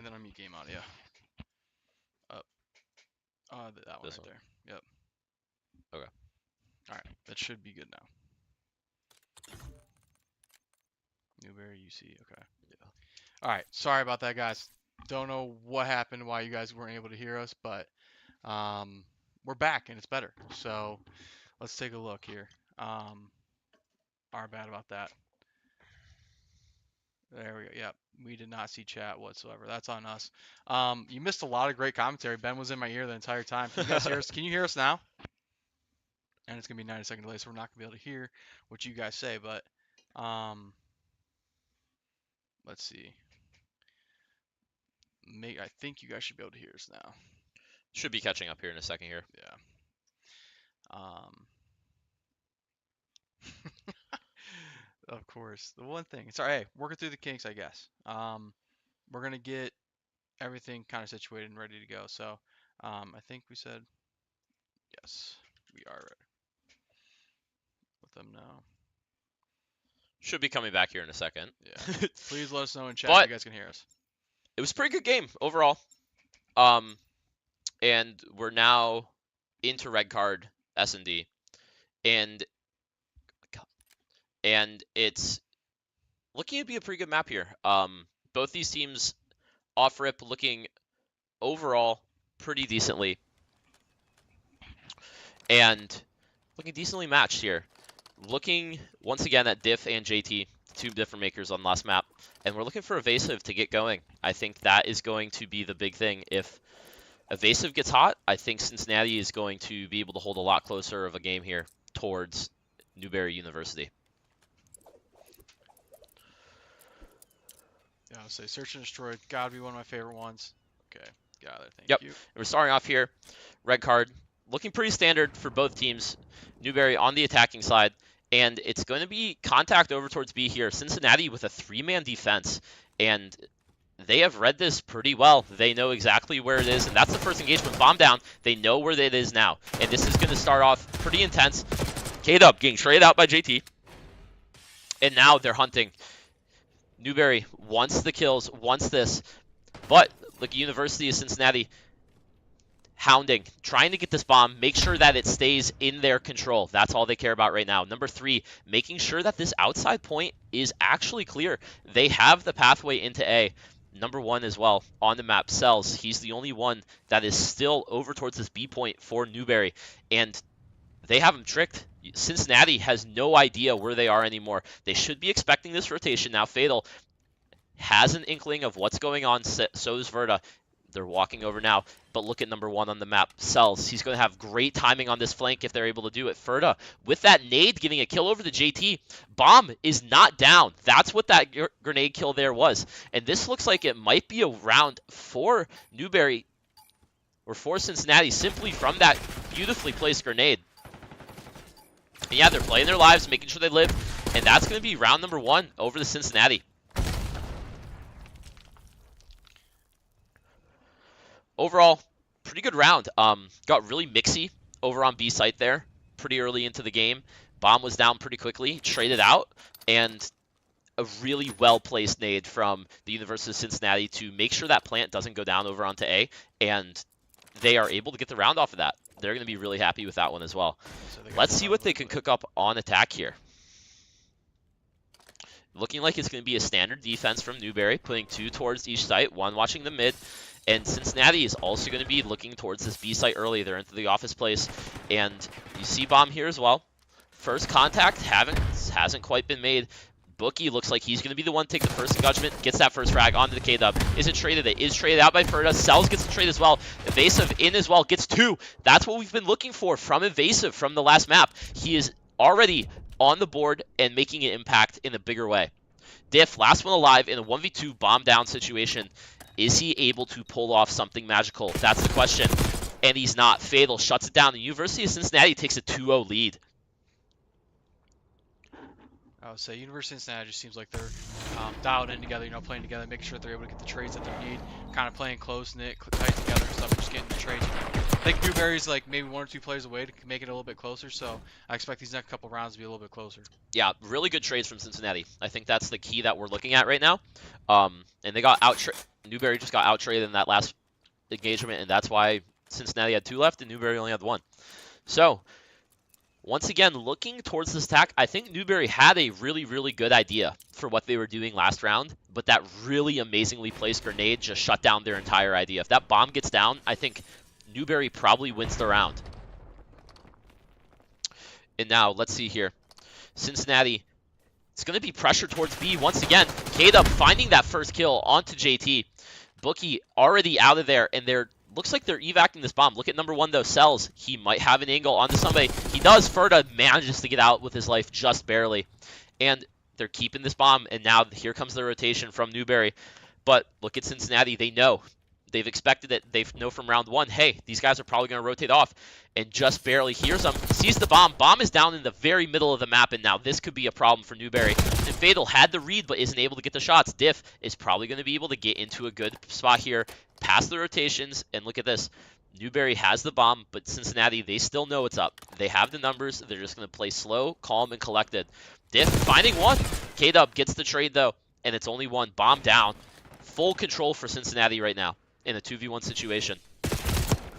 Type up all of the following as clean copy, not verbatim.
then unmute game audio. Up. That one This right one? there. Yep. Okay. Alright, that should be good now. Newberry, UC, okay. Yeah. Alright, sorry about that, guys. Don't know what happened, why you guys weren't able to hear us, but we're back and it's better. So let's take a look here. Our bad about that. There we go. Yep, we did not see chat whatsoever. That's on us. You missed a lot of great commentary. Ben was in my ear the entire time. Can you guys hear us? Can you hear us now? And it's gonna be 90-second delay, so we're not gonna be able to hear what you guys say. But let's see. I think you guys should be able to hear us now. Should be catching up here in a second here. Yeah. Of course. The one thing. Sorry, hey, working through the kinks, I guess. We're gonna get everything kind of situated and ready to go. So, I think we said yes, we are ready. Let them know. Should be coming back here in a second. Yeah. Please let us know in chat But if you guys can hear us. it was a pretty good game overall. And we're now into red card S&D. And it's looking to be a pretty good map here. Both these teams off rip looking overall pretty decently. And looking decently matched here. Looking once again at Diff and JT, two different makers on last map. And we're looking for Evasive to get going. I think that is going to be the big thing. If Evasive gets hot, I think Cincinnati is going to be able to hold a lot closer of a game here towards Newberry University. Yeah, I'll say Search and Destroy. Gotta be one of my favorite ones. Okay, got it. Thank Yep. you. And we're starting off here. Red card. Looking pretty standard for both teams. Newberry on the attacking side. And it's going to be contact over towards B here. Cincinnati with a 3-man defense. And they have read this pretty well. They know exactly where it is. And that's the first engagement. Bomb down. They know where it is now. And this is going to start off pretty intense. K-Dub getting traded out by JT. And now they're hunting. Newberry wants the kills, wants this. But look, University of Cincinnati hounding, trying to get this bomb, make sure that it stays in their control. That's all they care about right now. Number 3, making sure that this outside point is actually clear. They have the pathway into A. Number 1 as well on the map, Cells. He's the only one that is still over towards this B point for Newberry. And they have him tricked. Cincinnati has no idea where they are anymore. They should be expecting this rotation now. Fatal has an inkling of what's going on. So is Verda. They're walking over now. But look at number 1 on the map. Cells. He's going to have great timing on this flank if they're able to do it. Verda, with that nade, getting a kill over the JT. Bomb is not down. That's what that grenade kill there was. And this looks like it might be a round for Newberry or for Cincinnati simply from that beautifully placed grenade. And yeah, they're playing their lives, making sure they live. And that's going to be round number 1 over the Cincinnati. Overall, pretty good round. Got really mixy over on B site there pretty early into the game. Bomb was down pretty quickly, traded out, and a really well-placed nade from the University of Cincinnati to make sure that plant doesn't go down over onto A, and they are able to get the round off of that. They're going to be really happy with that one as well. So let's see what they can cook up on attack here. Looking like it's going to be a standard defense from Newberry, putting 2 towards each site, 1 watching the mid. And Cincinnati is also going to be looking towards this B site early. They're into the office place. And you see Bomb here as well. First contact hasn't quite been made. Bookie looks like he's going to be the one to take the first judgment. Gets that first frag onto the K-Dub. Isn't traded. It is traded out by Ferda. Cells gets the trade as well. Evasive in as well. Gets 2. That's what we've been looking for from Evasive from the last map. He is already on the board and making an impact in a bigger way. Diff, last one alive in a 1v2 bomb down situation. Is he able to pull off something magical? That's the question. And he's not. Fatal shuts it down. The University of Cincinnati takes a 2-0 lead. I would say University of Cincinnati just seems like they're dialed in together, playing together, making sure that they're able to get the trades that they need, kind of playing close-knit, tight together and stuff, and just getting the trades think Newberry's like maybe 1 or 2 plays away to make it a little bit closer. So I expect these next couple rounds to be a little bit closer. Yeah, really good trades from Cincinnati. I think that's the key that we're looking at right now. And they got out. Newberry just got out traded in that last engagement, and that's why Cincinnati had 2 left and Newberry only had 1. So once again, looking towards this attack, I think Newberry had a really, really good idea for what they were doing last round, but that really amazingly placed grenade just shut down their entire idea. If that bomb gets down, I think Newberry probably wins the round. And now, let's see here. Cincinnati, it's going to be pressure towards B once again. K-Dub finding that first kill onto JT. Bookie already out of there, and looks like they're evacing this bomb. Look at number 1, though, Cells. He might have an angle onto somebody. He does. Ferda manages to get out with his life just barely. And they're keeping this bomb, and now here comes the rotation from Newberry. But look at Cincinnati. They know. They've expected it. They know from round 1, hey, these guys are probably going to rotate off. And just barely hears them. Sees the bomb. Bomb is down in the very middle of the map, and now this could be a problem for Newberry. And Fatal had the read, but isn't able to get the shots. Diff is probably going to be able to get into a good spot here, past the rotations, and look at this. Newberry has the bomb, but Cincinnati, they still know it's up. They have the numbers. They're just going to play slow, calm, and collected. Diff finding 1. K-Dub gets the trade, though, and it's only 1. Bomb down. Full control for Cincinnati right now in a 2v1 situation.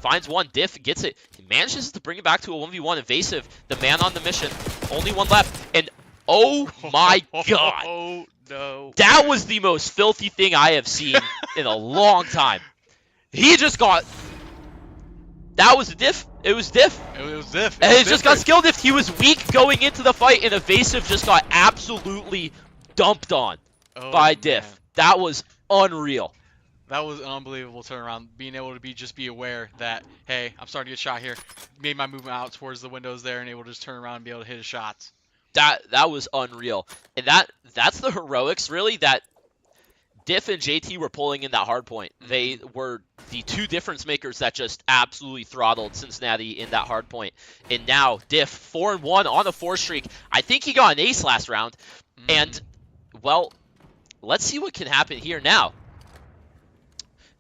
Finds 1. Diff gets it. He manages to bring it back to a 1v1. Evasive, the man on the mission. Only 1 left. And oh my god. Oh no. That was the most filthy thing I have seen in a long time. He just got... That was a diff. It was diff. It was diff. And he just got skill diff. He was weak going into the fight, and Evasive just got absolutely dumped on by diff. Man. That was unreal. That was an unbelievable turnaround. Being able to just be aware that, hey, I'm starting to get shot here. Made my movement out towards the windows there and able to just turn around and be able to hit his shots. That was unreal. And that's the heroics, really, that Diff and JT were pulling in that hard point. They were the 2 difference makers that just absolutely throttled Cincinnati in that hard point. And now Diff 4-1 on a 4 streak. I think he got an ace last round. And, well, let's see what can happen here now.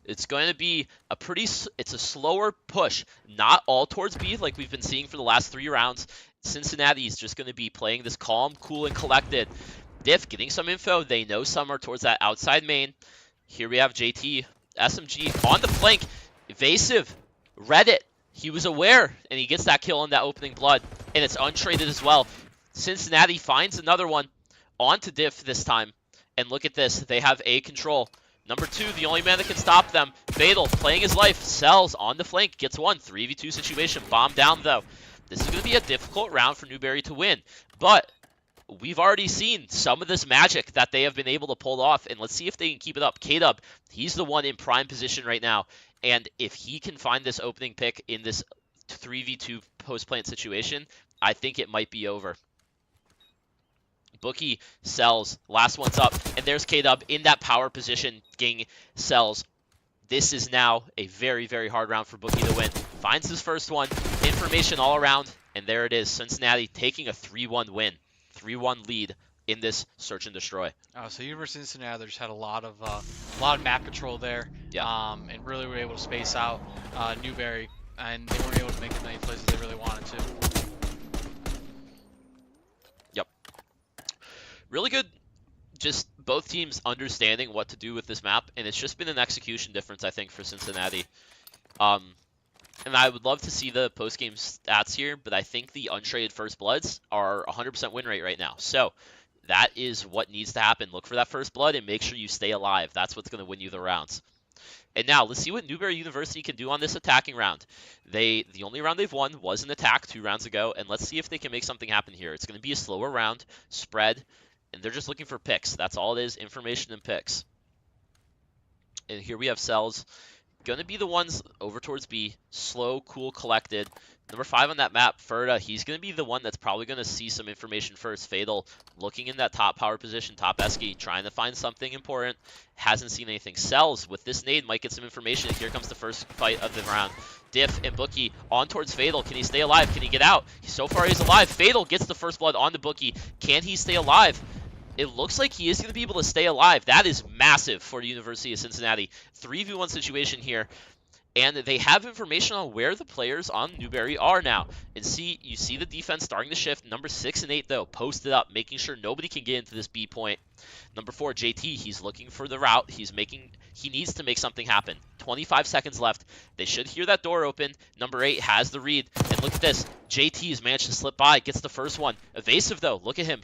It's going to be it's a slower push, not all towards B like we've been seeing for the last 3 rounds. Cincinnati is just going to be playing this calm, cool, and collected. Diff getting some info. They know some are towards that outside main. Here we have JT, SMG on the flank. Evasive, read it. He was aware, and he gets that kill in that opening blood. And it's untraded as well. Cincinnati finds another one onto Diff this time. And look at this. They have A control. Number 2, the only man that can stop them. Fatal, playing his life. Cells on the flank, gets 1. 3v2 situation. Bomb down, though. This is going to be a difficult round for Newberry to win. But we've already seen some of this magic that they have been able to pull off. And let's see if they can keep it up. K-Dub, he's the one in prime position right now. And if he can find this opening pick in this 3v2 post-plant situation, I think it might be over. Bookie sells. Last one's up. And there's K-Dub in that power position. Getting sells. This is now a very, very hard round for Bookie to win. Finds his first one. Information all around. And there it is. Cincinnati taking a 3-1 win. 3-1 lead in this search and destroy. So University of Cincinnati just had a lot of map control there. Yeah. And really were able to space out Newberry. And they weren't able to make as many plays as they really wanted to. Really good, just both teams understanding what to do with this map, and it's just been an execution difference, I think, for Cincinnati. And I would love to see the post-game stats here, but I think the untraded first bloods are 100% win rate right now. So that is what needs to happen. Look for that first blood and make sure you stay alive. That's what's going to win you the rounds. And now, let's see what Newberry University can do on this attacking round. The only round they've won was an attack 2 rounds ago, and let's see if they can make something happen here. It's going to be a slower round, spread, and they're just looking for picks. That's all it is, information and picks. And here we have Cells. Going to be the ones over towards B. Slow, cool, collected. Number 5 on that map, Ferda, he's going to be the one that's probably going to see some information first. Fatal, looking in that top power position, top Esky, trying to find something important. Hasn't seen anything. Cells, with this nade, might get some information. Here comes the first fight of the round. Diff and Bookie on towards Fatal. Can he stay alive? Can he get out? So far, he's alive. Fatal gets the first blood on the Bookie. Can he stay alive? It looks like he is going to be able to stay alive. That is massive for the University of Cincinnati. 3v1 situation here. and they have information on where the players on Newberry are now. And you see the defense starting to shift. Number 6 and 8 though, posted up, making sure nobody can get into this B point. Number 4, JT, he's looking for the route. He needs to make something happen. 25 seconds left. They should hear that door open. Number 8 has the read. And look at this. JT's managed to slip by, gets the first one. Evasive though, look at him.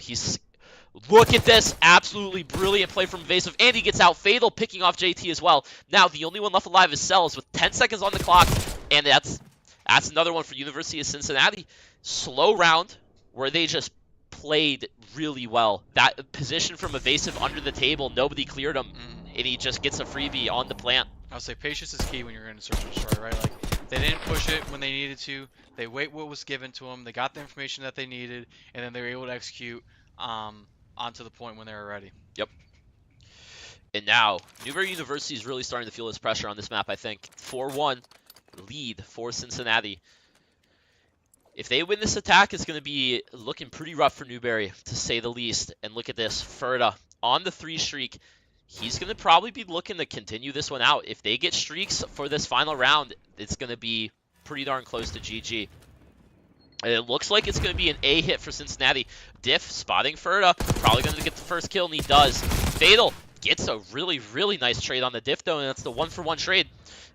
Look at this. Absolutely brilliant play from Evasive. And he gets out. Fatal picking off JT as well. Now, the only one left alive is Cells with 10 seconds on the clock. And that's another one for University of Cincinnati. Slow round where they just played really well. That position from Evasive under the table, nobody cleared him. And he just gets a freebie on the plant. I'll say patience is key when you're in a search and destroy, right? Like, they didn't push it when they needed to. They wait what was given to them. They got the information that they needed, and then they were able to execute onto the point when they were ready. Yep. And now, Newberry University is really starting to feel this pressure on this map, I think. 4-1 lead for Cincinnati. If they win this attack, it's going to be looking pretty rough for Newberry, to say the least. And look at this. Ferda on the 3 streak. He's going to probably be looking to continue this one out. If they get streaks for this final round, it's going to be pretty darn close to GG. And it looks like it's going to be an A hit for Cincinnati. Diff spotting Ferda. Probably going to get the first kill, and he does. Fatal gets a really, really nice trade on the Diff, though, and that's the 1-for-1 trade.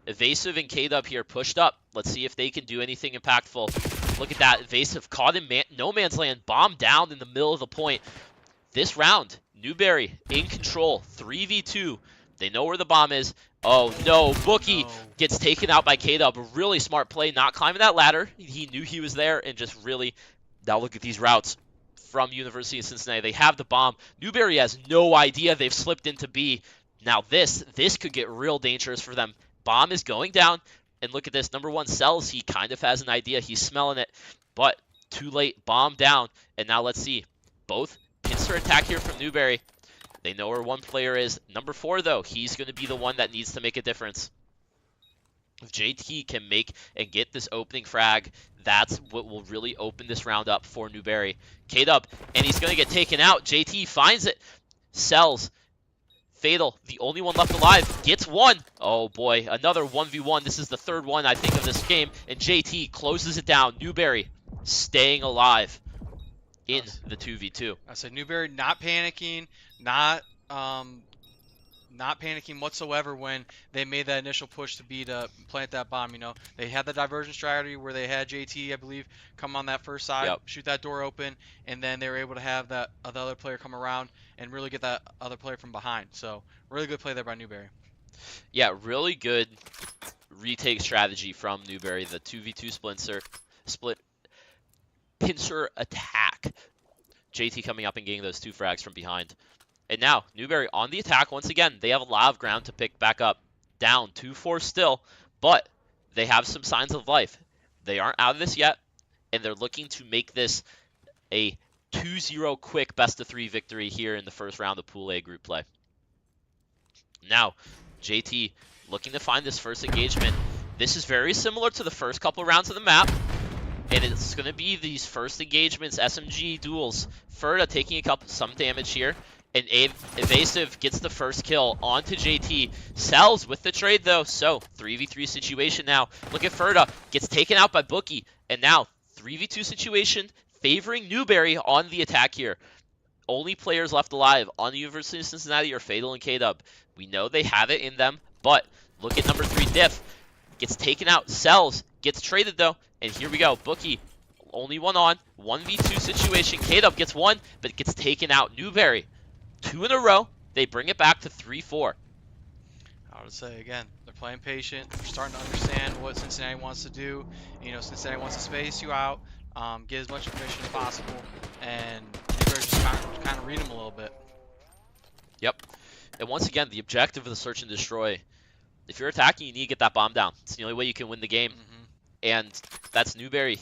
Evasive and K-Dub here pushed up. Let's see if they can do anything impactful. Look at that. Evasive caught in no man's land. Bomb down in the middle of the point. This round, Newberry in control. 3v2. They know where the bomb is. Oh, no. Bookie gets taken out by K-Dub. A really smart play, not climbing that ladder. He knew he was there and just really... Now look at these routes from University of Cincinnati. They have the bomb. Newberry has no idea they've slipped into B. Now this could get real dangerous for them. Bomb is going down. And look at this. Number 1, Cells. He kind of has an idea. He's smelling it. But too late. Bomb down. And now let's see. Both pincer attack here from Newberry. They know where one player is. Number 4, though, he's going to be the one that needs to make a difference. If JT can make and get this opening frag, that's what will really open this round up for Newberry. K-Dub, and he's going to get taken out. JT finds it. Cells. Fatal, the only one left alive, gets one. Oh boy, another 1v1. This is the 3rd one, I think, of this game. And JT closes it down. Newberry staying alive in the 2v2. I said Newberry not panicking, not panicking whatsoever when they made that initial push to B to plant that bomb. You know, they had the diversion strategy where they had JT, I believe, come on that first side, shoot that door open, and then they were able to have the other player come around and really get that other player from behind. So really good play there by Newberry. Yeah, really good retake strategy from Newberry. The 2v2 split pincer attack. JT coming up and getting those 2 frags from behind. And now, Newberry on the attack once again. They have a lot of ground to pick back up. Down 2-4 still, but they have some signs of life. They aren't out of this yet, and they're looking to make this a 2-0 quick best-of-3 victory here in the first round of Pool A group play. Now, JT looking to find this first engagement. This is very similar to the first couple rounds of the map. And it's going to be these first engagements, SMG duels. Ferda taking some damage here. And Evasive gets the first kill onto JT. Cells with the trade, though. So, 3v3 situation now. Look at Ferda. Gets taken out by Bookie. And now, 3v2 situation favoring Newberry on the attack here. Only players left alive on the University of Cincinnati are Fatal and K-Dub. We know they have it in them. But, look at number 3, Diff. Gets taken out. Cells. Gets traded, though. And here we go. Bookie, only one on. 1v2 situation. K-Dub gets one, but gets taken out. Newberry, 2 in a row. They bring it back to 3-4. I would say, again, they're playing patient. They're starting to understand what Cincinnati wants to do. You know, Cincinnati wants to space you out, get as much information as possible, and Newberry just kind of read them a little bit. Yep. And once again, the objective of the search and destroy, if you're attacking, you need to get that bomb down. It's the only way you can win the game. And that's Newberry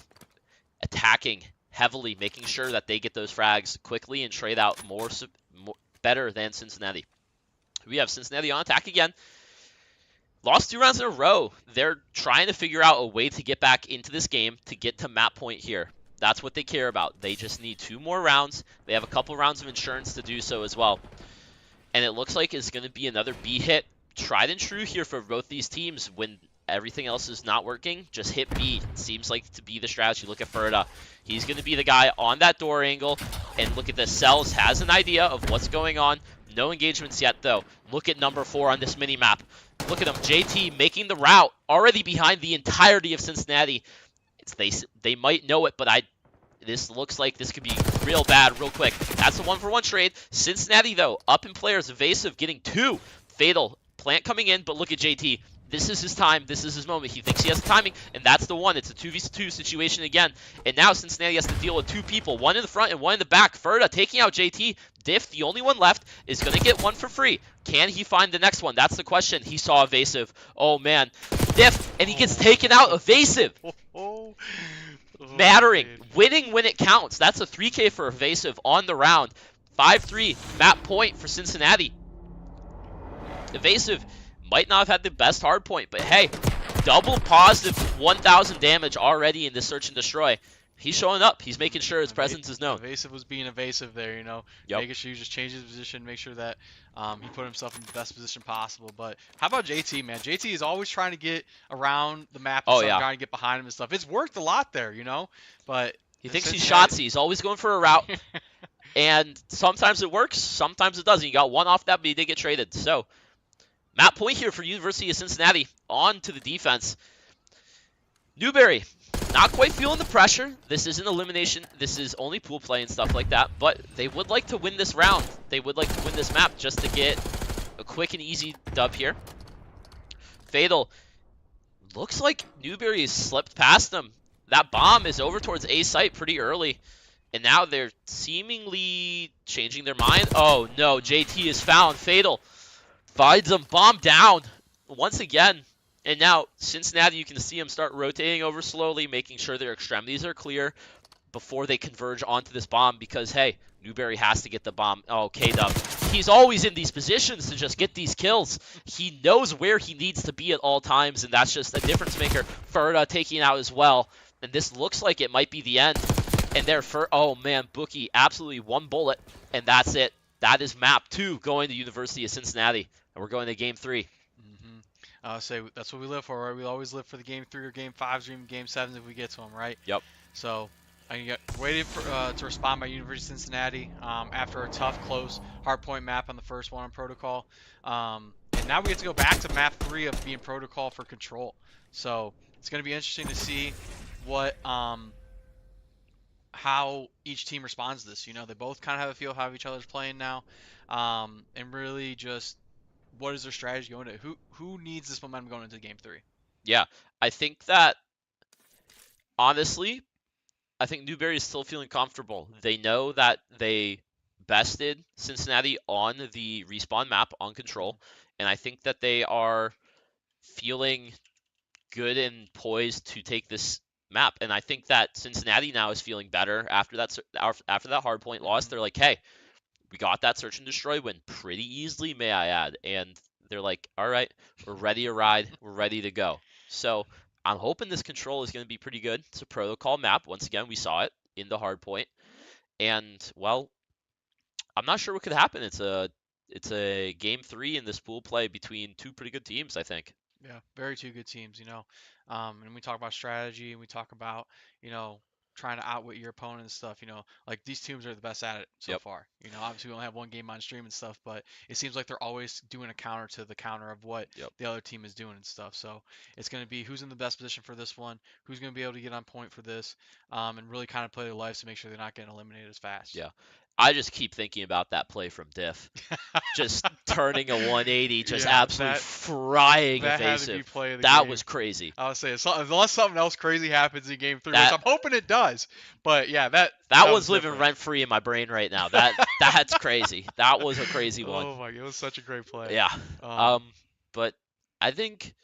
attacking heavily, making sure that they get those frags quickly and trade out more better than Cincinnati. We have Cincinnati on attack again. Lost 2 rounds in a row. They're trying to figure out a way to get back into this game to get to map point here. That's what they care about. They just need 2 more rounds. They have a couple rounds of insurance to do so as well. And it looks like it's going to be another B hit. Tried and true here for both these teams when everything else is not working, just hit B. Seems like to be the strategy. Look at Ferda. He's going to be the guy on that door angle. And look at this. Cells has an idea of what's going on. No engagements yet, though. Look at number 4 on this mini-map. Look at him. JT making the route. Already behind the entirety of Cincinnati. They might know it, but this looks like this could be real bad real quick. That's a 1-for-1 trade. Cincinnati, though, up in players. Evasive getting 2. Fatal. Plant coming in, but look at JT. This is his time. This is his moment. He thinks he has the timing, and that's the one. It's a 2v2 situation again. And now Cincinnati has to deal with 2 people, one in the front and one in the back. Ferda taking out JT. Diff, the only one left, is going to get one for free. Can he find the next one? That's the question. He saw Evasive. Oh, man. Diff, and he gets taken out. Evasive. Mattering. Winning when it counts. That's a 3K for Evasive on the round. 5-3 map point for Cincinnati. Evasive might not have had the best hard point, but hey, double positive 1,000 damage already in this search and destroy. He's showing up. He's making sure his presence is known. Evasive was being evasive there, you know, making sure you just change his position, make sure that he put himself in the best position possible. But how about JT, man? JT is always trying to get around the map and trying to get behind him and stuff. It's worked a lot there, you know, but he thinks he's Shotsy. He's always going for a route, and sometimes it works, sometimes it doesn't. You got one off that, but he did get traded. So, map point here for University of Cincinnati. On to the defense. Newberry, not quite feeling the pressure. This isn't elimination. This is only pool play and stuff like that. But they would like to win this round. They would like to win this map just to get a quick and easy dub here. Fatal. Looks like Newberry has slipped past them. That bomb is over towards A site pretty early. And now they're seemingly changing their mind. Oh, no. JT is found. Fatal finds him. Bomb down once again. And now Cincinnati, you can see them start rotating over slowly, making sure their extremities are clear before they converge onto this bomb because, hey, Newberry has to get the bomb. Oh, K-Dub. He's always in these positions to just get these kills. He knows where he needs to be at all times, and that's just a difference maker. Ferda taking out as well. And this looks like it might be the end. And there, oh, man, Bookie, absolutely one bullet, and that's it. That is map 2 going to University of Cincinnati. And we're going to game 3. Say that's what we live for, right? We always live for the game 3 or game 5s or even game 7s if we get to them, right? Yep. So I get waited for to respond by University of Cincinnati after a tough, close, hardpoint map on the first one on protocol. And now we get to go back to map 3 of being protocol for control. So it's going to be interesting to see what how each team responds to this. You know, they both kind of have a feel of how each other's playing now, and really just what is their strategy going to? Who needs this momentum going into game 3? Yeah, I think that honestly, I think Newberry is still feeling comfortable. They know that they bested Cincinnati on the respawn map on control, and I think that they are feeling good and poised to take this map. And I think that Cincinnati now is feeling better after that hardpoint loss. They're like, hey, we got that search and destroy win pretty easily, may I add. And they're like, all right, we're ready to ride. We're ready to go. So I'm hoping this control is going to be pretty good. It's a protocol map. Once again, we saw it in the hardpoint. And, well, I'm not sure what could happen. It's a game 3 in this pool play between 2 pretty good teams, I think. Yeah, very 2 good teams, you know. And we talk about strategy and we talk about, you know, trying to outwit your opponent and stuff, you know, like these teams are the best at it so far. You know, obviously we only have one game on stream and stuff, but it seems like they're always doing a counter to the counter of what the other team is doing and stuff. So it's going to be who's in the best position for this one, who's going to be able to get on point for this, and really kind of play their lives to make sure they're not getting eliminated as fast. Yeah. I just keep thinking about that play from Diff. Just turning a 180, just absolutely frying that Evasive. Had to be play of the that game. was crazy. I would say, unless something else crazy happens in game 3, which I'm hoping it does. But yeah, that one's living rent free in my brain right now. That's crazy. That was a crazy one. Oh my, it was such a great play. Yeah. But I think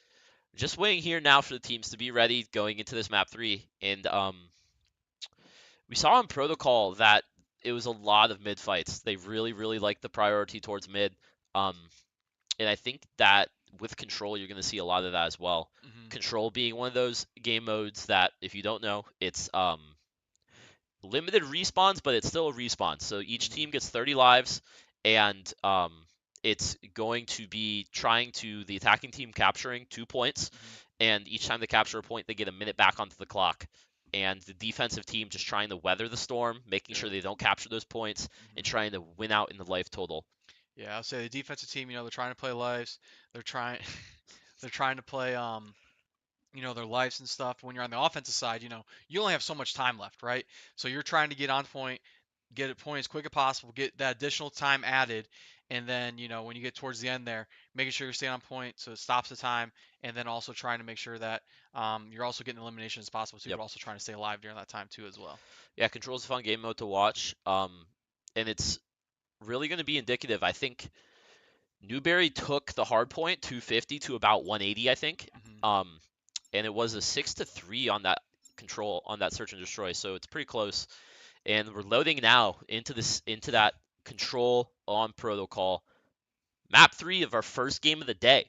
just waiting here now for the teams to be ready going into this map 3, and we saw in protocol that it was a lot of mid fights. They really, really liked the priority towards mid. And I think that with control, you're going to see a lot of that as well. Mm-hmm. Control being one of those game modes that, if you don't know, it's limited respawns, but it's still a respawn. So each team gets 30 lives, and it's going to be the attacking team capturing 2 points. Mm-hmm. and each time they capture a point, they get a minute back onto the clock. And the defensive team just trying to weather the storm, making sure Good. they don't capture those points, and trying to win out in the life total. Yeah, I'll say the defensive team, they're trying to play lives. They're trying they're trying to play their lives and stuff. When you're on the offensive side, you only have so much time left, right? So you're trying to get on point, get a point as quick as possible, get that additional time added, and then, when you get towards the end there, making sure you're staying on point so it stops the time, and then also trying to make sure that you're also getting elimination as possible too, Yep. but also trying to stay alive during that time too as well. Yeah, Control's a fun game mode to watch. And it's really going to be indicative. I think Newberry took the hard point 250 to about 180, I think. Hmm. And it was a 6-3 on that control on that search and destroy, so it's pretty close. And we're loading now into that control on protocol. Map 3 of our first game of the day.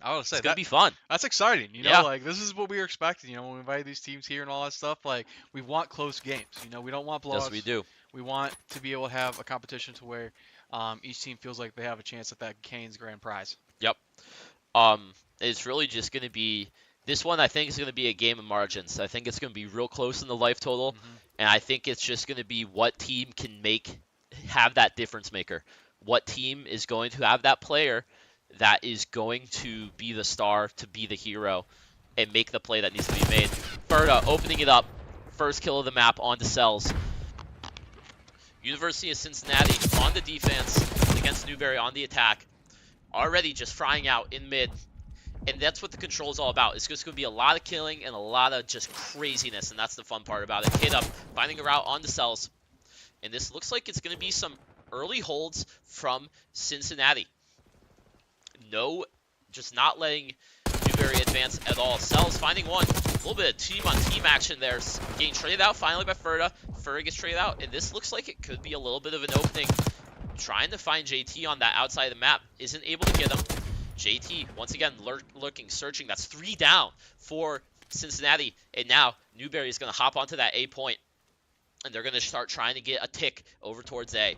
I would say It's gonna that be fun. that's exciting. Yeah, Like this is what we were expecting. When we invite these teams here and all that stuff. Like we want close games. We don't want yes we blowouts. do. We want to be able to have a competition to where each team feels like they have a chance at that Canes grand prize. Yep. It's really just gonna be this one. I think is gonna be a game of margins. I think it's gonna be real close in the life total, Hmm. and I think it's just gonna be what team can have that difference maker. What team is going to have that player that is going to be the star, to be the hero, and make the play that needs to be made. Ferda opening it up. First kill of the map onto Cells. University of Cincinnati on the defense against Newberry on the attack. Already just frying out in mid. And that's what the control is all about. It's just going to be a lot of killing and a lot of just craziness, and that's the fun part about it. Hit up, finding a route onto Cells. And this looks like it's going to be some early holds from Cincinnati. No, just not letting Newberry advance at all. Cells finding one. A little bit of team-on-team action there. Getting traded out finally by Ferda. Ferda gets traded out, and this looks like it could be a little bit of an opening. Trying to find JT on that outside of the map. Isn't able to get him. JT, once again, lurking, searching. That's 3 down for Cincinnati. And now Newberry is going to hop onto that A point. And they're going to start trying to get a tick over towards A.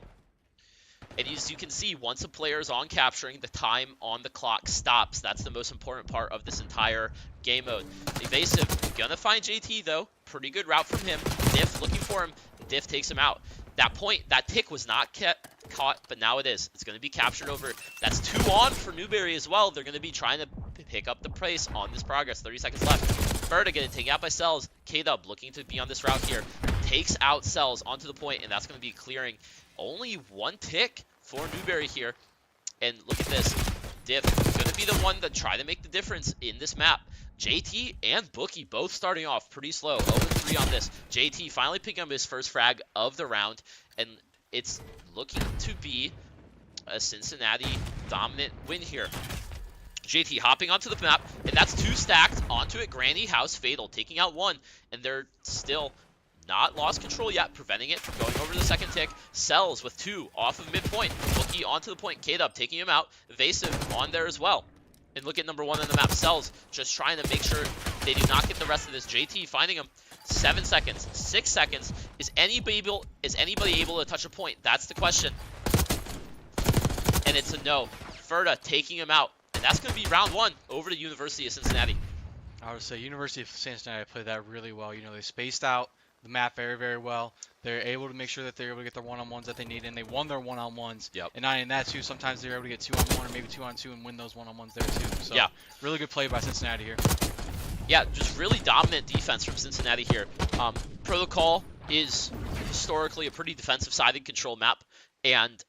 And as you can see, once a player is on capturing, the time on the clock stops. That's the most important part of this entire game mode. Evasive, gonna find JT though. Pretty good route from him. Diff looking for him. Diff takes him out. That point, that tick was not caught, but now it is. It's gonna be captured over. That's 2 on for Newberry as well. They're gonna be trying to pick up the pace on this progress. 30 seconds left. Ferda getting taken out by Cells. K-Dub looking to be on this route here. Takes out Cells onto the point, and that's gonna be clearing. Only 1 tick for Newberry here. And look at this. Diff going to be the one to try to make the difference in this map. JT and Bookie both starting off pretty slow. 0-3 on this. JT finally picking up his first frag of the round. And it's looking to be a Cincinnati dominant win here. JT hopping onto the map, and that's 2 stacked onto it. Granny House Fatal taking out 1, and they're still not lost control yet, preventing it from going over the second tick. Cells with 2 off of midpoint. Bookie onto the point. K-Dub taking him out. Evasive on there as well. And look at number 1 on the map. Cells just trying to make sure they do not get the rest of this. JT finding him. 7 seconds. 6 seconds. Is anybody able to touch a point? That's the question. And it's a no. Ferda taking him out. And that's going to be round 1 over to University of Cincinnati. I would say University of Cincinnati played that really well. They spaced out the map very, very well. They're able to make sure that they're able to get their one-on-ones that they need, and they won their one-on-ones. Yep. And not in that too, sometimes they're able to get 2-on-1 or maybe 2-on-2 and win those one-on-ones there too. So yeah, really good play by Cincinnati here. Yeah, just really dominant defense from Cincinnati here. Protocol is historically a pretty defensive-sided control map, and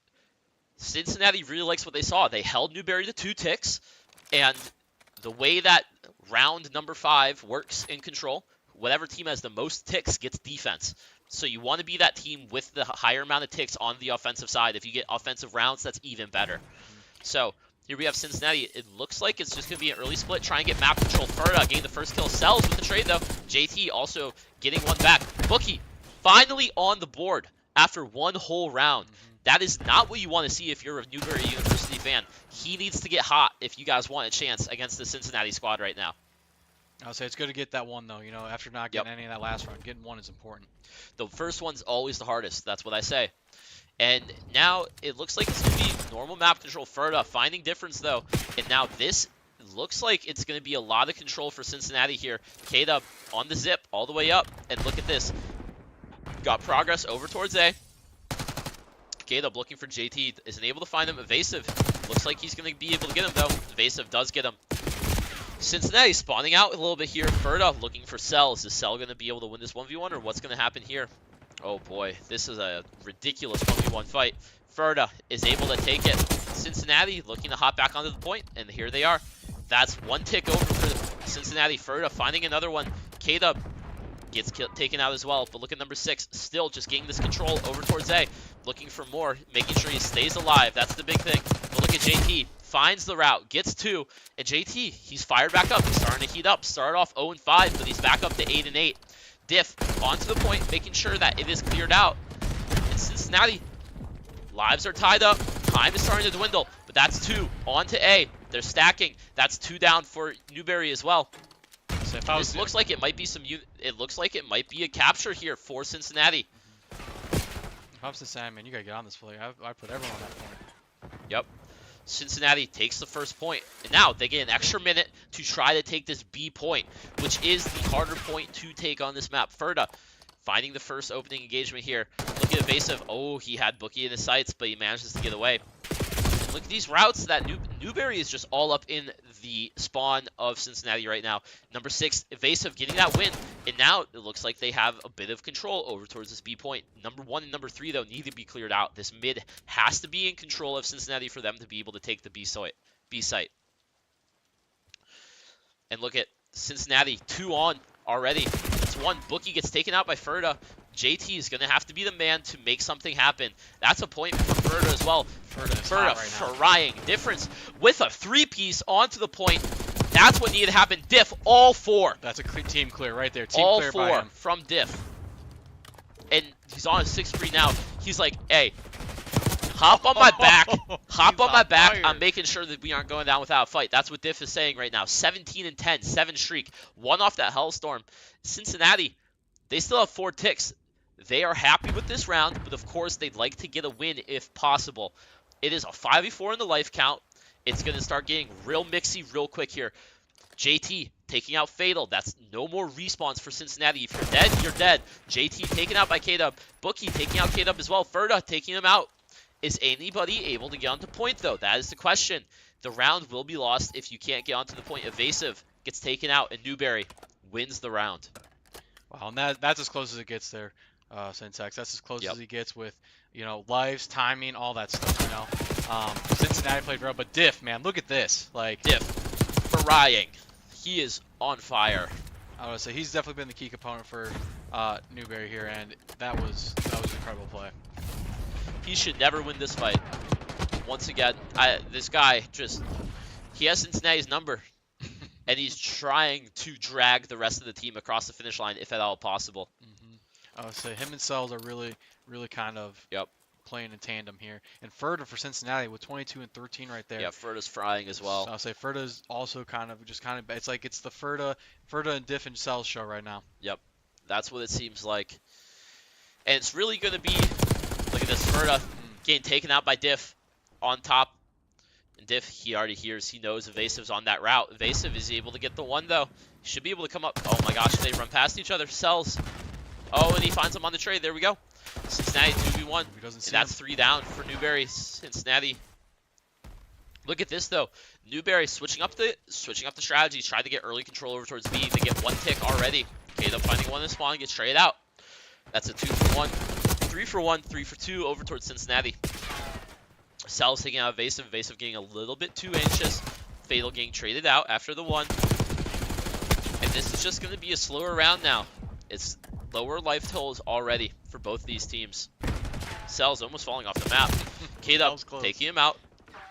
Cincinnati really likes what they saw. They held Newberry to 2 ticks, and the way that round number 5 works in control, whatever team has the most ticks gets defense. So you want to be that team with the higher amount of ticks on the offensive side. If you get offensive rounds, that's even better. So here we have Cincinnati. It looks like it's just going to be an early split. Try and get map control. Ferda getting the first kill. Cells with the trade, though. JT also getting one back. Bookie finally on the board after 1 whole round. That is not what you want to see if you're a Newberry University fan. He needs to get hot if you guys want a chance against the Cincinnati squad right now. I'll say it's good to get that one, though. After not getting any of that last round, getting one is important. The first one's always the hardest. That's what I say. And now it looks like it's going to be normal map control. Ferda finding difference, though. And now this looks like it's going to be a lot of control for Cincinnati here. K-Dub on the zip all the way up. And look at this. Got progress over towards A. K-Dub looking for JT. Isn't able to find him. Evasive. Looks like he's going to be able to get him, though. Evasive does get him. Cincinnati spawning out a little bit here. Ferda looking for Cell. Is Cell going to be able to win this 1v1, or what's going to happen here? Oh boy, this is a ridiculous 1v1 fight. Ferda is able to take it. Cincinnati looking to hop back onto the point, and here they are. That's one tick over for Cincinnati. Ferda finding another one. K-Dub gets taken out as well, but look at number 6. Still just getting this control over towards A. Looking for more, making sure he stays alive. That's the big thing. But look at JT. Finds the route, gets 2, and JT, he's fired back up. He's starting to heat up. Started off 0-5, but he's back up to 8-8. Diff onto the point, making sure that it is cleared out. And Cincinnati, lives are tied up. Time is starting to dwindle, but that's 2. On to A. They're stacking. That's 2 down for Newberry as well. So This looks like it might be it looks like it might be a capture here for Cincinnati. If I was Cincinnati, man, you gotta get on this play. I put everyone on that point. Yep. Cincinnati takes the first point, and now they get an extra minute to try to take this B point, which is the harder point to take on this map. Ferda finding the first opening engagement here. Look at Evasive. Oh, he had Bookie in his sights, but he manages to get away. Look at these routes that Newberry is just all up in the spawn of Cincinnati right now. Number 6, Evasive getting that win, and now it looks like they have a bit of control over towards this B point. Number 1 and number 3, though, need to be cleared out. This mid has to be in control of Cincinnati for them to be able to take the B site. And look at Cincinnati, 2 on already. It's 1. Bookie gets taken out by Ferda. JT is going to have to be the man to make something happen. That's a point for Ferda as well. Ferda frying. Difference with a 3-piece onto the point. That's what needed to happen. Diff, all 4. That's a team clear right there. Team all clear 4 by him. from Diff. And he's on a 6-3 now. He's like, hey, hop on my back. Hop on my back. Fire. I'm making sure that we aren't going down without a fight. That's what Diff is saying right now. 17-10, 7 streak. 1 off that Hellstorm. Cincinnati, they still have 4 ticks. They are happy with this round, but of course they'd like to get a win if possible. It is a 5v4 in the life count. It's going to start getting real mixy real quick here. JT taking out Fatal. That's no more respawns for Cincinnati. If you're dead, you're dead. JT taken out by K-Dub. Bookie taking out K-Dub as well. Ferda taking him out. Is anybody able to get onto point, though? That is the question. The round will be lost if you can't get onto the point. Evasive gets taken out, and Newberry wins the round. Wow, and that's as close as it gets there, Syntax. That's as close as he gets with, lives, timing, all that stuff, Cincinnati played well, but Diff, man, look at this. Like, Diff, frying. He is on fire. I would say he's definitely been the key component for Newberry here, and that was an incredible play. He should never win this fight. Once again, this guy he has Cincinnati's number. And he's trying to drag the rest of the team across the finish line, if at all possible. I would say him and Sells are really, really kind of playing in tandem here. And Ferda for Cincinnati with 22 and 13 right there. Yeah, Ferda's frying as well. So I'll say Ferda's also it's like it's the Ferda and Diff and Sells show right now. Yep, that's what it seems like. And it's really going to be, look at this, Ferda getting taken out by Diff on top. And Diff, he already hears, he knows Evasive's on that route. Evasive is able to get the 1, though. He should be able to come up. Oh my gosh, they run past each other. Sells. Oh, and he finds him on the trade. There we go. Cincinnati 2v1. And that's 3 down for Newberry. Cincinnati. Look at this, though. Newberry switching up the strategies. Tried to get early control over towards B. They get 1 tick already. K-Dub finding 1 in spawn, gets traded out. That's a 2 for 1. 3 for 1, 3 for 2 over towards Cincinnati. Sal's taking out Evasive. Evasive getting a little bit too anxious. Fatal getting traded out after the 1. And this is just going to be a slower round now. It's lower life totals already for both these teams. Sal's almost falling off the map. K-Dub taking him out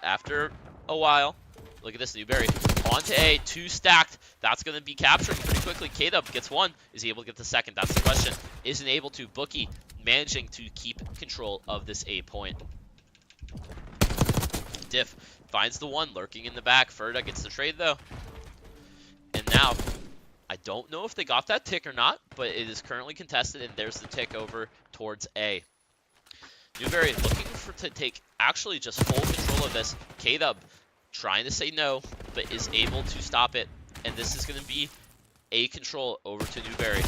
after a while. Look at this, Newberry. On to A, 2 stacked. That's going to be captured pretty quickly. K-Dub gets 1. Is he able to get the 2nd? That's the question. Isn't able to. Bookie managing to keep control of this A point. Diff finds the 1 lurking in the back. Ferda gets the trade, though. And now, I don't know if they got that tick or not, but it is currently contested, and there's the tick over towards A. Newberry looking to take actually just full control of this. K-Dub trying to say no, but is able to stop it. And this is going to be a control over to Newberry.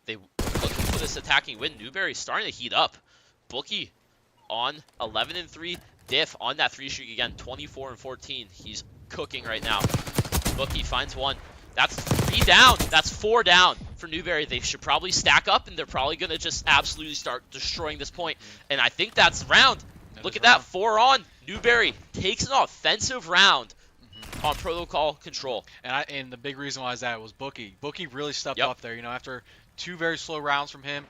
They looking for this attacking win. Newberry starting to heat up. Bookie on 11-3. Diff on that 3 streak again, 24-14. He's cooking right now. Bookie finds one. That's 3 down. That's 4 down for Newberry. They should probably stack up, and they're probably going to just absolutely start destroying this point. And I think that's round. Look at that, 4 on. Newberry takes an offensive round on protocol control. And the big reason why is that was Bookie. Bookie really stepped up there. You know, after 2 very slow rounds from him,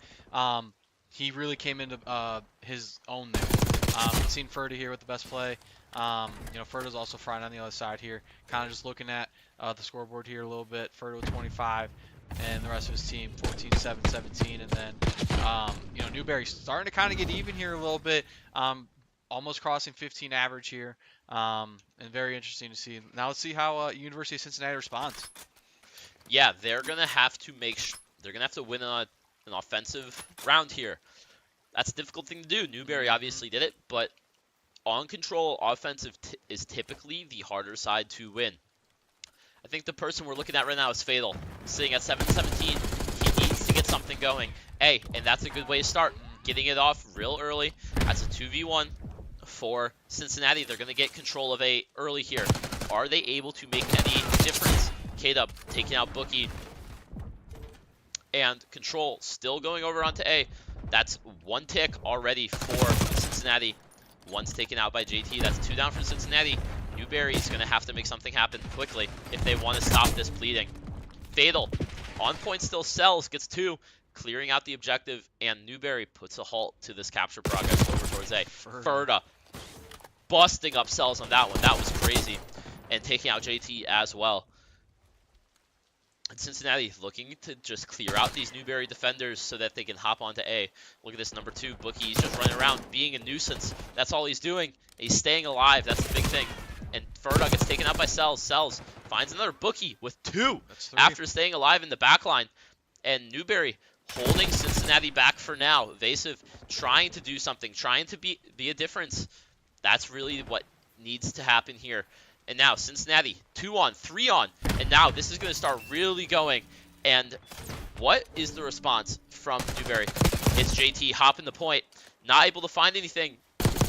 he really came into his own there. We've seen Ferda here with the best play. You know, Ferda's also frying on the other side here. Kind of just looking at the scoreboard here a little bit. Ferda with 25, and the rest of his team 14, 7, 17, and then you know, Newberry starting to kind of get even here a little bit. Almost crossing 15 average here, and very interesting to see. Now let's see how University of Cincinnati responds. Yeah, they're gonna have to they're gonna have to win an offensive round here. That's a difficult thing to do. Newberry obviously did it, but on control, offensive is typically the harder side to win. I think the person we're looking at right now is Fatal, sitting at 7-17. He needs to get something going. Hey, and that's a good way to start. Getting it off real early. That's a 2v1 for Cincinnati. They're going to get control of A early here. Are they able to make any difference? K-Dub taking out Bookie. And control still going over onto A. That's 1 tick already for Cincinnati. 1's taken out by JT. That's 2 down for Cincinnati. Newberry's going to have to make something happen quickly if they want to stop this bleeding. Fatal. On point still. Cells gets 2. Clearing out the objective, and Newberry puts a halt to this capture progress over towards A. Ferda busting up Cells on that one. That was crazy. And taking out JT as well. And Cincinnati looking to just clear out these Newberry defenders so that they can hop onto A. Look at this number 2. Bookie, he's just running around being a nuisance. That's all he's doing. He's staying alive. That's the big thing. And Ferda gets taken out by Cells. Cells finds another Bookie with 2 after staying alive in the backline. And Newberry holding Cincinnati back for now. Evasive trying to do something, trying to be a difference. That's really what needs to happen here. And now Cincinnati, 2 on, 3 on. And now this is going to start really going. And what is the response from Newberry? It's JT hopping the point, not able to find anything.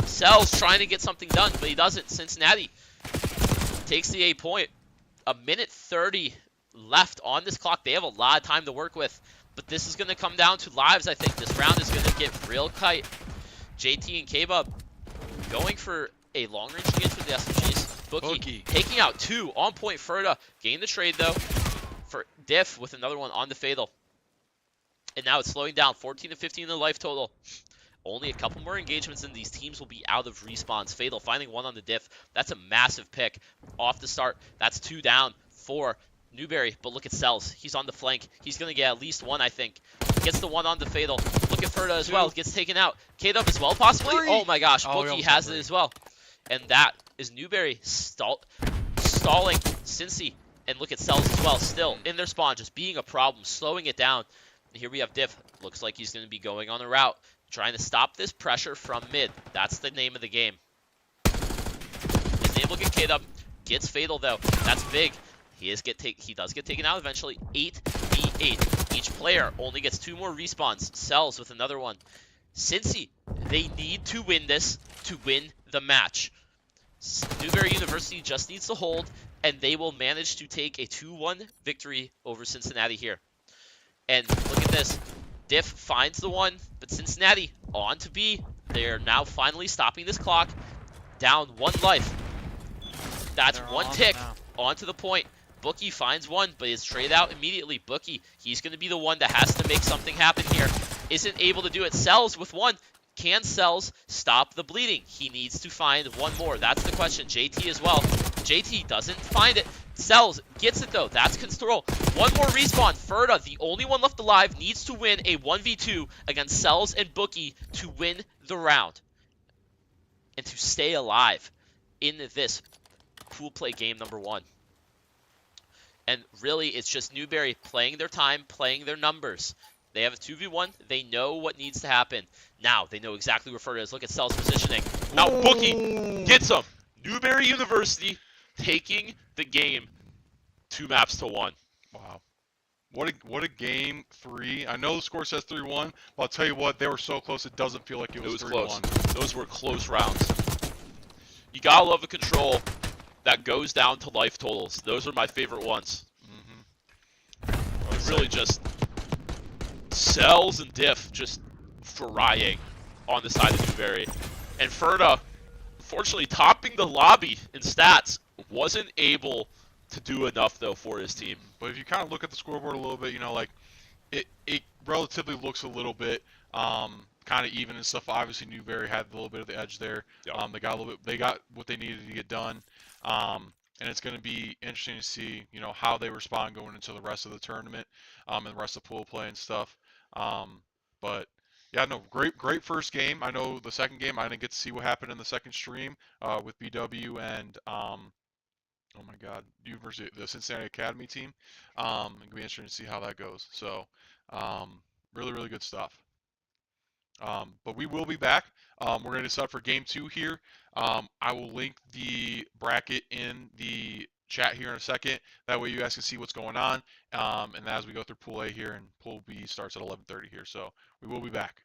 Cells trying to get something done, but he doesn't. Cincinnati takes the 8 point. A minute 30 left on this clock. They have a lot of time to work with. But this is going to come down to lives, I think. This round is going to get real tight. JT and K-Bub going for a long-range engage with the SMGs. Bookie taking out 2 on point. Ferda getting the trade, though, for Diff with another one on the Fatal. And now it's slowing down. 14-15 in the life total. Only a couple more engagements and these teams will be out of respawns. Fatal finding 1 on the Diff. That's a massive pick off the start. That's 2 down for Newberry, but look at Cells. He's on the flank. He's going to get at least 1, I think. Gets the 1 on the Fatal. Look at Ferda as well. Gets taken out. K-Dub as well, possibly? 3. Oh my gosh, Bookie has it as well. And that is Newberry stalling Cincy. And look at Cells as well, still in their spawn, just being a problem, slowing it down. And here we have Diff. Looks like he's going to be going on a route, trying to stop this pressure from mid. That's the name of the game. He's able to get K-Dub. Gets Fatal, though. That's big. He does get taken out eventually. 8v8. Each player only gets 2 more respawns. Cells with another one. Cincy, they need to win this to win the match. Newberry University just needs to hold, and they will manage to take a 2-1 victory over Cincinnati here. And look at this. Diff finds the 1, but Cincinnati on to B. They're now finally stopping this clock. Down 1 life. That's 1 tick onto the point. Bookie finds 1, but is traded out immediately. Bookie, he's going to be the one that has to make something happen here. Isn't able to do it. Cells with 1. Can Cells stop the bleeding? He needs to find 1 more. That's the question. JT as well. JT doesn't find it. Cells gets it, though. That's control. 1 more respawn. Ferda, the only one left alive, needs to win a 1v2 against Cells and Bookie to win the round and to stay alive in this pool play game number 1. And really, it's just Newberry playing their time, playing their numbers. They have a 2v1. They know what needs to happen. Now, they know exactly where Ferda is. Look at Cells positioning. Now, Bookie gets him. Newberry University taking the game 2 maps to 1. Wow. What a game 3. I know the score says 3-1, but I'll tell you what, they were so close it doesn't feel like it It was was 3-1. close. Those were close rounds. You gotta love a control that goes down to life totals. Those are my favorite ones. Mm-hmm. Really just Cells and Diff just frying on the side of Newberry. And Ferda, unfortunately, topping the lobby in stats, wasn't able to do enough, though, for his team. But if you kind of look at the scoreboard a little bit, you know, like, it relatively looks a little bit kind of even and stuff. Obviously, Newberry had a little bit of the edge there. Yep. They got what they needed to get done. And it's going to be interesting to see, you know, how they respond going into the rest of the tournament, and the rest of pool play and stuff. But yeah, no, great first game. I know the second game I didn't get to see what happened in the second stream with BW and oh my God, the Cincinnati Academy team. It'll be interesting to see how that goes. So, really good stuff. But we will be back. We're going to decide for game 2 here. I will link the bracket in the chat here in a second. That way you guys can see what's going on. And as we go through Pool A here, and Pool B starts at 11:30 here. So we will be back.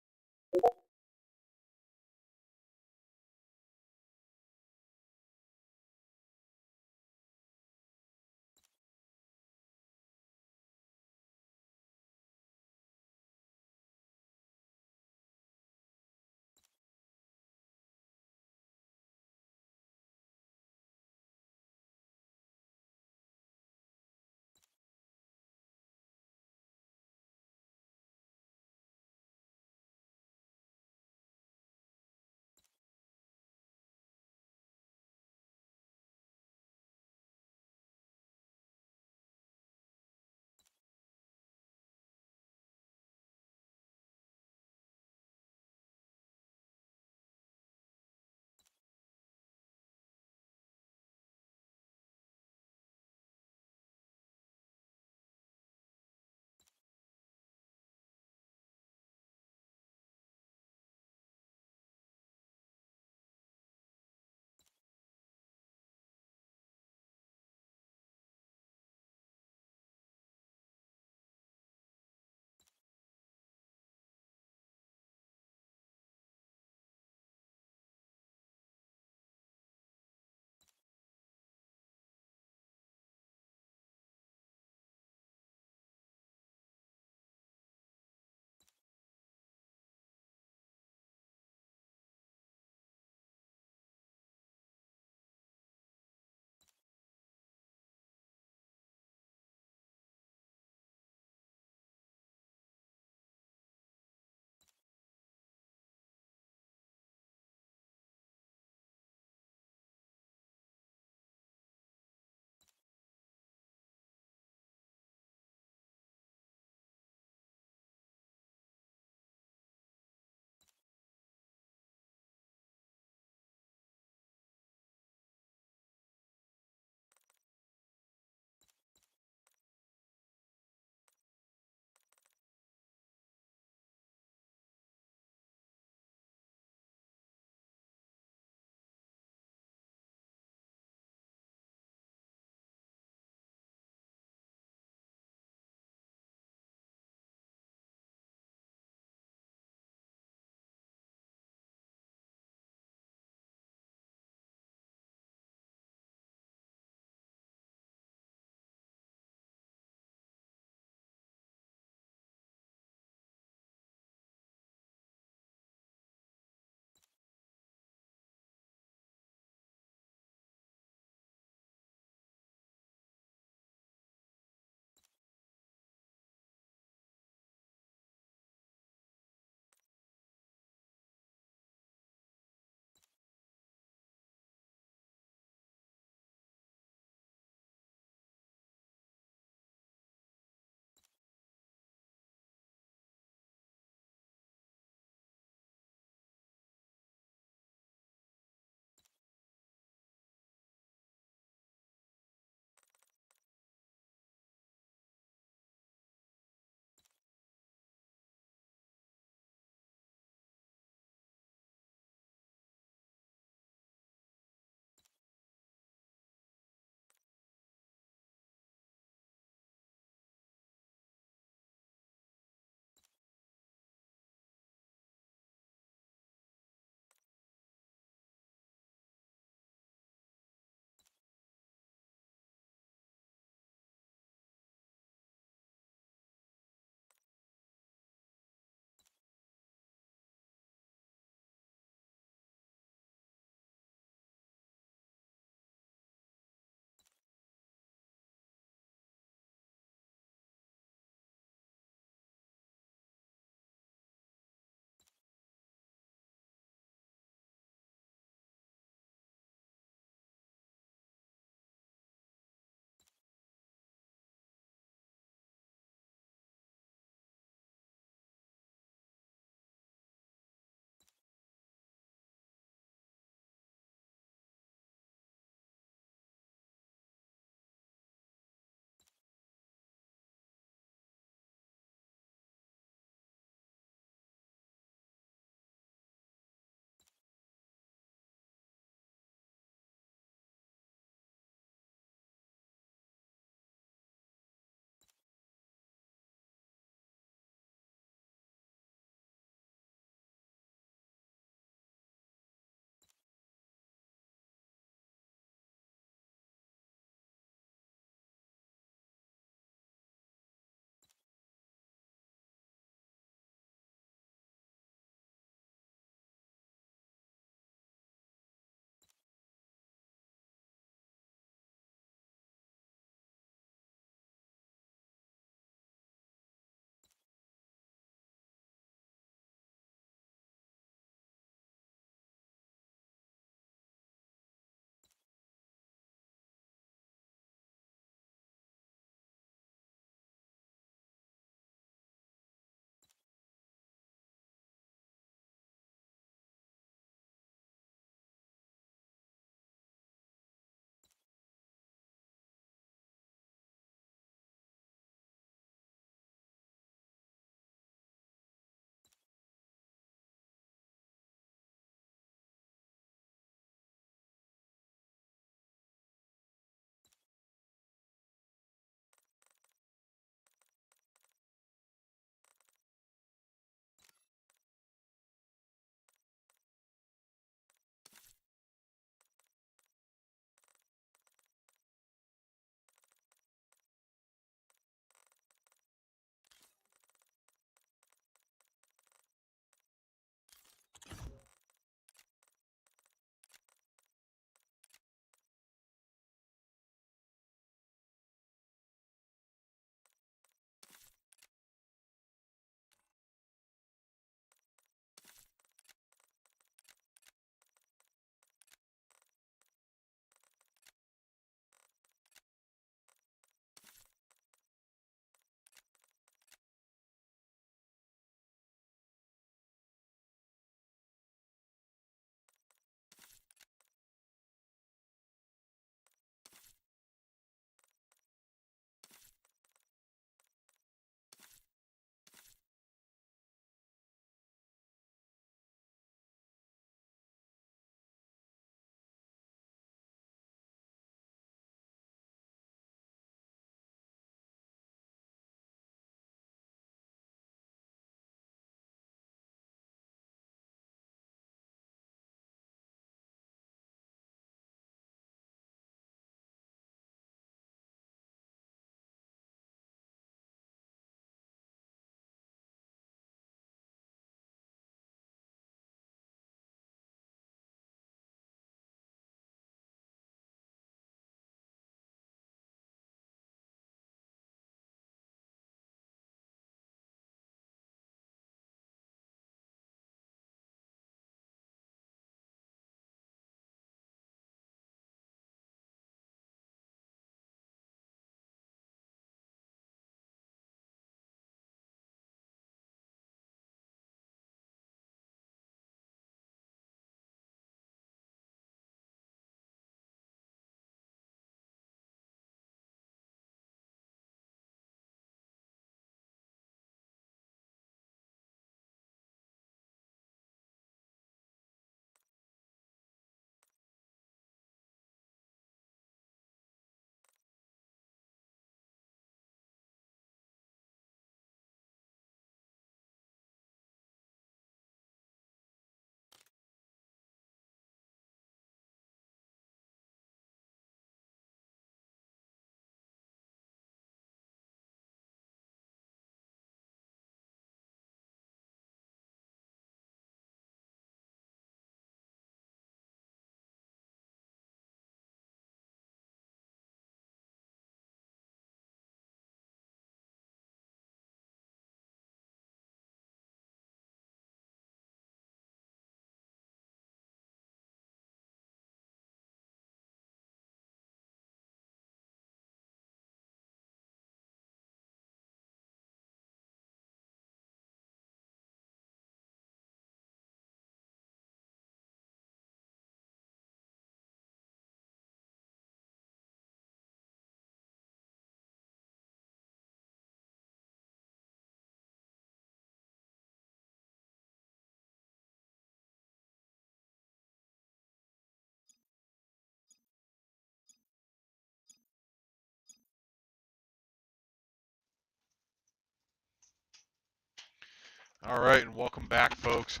All right, and welcome back, folks.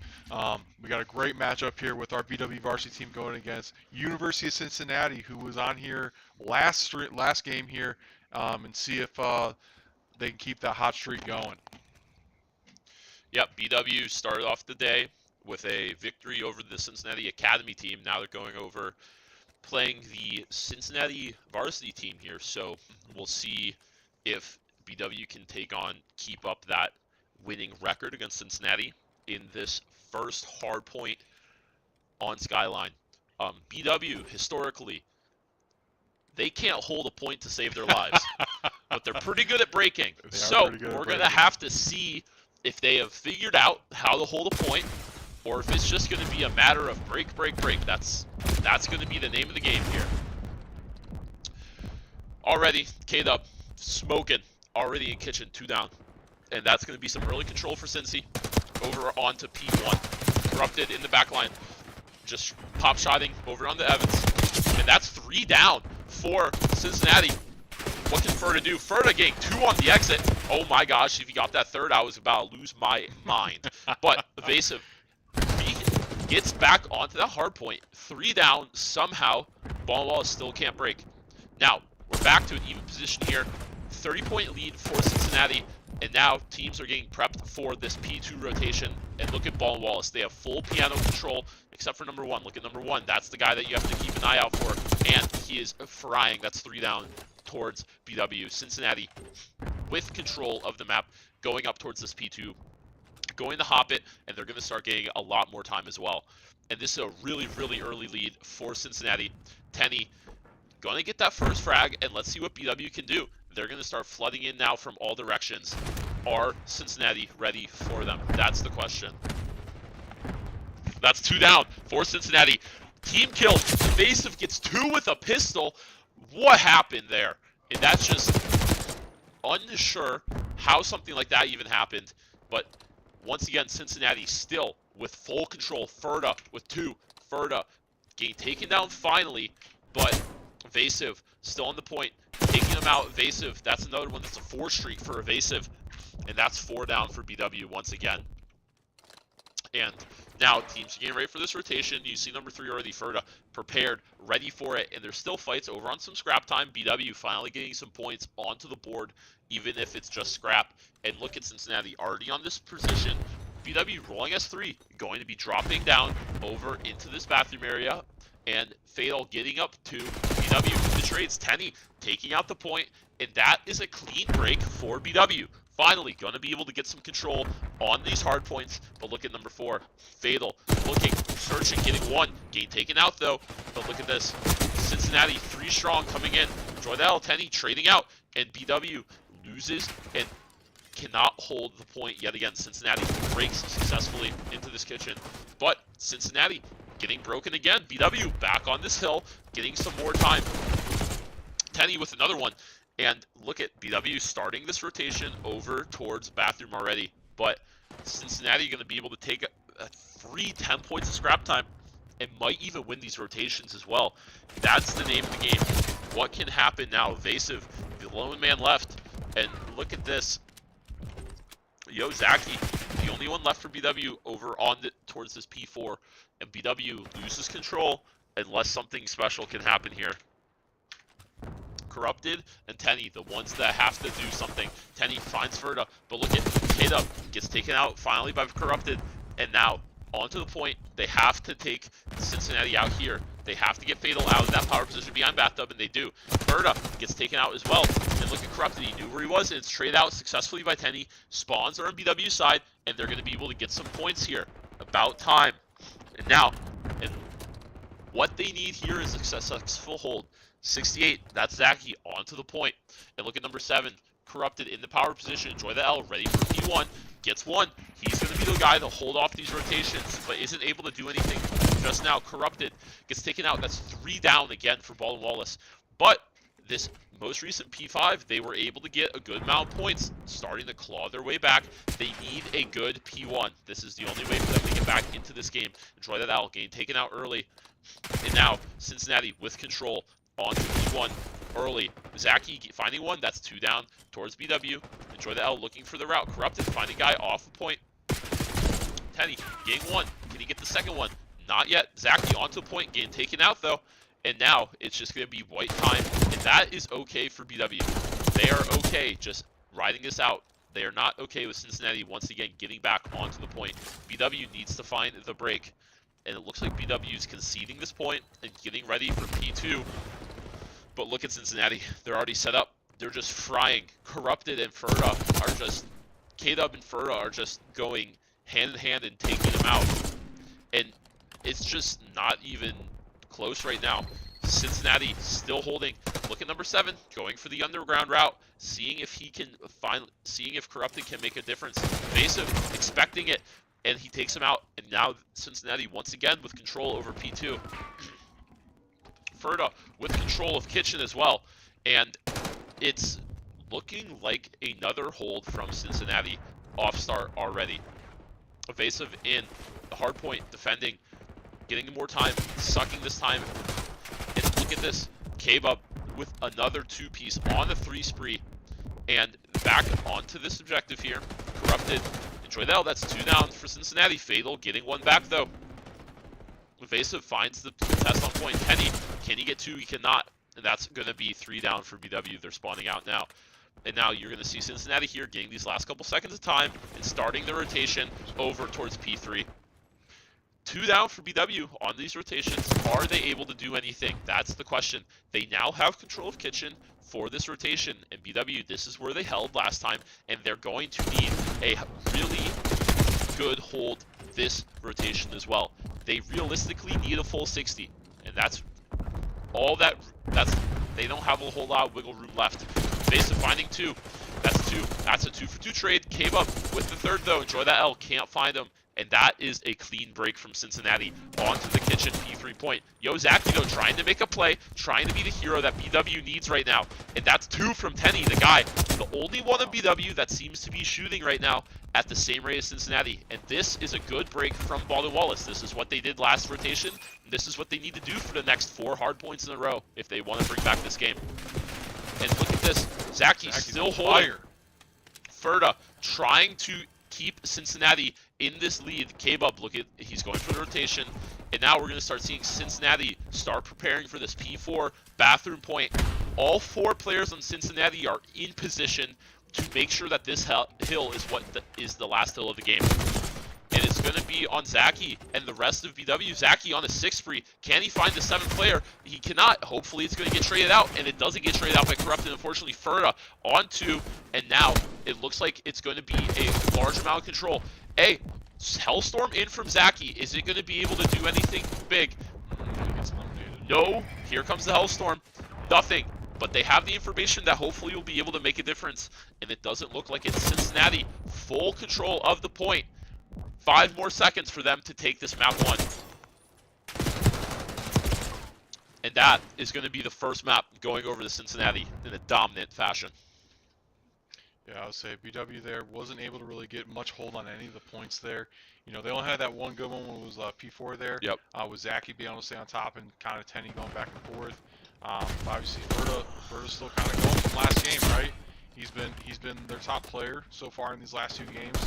We got a great matchup here with our BW varsity team going against University of Cincinnati, who was on here last game here, and see if they can keep that hot streak going. Yep, BW started off the day with a victory over the Cincinnati Academy team. Now they're going over playing the Cincinnati varsity team here. So we'll see if BW can keep up that winning record against Cincinnati in this first hard point on Skyline. BW, historically, they can't hold a point to save their lives, but they're pretty good at breaking. So we're going to have to see if they have figured out how to hold a point, or if it's just going to be a matter of break. That's going to be the name of the game here. Already, K-Dub, smoking, already in kitchen, 2 down. And that's going to be some early control for Cincy. Over onto P1. Corrupted in the back line. Just pop shotting over onto Evans. And that's 3 down for Cincinnati. What can Ferda do? Ferda getting 2 on the exit. Oh my gosh, if he got that third, I was about to lose my mind. But Evasive, he gets back onto that hard point. 3 down somehow. Ball Wallace still can't break. Now, we're back to an even position here. 30-point lead for Cincinnati. And now teams are getting prepped for this P2 rotation. And look at Ball and Wallace. They have full piano control, except for number 1. Look at number 1. That's the guy that you have to keep an eye out for. And he is frying. That's 3 down towards BW. Cincinnati with control of the map, going up towards this P2, going to hop it, and they're going to start getting a lot more time as well. And this is a really, really early lead for Cincinnati. Tenny going to get that first frag, and let's see what BW can do. They're going to start flooding in now from all directions. Are Cincinnati ready for them? That's the question. That's 2 down for Cincinnati. Team kill. Evasive gets 2 with a pistol. What happened there? And that's just unsure how something like that even happened. But once again, Cincinnati still with full control. Ferda with 2. Ferda getting taken down finally, but Evasive still on the point. Taking him out, Evasive. That's another one that's a 4 streak for Evasive. And that's 4 down for BW once again. And now teams are getting ready for this rotation. You see number 3 already, Ferda, prepared, ready for it. And there's still fights over on some scrap time. BW finally getting some points onto the board, even if it's just scrap. And look at Cincinnati already on this position. BW rolling S3, going to be dropping down over into this bathroom area. And Fatal getting up to BW. The trades, Tenny taking out the point, and that is a clean break for BW. Finally, going to be able to get some control on these hard points. But look at number 4, Fatal, looking, searching, getting 1. Getting taken out though. But look at this, Cincinnati 3 strong coming in. Enjoy that, Tenny trading out, and BW loses and cannot hold the point yet again. Cincinnati breaks successfully into this kitchen, but Cincinnati getting broken again. BW back on this hill, getting some more time. Tenny with another one. And look at BW starting this rotation over towards bathroom already. But Cincinnati going to be able to take a free 10 points of scrap time and might even win these rotations as well. That's the name of the game. What can happen now? Evasive, the lone man left. And look at this. Yo, Zaki, the only one left for BW over on towards this P4. And BW loses control unless something special can happen here. Corrupted and Tenny, the ones that have to do something. Tenny finds Ferda, but look at K-Dub, gets taken out finally by Corrupted, and now onto the point. They have to take Cincinnati out here. They have to get Fatal out of that power position behind Bathtub, and they do. Ferda gets taken out as well. And look at Corrupted, he knew where he was, and it's traded out successfully by Tenny. Spawns are on BW's side, and they're going to be able to get some points here. About time. And now, and what they need here is a successful hold. 68, that's Zaki, onto the point. And look at number 7, Corrupted in the power position. Enjoy the L, ready for P1. Gets 1. He's going to be the guy to hold off these rotations, but isn't able to do anything just now. Corrupted gets taken out. That's 3 down again for Ball and Wallace. But this most recent P5, they were able to get a good amount of points, starting to claw their way back. They need a good P1. This is the only way for them to get back into this game. Enjoy that L, getting taken out early. And now Cincinnati with control. On to P1 early. Zaki finding 1. That's 2 down towards BW. Enjoy the L, looking for the route. Corrupted, finding guy off the point. Tenny getting one. Can he get the second one? Not yet. Zaki onto the point, getting taken out though. And now it's just going to be white time. And that is okay for BW. They are okay just riding this out. They are not okay with Cincinnati once again getting back onto the point. BW needs to find the break. And it looks like BW is conceding this point and getting ready for P2. But look at Cincinnati. They're already set up. They're just frying. Corrupted and Furta are just... K-Dub and Furta are just going hand in hand and taking them out. And it's just not even close right now. Cincinnati still holding. Look at number 7, going for the underground route, seeing if he can seeing if Corrupted can make a difference. Evasive, expecting it, and he takes him out. And now Cincinnati once again with control over P2. Furta with control of Kitchen as well, and it's looking like another hold from Cincinnati off start already. Evasive in the hard point, defending, getting more time, sucking this time. And look at this, K-Bub with another 2-piece on the 3 spree. And back onto this objective here. Corrupted. Enjoy that. That's 2 down for Cincinnati. Fatal getting 1 back though. Evasive finds the test on point. Penny, can he get 2? He cannot. And that's going to be 3 down for BW. They're spawning out now. And now you're going to see Cincinnati here getting these last couple seconds of time and starting the rotation over towards P3. 2 down for BW on these rotations. Are they able to do anything? That's the question. They now have control of Kitchen for this rotation. And BW, this is where they held last time. And they're going to need a really good hold this rotation as well. They realistically need a full 60. And that's all that... They don't have a whole lot of wiggle room left. Evasive finding 2. That's 2. That's a 2 for 2 trade. Came up with the 3rd though. Enjoy that L. Can't find him. And that is a clean break from Cincinnati onto the Kitchen P3 point. Yo, Zaki though, trying to make a play, trying to be the hero that BW needs right now. And that's 2 from Tenny, the guy, the only one of BW that seems to be shooting right now at the same rate as Cincinnati. And this is a good break from Baldwin Wallace. This is what they did last rotation. This is what they need to do for the next 4 hard points in a row if they want to bring back this game. And look at this, Zaki's still holding. Furta trying to keep Cincinnati in this lead. K-Bub, look at, he's going for the rotation. And now we're going to start seeing Cincinnati start preparing for this P4 bathroom point. All 4 players on Cincinnati are in position to make sure that this hill is what is the last hill of the game. And it's going to be on Zaki and the rest of BW. Zaki on a 6 spree. Can he find the 7th player? He cannot. Hopefully it's going to get traded out. And it doesn't get traded out by Corrupted. Unfortunately, Furta on 2. And now it looks like it's going to be a large amount of control. Hey, Hellstorm in from Zaki. Is it going to be able to do anything big? No. Here comes the Hellstorm. Nothing. But they have the information that hopefully will be able to make a difference. And it doesn't look like it's Cincinnati. Full control of the point. 5 more seconds for them to take this map 1. And that is going to be the first map going over to Cincinnati in a dominant fashion. Yeah, I would say BW there wasn't able to really get much hold on any of the points there. You know, they only had that one good one when it was P4 there. Yep. With Zaki being able to stay on top and kind of Tenny going back and forth. Obviously, Furta's still kind of going from last game, right? He's been their top player so far in these last 2 games.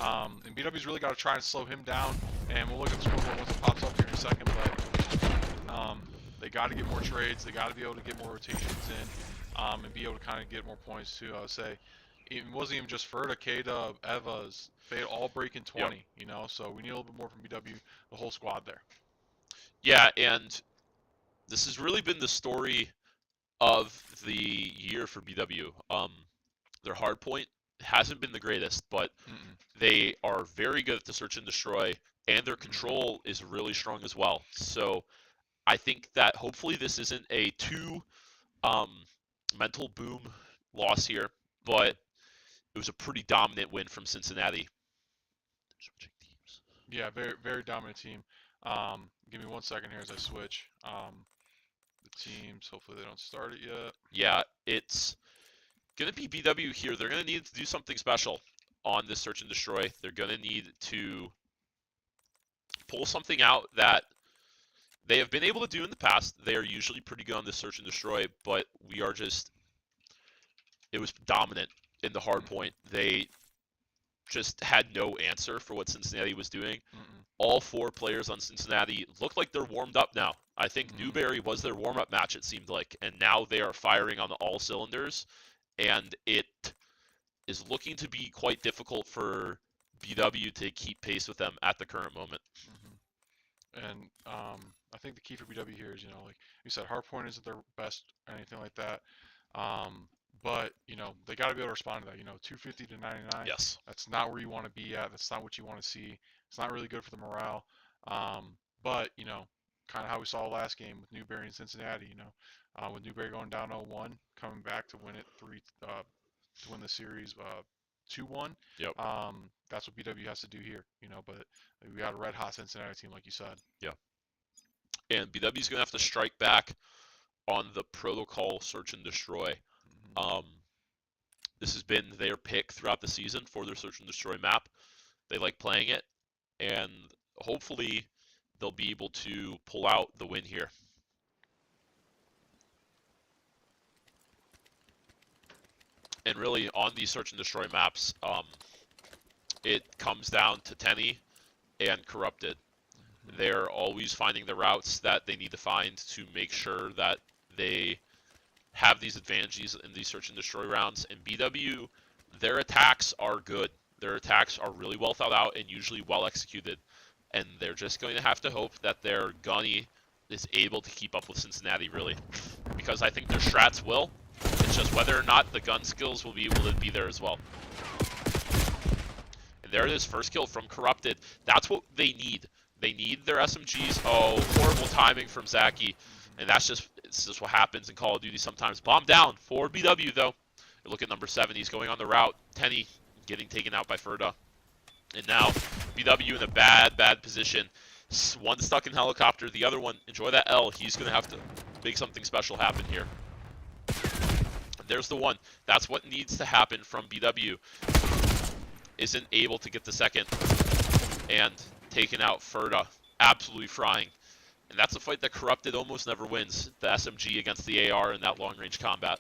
And BW's really got to try and slow him down. And we'll look at the scoreboard once it pops up here in a second. But they got to get more trades. They got to be able to get more rotations in and be able to kind of get more points too. I would say it wasn't even just Furta, K-Dub, Evas. They all break in 20. Yep. You know, so we need a little bit more from BW, the whole squad there. Yeah, and this has really been the story of the year for BW. Their hard point hasn't been the greatest, but they are very good at the search and destroy, and their control is really strong as well. So I think that hopefully this isn't a too mental boom loss here, but it was a pretty dominant win from Cincinnati. Switching teams. Yeah, very, very dominant team. Give me 1 second here as I switch. The teams, hopefully they don't start it yet. Yeah, it's going to be BW here. They're going to need to do something special on this search and destroy. They're going to need to pull something out that they have been able to do in the past. They are usually pretty good on this search and destroy, but we are just, it was dominant in the hard point. They just had no answer for what Cincinnati was doing. Mm-mm. All 4 players on Cincinnati look like they're warmed up now. I think Mhm. Newberry was their warm-up match, it seemed like, and now they are firing on all cylinders, and it is looking to be quite difficult for BW to keep pace with them at the current moment. And I think the key for BW here is, like you said, hardpoint isn't their best or anything like that. But they got to be able to respond to that. 250 to 99. Yes. That's not where you want to be at. That's not what you want to see. It's not really good for the morale. But kind of how we saw last game with Newberry and Cincinnati. With Newberry going down 0-1, coming back to win it to win the series 2-1. Yep. That's what BW has to do here. But we got a red hot Cincinnati team, like you said. Yeah. And BW's gonna have to strike back on the protocol search and destroy. This has been their pick throughout the season for their search and destroy map. They like playing it, and hopefully they'll be able to pull out the win here. And really, on these search and destroy maps, it comes down to Tenny and Corrupted. They're always finding the routes that they need to find to make sure that they have these advantages in these search and destroy rounds. And BW, their attacks are good. Their attacks are really well thought out and usually well executed. And they're just going to have to hope that their gunny is able to keep up with Cincinnati, really. Because I think their strats will. It's just whether or not the gun skills will be able to be there as well. And there it is, first kill from Corrupted. That's what they need. They need their SMGs. Oh, horrible timing from Zaki. And it's just what happens in Call of Duty sometimes. Bomb down for BW, though. You look at number 7. He's going on the route. Tenny getting taken out by Ferda. And now BW in a bad position. One stuck in helicopter. The other one, enjoy that L. He's going to have to make something special happen here. And there's the one. That's what needs to happen from BW. Isn't able to get the second. And taking out Ferda. Absolutely frying. And that's a fight that Corrupted almost never wins. The SMG against the AR in that long-range combat.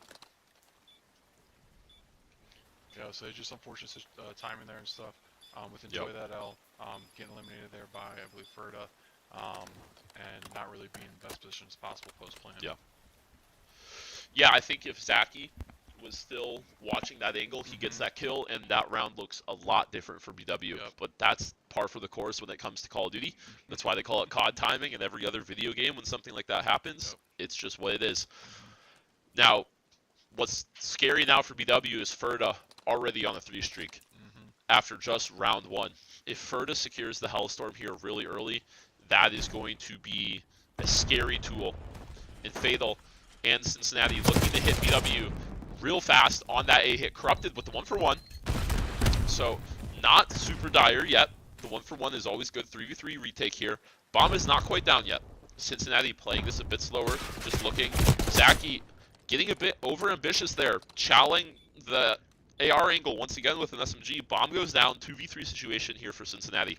Yeah, so it's just unfortunate timing there and stuff. With Enjoy That L, getting eliminated there by, I believe, Ferda, and not really being in the best position as possible post-plan. Yeah. Yeah, I think if Zaki was still watching that angle, he gets that kill, and that round looks a lot different for BW. Yep. But that's par for the course when it comes to Call of Duty. That's why they call it COD timing, and every other video game, when something like that happens, it's just what it is. Now, what's scary now for BW is Ferda already on a 3 streak after just round 1. If Ferda secures the Hellstorm here really early, that is going to be a scary tool. And Fatal and Cincinnati looking to hit BW real fast on that A hit. Corrupted with the 1-for-1. So not super dire yet. The 1-for-1 is always good. 3v3 retake here. Bomb is not quite down yet. Cincinnati playing this a bit slower. Just looking. Zaki getting a bit over ambitious there. Chowing the AR angle once again with an SMG. Bomb goes down. 2v3 situation here for Cincinnati.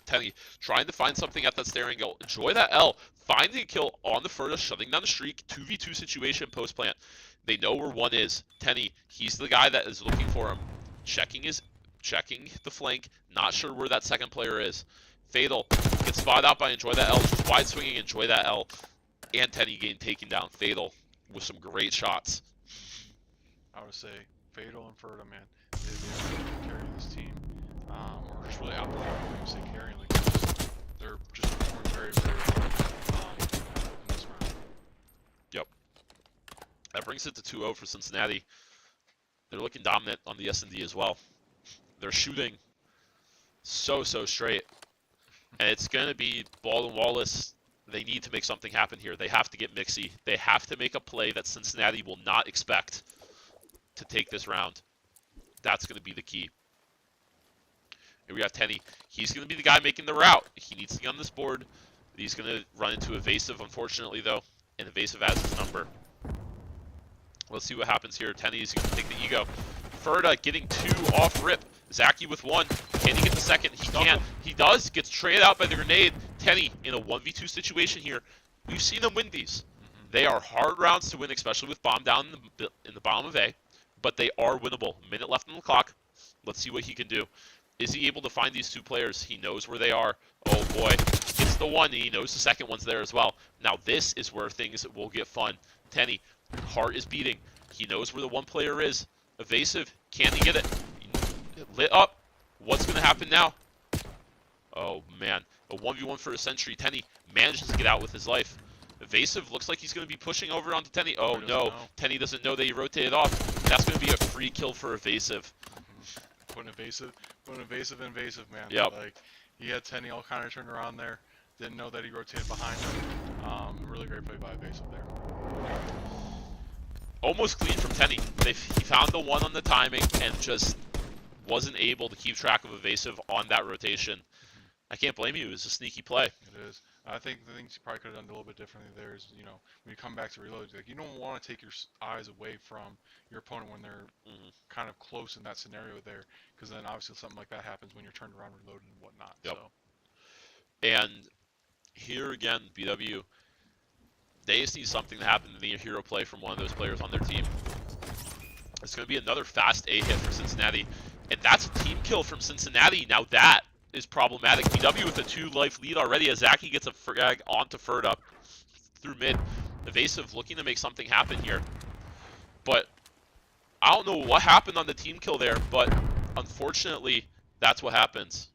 Tenny trying to find something at that stair angle. Enjoy that L. Finding a kill on the Ferda, shutting down the streak. 2v2 situation post plant. They know where one is. Tenny, he's the guy that is looking for him. Checking the flank. Not sure where that second player is. Fatal gets spotted out by Enjoy That L. Just wide swinging Enjoy That L. And Tenny getting taken down. Fatal with some great shots. I would say Fatal and Ferda, man, they're really carrying this team. Or just really outperforming when you say carrying. Like, they're just performing very, very well in this round. Yep. That brings it to 2-0 for Cincinnati. They're looking dominant on the S&D as well. They're shooting so straight. And it's going to be Ball and Wallace. They need to make something happen here. They have to get Mixie. They have to make a play that Cincinnati will not expect to take this round. That's going to be the key. Here we have Tenny. He's going to be the guy making the route. He needs to get on this board. He's going to run into Evasive, unfortunately, though. And Evasive has his number. Let's see what happens here. Tenny's going to take the ego. Ferda getting 2 off rip. Zaki with 1. Can he get the second? He can't. He does. Gets traded out by the grenade. Tenny in a 1v2 situation here. We've seen them win these. They are hard rounds to win, especially with bomb down in the bottom of A. But they are winnable. Minute left on the clock. Let's see what he can do. Is he able to find these two players? He knows where they are. Oh boy, gets the one, and he knows the second one's there as well. Now this is where things will get fun. Tenny, heart is beating. He knows where the one player is. Evasive, can he get it? Lit up. What's going to happen now? Oh man, a 1v1 for a sentry. Tenny manages to get out with his life. Evasive looks like he's going to be pushing over onto Tenny. Oh no, Tenny doesn't know that he rotated off. That's going to be a free kill for Evasive. Putting evasive, man. Yep. Like, he had Tenny all kind of turned around there. Didn't know that he rotated behind him. Really great play by evasive there. Almost clean from Tenny. He found the one on the timing and just wasn't able to keep track of evasive on that rotation. I can't blame you. It was a sneaky play. It is. I think the things you probably could have done a little bit differently there is, you know, when you come back to reload, like, you don't want to take your eyes away from your opponent when they're kind of close in that scenario there, because then obviously something like that happens when you're turned around, reloaded, and whatnot. Yep. So. And here again, BW, they just need something to happen to the hero play from one of those players on their team. It's going to be another fast A hit for Cincinnati, and that's a team kill from Cincinnati. Now that is problematic. BW with a 2-life lead already as Zaki gets a frag onto Ferda through mid. Evasive looking to make something happen here. But I don't know what happened on the team kill there, but unfortunately, that's what happens.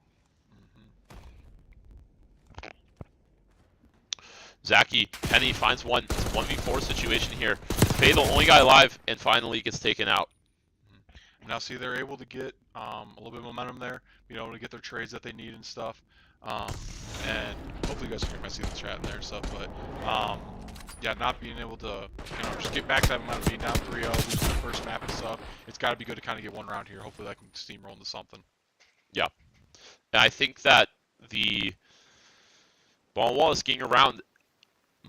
Zaki, Penny finds one. It's a 1v4 situation here. Fatal, only guy alive, and finally gets taken out. Now see, they're able to get a little bit of momentum there, being able to get their trades that they need and stuff. And hopefully you guys can see the chat in there and stuff, but yeah, not being able to, you know, just get back to that momentum, being down 3-0, losing the first map and stuff. It's got to be good to kind of get one round here. Hopefully that can steamroll into something. Yeah. And I think that the Ball Wallace getting around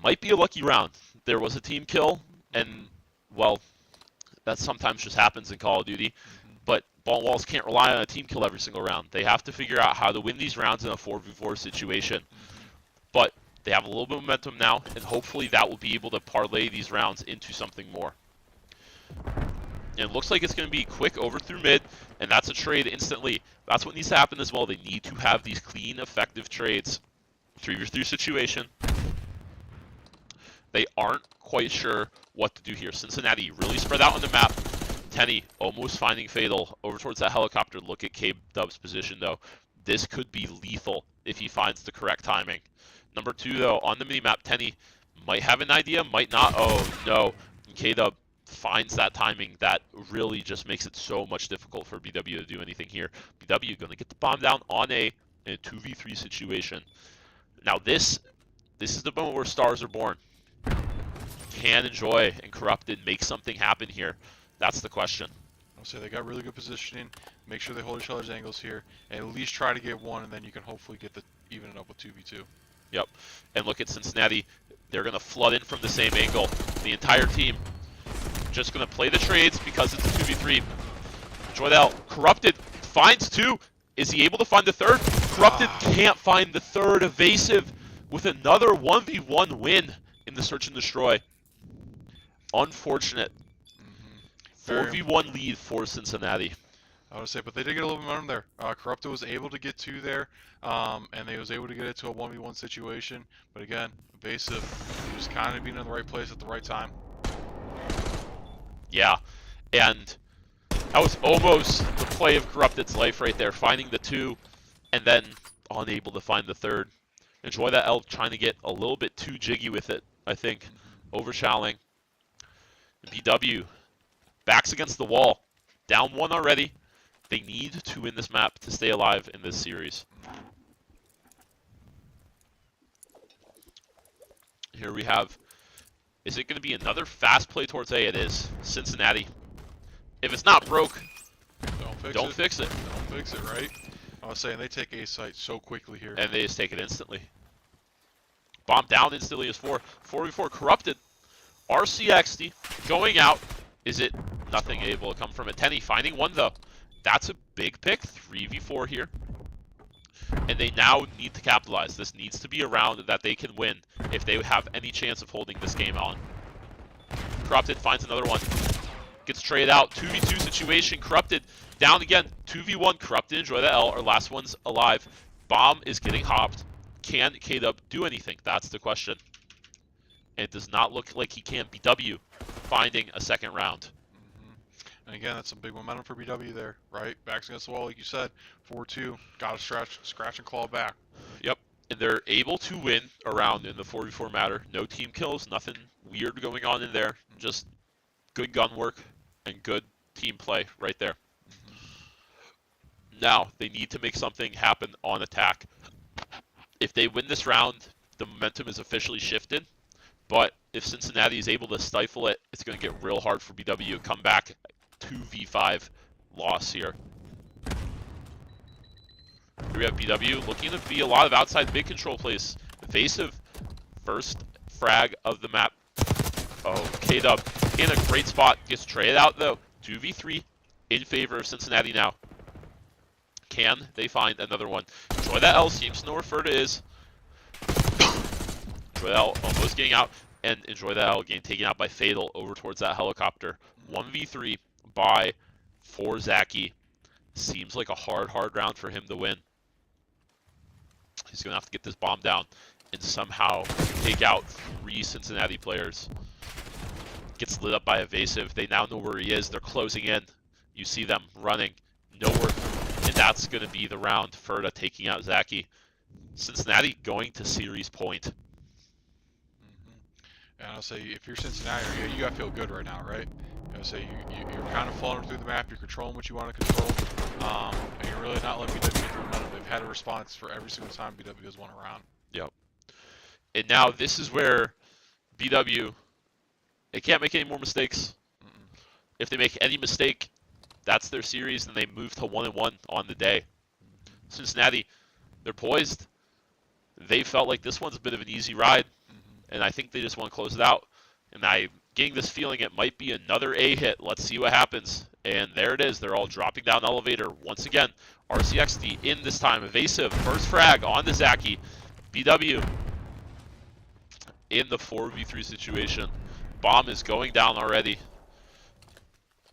might be a lucky round. There was a team kill, and, well, that sometimes just happens in Call of Duty. But Ball Walls can't rely on a team kill every single round. They have to figure out how to win these rounds in a 4v4 situation. But they have a little bit of momentum now, and hopefully that will be able to parlay these rounds into something more. And it looks like it's going to be quick over through mid, and that's a trade instantly. That's what needs to happen as well. They need to have these clean, effective trades. 3v3 situation. They aren't quite sure what to do here. Cincinnati really spread out on the map. Tenny almost finding Fatal over towards that helicopter. Look at K-Dub's position, though. This could be lethal if he finds the correct timing. Number 2, though, on the minimap, Tenny might have an idea, might not. Oh, no. K-Dub finds that timing. That really just makes it so much difficult for BW to do anything here. BW going to get the bomb down on in a 2v3 situation. Now, this is the moment where stars are born. Can Enjoy and Corrupted make something happen here? That's the question. I'll say they got really good positioning. Make sure they hold each other's angles here, and at least try to get one, and then you can hopefully get the even it up with 2v2. Yep. And look at Cincinnati. They're going to flood in from the same angle. The entire team just going to play the trades because it's a 2v3. Joydell, Corrupted finds 2. Is he able to find the third? Corrupted can't find the third. Evasive with another 1v1 win in the search and destroy. Unfortunate. 4v1 lead for Cincinnati. I would say, but they did get a little bit of momentum there. Corrupted was able to get 2 there, and they was able to get it to a 1v1 situation. But again, Evasive, he was kind of being in the right place at the right time. Yeah, and that was almost the play of Corrupted's life right there, finding the 2 and then unable to find the third. Enjoy that Elk trying to get a little bit too jiggy with it, I think. Overshadowing. BW, backs against the wall. Down 1 already. They need to win this map to stay alive in this series. Here we have, is it going to be another fast play towards A? It is. Cincinnati. If it's not broke, don't fix it. Don't fix it, right? I was saying, they take A site so quickly here. And they just take it instantly. Bomb down instantly is 4. 4v4 Corrupted. RCXD going out. Is it nothing able to come from it? Tenny finding 1 though. That's a big pick. 3v4 here. And they now need to capitalize. This needs to be a round that they can win if they have any chance of holding this game on. Corrupted finds another one. Gets traded out. 2v2 situation. Corrupted. Down again. 2v1. Corrupted. Enjoy the L. Our last one's alive. Bomb is getting hopped. Can K-Dub do anything? That's the question. And it does not look like he can. BW finding a second round. And again, that's some big momentum for BW there, right? Backs against the wall, like you said. 4-2. Got to scratch and claw back. Yep. And they're able to win a round in the 4v4 matter. No team kills. Nothing weird going on in there. Just good gun work and good team play right there. Now, they need to make something happen on attack. If they win this round, the momentum is officially shifted. But if Cincinnati is able to stifle it, it's going to get real hard for BW to come back 2v5 loss here. Here we have BW looking to be a lot of outside big control plays. Evasive, first frag of the map. Oh, K-Dub in a great spot. Gets traded out though. 2v3 in favor of Cincinnati now. Can they find another one? Enjoy that L. Seems to know where Ferda is. Enjoy that L almost getting out. And enjoy that L getting taken out by Fatal over towards that helicopter. 1v3 by for Zaki. Seems like a hard round for him to win. He's going to have to get this bomb down and somehow take out 3 Cincinnati players. Gets lit up by Evasive. They now know where he is. They're closing in. You see them running. Nowhere. And that's going to be the round. Ferda taking out Zaki. Cincinnati going to series point. And I'll say, if you're Cincinnati, you got to feel good right now, right? I'll say you're kind of falling through the map. You're controlling what you want to control. And you're really not letting BW get the momentum. They've had a response for every single time BW has won a round. Yep. And now this is where BW, they can't make any more mistakes. If they make any mistake, that's their series, and they move to 1-1 on the day. Cincinnati, they're poised. They felt like this one's a bit of an easy ride, and I think they just want to close it out. And I'm getting this feeling it might be another A hit. Let's see what happens. And there it is. They're all dropping down the elevator once again. RCXD in this time. Evasive. First frag on to Zaki. BW in the 4v3 situation. Bomb is going down already.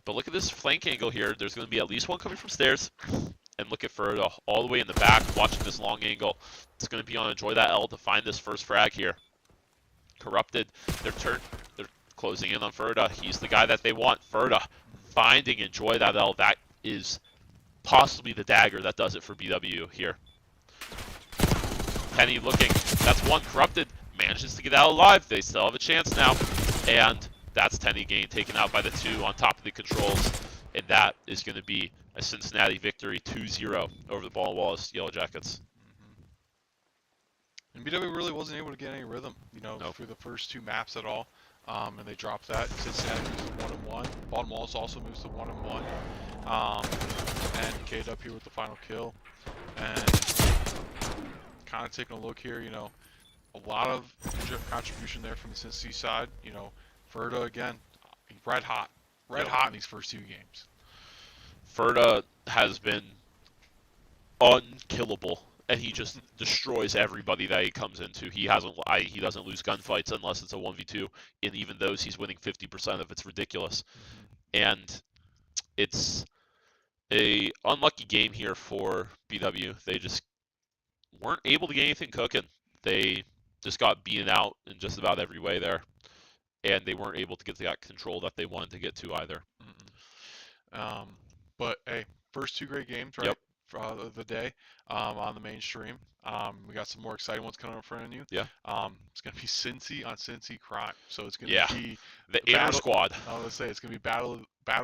But look at this flank angle here. There's going to be at least one coming from stairs. And look at Ferda all the way in the back watching this long angle. It's going to be on Enjoy That L to find this first frag here. Corrupted. They're closing in on Ferda. He's the guy that they want. Ferda finding Enjoy That L. That is possibly the dagger that does it for BW here. Penny looking. That's one. Corrupted. Manages to get out alive. They still have a chance now. And that's Tenny getting taken out by the 2 on top of the controls. And that is going to be a Cincinnati victory 2-0 over the Ball and Wallace Yellow Jackets. And BW really wasn't able to get any rhythm, through the first 2 maps at all. And they dropped that. Cincinnati moves to 1-1. Bottom Wallace also moves to 1-1. And K'd up here with the final kill. And kind of taking a look here, a lot of contribution there from the Cincy side. Ferda again, red hot in these first 2 games. Ferda has been unkillable, and he just destroys everybody that he comes into. He doesn't lose gunfights unless it's a 1v2, and even those he's winning 50% of. It's ridiculous. And it's a unlucky game here for BW. They just weren't able to get anything cooking. They just got beaten out in just about every way there. And they weren't able to get that control that they wanted to get to either. But hey, first 2 great games, right? Yep. For the day on the mainstream. We got some more exciting ones coming up in front of you. Yeah. It's gonna be Cincy on Cincy Crime. So it's gonna be the Inner Squad. I was gonna say it's gonna be battle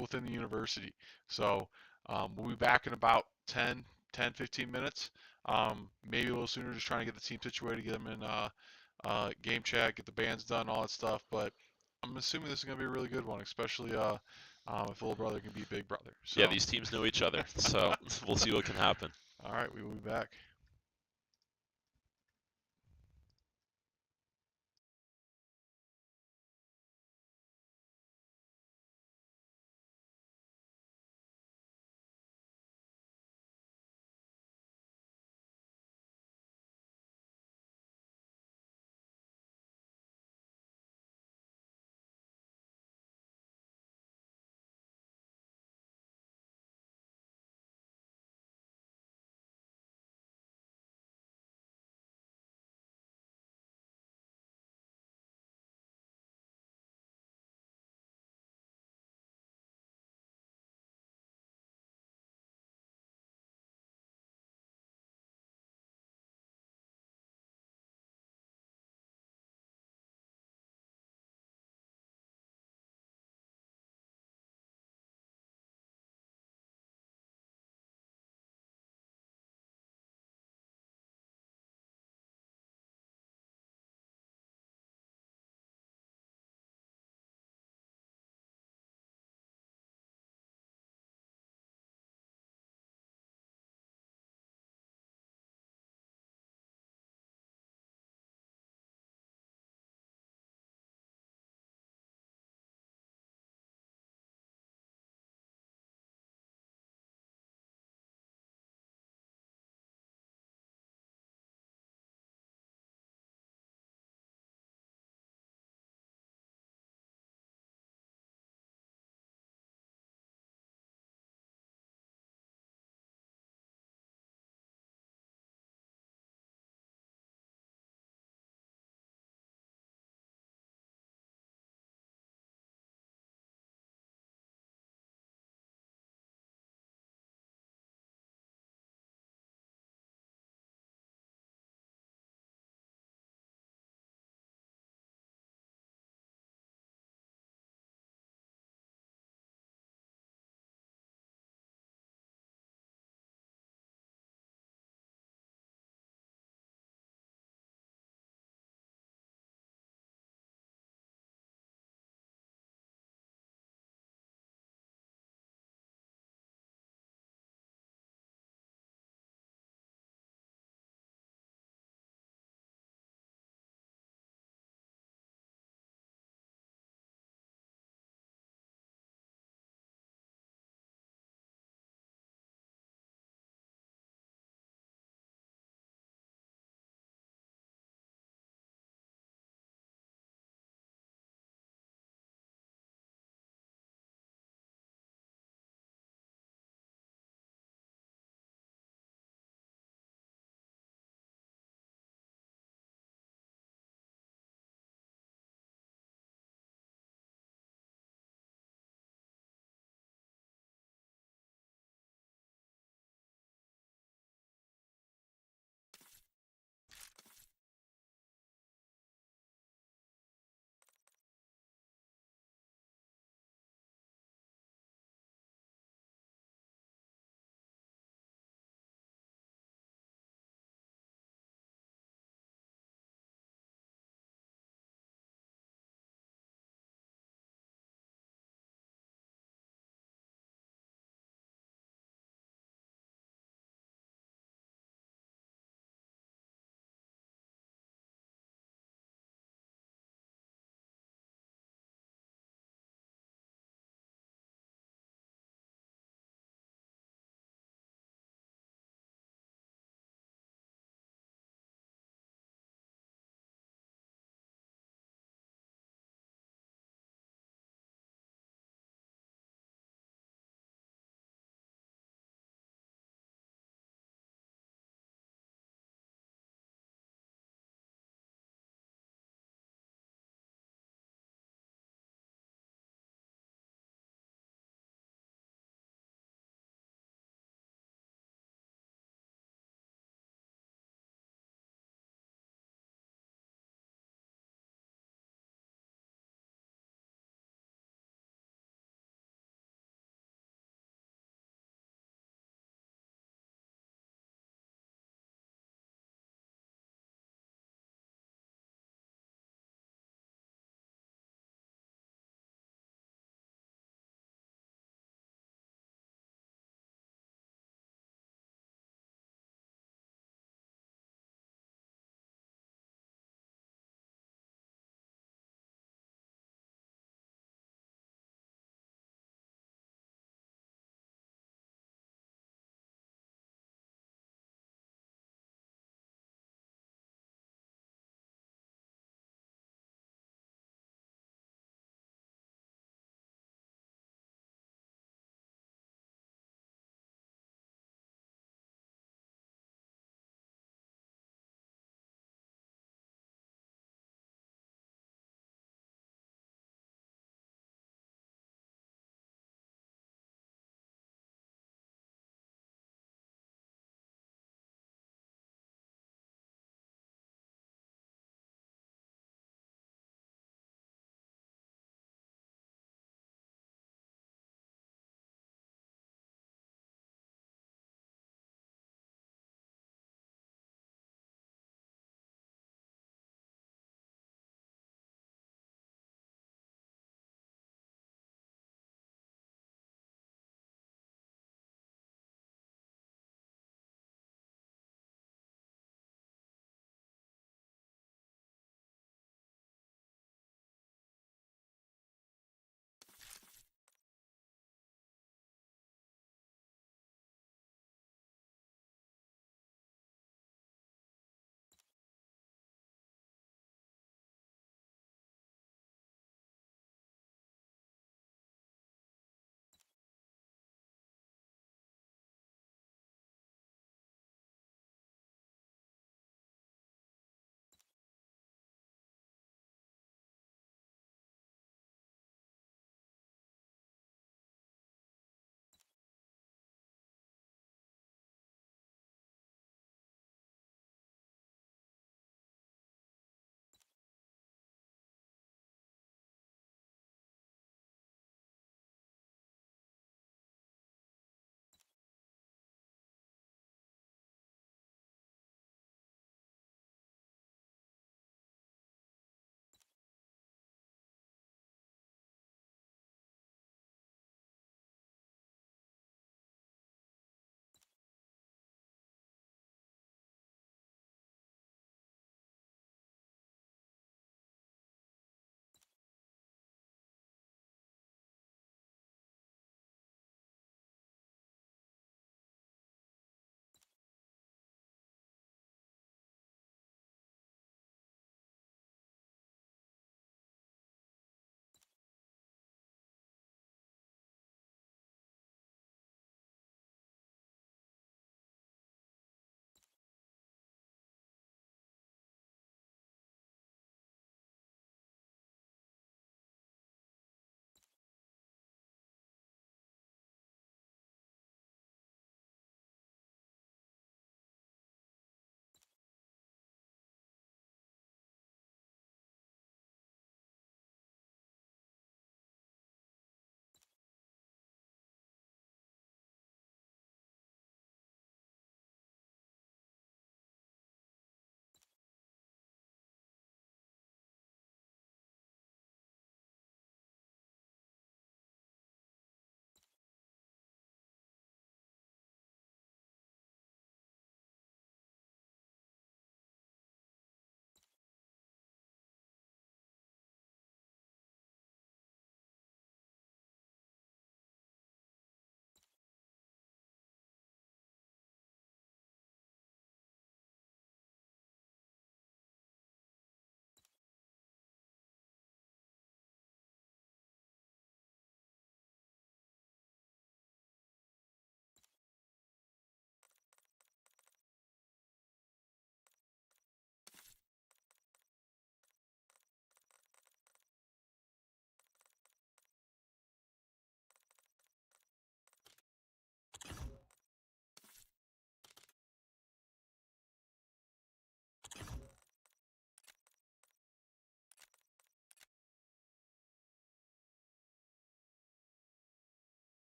within the university. So we'll be back in about 10, 15 minutes. Maybe a little sooner, just trying to get the team situated, get them in game chat, get the bands done, all that stuff. But I'm assuming this is gonna be a really good one, especially if little brother can beat big brother. So. Yeah, these teams know each other, so we'll see what can happen. All right, we will be back.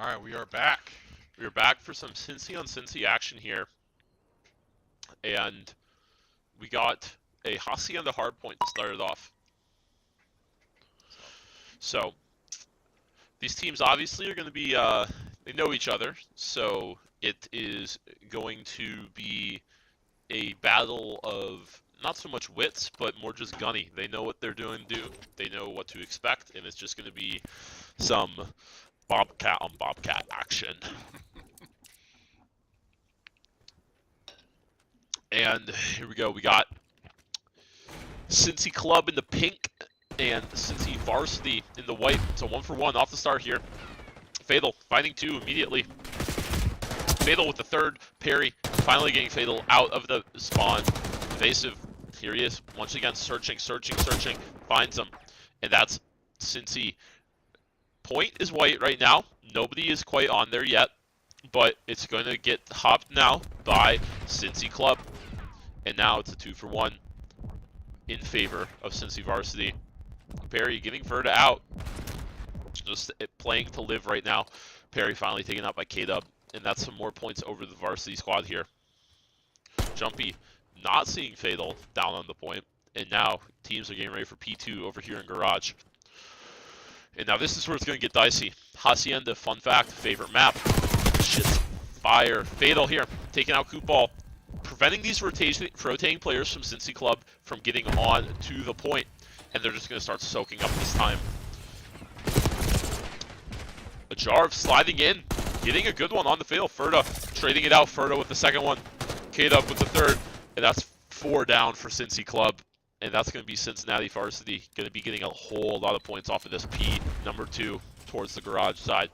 All right, we are back. We're back for some Cincy on Cincy action here. And we got a Hacienda hardpoint to start it off. So, these teams obviously are going to be, they know each other. So, it is going to be a battle of not so much wits, but more just gunny. They know what they're doing, they know what to expect, and it's just going to be some Bobcat on Bobcat action. And here we go. We got Cincy Club in the pink and Cincy Varsity in the white. So 1-for-1 off the start here. Fatal finding 2 immediately. Fatal with the third. Perry finally getting Fatal out of the spawn. Evasive. Here he is. Once again, searching. Finds him. And that's Cincy. Point is white right now. Nobody is quite on there yet. But it's going to get hopped now by Cincy Club. And now it's a 2-for-1 in favor of Cincy Varsity. Perry getting Verda out. Just playing to live right now. Perry finally taken out by K-Dub. And that's some more points over the varsity squad here. Jumpy not seeing Fatal down on the point. And now teams are getting ready for P2 over here in Garage. And now this is where it's going to get dicey. Hacienda, fun fact, favorite map. Shit's fire. Fatal here, taking out Koopball. Preventing these rotating players from Cincy Club from getting on to the point. And they're just going to start soaking up this time. Ajarv sliding in, getting a good one on the Fatal. Ferda trading it out. Ferda with the second one. K-Dub with the third. And that's 4 down for Cincy Club. And that's going to be Cincinnati Varsity. Going to be getting a whole lot of points off of this P number 2 towards the Garage side.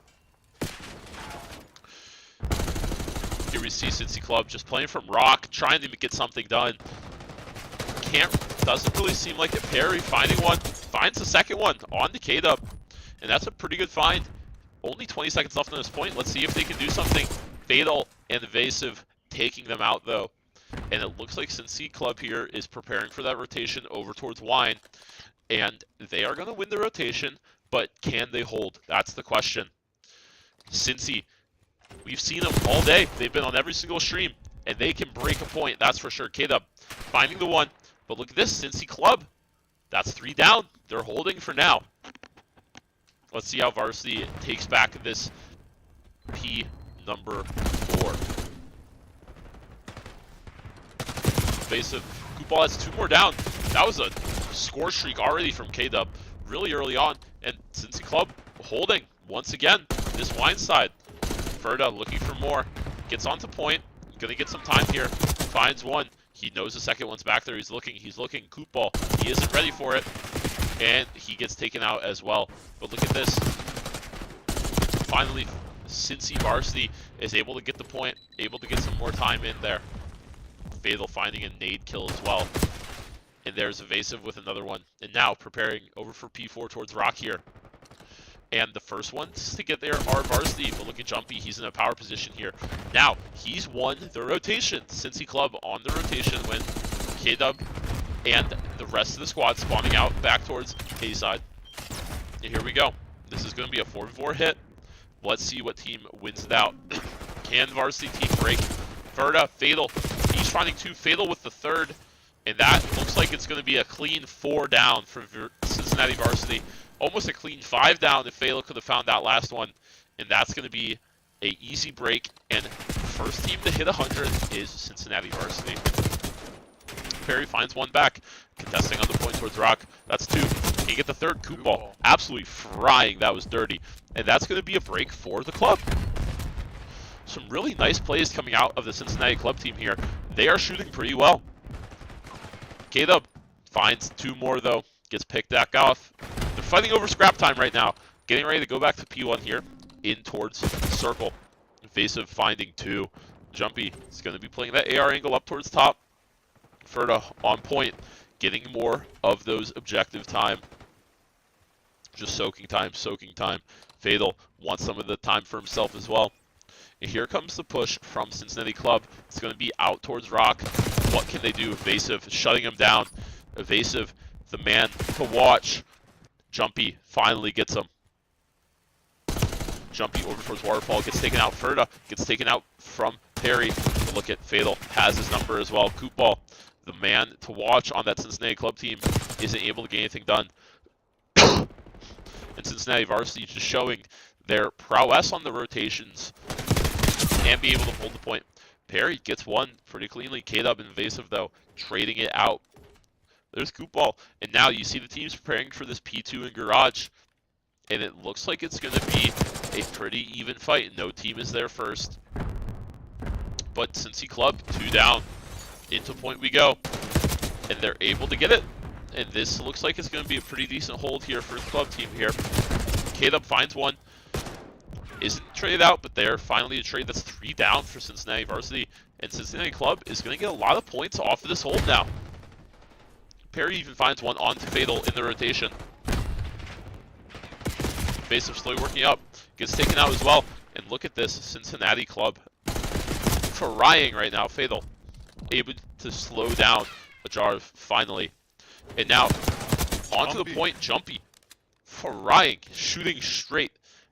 Here we see Cincy Club just playing from rock, trying to get something done. Doesn't really seem like it. Perry finding one, finds the second one on the K-Dub. And that's a pretty good find. Only 20 seconds left on this point. Let's see if they can do something. Fatal and Evasive taking them out though. And it looks like Cincy Club here is preparing for that rotation over towards Wine. And they are going to win the rotation, but can they hold? That's the question. Cincy, we've seen them all day. They've been on every single stream, and they can break a point, that's for sure. K-Dub finding the one, but look at this, Cincy Club. That's 3 down. They're holding for now. Let's see how Varsity takes back this P number 4. Evasive. Koopball has 2 more down. That was a score streak already from K-Dub really early on, and Cincy Club holding once again this Wine side. Ferda looking for more, gets onto point, gonna get some time here, finds one, he knows the second one's back there, he's looking, Koopball, he isn't ready for it, and he gets taken out as well. But look at this, finally Cincy Varsity is able to get the point, able to get some more time in there. Fatal finding a nade kill as well, and there's Evasive with another one, and now preparing over for P4 towards Rock here. And the first ones to get there are Varsity, but look at Jumpy, he's in a power position here. Now, he's won the rotation. Cincy Club on the rotation when K-Dub and the rest of the squad spawning out back towards A-side. And here we go. This is going to be a 4v4 hit. Let's see what team wins it out. Can Varsity team break? Verda, Fatal, he's finding 2, Fatal with the third. And that looks like it's going to be a clean 4 down for Cincinnati Varsity. Almost a clean 5 down if Fatal could have found that last one. And that's going to be a easy break. And first team to hit 100 is Cincinnati Varsity. Perry finds one back. Contesting on the point towards Rock. That's 2. Can get the third. Koopball absolutely frying. That was dirty. And that's going to be a break for the club. Some really nice plays coming out of the Cincinnati Club team here. They are shooting pretty well. K-Dub finds 2 more though. Gets picked back off. They're fighting over scrap time right now. Getting ready to go back to P1 here. In towards circle. Evasive finding 2. Jumpy is going to be playing that AR angle up towards top. Ferda on point. Getting more of those objective time. Just soaking time. Fatal wants some of the time for himself as well. And here comes the push from Cincinnati Club. It's going to be out towards Rock. What can they do? Evasive shutting him down. Evasive, the man to watch. Jumpy finally gets him. Jumpy over towards Waterfall, gets taken out. Ferda gets taken out from Perry. But look at Fatal, has his number as well. Koopball, the man to watch on that Cincinnati club team, isn't able to get anything done. And Cincinnati Varsity just showing their prowess on the rotations and be able to hold the point. Perry gets one pretty cleanly. K-Dub Invasive, though, trading it out. There's Koopball. And now you see the teams preparing for this P2 in Garage. And it looks like it's going to be a pretty even fight. No team is there first. But Cincy Club, 2 down. Into point we go. And they're able to get it. And this looks like it's going to be a pretty decent hold here for the club team here. K-Dub finds one. Isn't traded out, but they're finally a trade that's 3 down for Cincinnati Varsity. And Cincinnati Club is going to get a lot of points off of this hold now. Perry even finds one onto Fatal in the rotation. Invasive slowly working up. Gets taken out as well. And look at this Cincinnati Club trying right now. Fatal able to slow down Ajar finally. And now onto the point. Jumpy frying, shooting straight.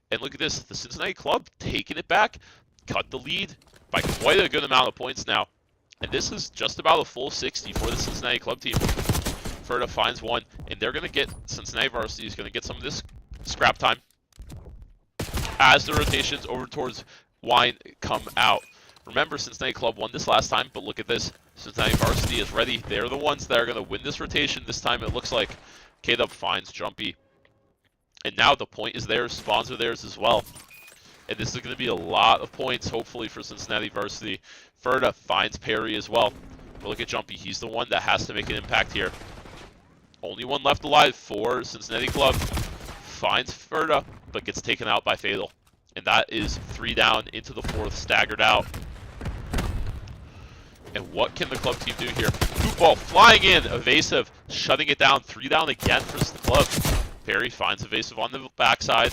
And look at this, the Cincinnati Club taking it back, cut the lead by quite a good amount of points now. And this is just about a full 60 for the Cincinnati Club team. Ferda finds one, and they're going to get, Cincinnati Varsity is going to get some of this scrap time as the rotations over towards Wine come out. Remember, Cincinnati Club won this last time, but look at this. Cincinnati Varsity is ready. They're the ones that are going to win this rotation. This time it looks like K-Dub finds Jumpy. And now the point is theirs, spawns are theirs as well. And this is going to be a lot of points, hopefully, for Cincinnati Varsity. Ferda finds Perry as well. But look at Jumpy, he's the one that has to make an impact here. Only one left alive for Cincinnati Club. Finds Ferda, but gets taken out by Fatal. And that is 3 down into the 4th, staggered out. And what can the club team do here? Koopball flying in, Evasive, shutting it down. 3 down again for the club. Perry finds Evasive on the backside.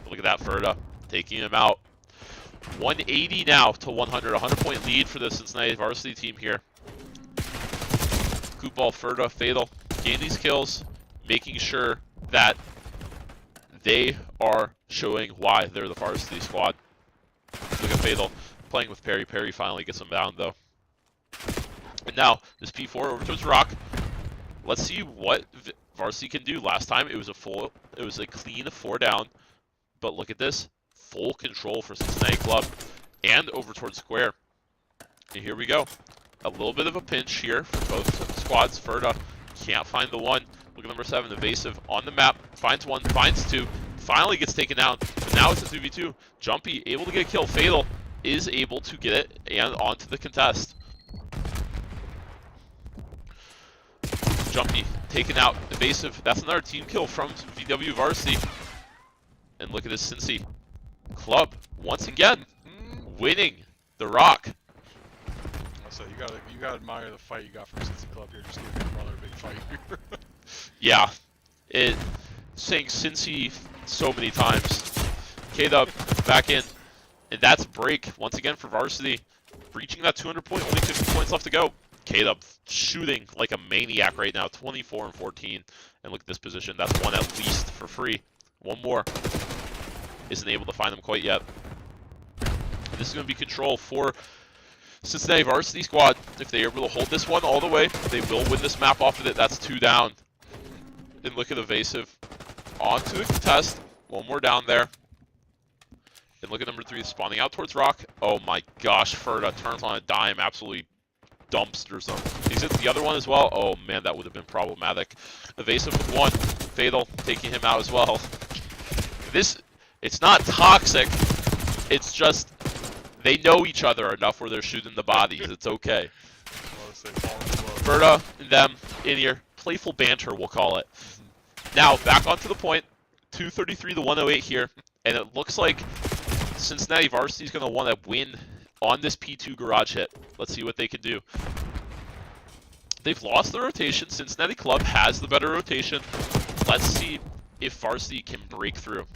Look at that, Ferda taking him out. 180 now to 100. 100-point lead for the Cincinnati Varsity team here. Koopball, Ferda, Fatal gain these kills, making sure that they are showing why they're the varsity squad. Look at Fatal playing with Perry. Perry finally gets him down, though. And now this P4 over towards Rock. Let's see what Varsity can do. Last time it was a clean 4 down, but look at this, full control for Cincinnati Club and over towards Square. And here we go, a little bit of a pinch here for both squads. Ferda can't find the one. Look at number 7, Evasive on the map, finds one, finds 2, finally gets taken out. But now it's a 2v2. Jumpy able to get a kill. Fatal is able to get it and onto the contest. Jumpy taken out. Evasive. That's another team kill from VW Varsity. And look at this Cincy Club once again winning the Rock. So you gotta admire the fight you got from Cincy Club here. Just giving your brother a big fight here. Yeah, saying Cincy so many times. K-Dub back in, and that's a break once again for Varsity, reaching that 200 point. Only 50 points left to go. K-Dub shooting like a maniac right now, 24 and 14. And look at this position. That's one at least for free. One more. Isn't able to find them quite yet. And this is going to be control for Cincinnati Varsity squad. If they are able to hold this one all the way, they will win this map off of it. That's 2 down. And look at Evasive onto the contest. One more down there. And look at number 3 spawning out towards Rock. Oh my gosh, Ferda turns on a dime, absolutely dumpsters them. He's hit the other one as well. Oh man, that would have been problematic. Evasive with 1. Fatal taking him out as well. It's not toxic. It's just they know each other enough where they're shooting the bodies. It's okay. Ferda and them in here. Playful banter, we'll call it. Now, back onto the point. 233 to 108 here. And it looks like Cincinnati Varsity is going to want to win on this P2 garage hit. Let's see what they can do. They've lost the rotation. Cincinnati Club has the better rotation. Let's see if Varsity can break through.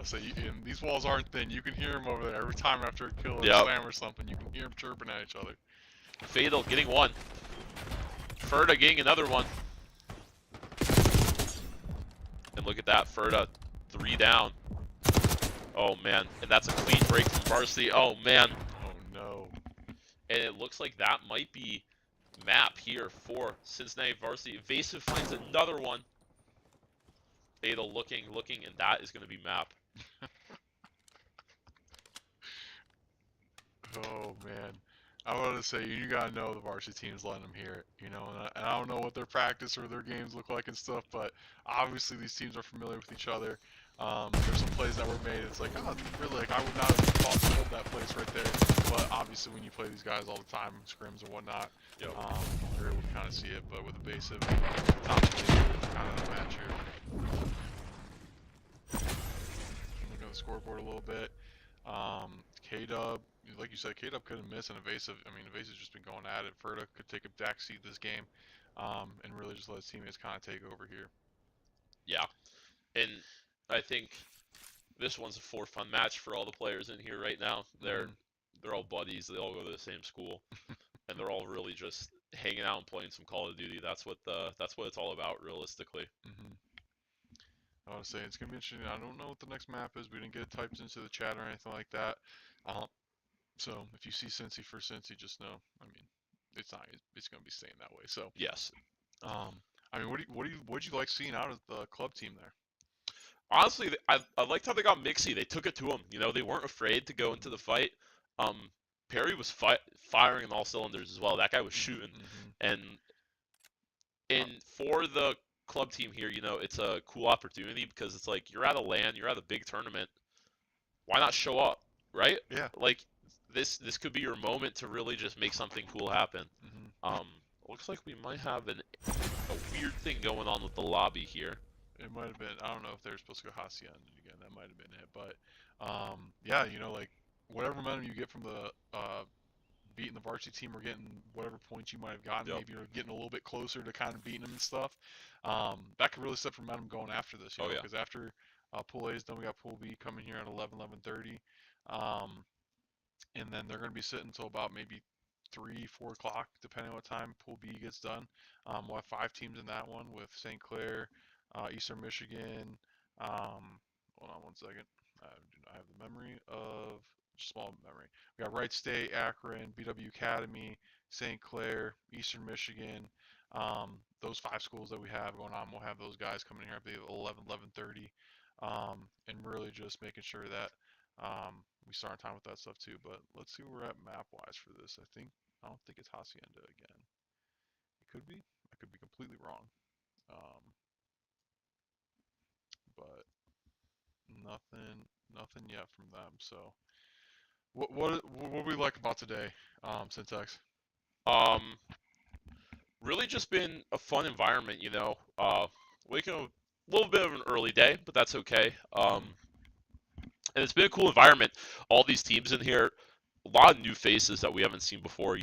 So and these walls aren't thin. You can hear them over there every time after a kill or Yep. slam or something. You can hear them chirping at each other. Fatal getting 1. Ferda getting another one. And look at that, Ferda 3 down. Oh man, and that's a clean break from Varsity. Oh man, Oh no. and it looks like that might be map here for Cincinnati Varsity. Evasive finds another one. Ada looking, and that is going to be map. Oh man. I want to say you gotta know the varsity team's letting them hear it, and I don't know what their practice or their games look like and stuff, but obviously these teams are familiar with each other. There's some plays that were made. It's like, oh, really? Like I would not have thought to hold that place right there, but obviously when you play these guys all the time, scrims and whatnot, Yep. you're able to kind of see it. But with Evasive, top kind of the match here. Look at the scoreboard a little bit. K-Dub, like you said, K-Dub couldn't miss, and Evasive, Evasive's just been going at it. Ferda could take a back seat this game, and really just let his teammates kind of take over here. Yeah, and I think this one's a for fun match for all the players in here right now. They're all buddies. They all go to the same school, and they're all really just hanging out and playing some Call of Duty. That's what it's all about, realistically. I want to say it's gonna be interesting. I don't know what the next map is. We didn't get it typed into the chat or anything like that. So if you see Cincy for Cincy, just know. It's not. It's gonna be staying that way. So Yes. What'd you like seeing out of the club team there? Honestly, I liked how they got Mixie. They took it to him. They weren't afraid to go into the fight. Perry was firing on all cylinders as well. That guy was shooting. And for the club team here, it's a cool opportunity because it's like you're at a LAN, you're at a big tournament. Why not show up, right? Yeah. Like this could be your moment to really just make something cool happen. Looks like we might have a weird thing going on with the lobby here. It might have been. I don't know if they were supposed to go Hacienda again. That might have been it. But yeah, like whatever momentum you get from the beating the varsity team or getting whatever points you might have gotten, maybe you're getting a little bit closer to kind of beating them and stuff. That could really set momentum going after this. Because after Pool A is done, we got Pool B coming here at 11:30, and then they're going to be sitting until about maybe 3-4 o'clock, depending on what time Pool B gets done. We'll have 5 teams in that one with St. Clair, Eastern Michigan. Hold on one second. I do not have the memory of small memory. We got Wright State, Akron, BW Academy, St. Clair, Eastern Michigan. Those 5 schools that we have going on, we'll have those guys coming here at 11:30, and really just making sure that we start on time with that stuff too. But let's see where we're at map wise for this. I don't think it's Hacienda again. It could be. I could be completely wrong. But nothing yet from them. So what do we like about today, Syntax? Really just been a fun environment, waking up a little bit of an early day, but that's okay. And it's been a cool environment. All these teams in here, a lot of new faces that we haven't seen before,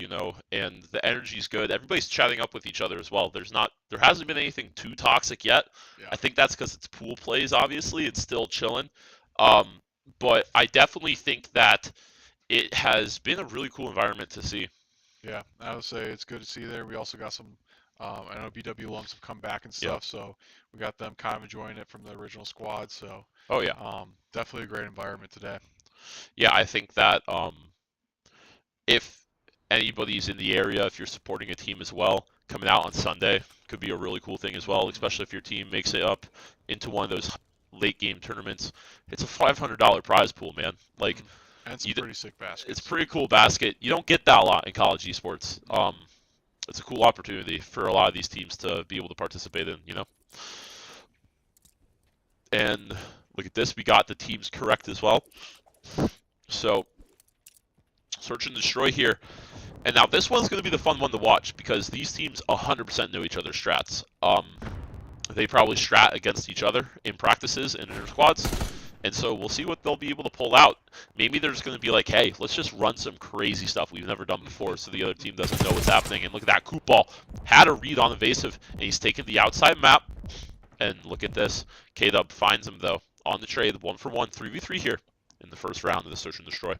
and the energy's good. Everybody's chatting up with each other as well. There hasn't been anything too toxic yet. Yeah. I think that's because it's pool plays, obviously. It's still chilling. But I definitely think that it has been a really cool environment to see. Yeah, I would say it's good to see there. We also got some, I know BW alums have come back and stuff, so we got them kind of enjoying it from the original squad. So, oh yeah, definitely a great environment today. Yeah, I think that if anybody's in the area, if you're supporting a team as well, coming out on Sunday could be a really cool thing as well, especially if your team makes it up into one of those late game tournaments. It's a $500 prize pool, man. Like, and some pretty sick baskets. It's a pretty cool basket. You don't get that a lot in college esports. It's a cool opportunity for a lot of these teams to be able to participate in, And look at this, we got the teams correct as well. So, search and destroy here. And now this one's going to be the fun one to watch because these teams 100% know each other's strats. They probably strat against each other in practices and inter squads. And so we'll see what they'll be able to pull out. Maybe they're just going to be like, hey, let's just run some crazy stuff we've never done before so the other team doesn't know what's happening. And look at that, Coop Ball had a read on Evasive, and he's taken the outside map. And look at this. K-Dub finds him, though, on the trade, 1-for-1, 3v3 here in the first round of the Search and Destroy.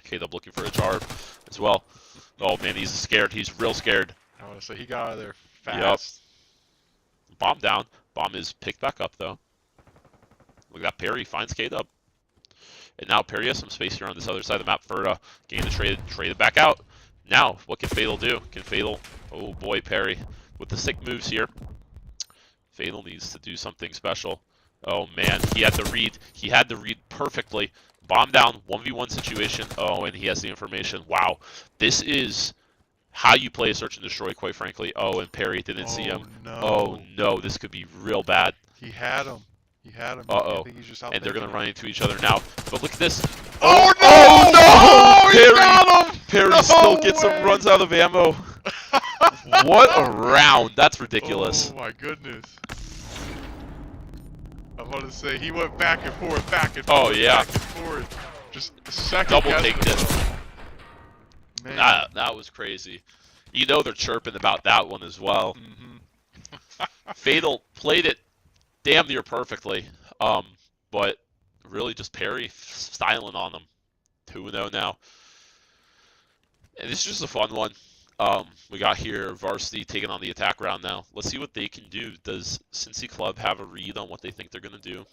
K-Dub looking for a jar as well. Oh, man, he's scared. He's real scared. I want to say he got out of there fast. Yep. Bomb down. Bomb is picked back up, though. Look at that. Perry finds K-Dub. And now Perry has some space here on this other side of the map. Ferda getting the trade it back out. Now, what can Fatal do? Can Fatal... Oh boy, Perry with the sick moves here. Fatal needs to do something special. Oh man, he had the read. He had the read perfectly. Bomb down, 1v1 situation. Oh, and he has the information. Wow. This is how you play a search and destroy, quite frankly. Oh, and Perry didn't see him. No. Oh no, this could be real bad. He had him. He had him. Uh-oh. I think he's just out And they're going to thinking. run into each other now. But look at this. Oh, no! Oh no! Oh, he Perry, got him! Perry No still gets way! some runs out of ammo. What a round. That's ridiculous. Oh my goodness. I want to say he went back and forth, Oh, yeah. back and forth. Just a second. Double guessing taked it. Man. That was crazy. You know they're chirping about that one as well. Mm-hmm. Fatal played it damn near perfectly. But really just Perry styling on them. 2-0 now. And this is just a fun one. We got here Varsity taking on the attack round now. Let's see what they can do. Does Cincy Club have a read on what they think they're going to do?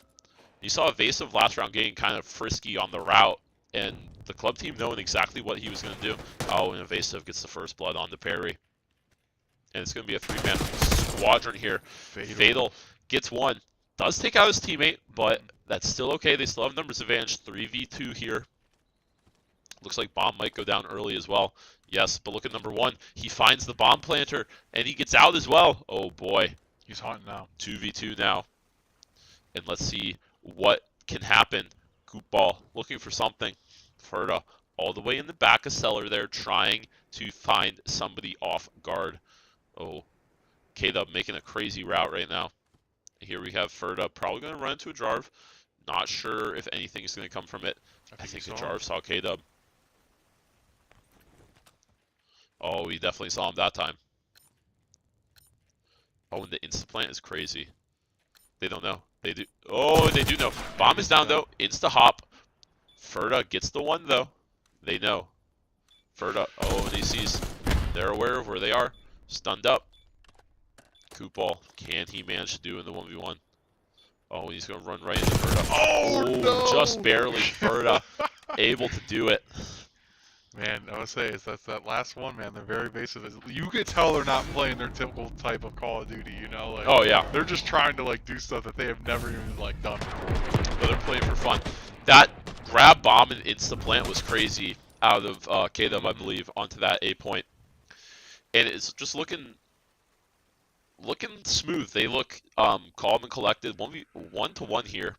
You saw Evasive last round getting kind of frisky on the route, and the club team knowing exactly what he was going to do. Oh, and Evasive gets the first blood onto Perry. And it's going to be a 3-man squadron here. Fatal gets one. Does take out his teammate, but that's still okay. They still have numbers advantage. 3v2 here. Looks like bomb might go down early as well. Yes, but look at number 1. He finds the bomb planter, and he gets out as well. Oh boy. He's hunting now. 2v2 now. And let's see what can happen. Goop ball looking for something. Ferda all the way in the back of cellar there, trying to find somebody off guard. Oh, K-Dub making a crazy route right now. Here we have Ferda probably going to run into a Jarv. Not sure if anything is going to come from it. I think the Jarv saw K-Dub. Oh, he definitely saw him that time. Oh, and the insta-plant is crazy. They don't know. They do. Oh, they do know. Bomb is down, though. Insta-hop. Ferda gets the one, though. They know. Ferda. Oh, and he sees. They're aware of where they are. Stunned up. Koopal. Can he manage to do in the 1v1? Oh, he's going to run right into Ferda. Oh, no! Just barely. Ferda able to do it. Man, I would say that's that last one, man. They're very evasive. You could tell they're not playing their typical type of Call of Duty, you know? Like, oh yeah, they're just trying to like do stuff that they have never even like done before. But they're playing for fun. That grab bomb and insta plant was crazy out of K-Dub, I believe, onto that A point, and it's just looking smooth. They look calm and collected. 1v1 here,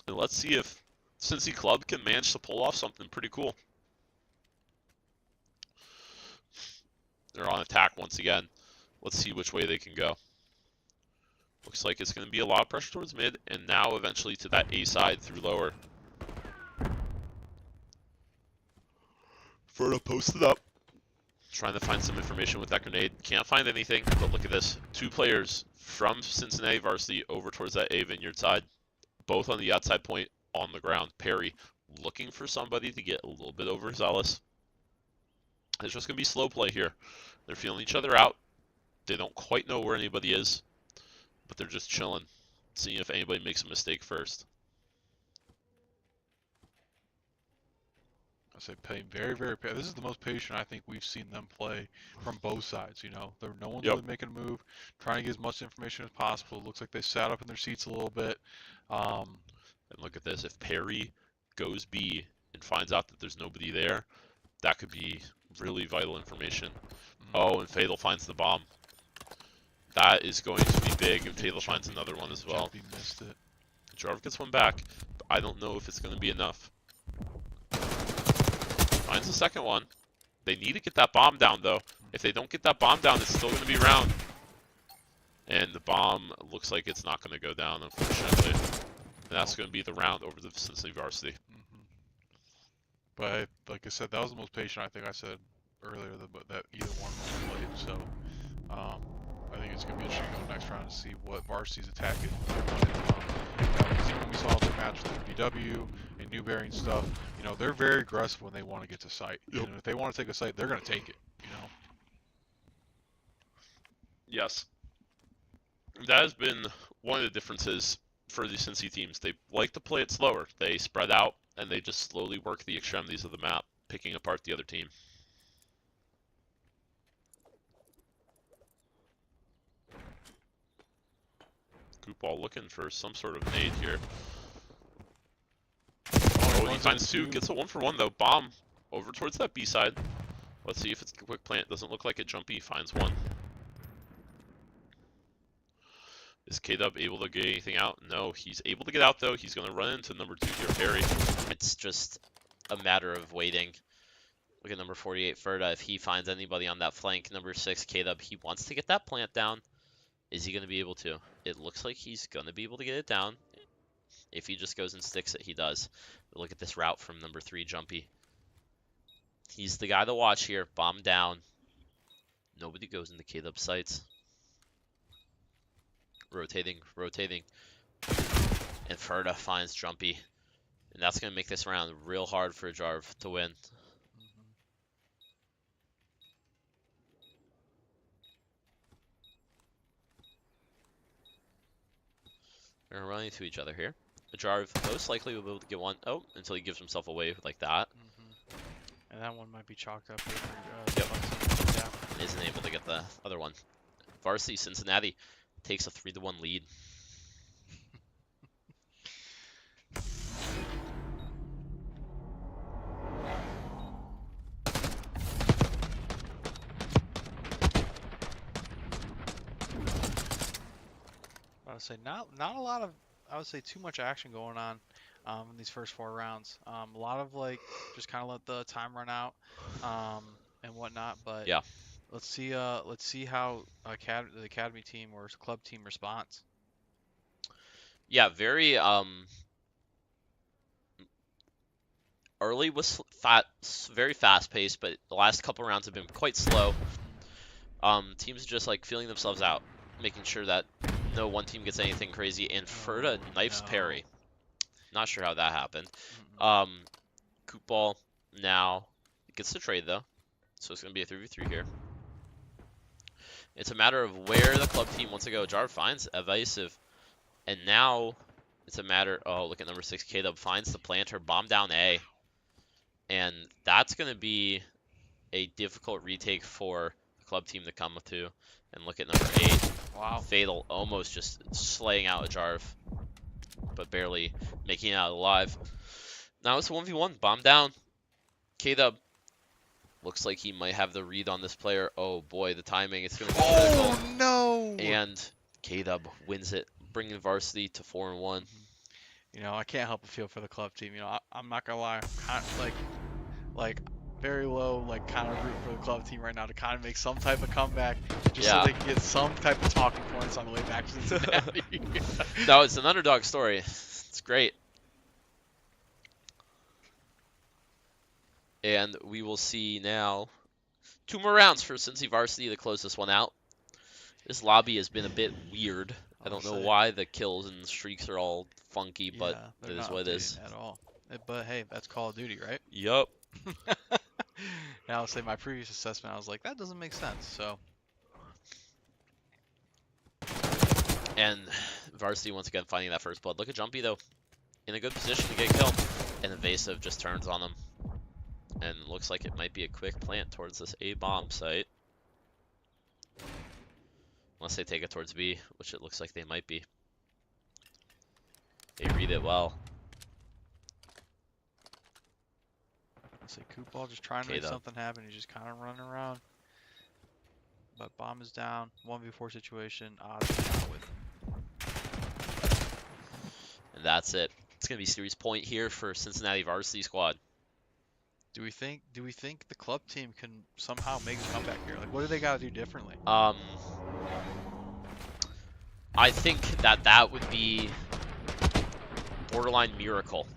and let's see if Cincy Club can manage to pull off something pretty cool. They're on attack once again. Let's see which way they can go. Looks like it's going to be a lot of pressure towards mid, and now eventually to that A side through lower. Ferda posted up. Trying to find some information with that grenade. Can't find anything, but look at this. 2 players from Cincinnati Varsity over towards that A vineyard side. Both on the outside point on the ground. Perry looking for somebody to get a little bit overzealous. It's just going to be slow play here. They're feeling each other out. They don't quite know where anybody is, but they're just chilling, seeing if anybody makes a mistake first. I say pay very, very. This is the most patient I think we've seen them play from both sides. You know, no one's really making a move, trying to get as much information as possible. It looks like they sat up in their seats a little bit. And look at this. If Perry goes B and finds out that there's nobody there, that could be really vital information. Oh, and Fatal finds the bomb. That is going to be big, and Fatal finds another one as well. He missed it. Jarv gets one back, but I don't know if it's going to be enough. Finds the second one. They need to get that bomb down, though. If they don't get that bomb down, it's still going to be round. And the bomb looks like it's not going to go down, unfortunately. And that's going to be the round over the Cincinnati Varsity. But like I said, that was the most patient I think I said earlier that either one of them played. So I think it's going to be interesting to go next round to see what Varsity's attack is. Because even when we saw their match with BW and Newberry and stuff, you know, they're very aggressive when they want to get to site. Yep. And if they want to take a site, they're going to take it, you know. Yes. That has been one of the differences for the Cincy teams. They like to play it slower. They spread out and they just slowly work the extremities of the map, picking apart the other team. Goop ball looking for some sort of nade here. Oh, he finds two. Gets a 1-for-1 though. Bomb over towards that B side. Let's see if it's a quick plant. Doesn't look like it. Jumpy finds one. Is K-Dub able to get anything out? No, he's able to get out though. He's going to run into number 2 here, Perry. It's just a matter of waiting. Look at number 48, Ferda. If he finds anybody on that flank, number 6, K-Dub, he wants to get that plant down. Is he going to be able to? It looks like he's going to be able to get it down. If he just goes and sticks it, he does. But look at this route from number 3, Jumpy. He's the guy to watch here. Bomb down. Nobody goes into K-Dub sights. Rotating. And Ferda finds Jumpy. And that's going to make this round real hard for Jarv to win. They're running into each other here. Jarv most likely will be able to get one. Oh, until he gives himself away like that. And that one might be chalked up here for Yep. Bucks. Yeah. Isn't able to get the other one. Varsity Cincinnati takes a 3-1 lead. I would say not a lot of, I would say too much action going on in these first 4 rounds. A lot of like just kind of let the time run out and whatnot. But Yeah. let's see how the academy team or club team responds. Yeah, very early was very fast paced, but the last couple rounds have been quite slow. Teams are just like feeling themselves out, making sure that no one team gets anything crazy. And Ferda knifes Perry. Not sure how that happened. Coop ball now gets the trade though, so it's gonna be a 3v3 here. It's a matter of where the club team wants to go. Jar finds evasive, and now it's a matter. Oh, look at number 6, K-Dub finds the planter, bomb down A, and that's gonna be a difficult retake for the club team to come to. And look at number 8. Wow. Fatal almost just slaying out a Jarv, but barely making it out alive. Now it's a 1v1. Bomb down. K-Dub looks like he might have the read on this player. Oh boy, the timing. It's going to be critical. Oh no! And K-Dub wins it, bringing varsity to 4-1. You know, I can't help but feel for the club team. You know, I'm not gonna lie, I'm kind of, like very low, like kind of root for the club team right now to kind of make some type of comeback, just so they can get some type of talking points on the way back to Cincinnati. No, it's an underdog story. It's great. And we will see now 2 more rounds for Cincy Varsity to close this one out. This lobby has been a bit weird. I don't know why the kills and streaks are all funky, but it is what it is. At all. But hey, that's Call of Duty, right? Yup. And I'll say my previous assessment, I was like, that doesn't make sense. So. And Varsity once again finding that first blood. Look at Jumpy though, in a good position to get killed. And Evasive just turns on him. And looks like it might be a quick plant towards this A bomb site. Unless they take it towards B, which it looks like they might be. They read it well. Let's say Coop Ball just trying to make something happen. He's just kind of running around. But bomb is down. 1v4 situation. Odds are with. And that's it. It's gonna be series point here for Cincinnati Varsity squad. Do we think the club team can somehow make a comeback here? Like, what do they got to do differently? I think that would be borderline miracle.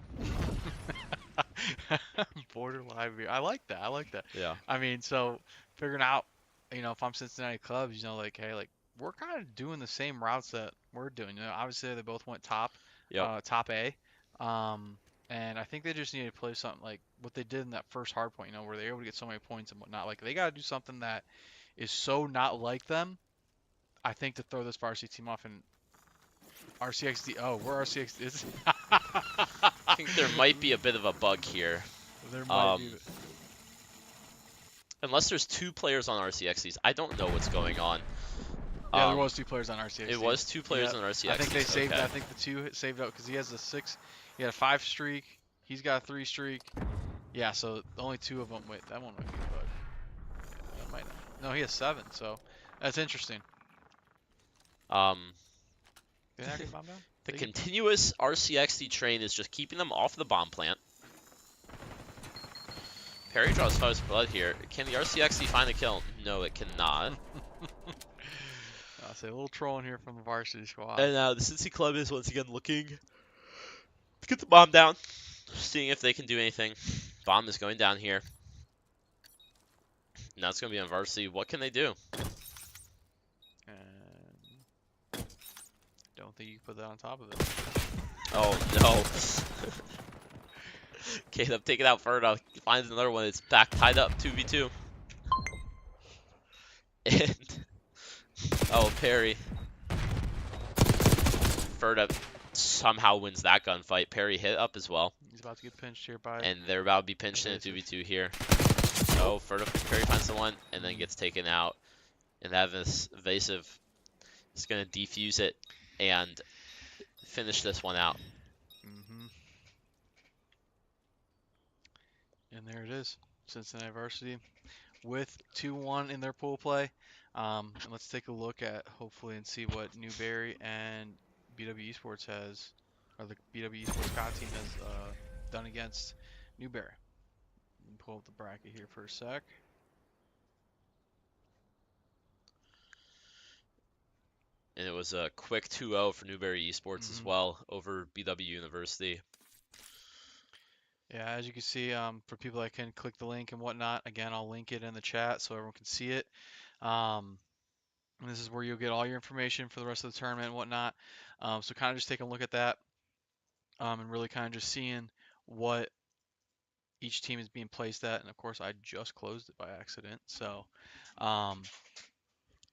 Borderline. I like that. I like that. Yeah. I mean, so figuring out, you know, if I'm Cincinnati clubs, you know, like, hey, like we're kind of doing the same routes that we're doing. You know, obviously they both went top A. And I think they just need to play something like what they did in that first hard point, you know, where they're able to get so many points and whatnot. Like, they got to do something that is so not like them, I think, to throw this varsity team off. And RCXD. Oh, we're RCXD. Is I think there might be a bit of a bug here. There might be. Unless there's 2 players on RCXDs. I don't know what's going on. Yeah, there was 2 players on RCXD. It was 2 players Yep. on RCXDs. I think they saved. Okay. I think the 2 saved up because he has a 6. He had a 5 streak. He's got a 3 streak. Yeah, so only 2 of them. Wait, that one might be a bug. Yeah, that might not. No, he has 7. So that's interesting. Did I get bomb down? The Did he get- continuous RCXD train is just keeping them off the bomb plant. Perry draws first blood here. Can the RCXD find a kill? No, it cannot. I'll say a little trolling here from the varsity squad. And now the Cincy Club is once again looking to get the bomb down, seeing if they can do anything. Bomb is going down here. Now it's going to be on varsity. What can they do? And don't think you can put that on top of it. Oh no. Caleb taking out Ferda. Finds another one. It's back tied up 2v2. And oh, Perry. Ferda somehow wins that gunfight. Perry hit up as well. He's about to get pinched here by. And they're about to be pinched in a 2v2 here. Oh, Perry finds the one and then gets taken out. And that evasive is going to defuse it and finish this one out. And there it is, Cincinnati Varsity with 2-1 in their pool play. And let's take a look at hopefully and see what Newberry and BW Esports has, or the BW Esports COD team has done against Newberry. Pull up the bracket here for a sec. And it was a quick 2-0 for Newberry Esports as well over BW University. Yeah, as you can see, for people that can click the link and whatnot, again, I'll link it in the chat so everyone can see it. And this is where you'll get all your information for the rest of the tournament and whatnot. So kind of just taking a look at that and really kind of just seeing what each team is being placed at. And of course, I just closed it by accident. So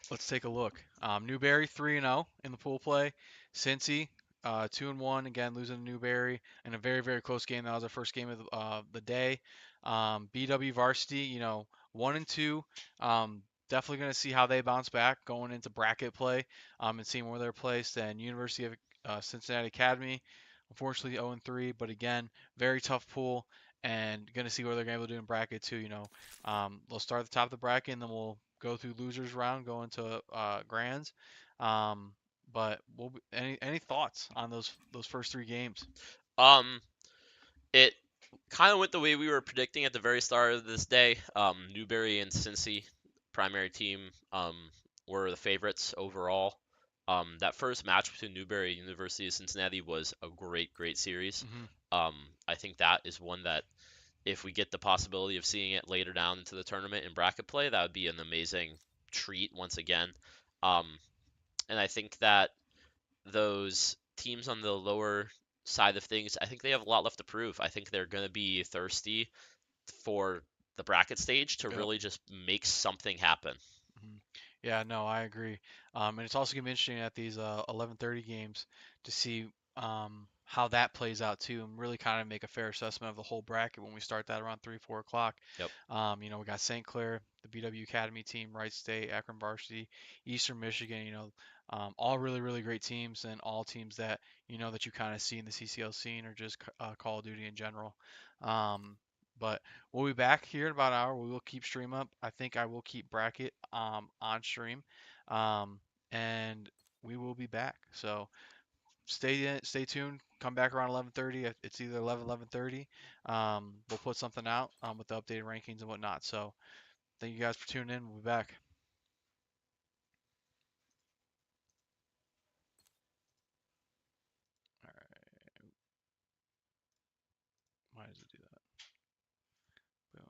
let's take a look. Newberry 3-0 in the pool play. Cincy 2-1, again losing to Newberry in a very, very close game. That was our first game of the day. BW Varsity, 1-2. Definitely going to see how they bounce back going into bracket play and seeing where they're placed. And University of Cincinnati Academy, unfortunately 0-3, but again, very tough pool. And going to see what they're going to be able to do in bracket too. They'll start at the top of the bracket and then we'll go through losers round, go into grands. But any thoughts on those first 3 games? It kind of went the way we were predicting at the very start of this day. Newberry and Cincy, primary team, were the favorites overall. That first match between Newberry and University of Cincinnati was a great series. I think that is one that if we get the possibility of seeing it later down into the tournament in bracket play, that would be an amazing treat once again. And I think that those teams on the lower side of things, I think they have a lot left to prove. I think they're going to be thirsty for the bracket stage to really just make something happen. Yeah, no, I agree. And it's also going to be interesting at these 11:30 games to see how that plays out too, and really kind of make a fair assessment of the whole bracket when we start that around 3-4 o'clock. Yep. We got St. Clair, the BW Academy team, Wright State, Akron Varsity, Eastern Michigan. All really, really great teams, and all teams that that you kind of see in the CCL scene or just Call of Duty in general. But we'll be back here in about an hour. We will keep stream up. I think I will keep bracket on stream, and we will be back. So stay tuned. Come back around 11:30. It's either 11:30. We'll put something out with the updated rankings and whatnot. So thank you guys for tuning in. We'll be back. All right. Why does it do that? Boom.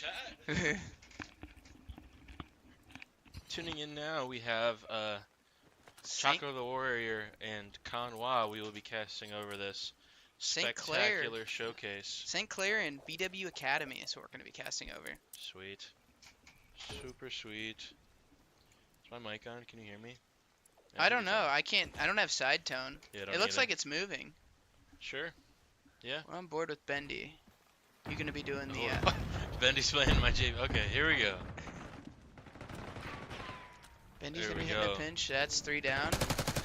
chat. Tuning in now, we have Chaco the Warrior and Conwa. We will be casting over this St. Clair. spectacular showcase. St. Clair and BW Academy is what we're going to be casting over. Sweet. Super sweet. Is my mic on? Can you hear me? I don't know. I don't have side tone. Yeah, It looks like it's moving. Sure. Yeah. We're on board with Bendy. You're going to be doing the... Bendy's playing my JV. Okay, here we go. Bendy's There going to we be hitting go. a pinch. That's 3 down.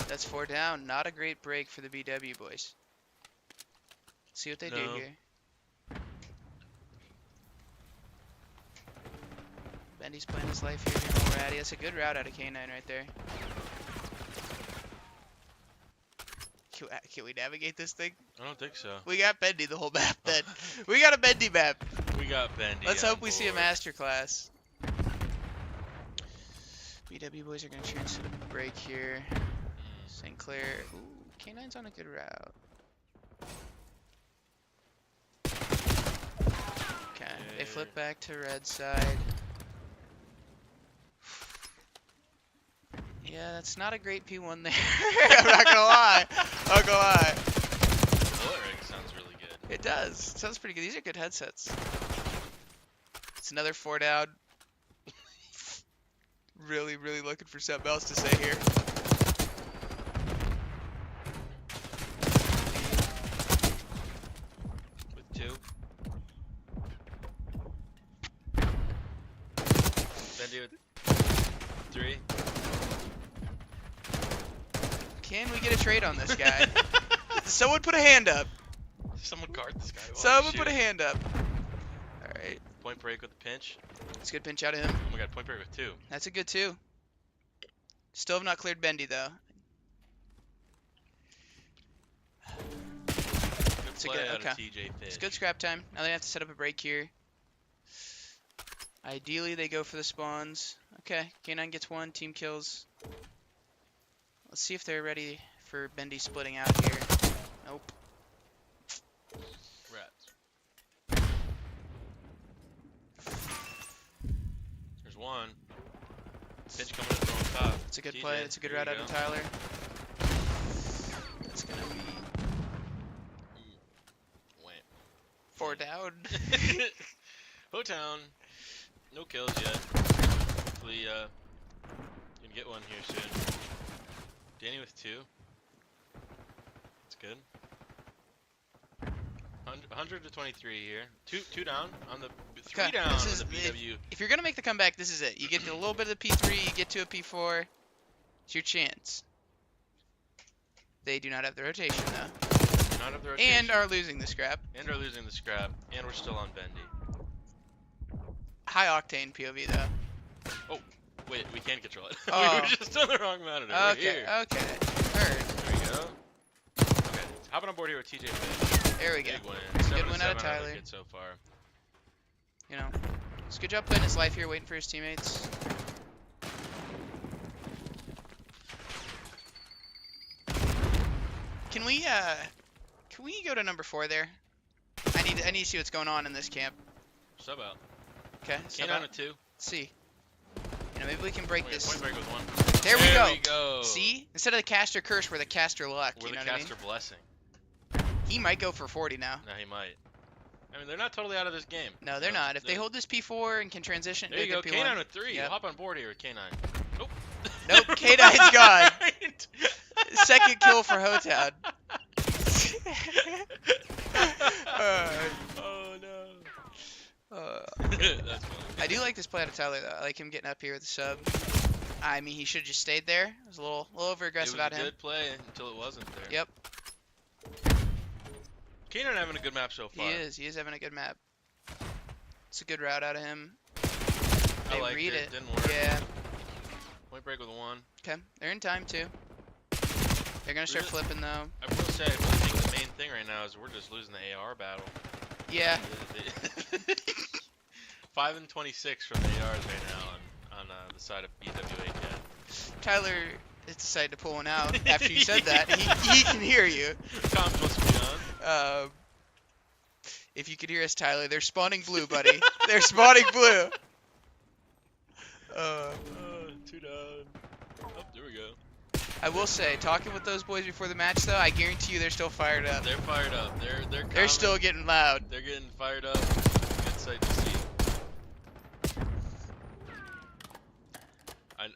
That's 4 down. Not a great break for the BW boys. See what they do No. here. Bendy's playing his life here. Doing ratty. That's a good route out of K9 right there. Can we navigate this thing? I don't think so. We got Bendy the whole map then. We got a Bendy map. We got Bendy. Let's on hope we see a board. masterclass. BW boys are going to chance to break here. St. Clair. Ooh, K9's on a good route. Okay, they flip back to red side. Yeah, that's not a great P1 there. I'm not gonna lie. I'm not gonna lie. The lyric sounds really good. It does. It sounds pretty good. These are good headsets. It's another 4 down. Really, really looking for something else to say here. With 2. Bendy with 3. Can we get a trade on this guy? Someone put a hand up. Someone guard this guy. while Someone he's put a shooting. hand up. Alright. Point break with the pinch. It's a good pinch out of him. Oh my god, point break with 2. That's a good 2. Still have not cleared Bendy though. Good It's a play good- out of okay. TJ Fish. It's good scrap time. Now they have to set up a break here. Ideally, they go for the spawns. Okay, K9 gets 1, team kills. Let's see if they're ready for Bendy splitting out here. Nope. Rats. There's 1. Pinch coming in from on top. It's a good TJ, play. It's a good there route you out of go. Tyler. It's gonna be Wham. 4 down. Ho-Town. No kills yet. Hopefully, gonna get one here soon. Danny with 2. That's good. 100 to 23 here. Two down on the 3 Okay, down this on is the BW. If you're gonna make the comeback, this is it. You get a little bit of the P3, you get to a P4. It's your chance. They do not have the rotation though, Not of the rotation. and are losing the scrap. And are losing the scrap. And we're still on Bendy. High octane POV though. Wait, we can control it. Oh. We were just on the wrong monitor. We're Okay, here. okay. Heard. There we go. Okay, hopping on board here with TJ Fish. There we go. Big win. Good 7 win to out of 7 out of Tyler. the kid so far. You know, it's a good job putting his life here, waiting for his teammates. Can we go to number 4 there? I need to see what's going on in this camp. Sub out. Okay, so Canine with 2. let's see. You know, maybe we can break Oh, yeah, this. point break with 1. There we go. go. See? Instead of the caster curse, we're the caster luck. We're You the know what I mean? caster blessing. He might go for 40 now. No, he might. I mean, they're not totally out of this game. No, they're not. If they hold this P4 and can transition There to you go. a good P1. K9 with 3. Yep. Hop on board here with K9. Nope. Nope, K9's gone. Second kill for Hotown. Oh no. That's funny. I do like this play out of Tyler though. I like him getting up here with the sub. I mean, he should have just stayed there. It was a little over aggressive It was out a of him. good play until it wasn't there. Yep, K9 having a good map so far. he is. He is having a good map. It's a good route out of him. I They liked read it. it. Didn't work. Yeah. Point break with 1. Okay, they're in time too. They're gonna start Really? flipping though. I will say, I think the main thing right now is we're just losing the AR battle. Yeah. 5 and 26 from the ARs right now on the side of BWA Cat. Tyler has decided to pull one out after you said that. He can hear you. Comms must be on. If you could hear us, Tyler, they're spawning blue, buddy. They're spawning blue. Two down. Oh, there we go. I will say, talking with those boys before the match, though, I guarantee you they're still fired up. They're fired up. They're They're still coming. getting loud. They're getting fired up. Good sight to see.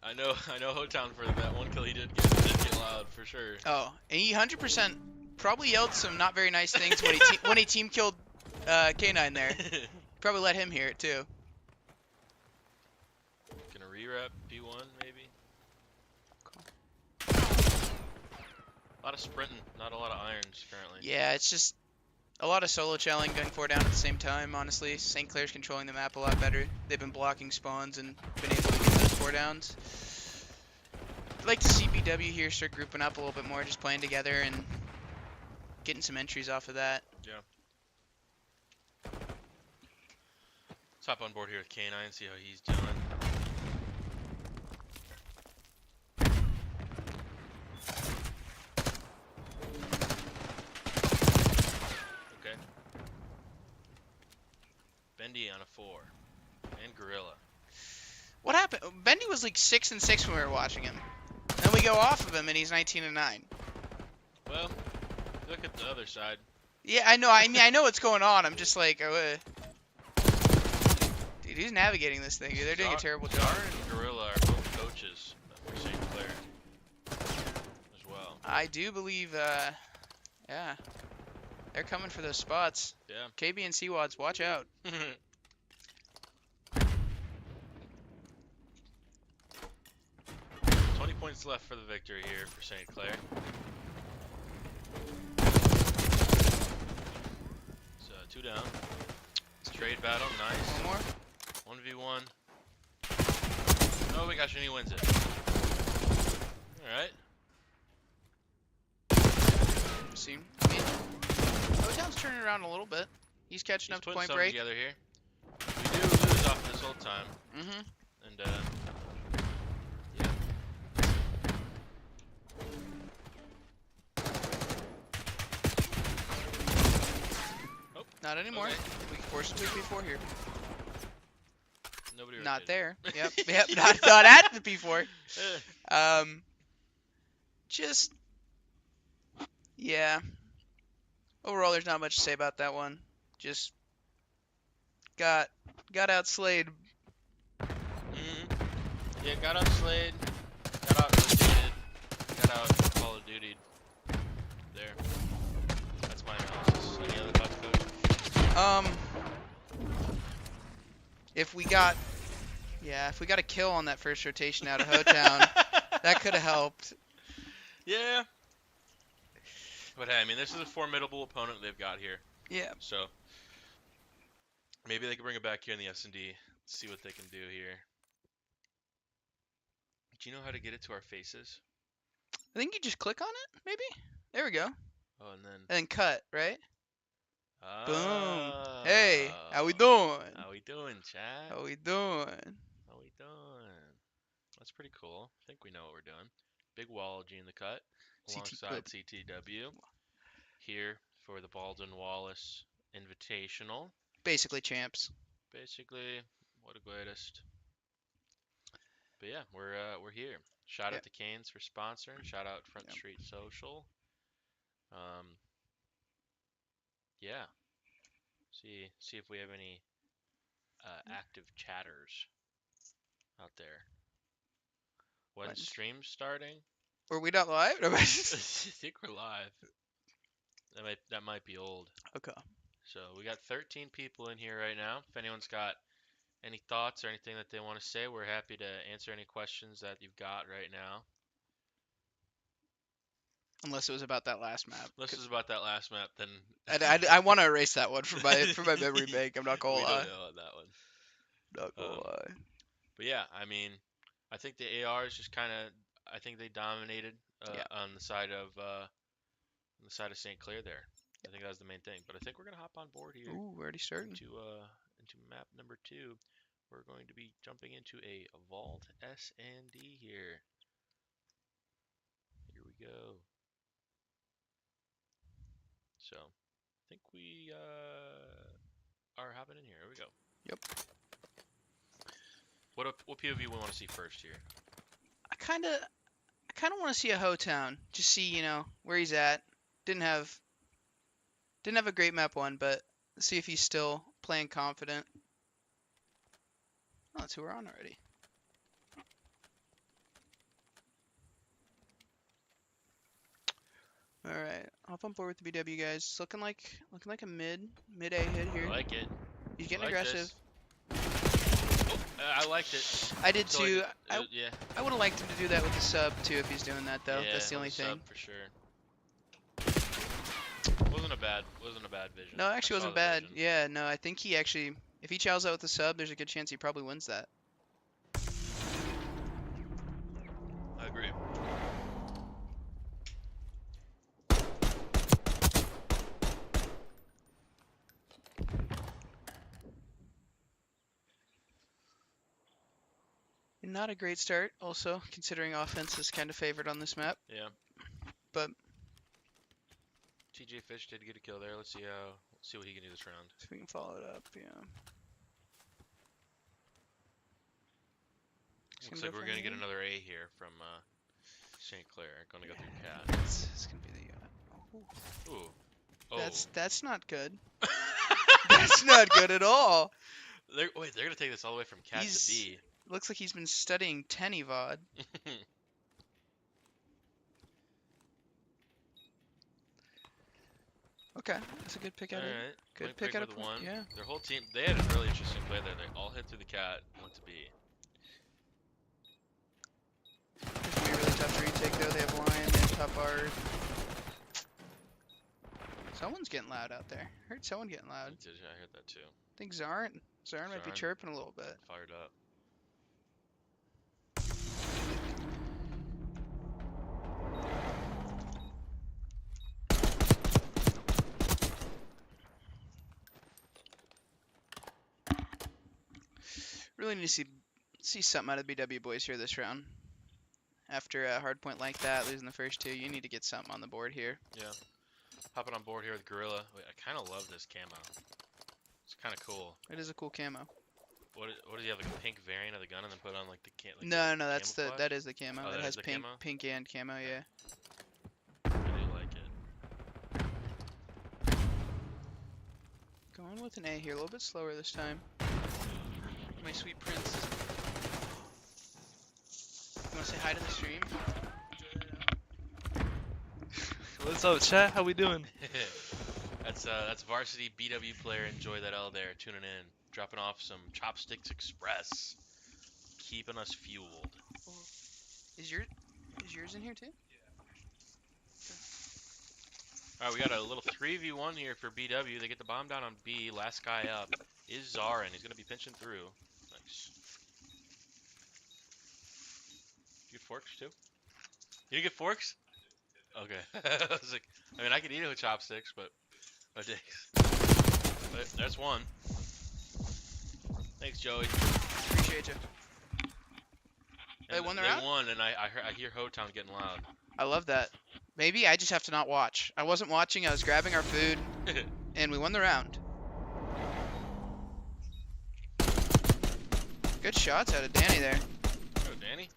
I know Hotown for that one kill he did get loud for sure. Oh, and he 100% probably yelled some not very nice things when he team killed K9 there. Probably let him hear it too. Gonna re-rep P1 maybe. A lot of sprinting, not a lot of irons currently. Yeah, it's just a lot of solo challing going 4 down at the same time, honestly. St. Clair's controlling the map a lot better. They've been blocking spawns and been able to get those 4 downs. I'd like to see BW here start grouping up a little bit more, just playing together and getting some entries off of that. Yeah. Let's hop on board here with K9 and see how he's doing. Okay. Bendy on a 4. And Gorilla. What happened? Bendy was like 6 and 6 when we were watching him. Then we go off of him and he's 19 and 9. Well, look at the other side. Yeah, I know. I mean, I know what's going on. I'm just like, dude, who's navigating this thing? Dude, they're doing a terrible job. Czar and Gorilla are both coaches for St. Clair as well. I do believe, yeah, they're coming for those spots. Yeah. KB and C-Wads, watch out. 20 points left for the victory here for St. Clair. So 2 down. Trade battle, nice. One more. 1v1. Oh, we got Shinny wins it. Alright. See, I mean, O-Town's turning around a little bit. He's catching He's up to putting Point something Break. together here. We do lose off this whole time. Mm-hmm. And, yeah. Oh, Not anymore. okay. We can force it to P4 here. Nobody Not rotated. there. Yep. Yep. Not at the P4. Eh, Just, yeah. Overall, there's not much to say about that one. Just got outslayed. Yeah, got out Slade, got out rotated, got out Call of Duty. There. That's my analysis. Any other thoughts, Coach? If we got a kill on that first rotation out of Hotown, that could have helped. Yeah. But hey, I mean, this is a formidable opponent they've got here. Yeah. So maybe they can bring it back here in the S&D. See what they can do here. Do you know how to get it to our faces? I think you just click on it, maybe? There we go. Oh, and then. And then cut, right? Boom. Oh. Hey, how we doing? How we doing, chat? How we doing? How we doing? That's pretty cool. I think we know what we're doing. Big Wallagy in the cut, alongside CTW. Here for the Baldwin Wallace Invitational. Basically champs. Basically, what a greatest. But yeah, we're here. Shout out to Canes for sponsoring. Shout out Front Street Social. Yeah. See if we have any active chatters out there. When's stream starting? Were we not live? I think we're live. That might be old. Okay. So we got 13 people in here right now. If anyone's got any thoughts or anything that they want to say, we're happy to answer any questions that you've got right now. Unless it was about that last map. Unless it was about that last map, then I want to erase that one from my memory bank. I'm not gonna we lie. don't know on that one. Not gonna lie. But yeah, I mean, I think the ARs just kind of, I think they dominated on the side of St. Clair there. I think that was the main thing. But I think we're gonna hop on board here. Ooh, we're already starting. Into map number 2. We're going to be jumping into a Vault S&D here. Here we go. So, I think we are hopping in here. Here we go. Yep. What POV we want to see first here? I kind of want to see a Hotown. Just see, you know, where he's at. Didn't have a great map one, but see if he's still playing confident. Oh, that's who we're on already. All right, hop on board with the BW guys. It's looking like a mid A hit here. I like it. He's getting I like aggressive. this. Oh, I liked it. I did So too. yeah. I would have liked him to do that with the sub too if he's doing that though. Yeah, That's the only with a thing. sub for sure. Wasn't a bad vision. No, actually I saw wasn't the bad. vision. Yeah, no, I think he actually, if he chows out with the sub, there's a good chance he probably wins that. I agree. Not a great start, also, considering offense is kind of favored on this map. Yeah. But TJ Fish did get a kill there. Let's see what he can do this round. if we can follow it up, yeah. Looks like we're gonna get another A here from St. Clair. Gonna go through Cat. It's gonna be the. Ooh. Oh. That's not good. That's not good at all. They're gonna take this all the way from Cat to B. Looks like he's been studying Tenny VOD. Okay, that's a good pick out of Alright. Good pick out of one. Yeah. Their whole team, they had a really interesting play there. They all hit through the Cat, went to B. It's gonna be really tough to retake though. They have Lion, they have top art. Someone's getting loud out there. Heard someone getting loud. I heard that too. I think Zarn might be Zarn. chirping a little bit. Fired up. Really need to see something out of the BW boys here this round. After a hard point like that, losing the first two, you need to get something on the board here. Yeah. Hopping on board here with Gorilla. Wait, I kind of love this camo. It's kind of cool. It is a cool camo. What does he have, like a pink variant of the gun and then put on like the No, that's camouflage? that is the camo. Oh, it that has is the pink camo? pink and camo, yeah. I do like it. Going with an A here, a little bit slower this time. My sweet prince. You wanna say hi to the stream? What's up, chat? How we doing? That's varsity BW player. Enjoy that L there, tuning in, dropping off some Chopsticks Express, keeping us fueled. Is yours in here too? All right, we got a little 3v1 here for BW. They get the bomb down on B. Last guy up is Zarin. He's gonna be pinching through. Nice. You get forks too? You get forks? Okay. I was like, I mean, I could eat it with chopsticks, but no dicks. But there's one. Thanks, Joey. Appreciate you. They won the round? They won, and I hear Hotown getting loud. I love that. Maybe I just have to not watch. I wasn't watching, I was grabbing our food, and we won the round. Good shots out of Danny there. Oh, Danny.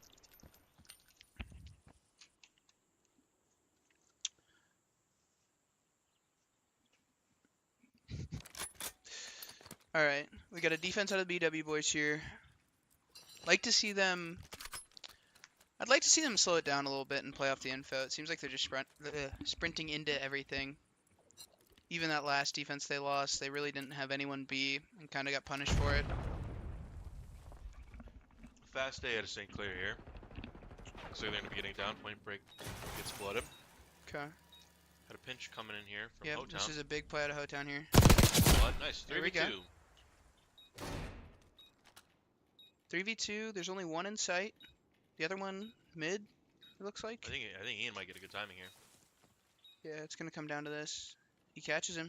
Alright, we got a defense out of the BW boys here. Like to see them... I'd like to see them slow it down a little bit and play off the info. It seems like they're just sprinting into everything. Even that last defense they lost, they really didn't have anyone B and kind of got punished for it. Fast day out of St. Clair here. Looks like they're going to be getting down. Point break gets flooded. Okay. Had a pinch coming in here from Yep, Hotown. this is a big play out of Hotown here. Flood. Nice. There we go. 3v2. 3v2, there's only one in sight. The other one mid, it looks like. I think Ian might get a good timing here. Yeah, it's going to come down to this. He catches him.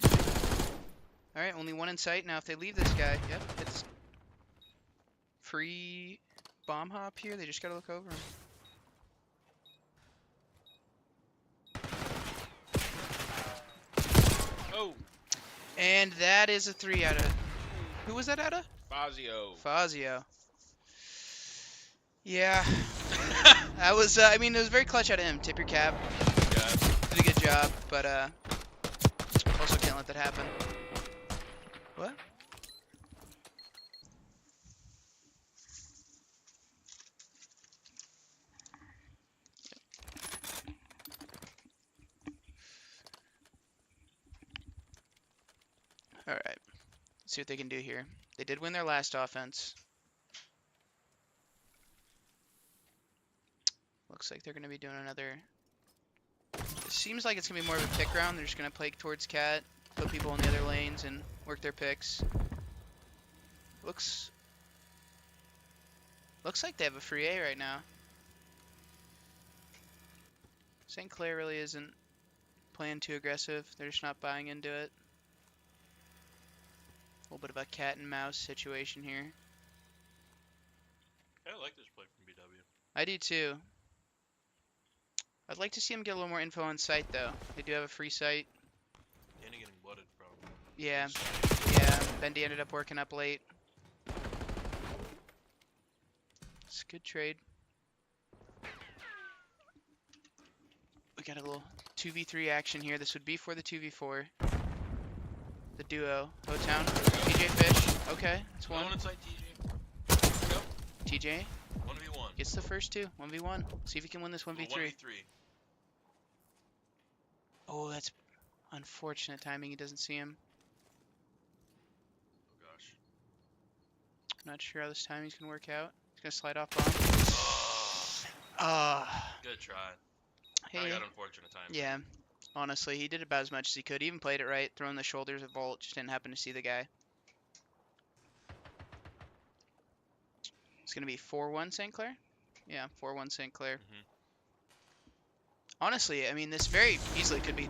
Alright, only one in sight. Now if they leave this guy, yep, it's free bomb hop here. They just got to look over him. Oh! And that is a 3 out of... Who was that out of? Fazio. Yeah. That was, I mean, it was very clutch out of him. Tip your cap. Did a good job, but also can't let that happen. What? All right. Let's see what they can do here. They did win their last offense. Looks like they're going to be doing another. It seems like it's going to be more of a pick round. They're just going to play towards cat, put people in the other lanes, and work their picks. Looks like they have a free A right now. St. Clair really isn't playing too aggressive. They're just not buying into it. A little bit of a cat and mouse situation here. I like this play from BW. I do too. I'd like to see him get a little more info on site though. They do have a free site. And getting blooded from. Yeah, inside. yeah. Bendy ended up working up late. It's a good trade. We got a little 2v3 action here. This would be for the 2v4. The duo. O-Town. TJ Fish. Okay, that's one. One inside TJ. TJ 1v1. gets the first two. 1v1. See if he can win this 1v3. 1v3. Oh, that's unfortunate timing. He doesn't see him. Oh gosh. I'm not sure how this timing's gonna work out. He's gonna slide off bomb. Ah. Good try. I Hey. got unfortunate time. Yeah. Honestly, he did about as much as he could. He even played it right, throwing the shoulders of Volt. Just didn't happen to see the guy. It's gonna be 4-1 St. Clair. Yeah, 4-1 St. Clair. Honestly, I mean, this very easily could be.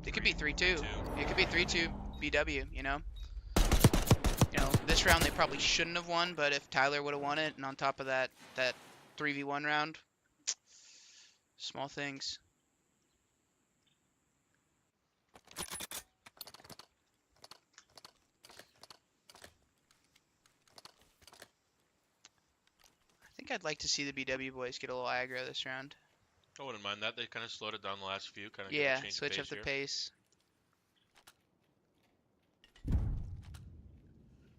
It could be 3-2. It could be 3-2 BW. You know. This round they probably shouldn't have won, but if Tyler would have won it, and on top of that 3v1 round, small things. I think I'd like to see the BW boys get a little aggro this round. I wouldn't mind that. They kind of slowed it down the last few. Kind of Yeah, change switch up the here. pace.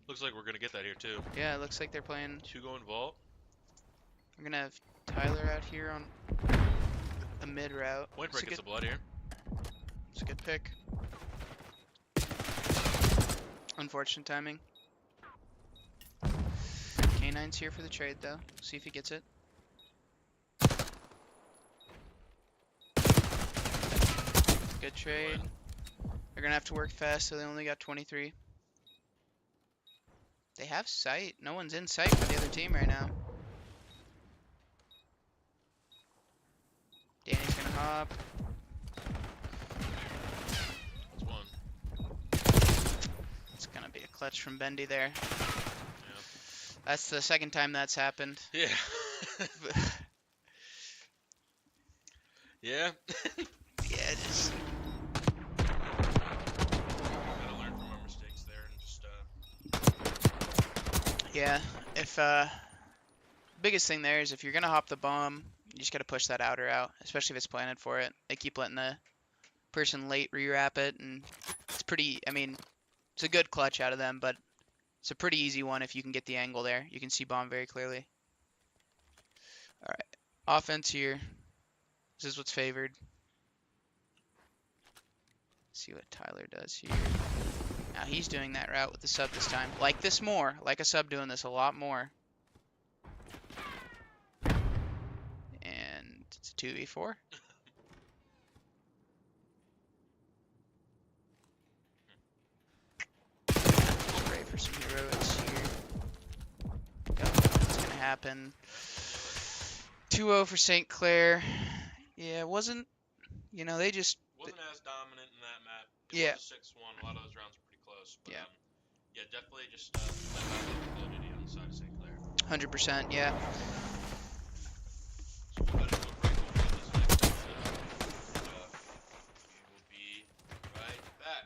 Looks like we're gonna get that here too. Yeah, it looks like they're playing. 2 going vault. We're gonna have Tyler out here on the mid route. Point It's a break gets good- the blood here. It's a good pick. Unfortunate timing. K9's here for the trade though. See if he gets it. Good trade. They're gonna have to work fast, so they only got 23. They have sight. No one's in sight for the other team right now. Danny's gonna hop. That's one. It's gonna be a clutch from Bendy there. Yeah. That's the second time that's happened. Yeah. Yeah. Yeah, it is. Gotta learn from our mistakes there and just Yeah, if biggest thing there is if you're gonna hop the bomb, you just gotta push that outer out, especially if it's planted for it. They keep letting the person late rewrap it, and it's pretty. I mean, it's a good clutch out of them, but it's a pretty easy one if you can get the angle there. You can see bomb very clearly. All right, offense here. This is what's favored. See what Tyler does here. Now he's doing that route with the sub this time. Like this more. Like a sub doing this a lot more. And it's a 2v4. Pray for some heroics here. It's gonna happen. 2-0 for St. Clair. Yeah, it wasn't. They just. wasn't as dominant in that map. Yeah. Was a 6-1. A lot of those rounds were pretty close. But, Yeah. Yeah, definitely just validity on the side of St. Clair. 100%, yeah. So we'll better go break over to this next episode. We will be right back.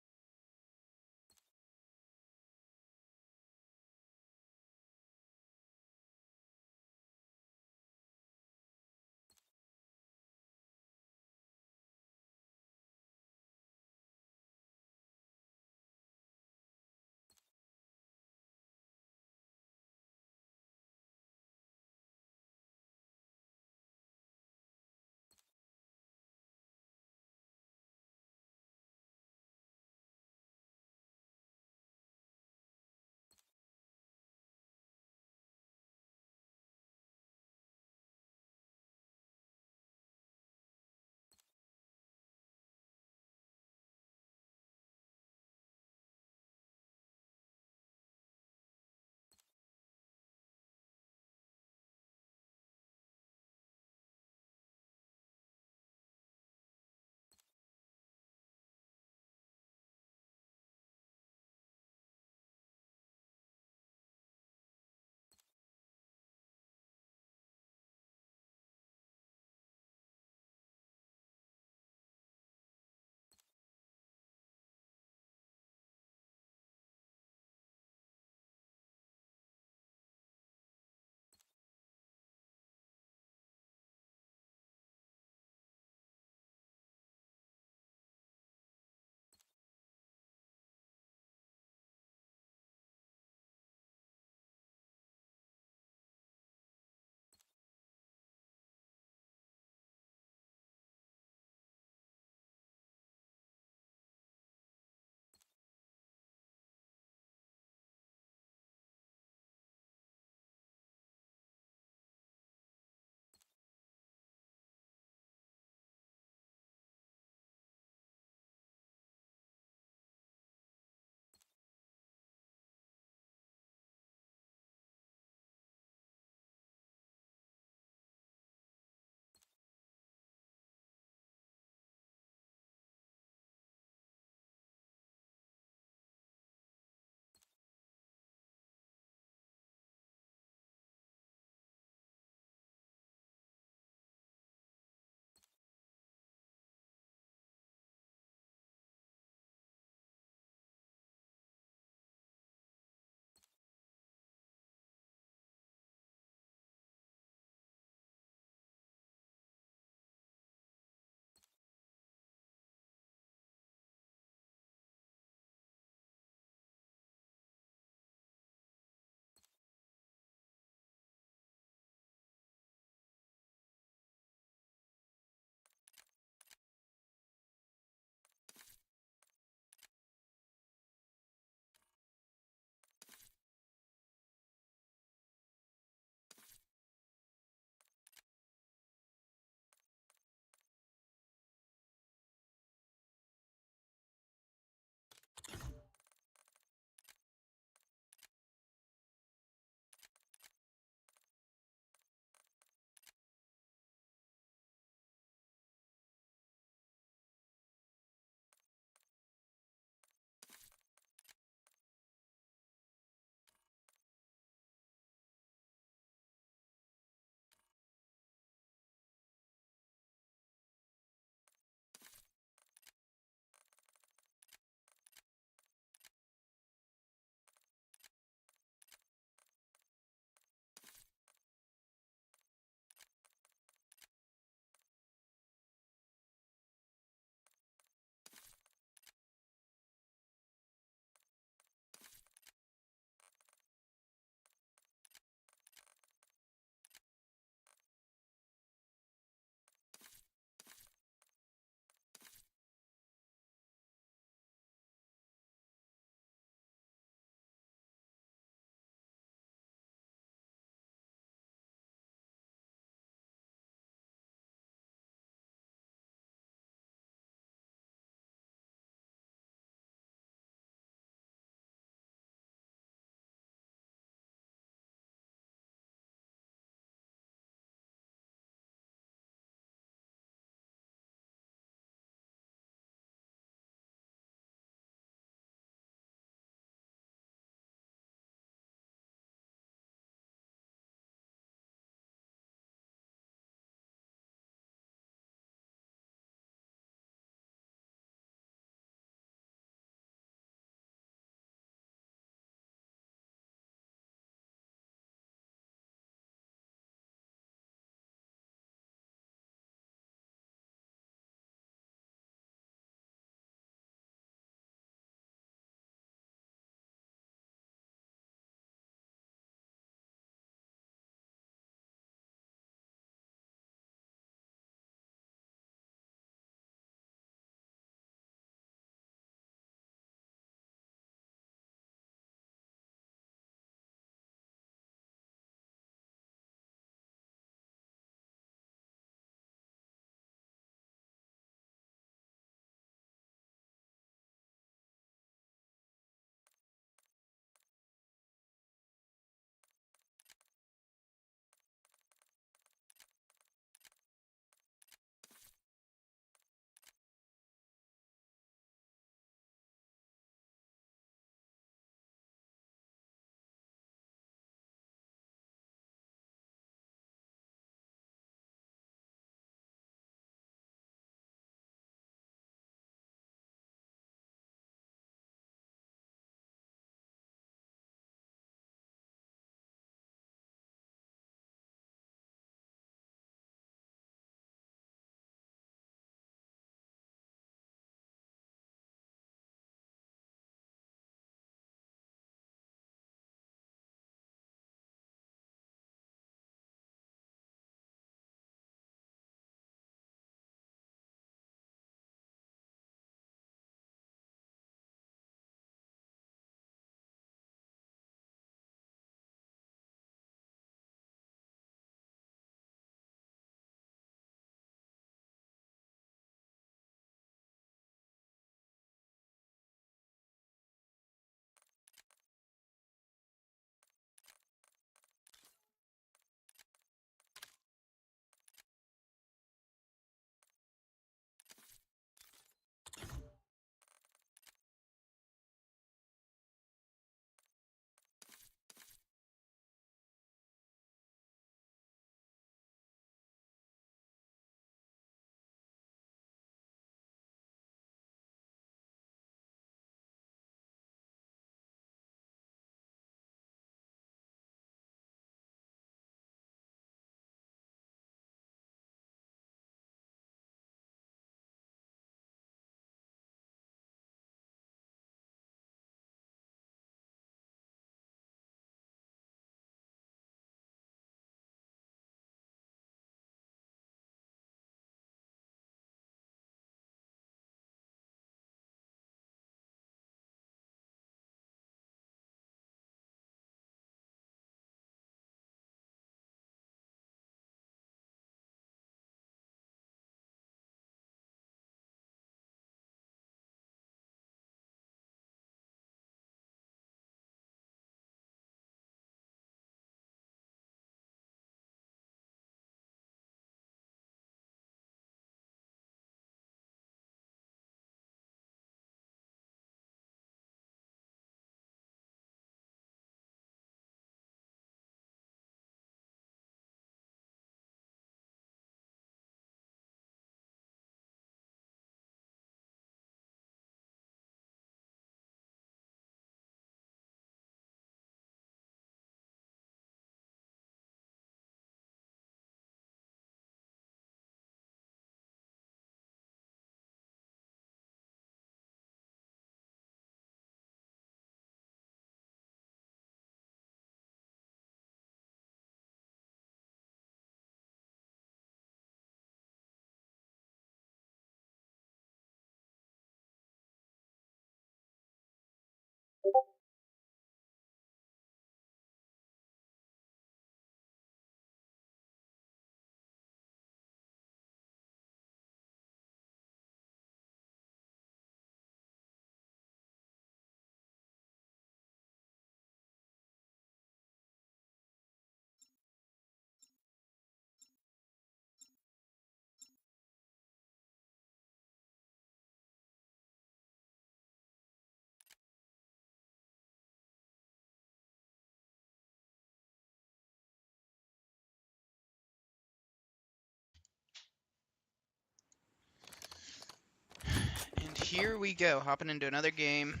Here we go, hopping into another game.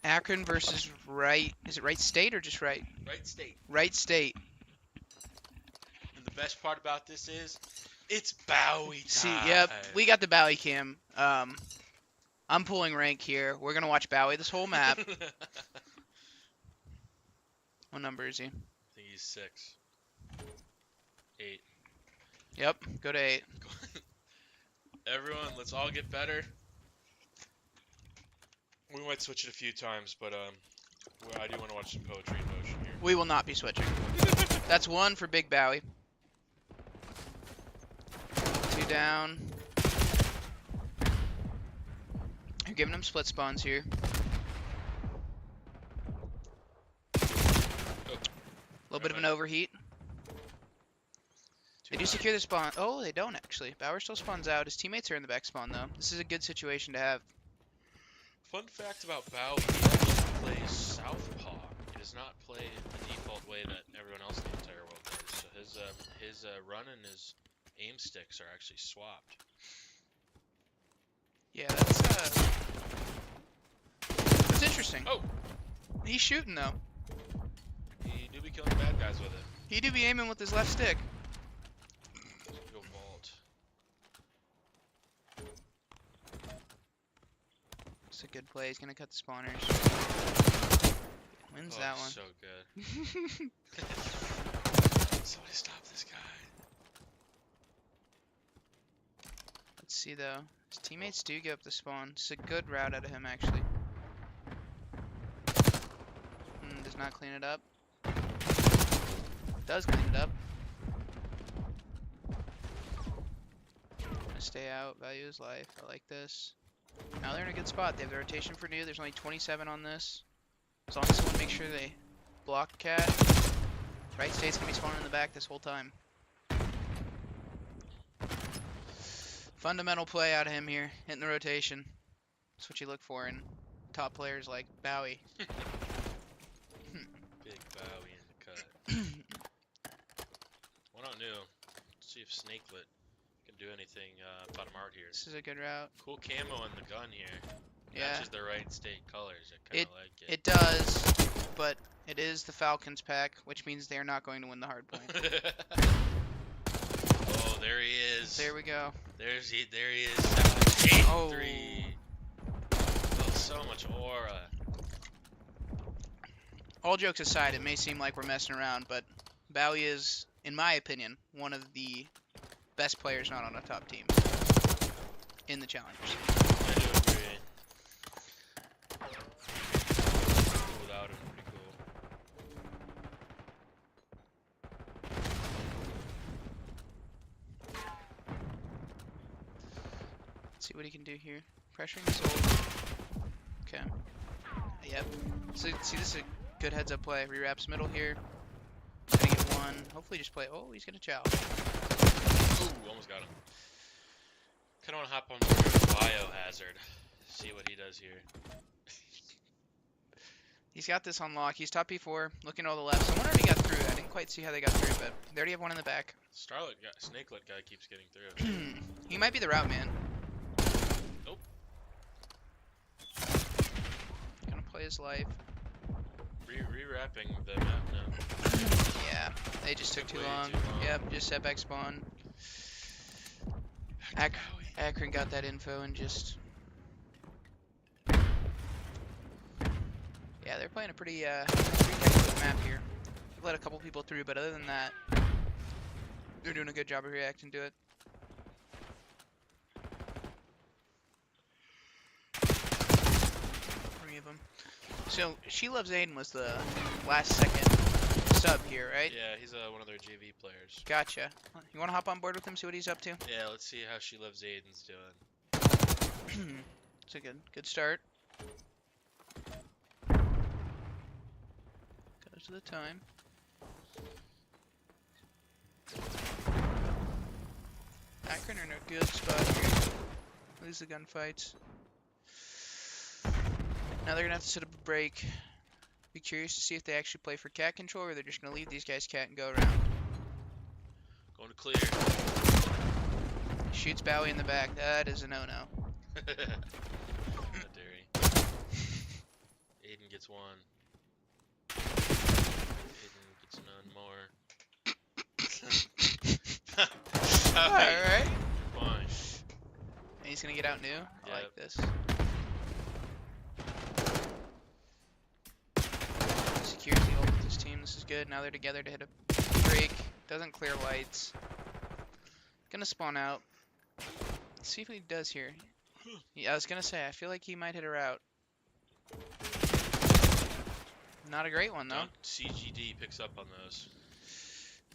Akron versus Wright. Is it Wright State or just Wright? Right state. Wright State. And the best part about this is, it's Bowie time. See, yep, we got the Bowie cam. I'm pulling rank here. We're gonna watch Bowie this whole map. I What number is he? think he's 6. 8. Yep, go to 8. Everyone, let's all get better. We might switch it a few times, but I do want to watch some poetry in motion here. We will not be switching. That's 1 for Big Bowie. 2 down. You're giving him split spawns here. A little bit of an overheat. They do secure the spawn. Oh, they don't actually. Bauer still spawns out. His teammates are in the back spawn though. This is a good situation to have. Fun fact about Bowie, he actually plays Southpaw. He does not play the default way that everyone else in the entire world does. So his run and his aim sticks are actually swapped. Yeah, that's interesting. Oh! He's shooting though. He do be killing bad guys with it. He do be aiming with his left stick. Go vault. It's a good play. He's gonna cut the spawners. Wins that one. So good. Somebody stop this guy. Let's see though. His teammates do get up the spawn. It's a good route out of him actually. Does not clean it up. Does clean it up. Gonna stay out. Value his life. I like this. Now they're in a good spot. They have the rotation for new. There's only 27 on this. As long as someone makes sure they block Cat. Right State's gonna be spawning in the back this whole time. Fundamental play out of him here, hitting the rotation. That's what you look for in top players like Bowie. Big Bowie in the cut. One out new. Let's see if Snakelet can do anything bottom art here. This is a good route. Cool camo in the gun here. Yeah. Matches the right state colors. I kind of like it. It does, but it is the Falcons pack, which means they are not going to win the hard point. Oh, there he is. There we go. There he is. Oh. 8-3. Oh, so much aura. All jokes aside, it may seem like we're messing around, but Bowie is, in my opinion, one of the best players not on a top team in the challengers. I do agree. Without him, pretty cool. Let's see what he can do here. Pressuring his ult. Okay. Yep. So see, this is a good heads up play. Rewraps middle here. Gonna get one. Hopefully just play. Oh, he's gonna chow. Ooh, almost got him. Kinda wanna hop on board with Biohazard. See what he does here. He's got this on lock. He's top P4, looking all the left. Someone already got through. I didn't quite see how they got through, but they already have one in the back. Snakelet guy keeps getting through. He might be the route man. Nope. Gonna play his life. Rewrapping the map now. Yeah, they just took too Way long. too long. Yep, just set back spawn. Akron got that info and just... Yeah, they're playing a pretty technical map here. Let a couple people through, but other than that, they're doing a good job of reacting to it. Three of them. So, She Loves Aiden was the last second sub here, right? Yeah, he's one of their JV players. Gotcha. You want to hop on board with him, see what he's up to? Yeah, let's see how She Loves Aiden's doing. It's a good start. Goes to the time. Akron are in a good spot here. Lose the gunfights. Now they're gonna have to set up a break. Be curious to see if they actually play for cat control or they're just gonna leave these guys cat and go around. Going to clear. Shoots Bowie in the back. That is a no-no. Dairy. Aiden gets one. Aiden gets none more. Alright. Fine. And he's gonna get out new. I Yep. like this. Security hold with this team. This is good. Now they're together to hit a break. Doesn't clear lights. Gonna spawn out. Let's see if he does here. Yeah, I was gonna say, I feel like he might hit a route. Not a great one though. Dunk CGD picks up on those.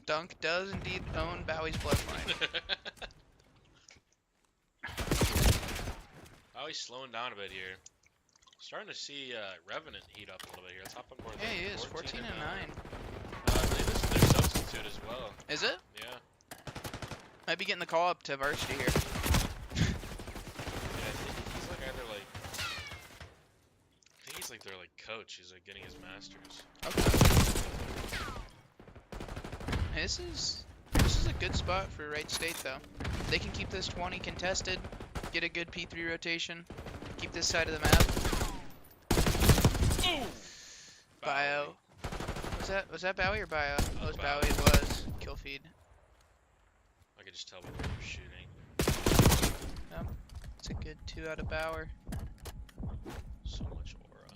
Dunk does indeed own Bowie's bloodline. Bowie's slowing down a bit here. Starting to see Revenant heat up a little bit here. Let's hop on board. Yeah, he is. 14 and 9. I believe this is their substitute as well. Is it? Yeah. Might be getting the call up to varsity here. Yeah, I think he's like either like. I think he's like their like coach. He's like getting his masters. Okay. This is a good spot for Wright State though. They can keep this 20 contested, get a good P3 rotation, keep this side of the map. Ooh! Bio. Was that Bowie or Bio? Oh, it was Bowie. Bowie. It was. Kill feed. I could just tell by where you're shooting. Yep. It's a good 2 out of Bauer. So much aura.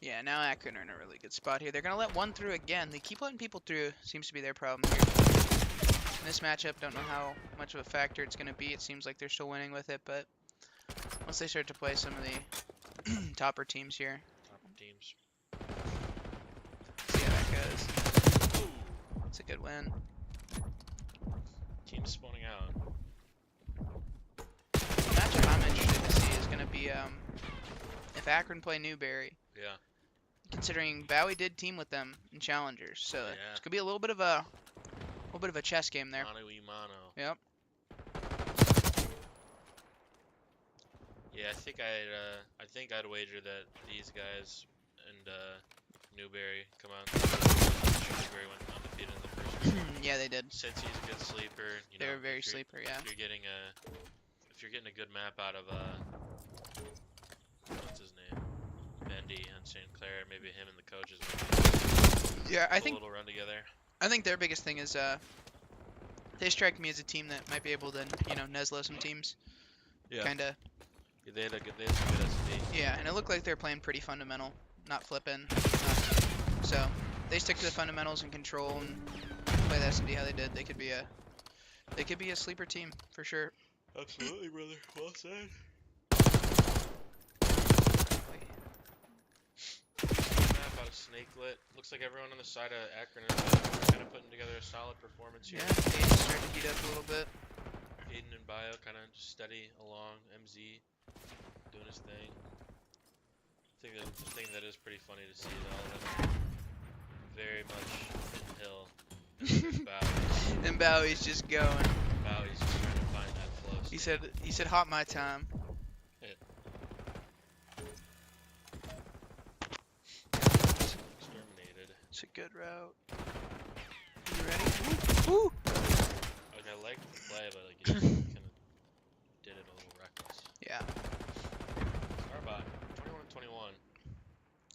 Yeah, now Akron are in a really good spot here. They're gonna let one through again. They keep letting people through. Seems to be their problem here. In this matchup, don't know how much of a factor it's gonna be. It seems like they're still winning with it, but once they start to play some of the topper teams here, Top teams. see how that goes. Ooh! It's a good win. Teams spawning out. The matchup I'm interested to see is gonna be if Akron play Newberry. Yeah. Considering Bowie did team with them in challengers, so Yeah. it's gonna be a little bit of a chess game there. Mano y mano. Yep. Yeah, I think I'd wager that these guys and Newberry come out. Newberry went undefeated in the first round. Yeah, they did. Since he's a good sleeper, you They know, were very if you're- sleeper, yeah. If you're getting a good map out of what's his name, Bendy and St. Clair, maybe him and the coaches Yeah, I a think little run together. their biggest thing is they strike me as a team that might be able to, Neslo some teams. Yeah. Kinda. Yeah, they had some good SD. Yeah, and it looked like they're playing pretty fundamental, not flipping. So they stick to the fundamentals and control and play the SD how they did. They could be a sleeper team for sure. Absolutely, brother. Well said. Map out of Snakelet. Looks like everyone on the side of Akron is kind of putting together a solid performance here. Yeah, Aiden started to heat up a little bit. Aiden and Bio kind of just steady along. MZ doing his thing. I think the thing that is pretty funny to see is all of them very much in hill. And Bowie's, And Bowie's just going. Bowie's just trying to find that flow. He said hot my time. Exterminated. It's a good route. You ready? Woo! Like, I like the play, but like, it kind of did it a little reckless. Yeah, Starbot, 21-21.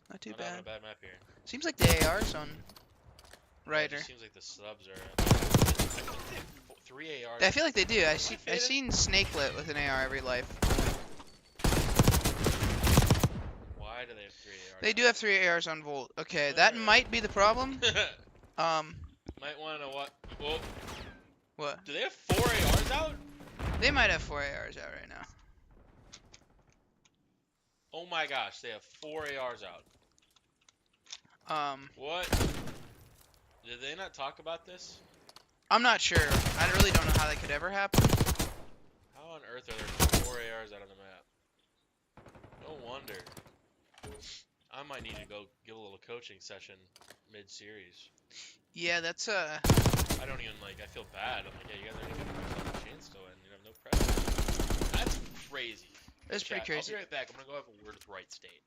not too Not having bad. a bad map here. Seems like the AR's on Yeah, Ryder. it just seems like the subs are. I think they have 3 ARs. I feel like they do. I Faded? seen Snakelet with an AR every life. Why do they have 3 ARs? They do have 3 ARs on Volt. Okay, that Alright. might be the problem. Might want to know what. Well, What? do they have 4 ARs out? They might have 4 ARs out right now. Oh my gosh, they have 4 ARs out. What? Did they not talk about this? I'm not sure. I really don't know how that could ever happen. How on earth are there 4 ARs out on the map? No wonder. I might need to go give a little coaching session mid-series. Yeah, that's I don't even I feel bad. I'm like, yeah, you guys are giving yourself a chance to win. You have no pressure. That's crazy. That's pretty Chat, crazy. I'll be right back. I'm gonna go have a word with Wright State.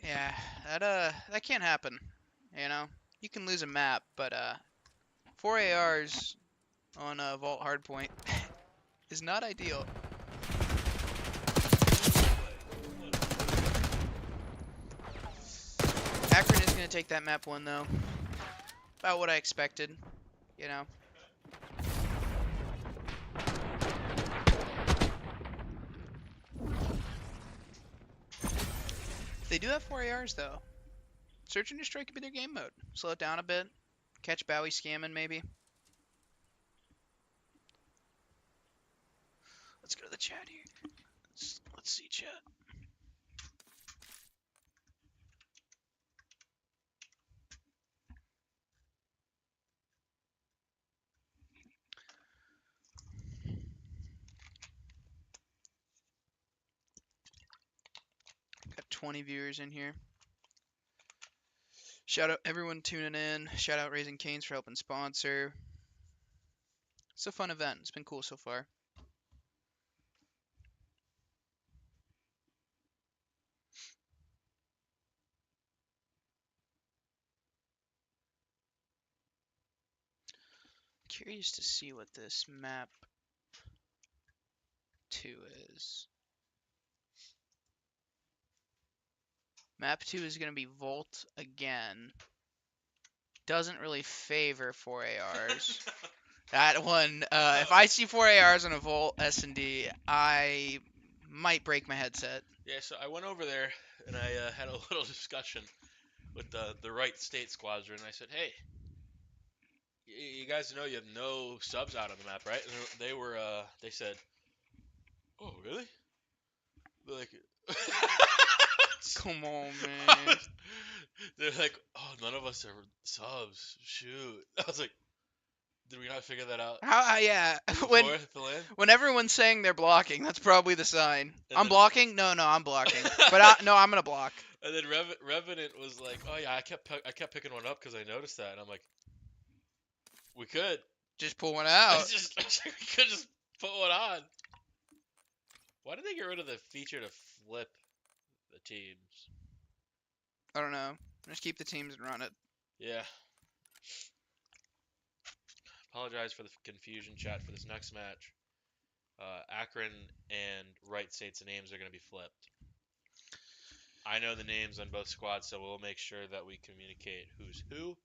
Yeah, that can't happen. You know, you can lose a map, but 4 ARs on Vault Hardpoint is not ideal. Akron is going to take that map 1 though. About what I expected, you know. They do have 4 ARs though. Search and Destroy could be their game mode. Slow it down a bit. Catch Bowie scamming maybe. Let's go to the chat here. Let's see chat. Got 20 viewers in here. Shout out everyone tuning in. Shout out Raising Canes for helping sponsor. It's a fun event. It's been cool so far. Curious to see what this map 2 is. Map 2 is going to be Volt again. Doesn't really favor 4 ARs. That one, if I see 4 ARs on a Volt S&D, I might break my headset. Yeah, so I went over there and I had a little discussion with the Right State Squadron. I said, hey, you guys know you have no subs out on the map, right? And they said, oh, really? They're like, Come on, man. they're like, oh, none of us are subs. Shoot. I was like, did we not figure that out? Yeah. Before the land? When everyone's saying they're blocking, that's probably the sign. And I'm then- blocking? No, I'm blocking. But no, I'm gonna block. And then Revenant was like, oh yeah, I kept picking one up because I noticed that, and I'm like, we could Just pull one out. we could just put one on. Why did they get rid of the feature to flip the teams? I don't know. Just keep the teams and run it. Yeah. Apologize for the confusion, chat, for this next match. Akron and Right State's names are going to be flipped. I know the names on both squads, so we'll make sure that we communicate who's who.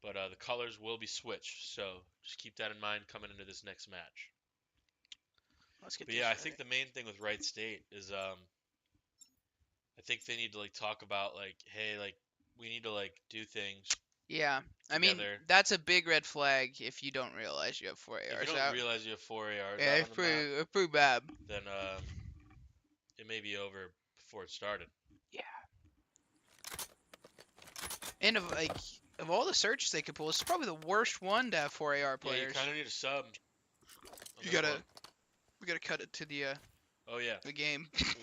But the colors will be switched, so just keep that in mind coming into this next match. Let's get But this yeah, I right. think the main thing with Right State is I think they need to like talk about like, hey, like we need to like do things. Yeah. I mean, together. that's a big red flag if you don't realize you have 4 ARs If you don't out. realize you have 4 ARs Yeah, out it's on the map, pretty bad. then it may be over before it started. And of all the searches they could pull, this is probably the worst one to have 4 AR Yeah, you players. kind of need a sub. on You this gotta- one. We gotta cut it to the Oh yeah. game. Well,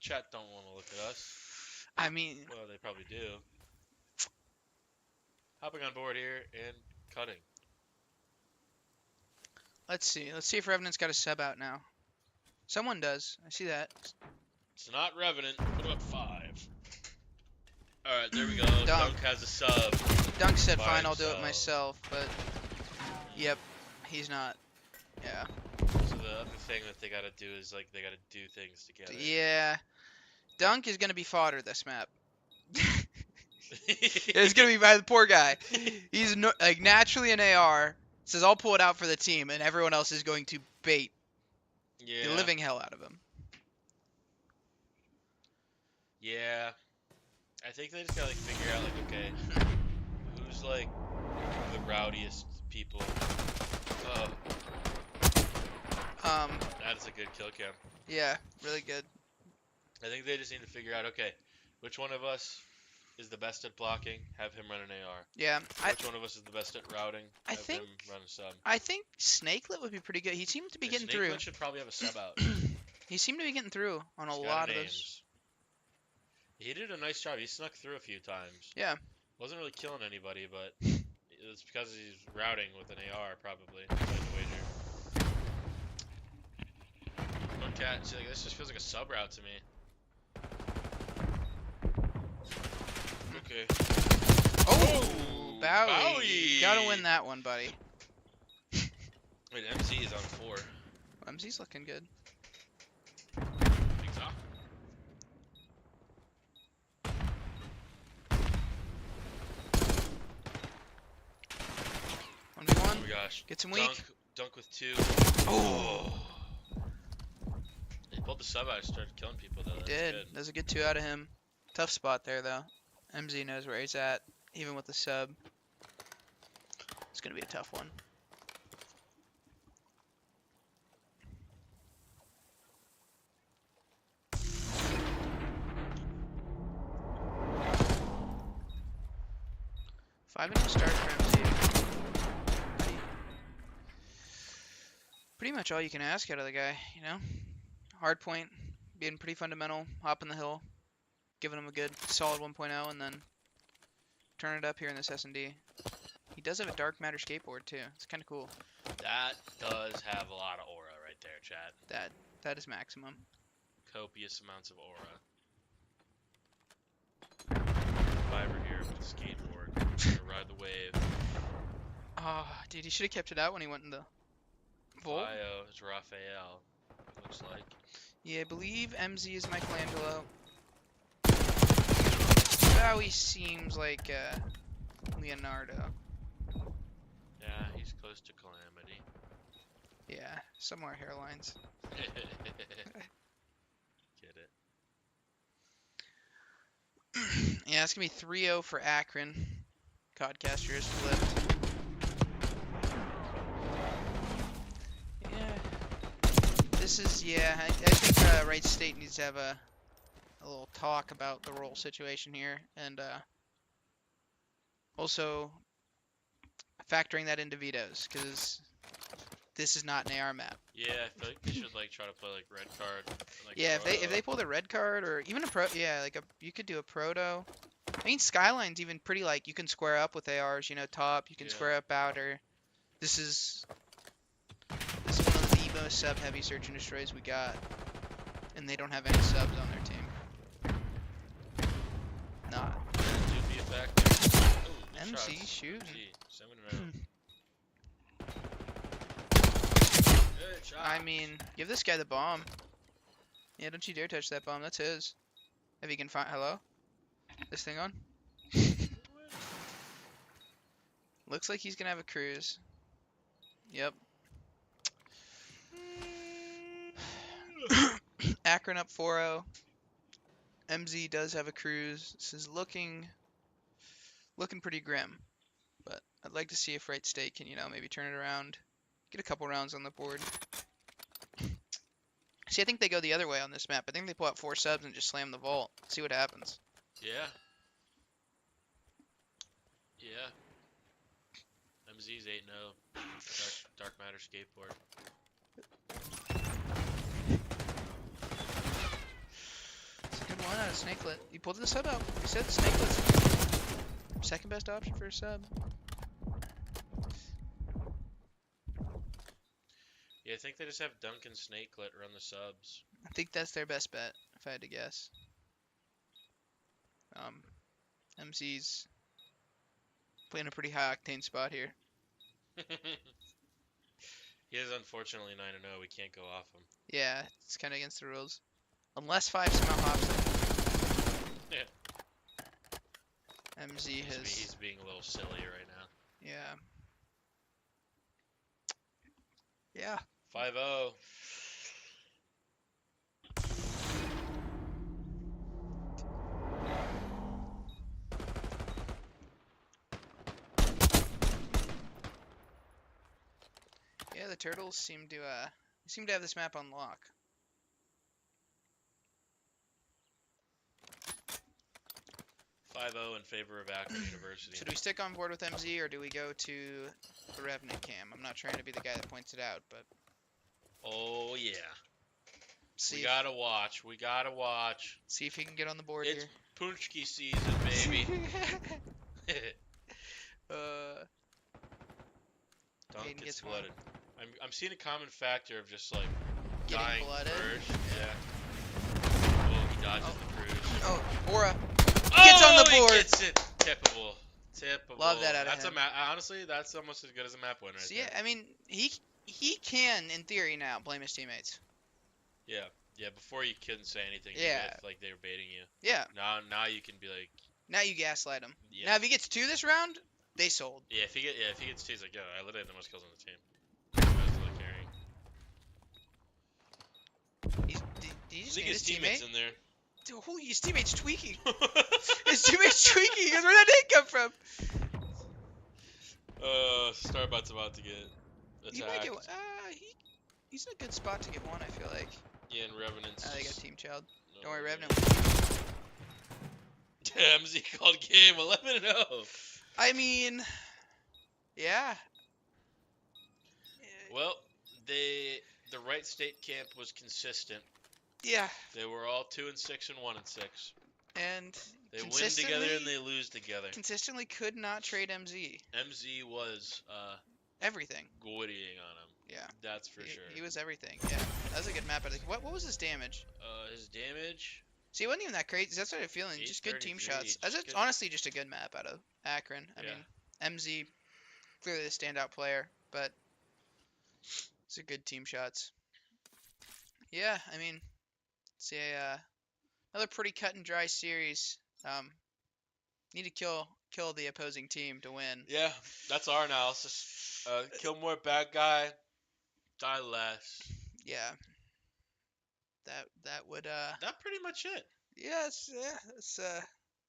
chat don't want to look at us. I mean, Well, they probably do. Hopping on board here and cutting. let's see. Let's see if Revenant's got a sub out now. Someone does. I see that. It's not Revenant. Put him up 5. Alright, there we go. Dunk. Dunk has a sub. Dunk said, By fine, I'll do it himself. myself, but yep, he's not. Yeah. So the other thing that they gotta do is like they gotta do things together. Yeah. Dunk is gonna be fodder this map. It's gonna be by the poor guy. He's like naturally an AR. Says I'll pull it out for the team, and everyone else is going to bait Yeah. the living hell out of him. Yeah. I think they just gotta like figure out like, okay, who's like the rowdiest people. Oh, that is a good kill cam. Yeah, really good. I think they just need to figure out, okay, which one of us is the best at blocking? Have him run an AR. Yeah, Which one of us is the best at routing? I Have think- him run a sub. I think Snakelet would be pretty good. He seemed to be Yeah, getting Snakelet through. should probably have a sub out. He seemed to be getting through on a He's got lot of those. names. He did a nice job. He snuck through a few times. Yeah. Wasn't really killing anybody, but it's because he's routing with an AR, probably. I'd wager. Look at, see, like, this just feels like a sub route to me. Okay. Oh, Bowie. Bowie. Gotta win that one, buddy. Wait, MZ is on 4. MZ's looking good. Think so? 1v1. Oh my gosh. Get some weak. Dunk with 2. Oh. He pulled the sub out and started killing people though. He That's did. good. That was a good 2 out of him. Tough spot there though. MZ knows where he's at, even with the sub. It's gonna be a tough one. Five and start for MZ. Pretty much all you can ask out of the guy, you know? Hard point, being pretty fundamental, hopping the hill, giving him a good solid 1.0, and then turn it up here in this S&D. He does have a dark matter skateboard too. It's kind of cool. That does have a lot of aura right there, chat. That is maximum. Copious amounts of aura. Fiverr here with a skateboard. Gonna ride the wave. Oh, dude, he should have kept it out when he went in the Volt. Bio is Raphael. It looks like. Yeah, I believe MZ is Michelangelo. Now he seems like Leonardo. Yeah, he's close to Calamity. Yeah, somewhere hairlines. Get it. Yeah, it's gonna be 3-0 for Akron. Codcaster is flipped. Yeah. This is, I think Wright State needs to have a little talk about the role situation here, and also factoring that into vetoes, because this is not an AR map. Yeah, I feel like they should like try to play like red card. Like Yeah, if proto. they pull the red card or even a pro, you could do a proto. I mean, Skyline's even pretty, like, you can square up with ARs, you know, top, you can Yeah. square up outer. This is one of the most sub-heavy search and destroys we got, and they don't have any subs on their team. Nah. Do be effective. Ooh, good MC shots. shooting. MC, 7-0. Good shot. I mean, give this guy the bomb. Yeah, don't you dare touch that bomb. That's his. If he can find, hello? This thing on? Looks like he's gonna have a cruise. Yep. Akron up 4-0. MZ does have a cruise. This is looking pretty grim. But I'd like to see if Wright State can, maybe turn it around. Get a couple rounds on the board. See, I think they go the other way on this map. I think they pull out 4 subs and just slam the vault. See what happens. Yeah. Yeah. MZ's 8-0. Dark matter skateboard. It's a good one out of Snakelet. He pulled the sub out. He said Snakelet's second best option for a sub. Yeah, I think they just have Duncan Snakelet run the subs. I think that's their best bet, if I had to guess. MC's playing a pretty high octane spot here. He is unfortunately 9-0. We can't go off him. Yeah, it's kind of against the rules. Unless 5 somehow hops in. Yeah. MZ He's being a little silly right now. Yeah. Yeah. 5-0. Yeah, the Turtles seem to have this map on lock. In favor of Akron University. Should we stick on board with MZ or do we go to the Revenant cam? I'm not trying to be the guy that points it out, but Oh yeah. see We if, gotta watch. We gotta watch. see if he can get on the board It's Punchki season, baby. here. Dunk Hayden gets gets one. blooded. I'm seeing a common factor of just like Getting dying blooded? first. Yeah. Oh, he dodges the cruise. Oh, Aura. Oh, Gets on the board. He gets it. Tippable. Love that out of That's him. a honestly, that's almost as good as a map win right So there. yeah, I mean, he he can, in theory, now blame his teammates. Yeah. Yeah. Before you couldn't say anything. Yeah. Even if like they were baiting you. Yeah. Now you can be like, Now you gaslight him. yeah. Now if he gets 2 this round, they sold. Yeah. If he gets two, he's like, yo, I literally have the most kills on the team. I was like carrying. Did he I just think name his his teammates teammate? in there. Dude, holy, his teammate's tweaking. His teammate's tweaking. He goes, where'd that name come from? Starbot's about to get He might attacked. get. He's in a good spot to get one. I feel like. Yeah, and Revenant's. They got Team Child. no, Don't worry, yeah. Revenant. Damn, Z called game 11-0. I mean, yeah. Well, the right state camp was consistent. Yeah, They were all 2-6 and 1-6. and They win together and they lose together. consistently could not trade MZ. MZ was Everything. goadying on him. Yeah. That's for sure. He was everything. Yeah, that was a good map. I think. What was his damage? His damage. See, it wasn't even that crazy. That's what I'm feeling. Just good team 833, shots. just That's good. honestly just a good map out of Akron. I Yeah. mean, MZ clearly the standout player, but it's a good team shots. Yeah, I mean, it's another pretty cut and dry series. Need to kill the opposing team to win. Yeah, that's our analysis. Kill more bad guy, die less. Yeah. That would That's pretty much it. yeah, it's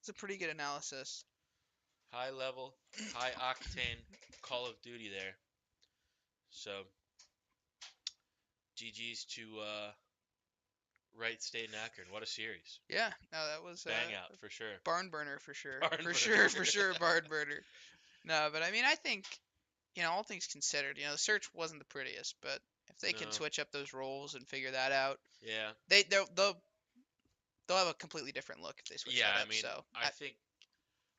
a pretty good analysis. High level, high octane Call of Duty there. So, GG's to Wright State and Akron. What a series. Yeah, no, that was Bang out for sure. barn burner for sure. Barn For burner. sure, for sure, barn burner. No, but I mean, I think, all things considered, the search wasn't the prettiest, but if they can No. switch up those roles and figure that out, Yeah. they'll have a completely different look if they switch Yeah, that I up. mean, So I think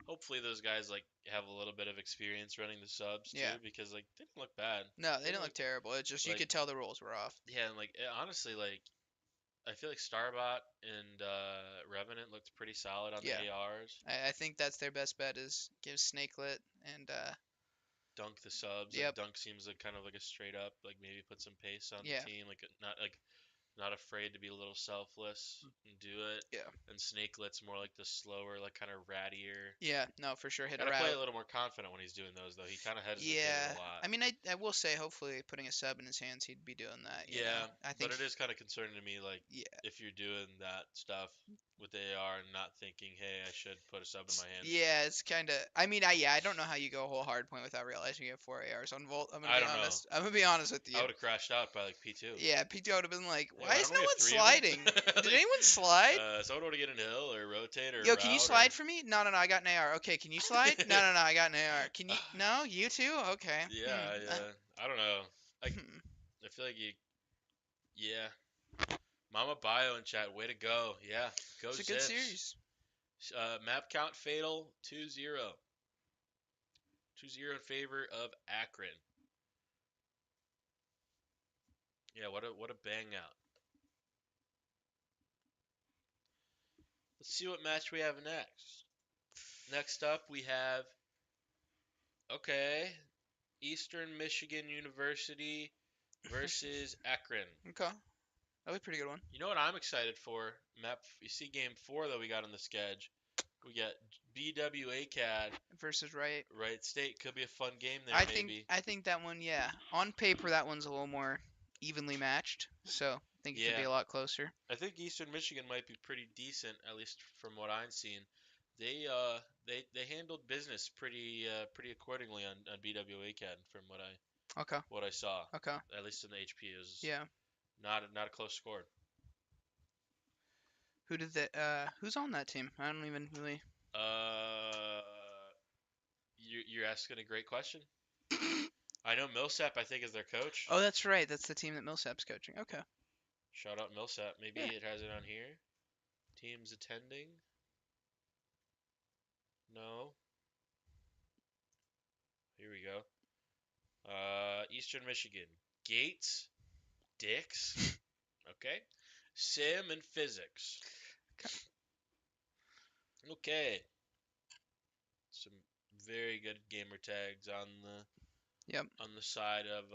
hopefully those guys like have a little bit of experience running the subs too, Yeah. because like they didn't look bad. no, they They didn't look look terrible. It's just you like- could tell the roles were off. Yeah, and like honestly, like I feel like Starbot and Revenant looked pretty solid on Yeah. the ARs. I think that's their best bet is give Snakelet and Dunk the subs. Yep. Like Dunk seems like kind of like a straight up like maybe put some pace on Yeah. the team, like not afraid to be a little selfless and do it. Yeah. And Snakelet's more like the slower, like kind of rattier. yeah, no, for sure hit her Gotta play a out. little more confident when he's doing those though. He kind of hesitated Yeah, a lot. I mean, I will say hopefully putting a sub in his hands, he'd be doing that. you Yeah, know? I think but it is kind of concerning to me, like Yeah. if you're doing that stuff with the AR and not thinking, hey, I should put a sub in my hand. Yeah, it's kind of. I mean, I don't know how you go a whole hard point without realizing you have 4 ARs on Volt. I'm I gonna be don't know. honest. I'm gonna be honest with you. I would have crashed out by like P2. Yeah, P2 would have been like, Yeah, why why is don't no we one have 3 of them? sliding? Did anyone slide? Someone want to get an hill or rotate or Yo, can you route slide or... for me? No, I got an AR. Okay, can you slide? No, I got an AR. Can you? No, you too? Okay. Yeah, I don't know. I Hmm. feel like you... Yeah. Mama Bio in chat, way to go. Yeah, go It's a good Zips. series. Map count fatal 2-0. 2-0 in favor of Akron. Yeah, what a bang out. Let's see what match we have next. Next up we have Eastern Michigan University versus Akron. Okay. That'll be a pretty good one. You know what I'm excited for? You see game 4 that we got on the schedule. We got BW CAD. Versus Right. Wright State could be a fun game there, I maybe. think that one, yeah. On paper, that one's a little more evenly matched. So I think it could be Yeah. a lot closer. I think Eastern Michigan might be pretty decent, at least from what I've seen. They handled business pretty accordingly on BW CAD from Okay. what I saw. Okay. At least in the HP, it was Yeah. not a close score. Who's on that team? I don't even really. You're asking a great question. I know Millsap, I think, is their coach. Oh, that's right. That's the team that Millsap's coaching. Okay. Shout out Millsap. Maybe Yeah. it has it on here. Teams attending. No. Here we go. Eastern Michigan. Gates. Dix. Okay. Sim and physics. Okay. Some very good gamer tags on the Yep. on the side of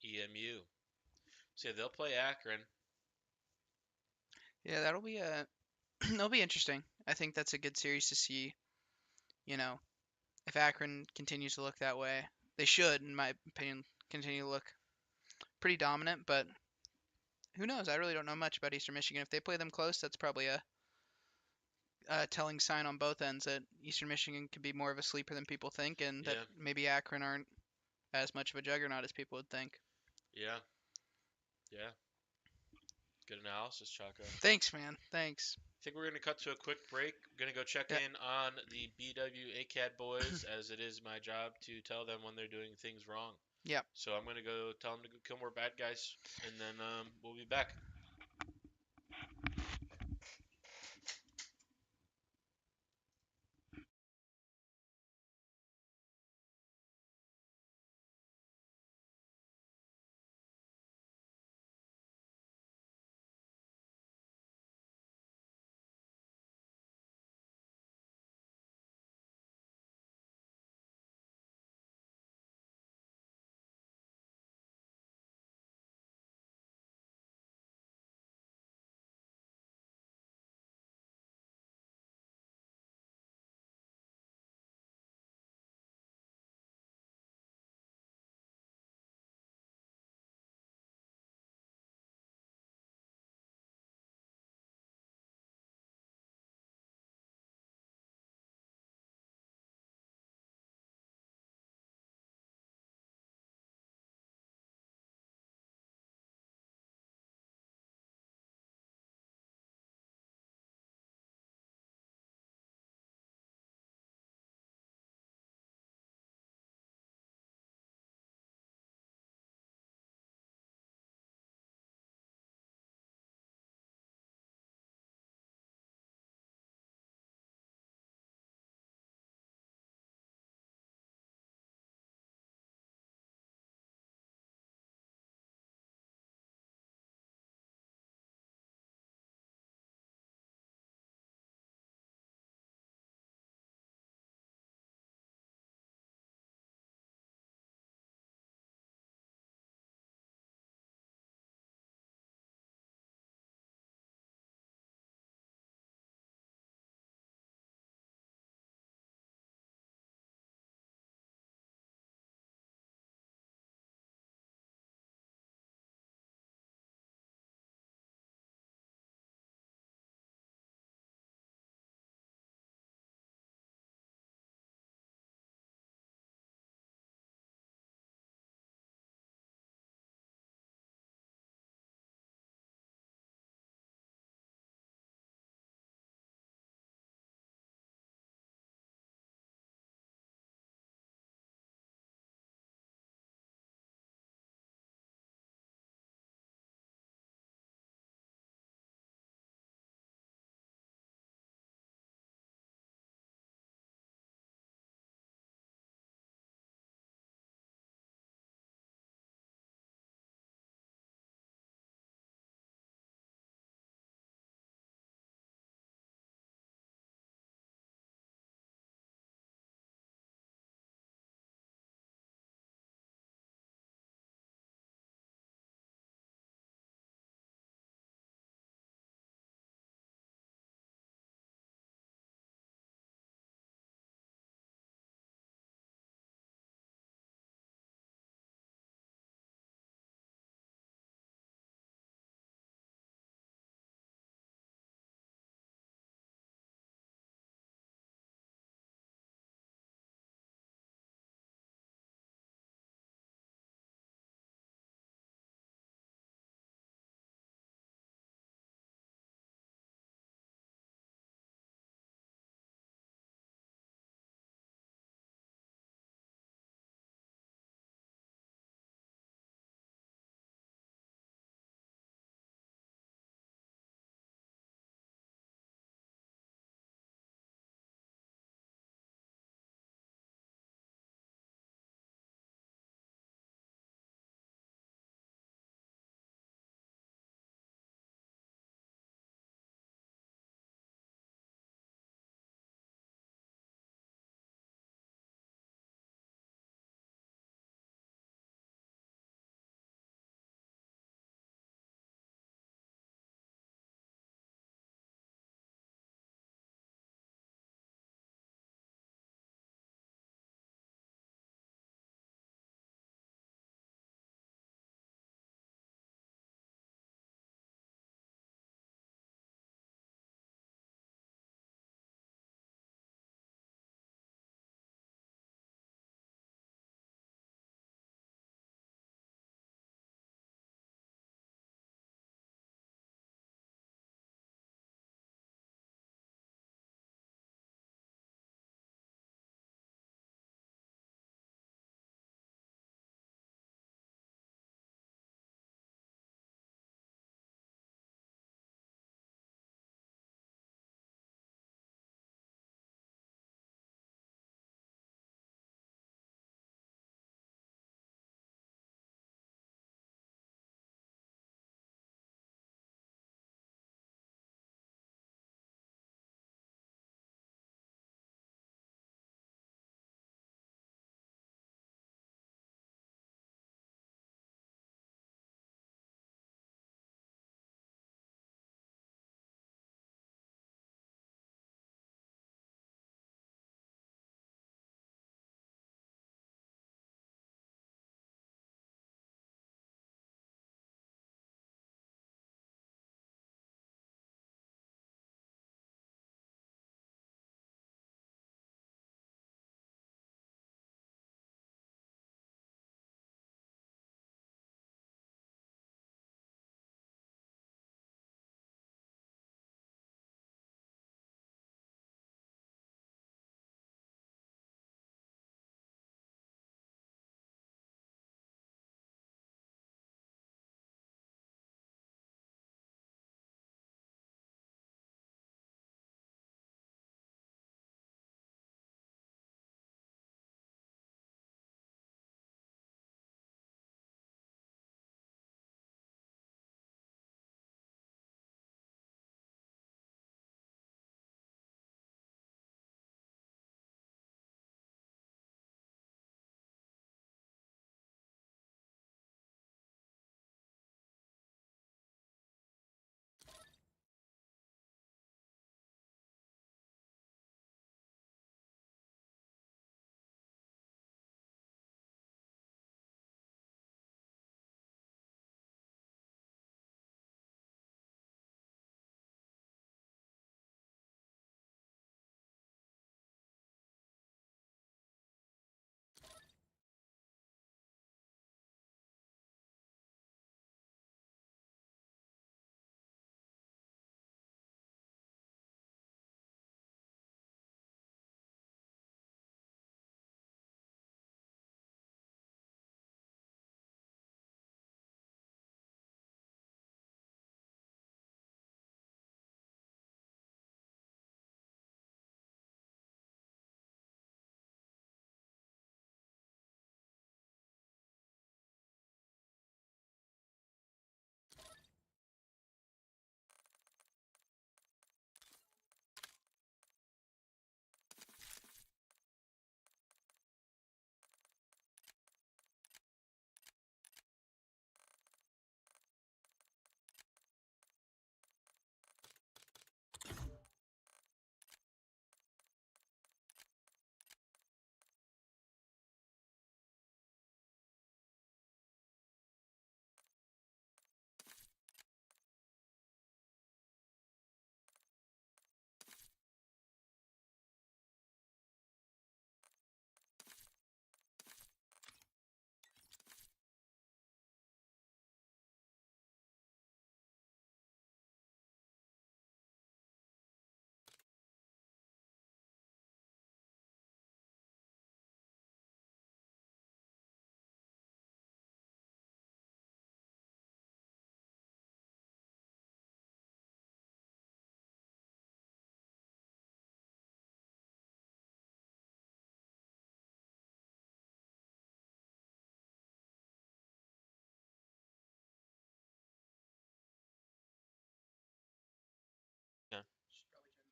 EMU. So yeah, they'll play Akron. Yeah, that'll be that'll be interesting. I think that's a good series to see. You know, if Akron continues to look that way, they should, in my opinion, continue to look pretty dominant. But who knows? I really don't know much about Eastern Michigan. If they play them close, that's probably a telling sign on both ends that Eastern Michigan could be more of a sleeper than people think, and that Yeah, maybe Akron aren't as much of a juggernaut as people would think. yeah, yeah. Good analysis, Chaco. Thanks, man. Thanks. I think we're going to cut to a quick break. I'm going to go check Yeah. in on the BW ACAD boys, as it is my job to tell them when they're doing things wrong. Yeah. So I'm going to go tell them to go kill more bad guys, and then we'll be back.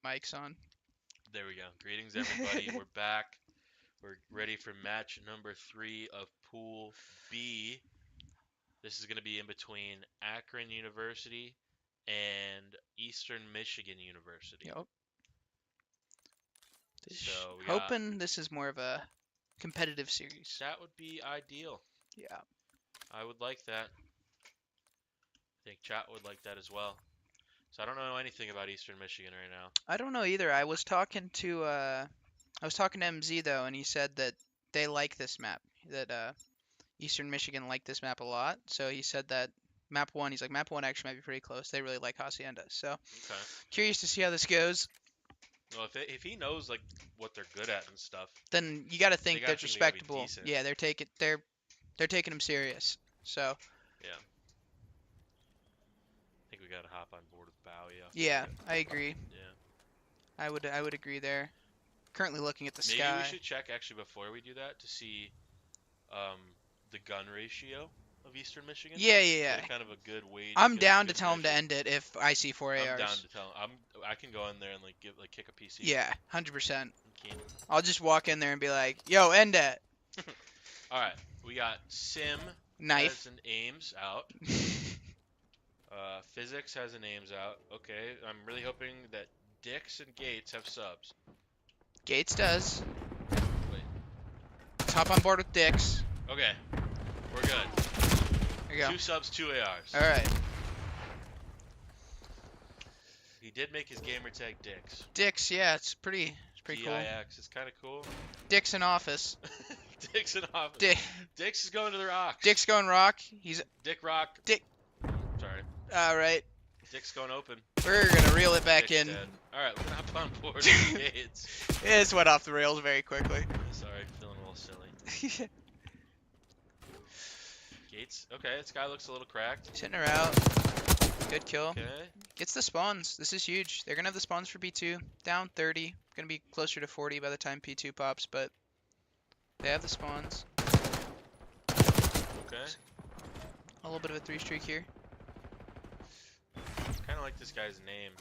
Mic's on. There we go. Greetings, everybody. We're back. We're ready for match number 3 of Pool B. This is going to be in between Akron University and Eastern Michigan University. Yep. So we got, Hoping this is more of a competitive series. that would be ideal. Yeah. I would like that. I think chat would like that as well. So I don't know anything about Eastern Michigan right now. I don't know either. I was talking to MZ though, and he said that they like this map. That Eastern Michigan liked this map a lot. So he said that map 1, he's like, map 1 actually might be pretty close. They really like Hacienda. So Okay. curious to see how this goes. Well, if he knows like what they're good at and stuff, Then you got to think gotta that's think they gotta be respectable. decent. Yeah, they're taking him serious. So I think we gotta hop on board with Bowie. yeah, I agree. Yeah. I would agree there. Currently looking at the Maybe sky. we should check actually before we do that to see the gun ratio of Eastern Michigan. Yeah. Get kind of a good weight. I'm down to tell him to end it if I see 4 ARs. I'm down to tell him. I can go in there and kick a PC. Yeah, 100%. I'm keen. I'll just walk in there and be like, "Yo, end it." All right, we got Sim Knife. has an aims out. Physics has an aims out. Okay, I'm really hoping that Dix and Gates have subs. Gates does. Wait. Let's hop on board with Dix. Okay, we're good. There you go. 2 subs, 2 ARs. All right. He did make his gamer tag Dix. Dix, yeah, it's pretty cool. DIX is kind of cool. Dix in office. Dix in office. Dix is going to the rocks. Dix going rock. He's Dick Rock. Dick. Sorry. all right. Dick's going open. We're gonna reel it back Dick's in. dead. All right, we're gonna hop on board with Gates. It just went off the rails very quickly. Sorry, feeling a little silly. Gates. Okay, this guy looks a little cracked. He's hitting her out. Good kill. Okay. Gets the spawns. This is huge. They're gonna have the spawns for P2. Down 30. Gonna be closer to 40 by the time P2 pops, but they have the spawns. Okay. A little bit of a 3-streak here. Kind of like this guy's name.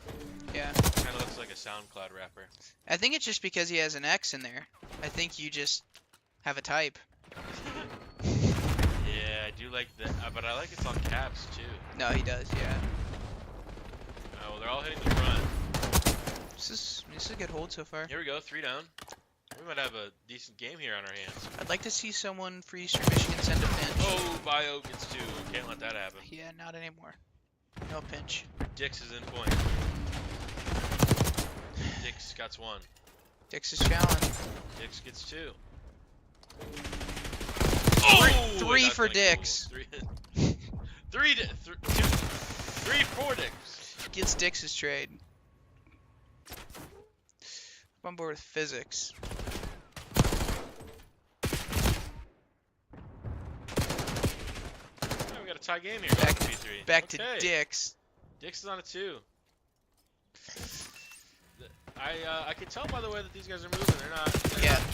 Yeah. Kind of looks like a SoundCloud rapper. I think it's just because he has an X in there. I think you just have a type. Yeah, I do like that, but I like it's on caps too. No, he does, yeah. Oh, well, they're all hitting the front. This is a good hold so far. Here we go, 3 down. We might have a decent game here on our hands. I'd like to see someone for Eastern Michigan send a pinch. Oh, Bio gets 2. Can't let that happen. Yeah, not anymore. No pinch. Dix is in point. Dix got 1. Dix is challenge. Dix gets 2. Three that's for kinda Dix. Cool. 3 for Dix. Gets Dix's trade. I'm on board with physics. Yeah, we got a tie game here. Back- going to P3. Back Okay. to Dix. Dix is on a 2. I can tell by the way that these guys are moving. They're not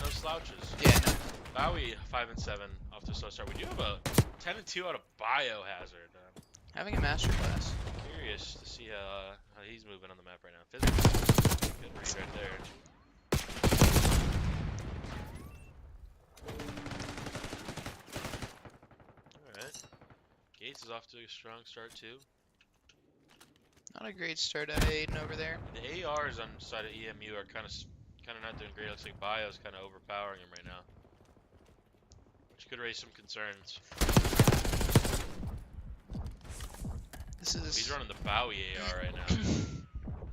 no slouches. Yeah, no. Bowie 5 and 7 off to a slow start. We do have a 10 and 2 out of Biohazard. Having a masterclass. Curious to see how he's moving on the map right now. Physics, good read right there. All right. Gates is off to a strong start too. Not a great start out of Aiden over there. The ARs on the side of EMU are kind of not doing great. Looks like Bio's kind of overpowering him right now, which could raise some concerns. He's running the Bowie AR right now.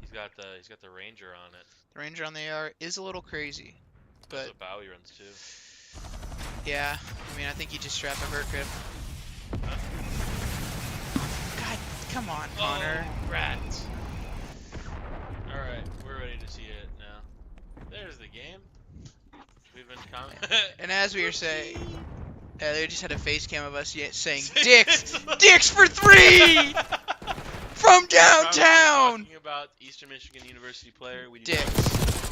He's got the Ranger on it. The Ranger on the AR is a little crazy, That's but what Bowie runs too. yeah, I mean, I think he just strapped a hurt grip. God, come on, Connor. Oh, rats. Alright, we're ready to see it now. There's the game. We've been And as we were saying, they just had a face cam of us saying, Dix! Dix for 3! From downtown! Talking about Eastern Michigan University player, we do Dix.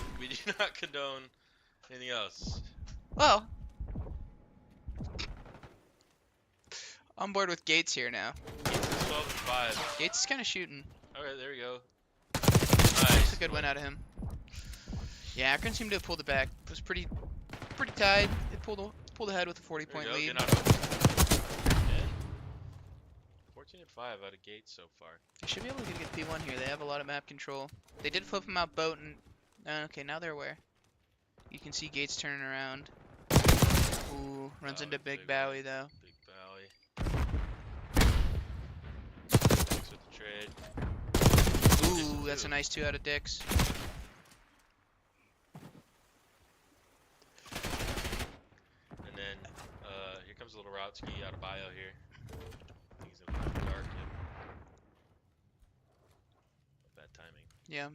not condone anything else. Well, on board with Gates here now. Gates is 12 and 5. Gates is kind of shooting. Alright, there we go. That's Nice. a good win out of him. Yeah, Akron seemed to have pulled it back. It was pretty tied. They pulled ahead with a 40-point There we lead. go, getting out of 14-5 out of Gates so far. They should be able to get a good P1 here. They have a lot of map control. They did flip him out boat, and okay, now they're aware. You can see Gates turning around. Ooh, runs into Big Bowie though. Big Bowie. Dix with the trade. Ooh, that's a nice 2 out of Dix. And then here comes a little route ski out of bio here. I think he's gonna push the dark. Yep. Bad timing. Yeah.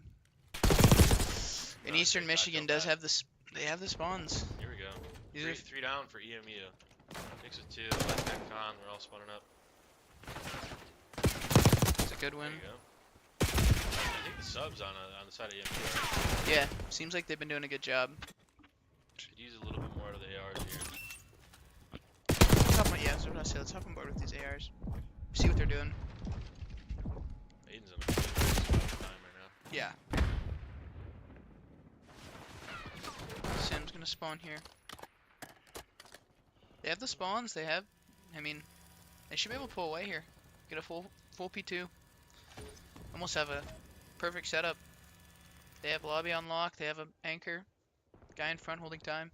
And Oh, Eastern okay, Michigan does have the they have the spawns. Here we go. These are Three down for EMU. Dix with 2. Left back con. We're all spawning up. it's a good There win. you go. I think the subs on the side of EMU. Yeah, seems like they've been doing a good job. Could use a little bit more out of the ARs here. Yeah, that's what I was gonna say. Let's hop on board with these ARs. See what they're doing. Aiden's in a good time right now. Yeah. Sim's gonna spawn here. They have the spawns. They have. I mean, they should be able to pull away here. Get a full P2. Almost have a perfect setup. They have lobby on lock. They have an anchor. Guy in front holding time.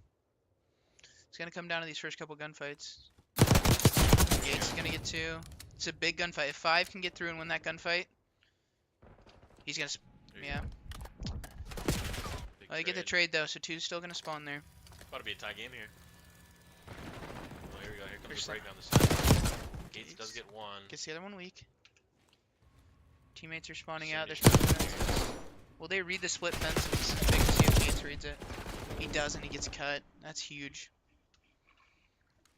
It's gonna come down to these first couple gunfights. Gates is gonna get 2. It's a big gunfight. If 5 can get through and win that gunfight, he's gonna. There you Yeah. go. Big Oh, you get the trade though, so 2's still gonna spawn there. About to be a tie game here. Oh, here we go. Here comes There's the break down the side. Gates does get 1. Gets the other one weak. Teammates are spawning out. They're Cindy. spawning down here. Will they read the split fences? I think see if Gates reads it. He doesn't. He gets cut. That's huge.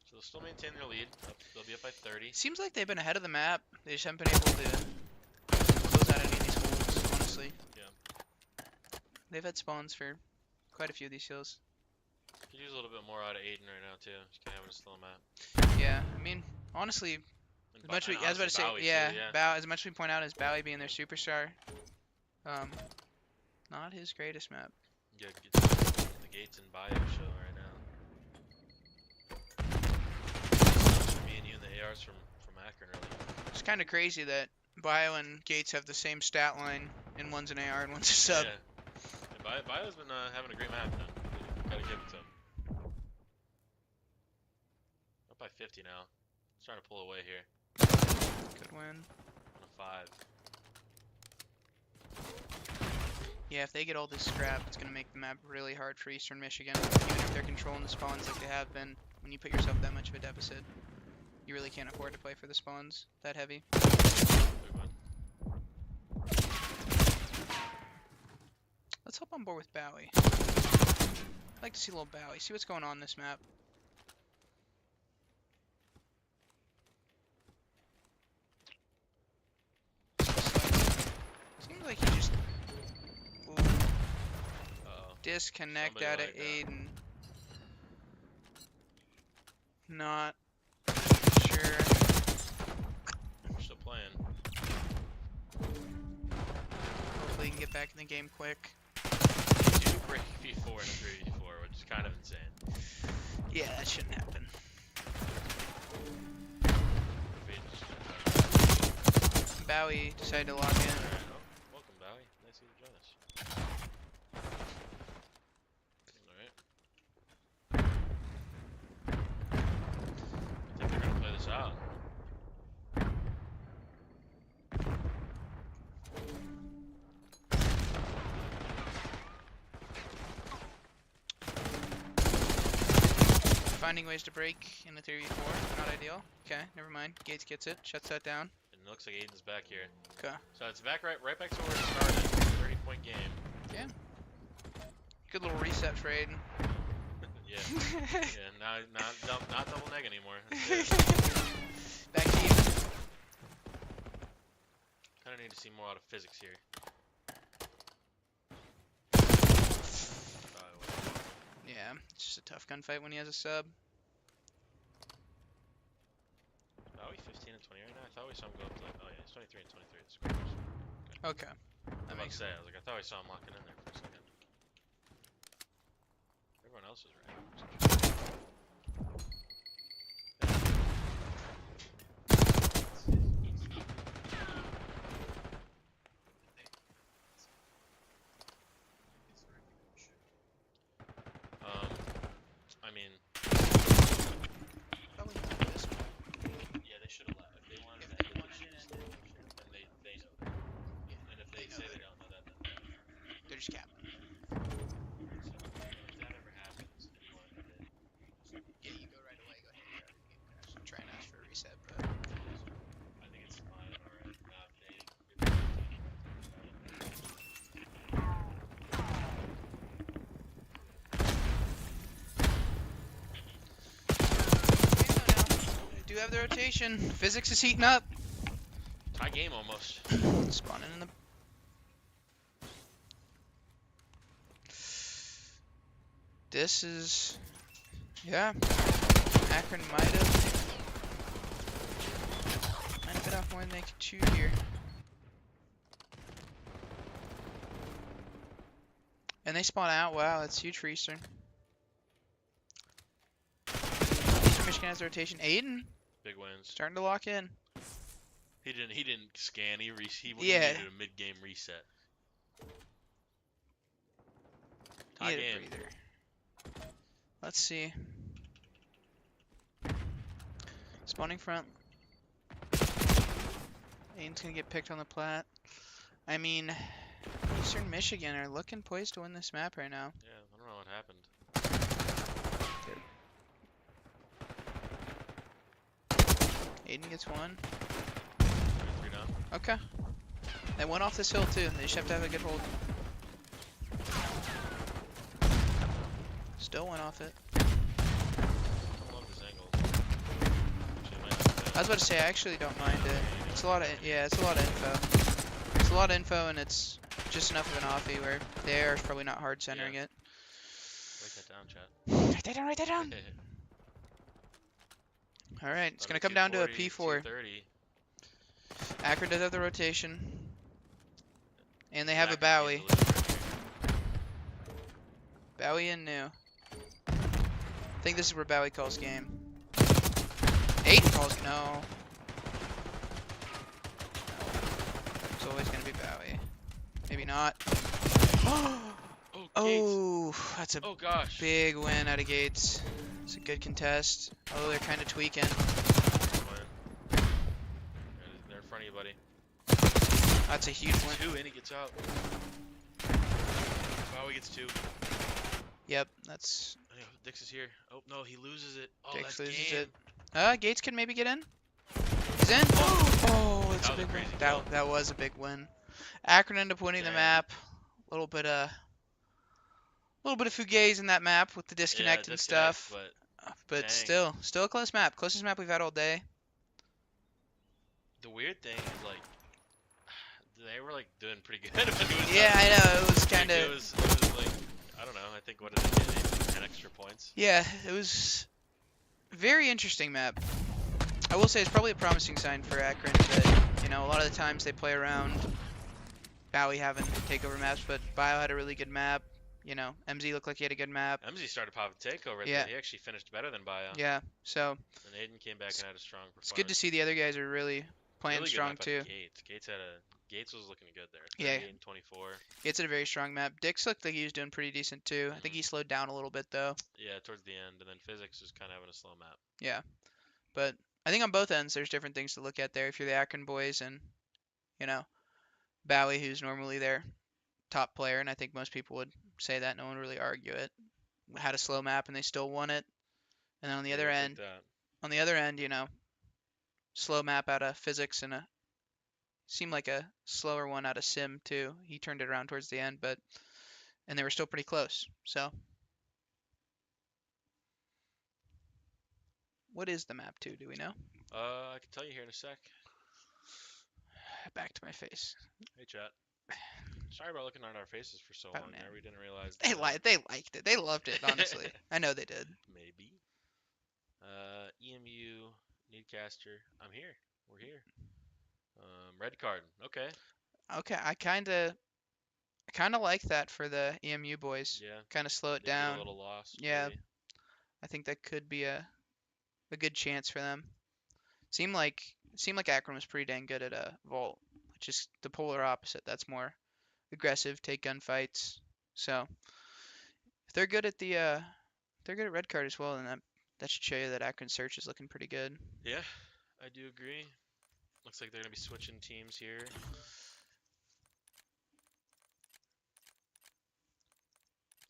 So they'll still maintain their lead. They'll be up by 30. Seems like they've been ahead of the map. They just haven't been able to close out any of these holes, honestly. Yeah. They've had spawns for quite a few of these hills. Could use a little bit more out of Aiden right now too. Just kind of having a slow map. Yeah, I mean, honestly, And as much and I was about to say, honestly, Bowie yeah, too, yeah. as much as we point out as Bowie being their superstar, not his greatest map. Yeah, the Gates and bio show right now. Me and you and the ARs from Akron earlier. It's kind of crazy that Bio and Gates have the same stat line, and one's an AR and one's a sub. Yeah. Bio's been having a great map now. Gotta give it to him. Up by 50 now. He's trying to pull away here. Good win. On a 5. Yeah, if they get all this scrap, it's going to make the map really hard for Eastern Michigan. Even if they're controlling the spawns like they have been, when you put yourself that much of a deficit, you really can't afford to play for the spawns that heavy. Big one. Let's hop on board with Bowie. I'd like to see a little Bowie, see what's going on in this map. Seems like he just disconnect Somebody out of like that. Aiden. Not sure. We're still playing. Hopefully he can get back in the game quick. You do break V4 and 3v4, which is kind of insane. Yeah, that shouldn't happen. Bowie decided to log in. Alright, oh, welcome Bowie. Nice of you to join us. Alright. I think they're gonna play this out. Finding ways to break in the 3v4, not ideal. Okay, never mind. Gates gets it, shuts that down. And it looks like Aiden's back here. Okay. So it's back right back to where it started. 30-point game. Yeah. Good little reset for Aiden. Yeah. Yeah, not double neg anymore. That's it. Back to even. Kinda need to see more out of physics here. Yeah, it's just a tough gunfight when he has a sub. Are we 15 and 20 right now? I thought we saw him go up to like, oh yeah, it's 23 and 23 at the scores. Okay. I was about to say, I was like, I thought I saw him locking in there for a second. else was right. I mean, Probably not this one. yeah, they should have left. If they wanted to end it, they should have stayed. And they know that. And if they say they don't know that, then They're just capping. so if that ever happens and you want to end it, Yeah, you go right away. Go ahead and grab your game crash. Try and ask for a reset, but I think it's fine on our end. Not if they give it I do have the rotation. Physics is heating up. tie game almost. Spawning in the. This is. Yeah. Akron might have bit off more than they could chew here. And they spawn out. Wow, that's huge for Eastern. Eastern Michigan has the rotation. Aiden Big wins. starting to lock in. He didn't scan. He Yeah. needed a mid game reset. He Tie had a game. breather. Let's see. Spawning front. Aiden's gonna get picked on the plat. I mean, Eastern Michigan are looking poised to win this map right now. Yeah, I don't know what happened. Aiden gets one. 3 down. Okay. They went off this hill too. They just have to have a good hold. Still went off it. I love this angle. Actually, might have I was about to say I actually don't mind it. It's a lot of it's a lot of info. It's a lot of info and it's just enough of an offie where the AR is probably not hard centering it. Write that down, chat. Write that down. Write that down. All right, it's gonna come down to a P4. 230. Akron does have the rotation, and they have a Akron Bowie. gains a little right here. Bowie and new. I think this is where Bowie calls game. Aiden calls no. It's always gonna be Bowie. Maybe not. Oh, Gates. Oh, that's a Oh gosh. big win out of Gates. It's a good contest. Although they're kind of tweaking. Win. They're in front of you, buddy. That's a huge win. 2 and he gets out. Bowie gets 2. Yep, that's I think Dix is here. Oh no, he loses it. Oh, Dix that's loses game. it. Gates can maybe get in. He's in. Oh, it's That a was a big win. crazy kill. That was a big win. Akron ended up winning the Damn. map. A little bit of fugazi in that map with the Yeah, disconnect and disconnect, stuff. But But dang. still a close map. Closest map we've had all day. The weird thing is like they were like doing pretty good when it was Yeah, done. I know. It was Like, kind it of. was like I don't know. I think what did they get? 10 extra points. Yeah, it was a very interesting map. I will say it's probably a promising sign for Akron that, a lot of the times they play around Bowie having takeover maps, but Bio had a really good map. MZ looked like he had a good map. MZ started popping takeover. At Yeah. He actually finished better than Bio. Yeah, so And Aiden came back and had a strong performance. it's good to see the other guys are really playing Really good strong map out too. of Gates. Gates was looking good there. Yeah. 38 and 24. It's a very strong map. Dix looked like he was doing pretty decent too. I think he slowed down a little bit though. Yeah, towards the end, and then physics was kind of having a slow map. Yeah, but I think on both ends there's different things to look at there. If you're the Akron boys and Bowie, who's normally their top player, and I think most people would say that. No one really argue it. Had a slow map and they still won it. And then on the other end, slow map out of physics and seemed like a slower one out of sim too. He turned it around towards the end, and they were still pretty close. So, what is the map 2? Do we know? I can tell you here in a sec. Back to my face. Hey, chat. Sorry about looking at our faces for so Oh, long no. there. We didn't realize. They liked it. They loved it. Honestly, I know they did. Maybe. EMU, Needcaster. I'm here. We're here. Red card. Okay. Okay, I kind of kind of like that for the EMU boys. Yeah. Kind of slow it They get down. a little lost. Yeah. Maybe. I think that could be a good chance for them. Seemed like Akron was pretty dang good at Vault, which is the polar opposite. That's more aggressive, take gunfights. So if they're good at they're good at red card as well, then that should show you that Akron Search is looking pretty good. Yeah, I do agree. Looks like they're gonna be switching teams here.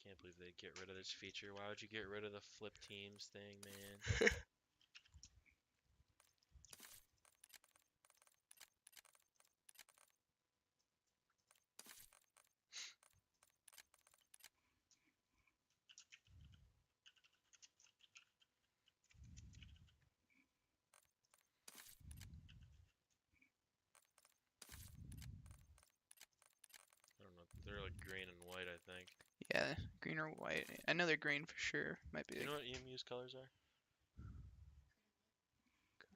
Can't believe they get rid of this feature. Why would you get rid of the flip teams thing, man? I don't know. They're like green and white, I think. Yeah, green or white. I know they're green for sure. Might be. Do you know what EMU's colors are?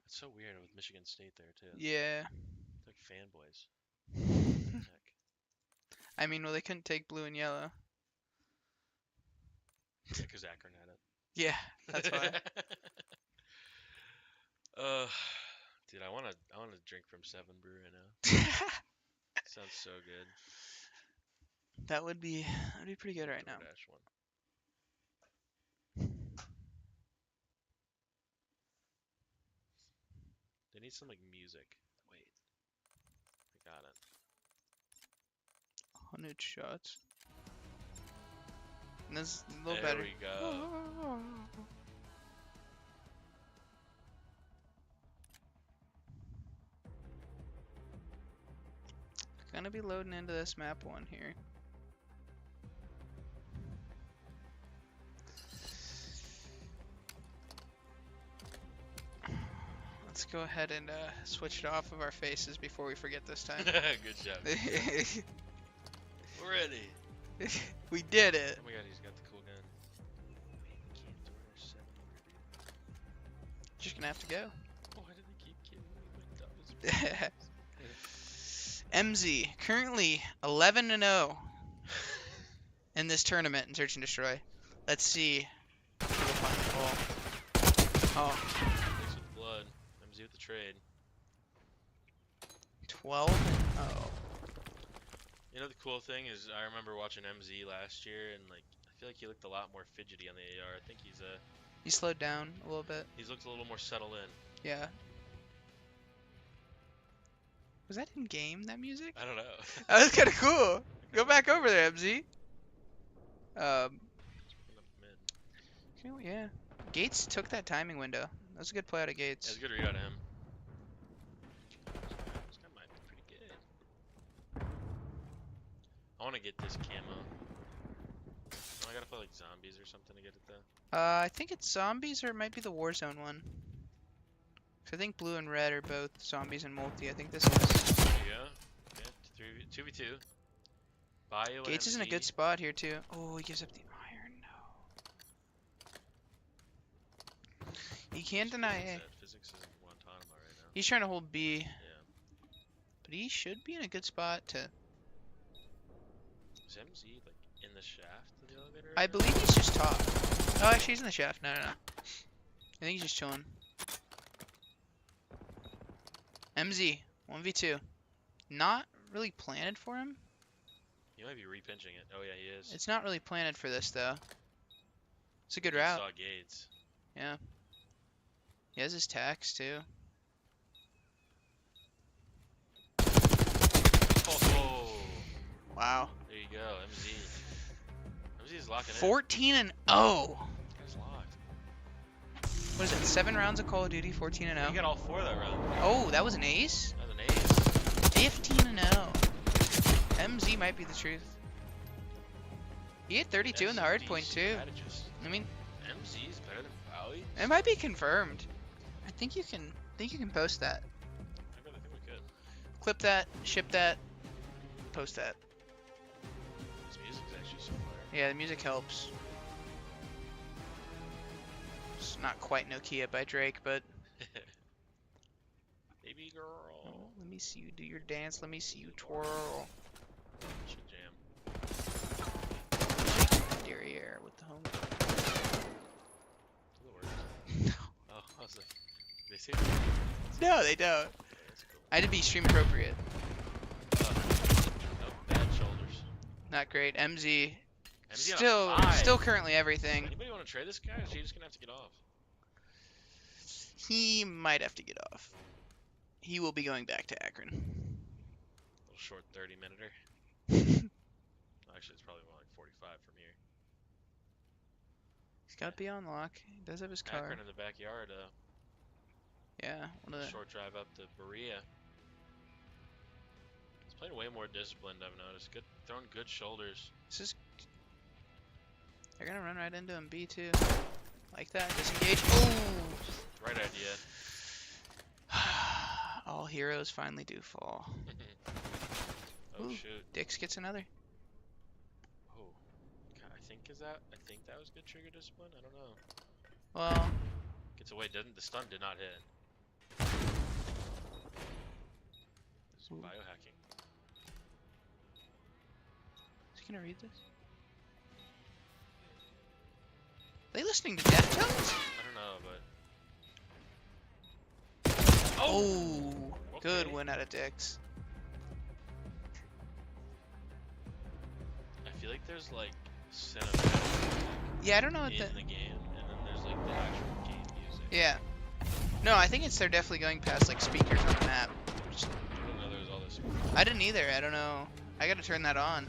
It's so weird with Michigan State there too. Yeah. It's like fanboys. Heck. I mean, well, they couldn't take blue and yellow. Because Akron had it. Yeah, that's why. Dude, I wanna drink from Seven Brew right now. Sounds so good. That'd be pretty good right now. DoorDash one. They need some like music. Wait, I got it. 100 shots. And that's a little There better. we go. Gonna be loading into this map one here. Let's go ahead and switch it off of our faces before we forget this time. Good job. We're ready. We did it. Oh my god, he's got the cool gun. Wait, he can't DoorDash 700. Just gonna have to go. Why do they keep killing me? Like, MZ currently 11-0 in this tournament in Search and Destroy. Let's see. Who will find the ball. Oh, Mixed with blood. MZ with the trade. 12-0. You know the cool thing is I remember watching MZ last year and like I feel like he looked a lot more fidgety on the AR. I think He slowed down a little bit. he's looked a little more settled in. Yeah. Was that in game, that music? I don't know. That was kind of cool. Go back over there, MZ. Looking up mid. Yeah. Gates took that timing window. That was a good play out of Yeah, Gates. it's a good read out of him. This guy might be pretty good. I want to get this camo. I gotta play like zombies or something to get it though. I think it's zombies or it might be the Warzone one. 'Cause I think blue and red are both zombies and multi. I think this is. There you go. Okay, 2v2. Bio Gates is in a good spot here too. Oh, he gives up the iron. No. He can't deny A. Physics is in Guantanamo right now. He's trying to hold B. Yeah. But he should be in a good spot to. Is MZ like in the shaft of the elevator? I right now? believe he's just top. Oh, actually, he's in the shaft. No. I think he's just chilling. MZ, 1v2. Not really planted for him. He might be repinching it. Oh yeah, he is. It's not really planted for this, though. It's a good He route. saw Gates. Yeah. He has his tax, too. Oh, Wow. there you go, MZ. MZ is locking 14-0. Guy's locked. What is it? 7 rounds of Call of Duty, 14-0. He got all 4 that round. Oh, that was an ace? That was an ace. 15-0. MZ might be the truth. He had 32 in the hard point, too. Strategist. I mean, MZ is better than Bowie? it might be confirmed. I think you can post that. I think we could. Clip that, ship that, post that. His music's actually so fire. Yeah, the music helps. It's not quite Nokia by Drake, but Baby girl. let me see you do your dance. Let me see you twirl. Should jam. Derriere with the home. The worst. Oh, I was like, they say that? No, they don't. Okay, that's cool. I had to be stream appropriate. Nope, bad shoulders. Not great. MZ. MZ on a 5. Still currently Does everything. anybody want to trade this guy? Or is he just gonna have to get off? He might have to get off. He will be going back to Akron. A little short 30-minute. Actually, it's probably more like 45 from here. He's got to be on lock. He does have his car. Akron in the backyard. Yeah. One of the... Short drive up to Berea. He's playing way more disciplined, I've noticed. Good, throwing good shoulders. This is... They're going to run right into him. B2. Like that. Disengage. Oh! Right idea. All heroes finally do fall. Oh Ooh. shoot. Dix gets another. Oh. I think that was good trigger discipline? I don't know. Well, Gets away, the stun did not hit. This is Ooh. biohacking. is he going to read this? Are they listening to Deftones? I don't know, but Oh! Good okay. win out of Dix. I feel like there's like cinematics Yeah, I don't know what in the... the game, and then there's like the actual game music. Yeah. No, I think they're definitely going past like speakers on the map. I didn't know there was all this. I didn't either. I don't know. I gotta turn that on.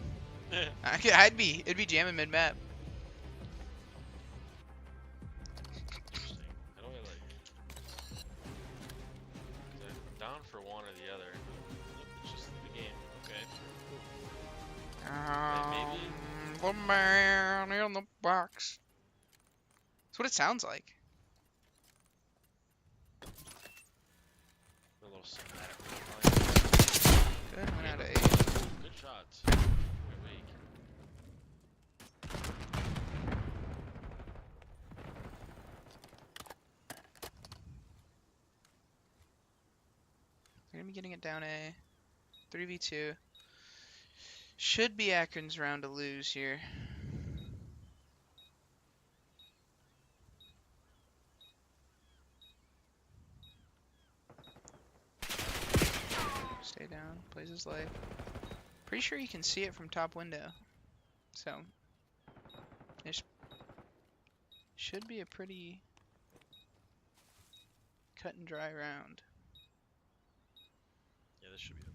It'd be jamming mid map. Interesting. How do I like? 'Cause I'm down for one or the other. It's just the game. Okay. Maybe. The man in the box. That's what it sounds like. A little cinematic. Good win out of A. Good shots. Very weak. They're gonna be getting it down A. 3v2. Should be Akron's round to lose here. Stay down, plays his life. Pretty sure you can see it from top window. So, this should be a pretty cut and dry round. Yeah, this should be over.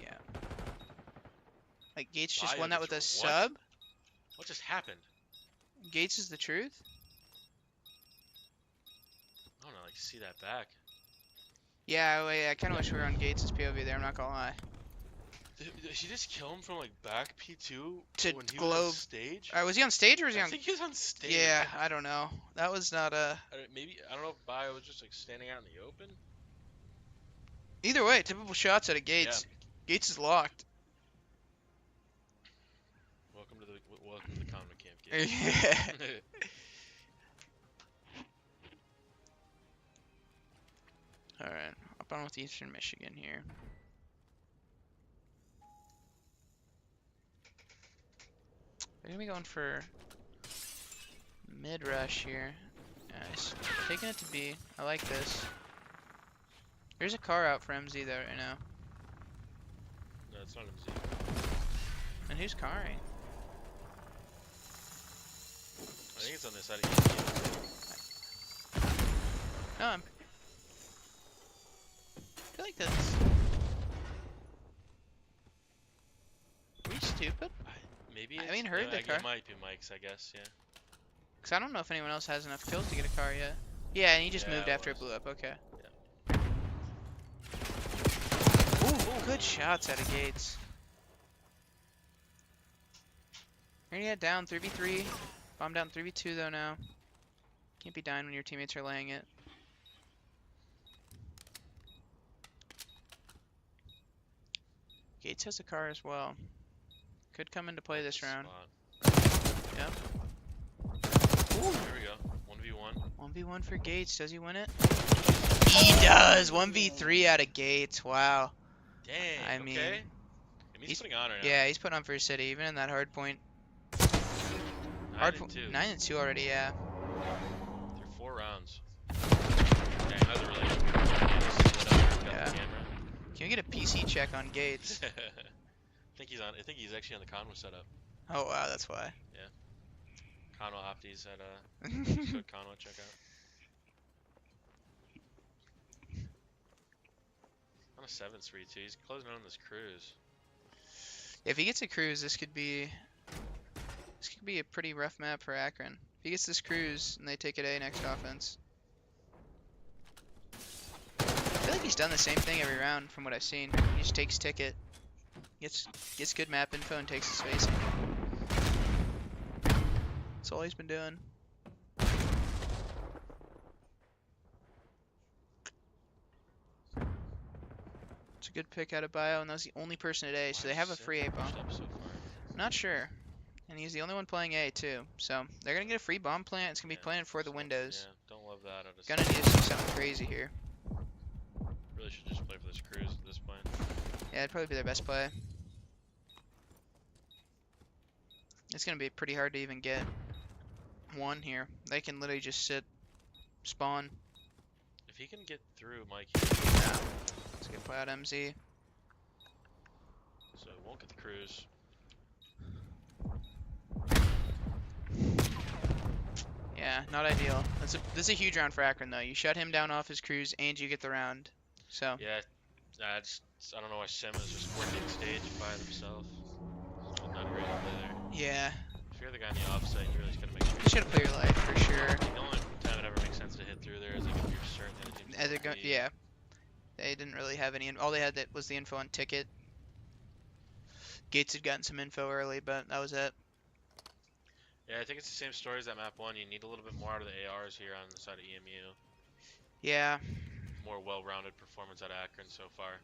Yeah. Like, Gates just Bio won that with a gets what? sub? What just happened? Gates is the truth? I don't know. Like, see that back. Yeah, I kind of wish we were on Gates' POV there, I'm not gonna lie. Did he just kill him from like back P2 To when he globe. was on stage? Was he on stage or was he I on... think he was on stage. Yeah, I don't know. That was not a... Maybe I don't know if Bio was just like standing out in the open. Either way, typical shots out of Gates. Gates is locked. Welcome to the common camp game. Alright, up on with Eastern Michigan here. They're gonna be going for mid rush here. Nice. Taking it to B. I like this. There's a car out for MZ though right now. No, it's not MZ. And who's carring? I think it's on this side of the game. No, I feel like that's... Are we stupid? Maybe. I mean, heard the car. It might be Mike's, I guess. Yeah. Because I don't know if anyone else has enough kills to get a car yet. Yeah, and he just Yeah, moved it after it was. blew up. Okay. Yeah. Ooh, good shots out of Gates. We're gonna get down 3v3. Bomb down 3v2 though now. Can't be dying when your teammates are laying it. Gates has a car as well. Could come into play this round. Yep. Ooh. There we go. 1v1. 1v1 for Gates. Does he win it? He does! 1v3 out of Gates. Wow. Dang. I mean, okay. He's putting on right now. Yeah, he's putting on for his city, even in that hard point Hard 9-2. 9-2 already, yeah. Through 4 rounds. Dang, that was a really split up got Yeah. the camera. Can we get a PC check on Gates? I think he's actually on the Convo setup. Oh wow, that's why. Convo Opties at so Convo check out. On a 7-3 too. He's closing in on this cruise. If he gets a cruise, this could be a pretty rough map for Akron. If he gets this cruise and they take it A next offense. I feel like he's done the same thing every round from what I've seen. He just takes ticket, gets good map info and takes his spacing. That's all he's been doing. It's a good pick out of Bio, and that was the only person at A, so they have a free A bomb. Up so far. Not sure. And he's the only one playing A too. So they're gonna get a free bomb plant. It's gonna be planted for the windows. Yeah, don't love that. I just Gonna need to see something crazy here. really should just play for this cruise at this point. Yeah, it'd probably be their best play. It's gonna be pretty hard to even get one here. They can literally just sit, spawn. If he can get through Mike, Yeah. Let's get play out MZ. so won't get the cruise. Yeah, not ideal. This is a huge round for Akron though. You shut him down off his cruise and you get the round. So Yeah, I don't know why Sim is just working stage by themselves. Not a great play there. yeah, If you're the guy in the offside, you really just gotta make sure. you should play your life for sure. The only time it ever makes sense to hit through there is like if you're certain the other team's They're gonna lead. yeah, they didn't really have any. All they had that was the info on ticket. Gates had gotten some info early, but that was it. Yeah, I think it's the same story as that map 1. You need a little bit more out of the ARs here on the side of EMU. Yeah, More well-rounded performance out of Akron so far.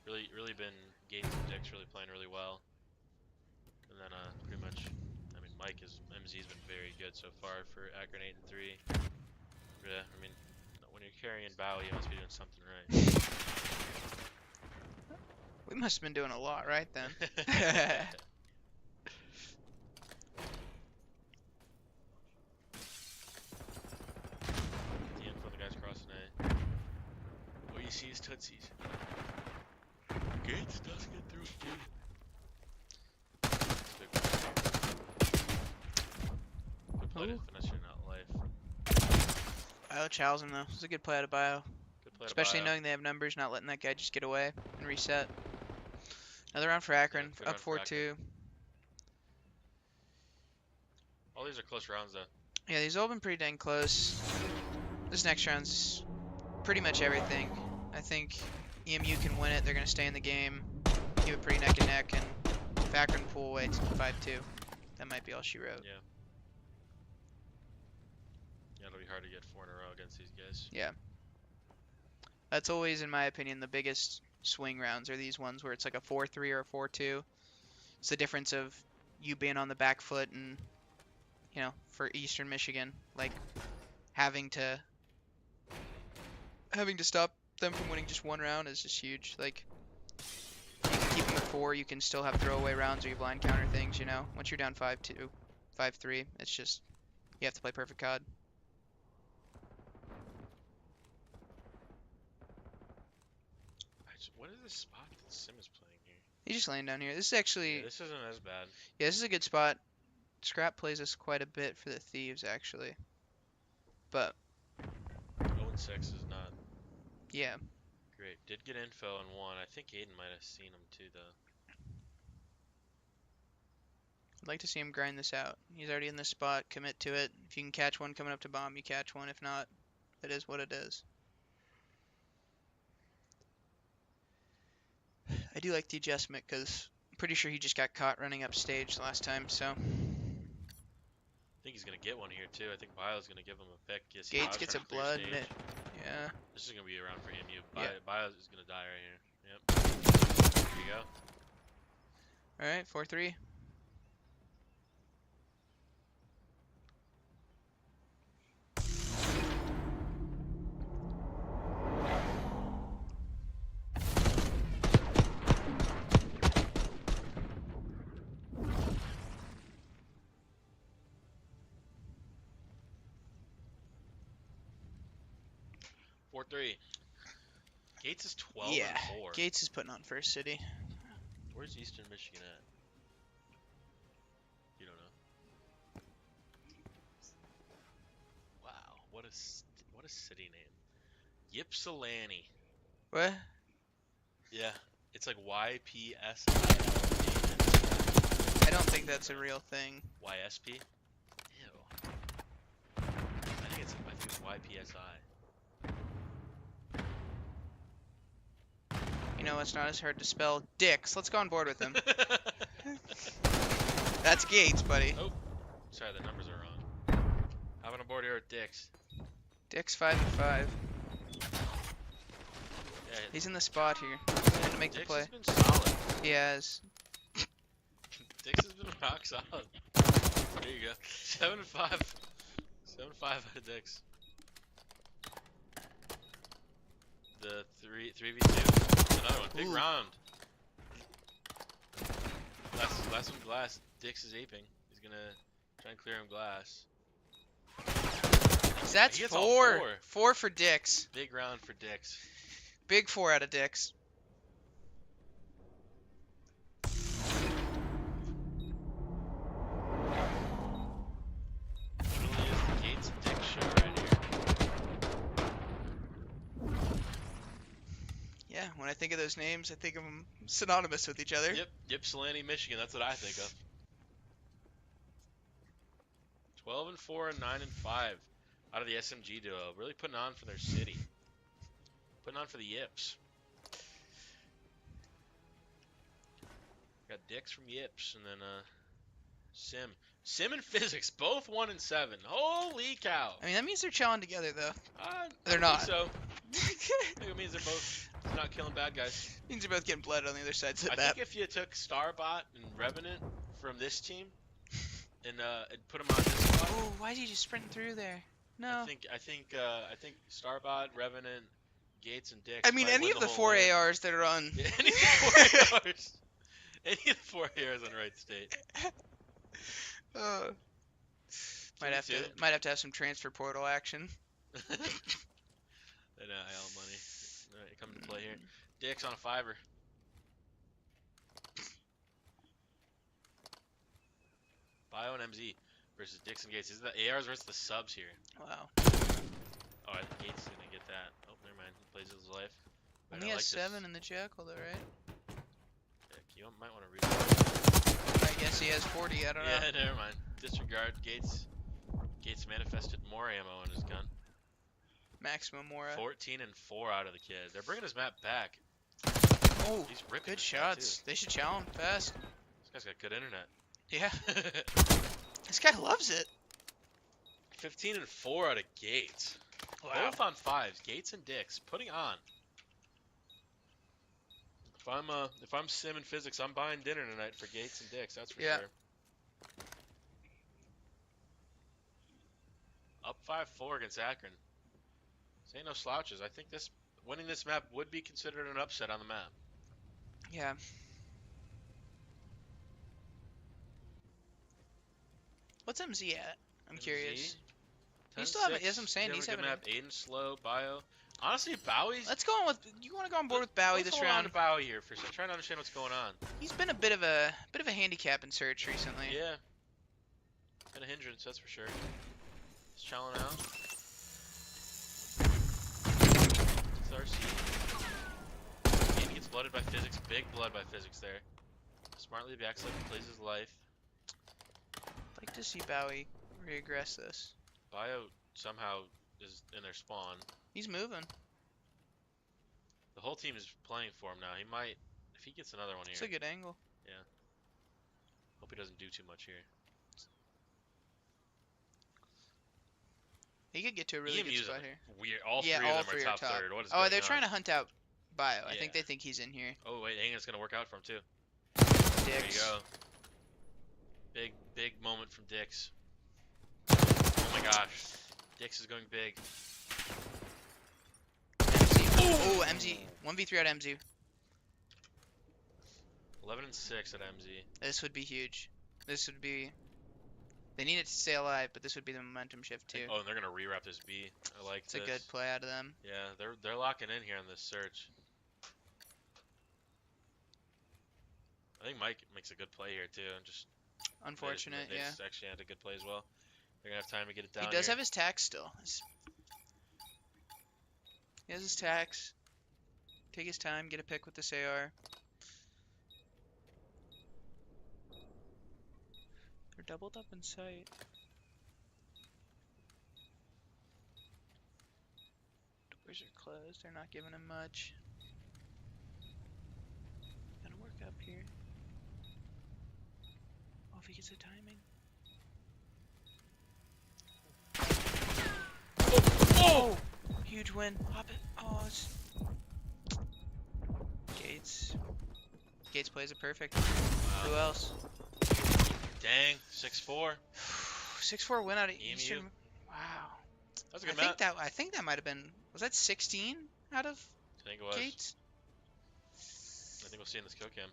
Really been Gates and Dick's really playing really well. And then pretty much, I mean, MZ's been very good so far for Akron 8-3. Yeah, I mean, when you're carrying Bow, you must be doing something right. we must have been doing a lot right then. The info, the guy's crossing A. What you see is Tootsies. Gates does get through again. Good play to Ooh. finish your out life. Bio chows him though. It's a good play out of Bio. Good play to Especially Bio. knowing they have numbers, not letting that guy just get away and reset. Another round for Akron, good up round for 4-2. All these are close rounds though. Yeah, these all been pretty dang close. This next round's pretty much everything. I think EMU can win it. They're going to stay in the game, keep it pretty neck and neck, and if Akron pull away, it's 5-2. That might be all she wrote. Yeah. Yeah, it'll be hard to get 4 in a row against these guys. Yeah. That's always, in my opinion, the biggest swing rounds are these ones where it's like a 4-3 or a 4-2. It's the difference of you being on the back foot and, you know, for Eastern Michigan, like having to stop them from winning just one round is just huge. Like, you can keep them at 4, you can still have throwaway rounds or you blind counter things, you know. Once you're down 5-2, 5-3, it's just, you have to play perfect COD. What is this spot that Sim is playing here? He's just laying down here. This is actually, Yeah, this isn't as bad. yeah, this is a good spot. Scrap plays us quite a bit for the Thieves, actually. But, 0-6 is not yeah. great. Did get info on 1. I think Aiden might have seen him too, though. I'd like to see him grind this out. He's already in this spot. Commit to it. If you can catch one coming up to bomb, you catch one. If not, it is what it is. I do like the adjustment because I'm pretty sure he just got caught running up stage last time, so. I think he's going to get one here, too. I think Bio's going to give him a pick. Yes, Gates gets a blood. Yeah. This is going to be around for EMU. Yeah. Bio is going to die right here. Yep. There you go. Alright, 4-3. 4-3. Gates is 12 Yeah, and 4. Gates is putting on First City. Where's Eastern Michigan at? You don't know. Wow, what a city name. Ypsilanti. What? Yeah, it's like YPSIL. I don't think that's a real thing. YSP. Ew. I think it's YPSI. You know what's not as hard to spell? Dix. Let's go on board with him. That's Gates, buddy. Oh, sorry, the numbers are wrong. Hopping on board here at Dix. Dix 5 and 5. Yeah, He's in the spot here. He's going to make the Dix play. has been solid. He has. Dix has been rock solid. There you go. 7 and 5. 7 and 5 out of Dix. The 3v2. Another one. Big Ooh. round. Last one glass. Dix is aping. He's gonna try and clear him glass. So that's He gets all 4. four. 4 for Dix. Big round for Dix. Big 4 out of Dix. Truly is the Gates and Dix show right here. Yeah, when I think of those names, I think of them synonymous with each other. Yep, Ypsilanti, Michigan. That's what I think of. 12 and 4 and 9 and 5 out of the SMG duo. Really putting on for their city. Putting on for the Yips. Got Dix from Yips and then Sim. Sim and Physics, both 1 and 7. Holy cow! I mean, that means they're chilling together, though. I They're think not. So I think it means they're both not killing bad guys. means they're both getting blood on the other sides of the I map. think if you took Starbot and Revenant from this team and put them on this squad, Oh, why is he just sprinting through there? No. I think Starbot, Revenant, Gates, and Dix. I mean, might any win of the whole 4 lane. ARs that are on. Yeah, any of the 4 ARs. Any of the 4 ARs on right state. Might have to have some transfer portal action. And IL money. Alright, coming to play here. Dix on a 5er. Bio and MZ versus Dix and Gates. These are the ARs versus the subs here. Wow. Oh, I think Gates is gonna get that. Oh, never mind. He plays his life. But Only I has like 7 in the jackal, though, right? You might want to read that. I guess he has 40. I don't know. Yeah, never mind. Disregard. Gates manifested more ammo in his gun. Maximum Mora. 14 and 4 out of the kid. They're bringing his map back. Oh, He's ripping good this guy, shots. too. They should chow him fast. This guy's got good internet. Yeah. This guy loves it. 15 and 4 out of Gates. Wow. Both on 5s. Gates and Dix putting on. If I'm Sim and Physics, I'm buying dinner tonight for Gates and Dix. That's for Yeah. sure. Up 5-4 against Akron. This ain't no slouches. I think winning this map would be considered an upset on the map. Yeah. What's MZ at? I'm curious. He's still having. As I'm saying, he's having. map. Aiden slow. Bio. Honestly, Bowie's. Let's go on with. You want to go on board with Bowie let's this hold round? on to Bowie here for a second. Trying to understand what's going on. He's been a bit of a handicap in search recently. Yeah. Been a hindrance, that's for sure. He's chowing out. It's RC. He gets blooded by Physics. Big blood by Physics there. Smartly backs up and plays his life. I'd like to see Bowie regress this. Bio somehow is in their spawn. He's moving. The whole team is playing for him now. He might, if he gets another one here. It's a good angle. Hope he doesn't do too much here. He could get to a really good spot here. Weird. All Yeah, three all of them three are are top top. third. What is Oh, going they're on? trying to hunt out Bio. I Yeah. think they think he's in here. Oh wait, hang on, it's gonna work out for him too. Dix. There you go. Big moment from Dix. Oh my gosh, Dix is going big. MZ. Oh, MZ. 1v3 out MZ. 11 and 6 at MZ. This would be huge. This would be They need it to stay alive, but this would be the momentum shift too. Oh, and they're gonna rewrap this B. I like It's this. a good play out of them. Yeah, they're locking in here on this search. I think Mike makes a good play here too, and just Unfortunate, they yeah. just actually had a good play as well. They're gonna have time to get it down. He does here. have his tax still. He has his tax. Take his time, get a pick with this AR. They're doubled up in sight. Doors are closed. They're not giving him much. Gonna work up here. Oh, if he gets the timing. Oh! Huge win. Hop it. Oh, it's... Gates. Gates plays it perfect. Who Wow. else? Dang, 6-4. 6-4 win out of EMU. Eastern. Wow. That's a good map. I think that might have been. Was that 16 out of I think it was. Gates? I think we'll see in this kill cam.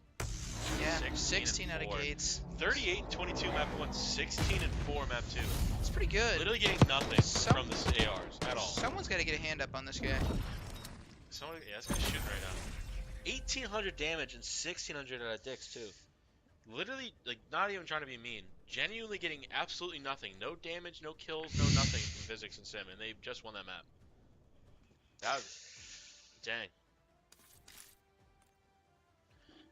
Yeah, 16 16 out of and 4. Gates. 38-22 map 1, 16-4 map 2. It's pretty good. Literally getting nothing from this ARs at all. Someone's got to get a hand up on this guy. Someone, yeah, this guy's shooting right now. 1,800 damage and 1,600 out of Dix too. Literally, like, not even trying to be mean. Genuinely getting absolutely nothing. No damage, no kills, no nothing from Physics and Sim, and they just won that map. That was... Dang.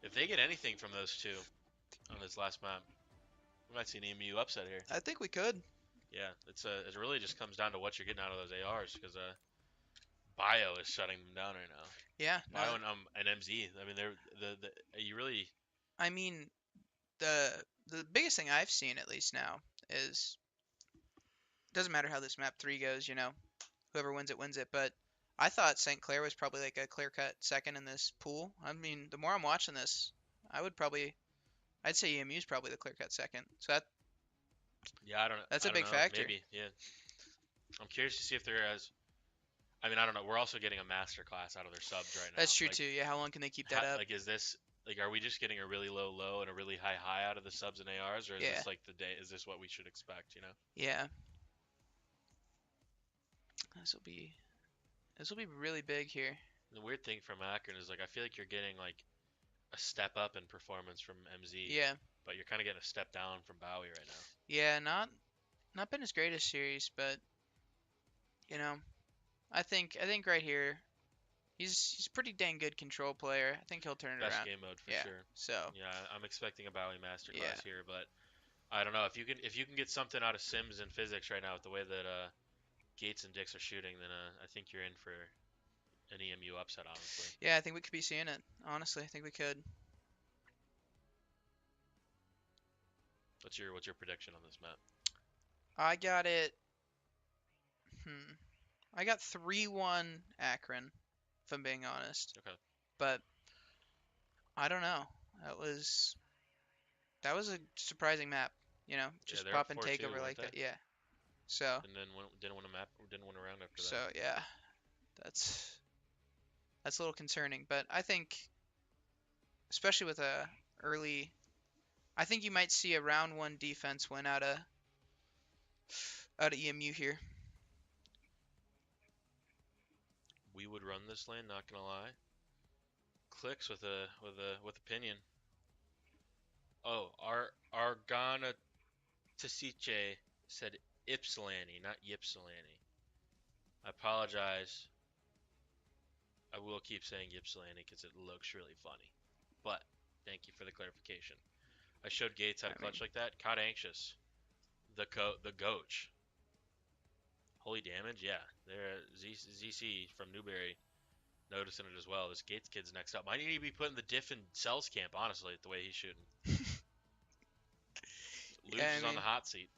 If they get anything from those two on this last map, we might see an EMU upset here. I think we could. Yeah, it really just comes down to what you're getting out of those ARs, because Bio is shutting them down right now. Yeah. no, Bio and MZ. I mean, you really... I mean, the biggest thing I've seen at least now is doesn't matter how this map 3 goes, you know, whoever wins it wins it. But I thought St. Clair was probably like a clear cut second in this pool. I mean, the more I'm watching this, I'd say EMU's probably the clear cut second. So Yeah, I don't know. That's a a big factor. Maybe, yeah. I'm curious to see if there is. I mean, I don't know. We're also getting a master class out of their subs right now. that's true Like, too. Yeah, how long can they keep that up? Like, is this like, are we just getting a really low and a really high out of the subs and ARs, or is Yeah. this like the day? Is this what we should expect? You know? Yeah. This will be really big here. The weird thing from Akron is like I feel like you're getting like a step up in performance from MZ, Yeah. but you're kind of getting a step down from Bowie right now. Yeah, not been his greatest series, but you know, I think right here, he's a pretty dang good control player. I think he'll turn it Best around. game mode for Yeah. sure. So Yeah, I'm expecting a Bowie masterclass Yeah. here, but I don't know if you can get something out of Sims and Physics right now with the way that Gates and Dix are shooting, then I think you're in for an EMU upset, honestly. yeah, I think we could be seeing it. Honestly, I think we could. What's your prediction on this map? I got it. I got 3-1 Akron, if I'm being honest. Okay. But I don't know. That was a surprising map. You know, just they're pop up and 4-2, take over weren't like they? that. Yeah. So And then didn't win a round after that. so yeah, that's a little concerning. But I think, especially with a early, I think you might see a round 1 defense win out of EMU here. We would run this lane, not gonna lie. Clicks with opinion. Oh, Argana Tasiche said Ypsilanti, not Ypsilanti. I apologize. I will keep saying Ypsilanti because it looks really funny. But thank you for the clarification. I showed Gates how to clutch like that. Caught anxious. The Goach. Holy damage, yeah. There, ZC from Newberry noticing it as well. This Gates kid's next up. Might need to be put in the diff and cells camp, honestly, the way he's shooting. Luge is on the hot seat.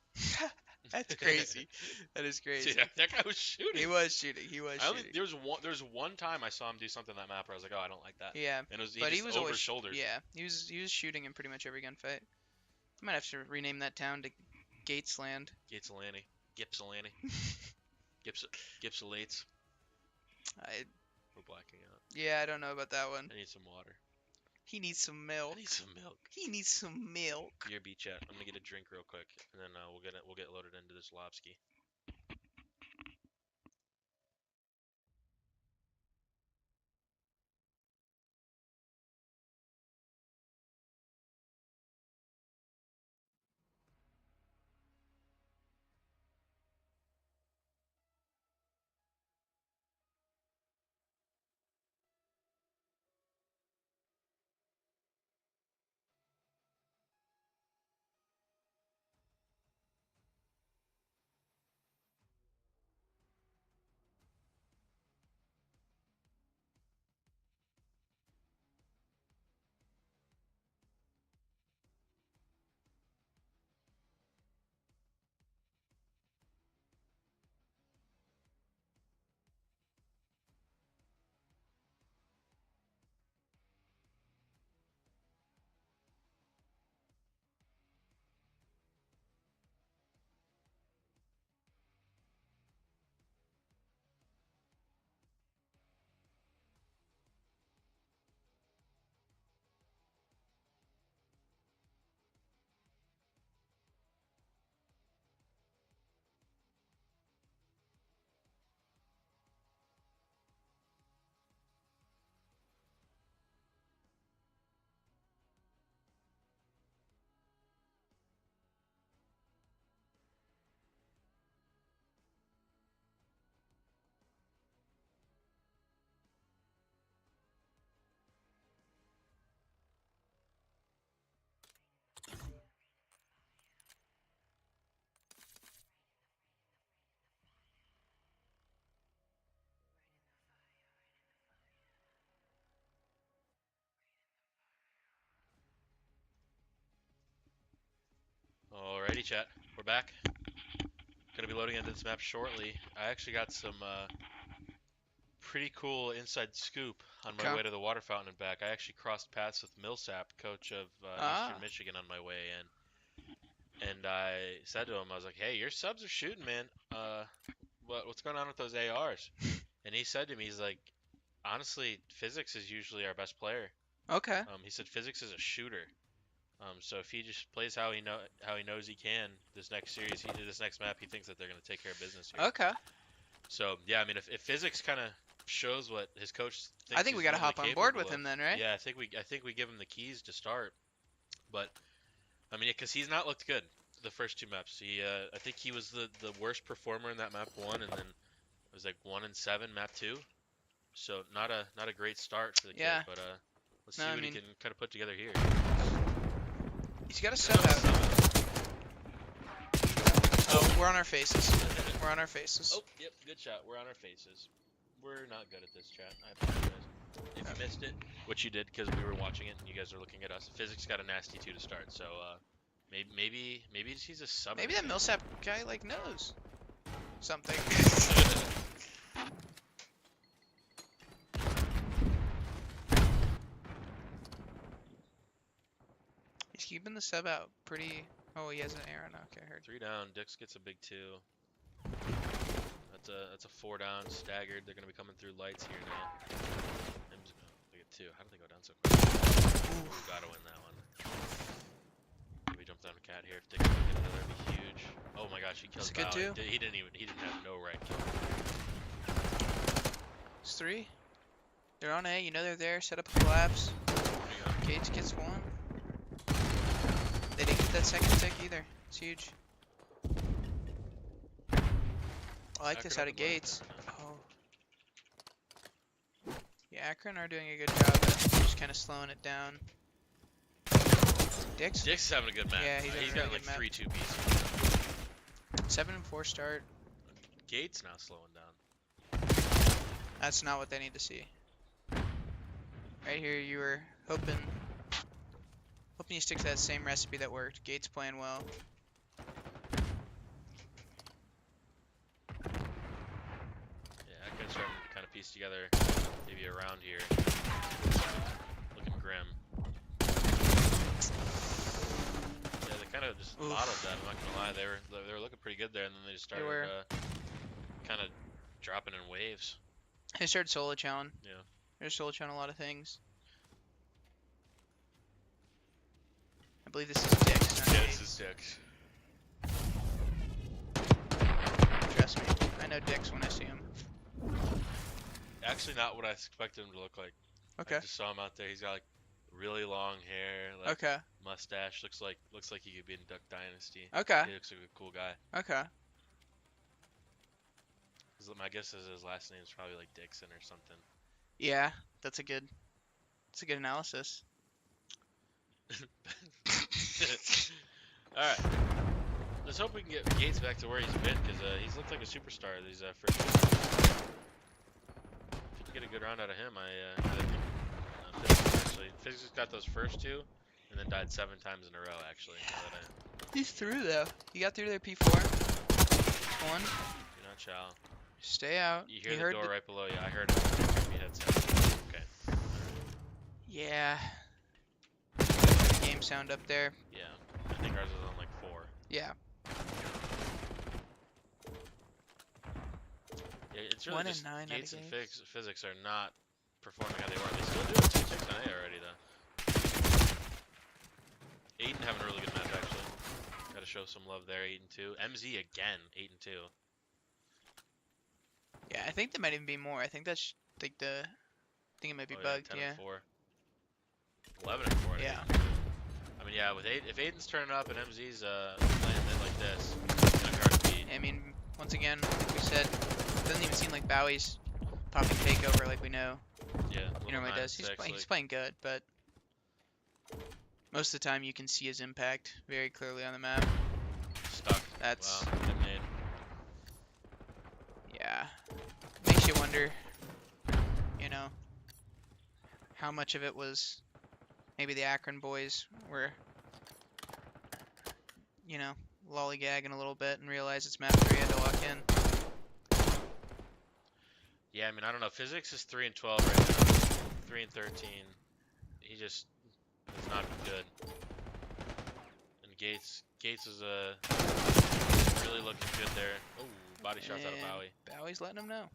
That's crazy. That is crazy. See, that guy was shooting. He was shooting. There was one time I saw him do something on that map where I was like, oh, I don't like that. Yeah. And But he was over always shouldered. Yeah, he was shooting in pretty much every gunfight. I might have to rename that town to Gatesland. Ypsilanti. Gippsalates. I We're blacking out. Yeah, I don't know about that one. I need some water. He needs some milk. I need some milk. He needs some milk. BRB chat. I'm gonna get a drink real quick, and then we'll get loaded into this lobski. Alrighty, chat. We're back. Gonna be loading into this map shortly. I actually got some pretty cool inside scoop on my Okay. way to the water fountain and back. I actually crossed paths with Millsap, coach of Eastern Michigan, on my way in, and I said to him, I was like, "Hey, your subs are shooting, man. What's going on with those ARs?" And he said to me, he's like, "Honestly, Physics is usually our best player." Okay. He said Physics is a shooter. So if he just plays how he knows he can this next series, this next map, he thinks that they're gonna take care of business here. Okay. So yeah, I mean, if Physics kind of shows what his coach thinks I think we he's gotta usually hop on board capable with of, him then, right? yeah, I think we give him the keys to start. But I mean, because he's not looked good the first two maps. I think he was the worst performer in that map 1, and then it was like 1-7 map 2. So not a great start for the Yeah. kid. But let's No, see I what mean- he can kind of put together here. He's got a sub out. Oh, we're on our faces. We're on our faces. Oh, yep, good shot. We're on our faces. We're not good at this, chat. I apologize. If you missed it, which you did because we were watching it and you guys are looking at us, Physics got a nasty 2 to start. So maybe he's a sub. Maybe that Millsap guy like knows something. He's keeping the sub out pretty. Oh, he has an Aaron. Okay, I heard. 3 down. Dix gets a big 2. That's a 4 down. Staggered. They're gonna be coming through lights here now. They get 2. How did they go down so quick? Ooh, gotta win that one. We jumped on a cat here. If Dix can get another, that'd be huge. Oh my gosh, he killed That's a good Bow. 2. He didn't have no right kill. It's 3. They're on A. You know they're there. Set up a collapse. Gates gets 1. They didn't get that second tick either. It's huge. I like this out of Gates. Oh. Yeah, Akron are doing a good job at just kind of slowing it down. Dix? Dix is having a good match. Yeah, he's having a got really like good map. 3 2Bs. 7-4 start. Gates now slowing down. That's not what they need to see. Right here, you were hoping you stick to that same recipe that worked. Gates playing well. Yeah, Akron's starting to kind of piece together maybe around here. Looking grim. Yeah, they kind of just Oof. bottled that. I'm not gonna lie, they were looking pretty good there, and then they just started were. kind of dropping in waves. They started solo challenge. Yeah. They're solo challenge a lot of things. I believe this is Dix, not Yeah, Gates. this is Dix. Trust me, I know Dix when I see him. Actually, not what I expected him to look like. Okay. I just saw him out there. He's got like really long hair, like Okay. mustache. Looks like he could be in Duck Dynasty. Okay. He looks like a cool guy. Okay. My guess is his last name is probably like Dixon or something. Yeah, that's a good analysis. All right. Let's hope we can get Gates back to where he's been, because he's looked like a superstar these first. If you can get a good round out of him, I think Physics actually. Physics got those first two, and then died 7 times in a row. Actually, now that He's through though. He got through their P4. One. do not chow. Stay out. You hear He the heard door right below you. I heard it. Creepy headset. Okay. Yeah. Game sound up there. Yeah. I think ours is on like 4. Yeah. Yeah, it's really 1 and just 9 out of Gates and games. Physics are not performing how they were. They still do it 2-6 on A already though. Aiden having a really good match actually. Got to show some love there. 8-2. MZ again. 8-2. Yeah, I think there might even be more. I think that's like I think it might be bugged. 10 Yeah. and 4. 11 and 4. Yeah. I mean, yeah, with if Aiden's turning up and MZ's playing it like this, it's gonna be hard to beat. I mean, once again, like we said, it doesn't even seem like Bowie's popping takeover like we know Yeah. he normally does. He's playing good, but most of the time you can see his impact very clearly on the map. Stuck. That's Wow. Good nade. yeah. Makes you wonder, how much of it was maybe the Akron boys were, lollygagging a little bit and realized it's map 3, had to lock in. Yeah, I mean, I don't know. Physics is 3 and 12 right now. 3 and 13. He just is not good. And Gates is really looking good there. Oh, body shots out of And Bowie. Bowie's letting him know.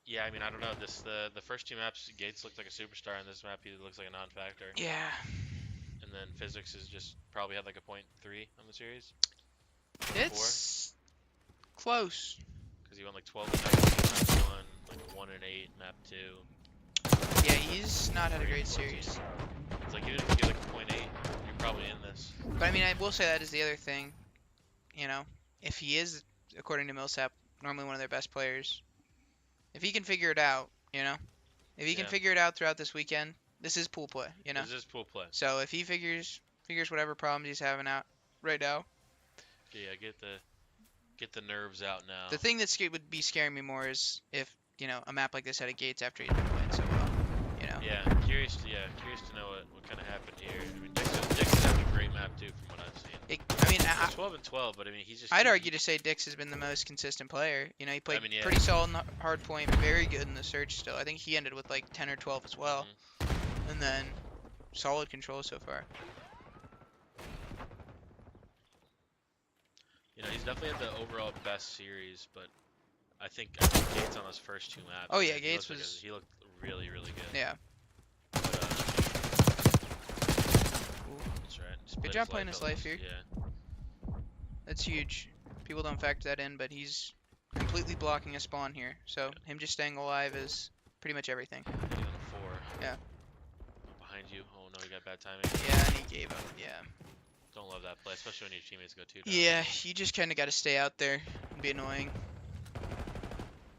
Yeah, I mean, I don't know. The first 2 maps, Gates looked like a superstar. In this map, he looks like a non-factor. Yeah. And then Physics is just probably had like a .3 on the series. It's close. Because he went like 12 and 19 map 1, like 1 and 8 map 2. Yeah, he's not had a 3 and great 14. series. It's like even if you get like a .8, you're probably in this. But I mean, I will say that is the other thing. If he is, according to Millsap, normally one of their best players, if he can figure it out, if he can Yeah. figure it out throughout this weekend, this is pool play, This is pool play. So if he figures whatever problems he's having out right now, Yeah, get the nerves out now. the thing that would be scaring me more is if a map like this had a Gates after he'd been playing so well. Yeah, curious to know what kind of happened here. I mean, Dix is having a great map too, from what I've seen. He's 12 and 12, but I mean, he's just. I'd argue to say Dix has been the most consistent player. He played yeah. pretty solid in the hard point, very good in the search still. I think he ended with like 10 or 12 as well. And then solid control so far. He's definitely had the overall best series, but I think Gates on those first 2 maps. Oh yeah, he Gates looked was. he looked really, really good. Yeah. But, that's right. Just Good played job his playing his life here. Yeah. That's huge. People don't factor that in, but he's completely blocking a spawn here. So him just staying alive is pretty much everything. Hitting on a 4. Yeah. Behind you. Oh no, you got bad timing. Yeah, and he gave up. Yeah. Don't love that play, especially when your teammates go 2 down. Yeah, you just kind of got to stay out there and be annoying.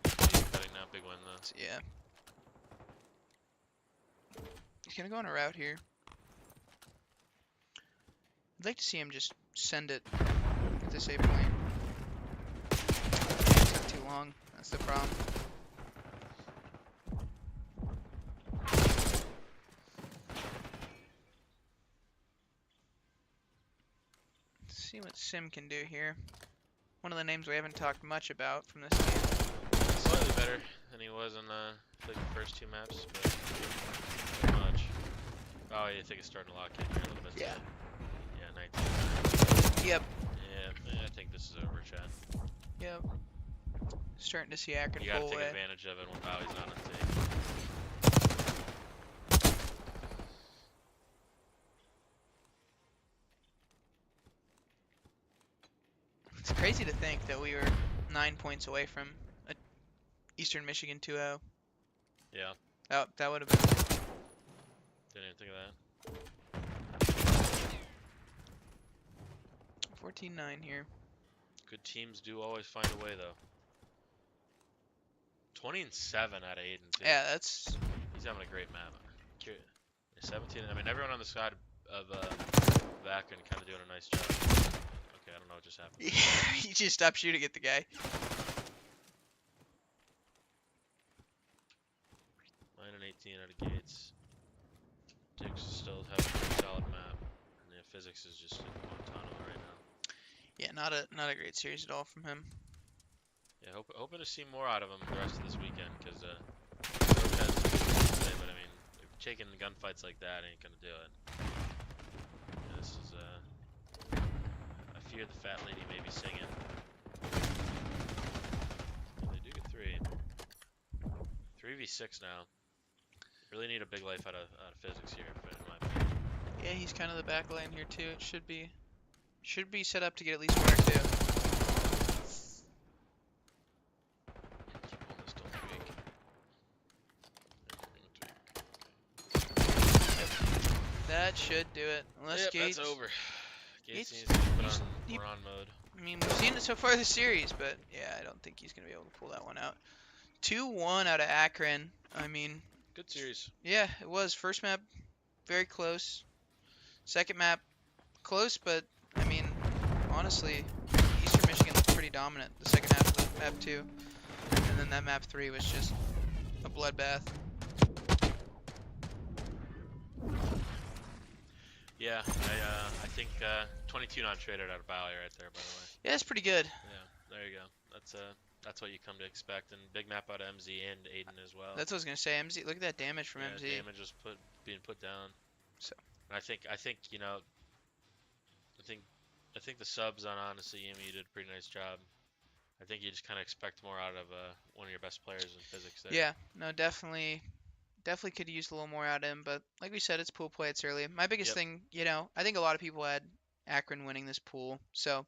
He's cutting now. Big win though. So, yeah. He's gonna go on a route here. I'd like to see him just send it at the save point. It took too long. That's the problem. Let's see what Sim can do here. One of the names we haven't talked much about from this game. Slightly better than he was in like the first 2 maps, but not much. Oh, yeah, I think it's starting to lock in here a little bit. Yeah. Yeah, 19. Yep. Yeah, I think this is over, Chad. Yep. Starting to see Akron You gotta pull take away. advantage of it when Bowie's not on tape. crazy to think that we were 9 points away from a Eastern Michigan 2-0. Yeah. Oh, that would have been. Didn't even think of that. 14-9 here. Good teams do always find a way, though. 20-7 out of Aiden, too. Yeah, that's. He's having a great map. 17. I mean, everyone on the side of Akron kind of doing a nice job. Okay, I don't know what just happened. He just stopped shooting at the guy. 9-18 out of gates. Dix still has a pretty solid map. And yeah, physics is just in Montana right now. Yeah, not a great series at all from him. Yeah, hoping to see more out of him the rest of this weekend, because Coach has some good things to say, but I mean, if you're taking gunfights like that, ain't gonna do it. Yeah, this is I fear the fat lady may be singing. Yeah, they do get 3v6 now. Really need a big life out of physics here, but in my opinion. Yeah, he's kind of the back lane here too. It should be set up to get at least 1 or 2. Keep on this, don't tweak. That should do it. Unless Yep, Gates. that's over. Gates Gates- needs to put he's- on he- Moron mode. I mean, we've seen it so far this series, but yeah, I don't think he's gonna be able to pull that one out. 2-1 out of Akron. I mean, Good series. yeah, it was. First map, very close. Second map, close, but I mean, honestly, Eastern Michigan looked pretty dominant the second half of the map 2. And then that map 3 was just a bloodbath. Yeah, I think 22 not traded out of Bally right there, by the way. Yeah, it's pretty good. Yeah, there you go. That's what you come to expect, and big map out of MZ and Aiden as well. That's what I was gonna say. MZ, look at that damage from yeah, MZ. damage is being put down. So. And I think you know, I think the subs on honestly EMU did a pretty nice job. I think you just kind of expect more out of one of your best players in physics there. Yeah, no, definitely could use a little more out of him. But like we said, it's pool play. It's early. My biggest Yep. thing, I think a lot of people had Akron winning this pool. So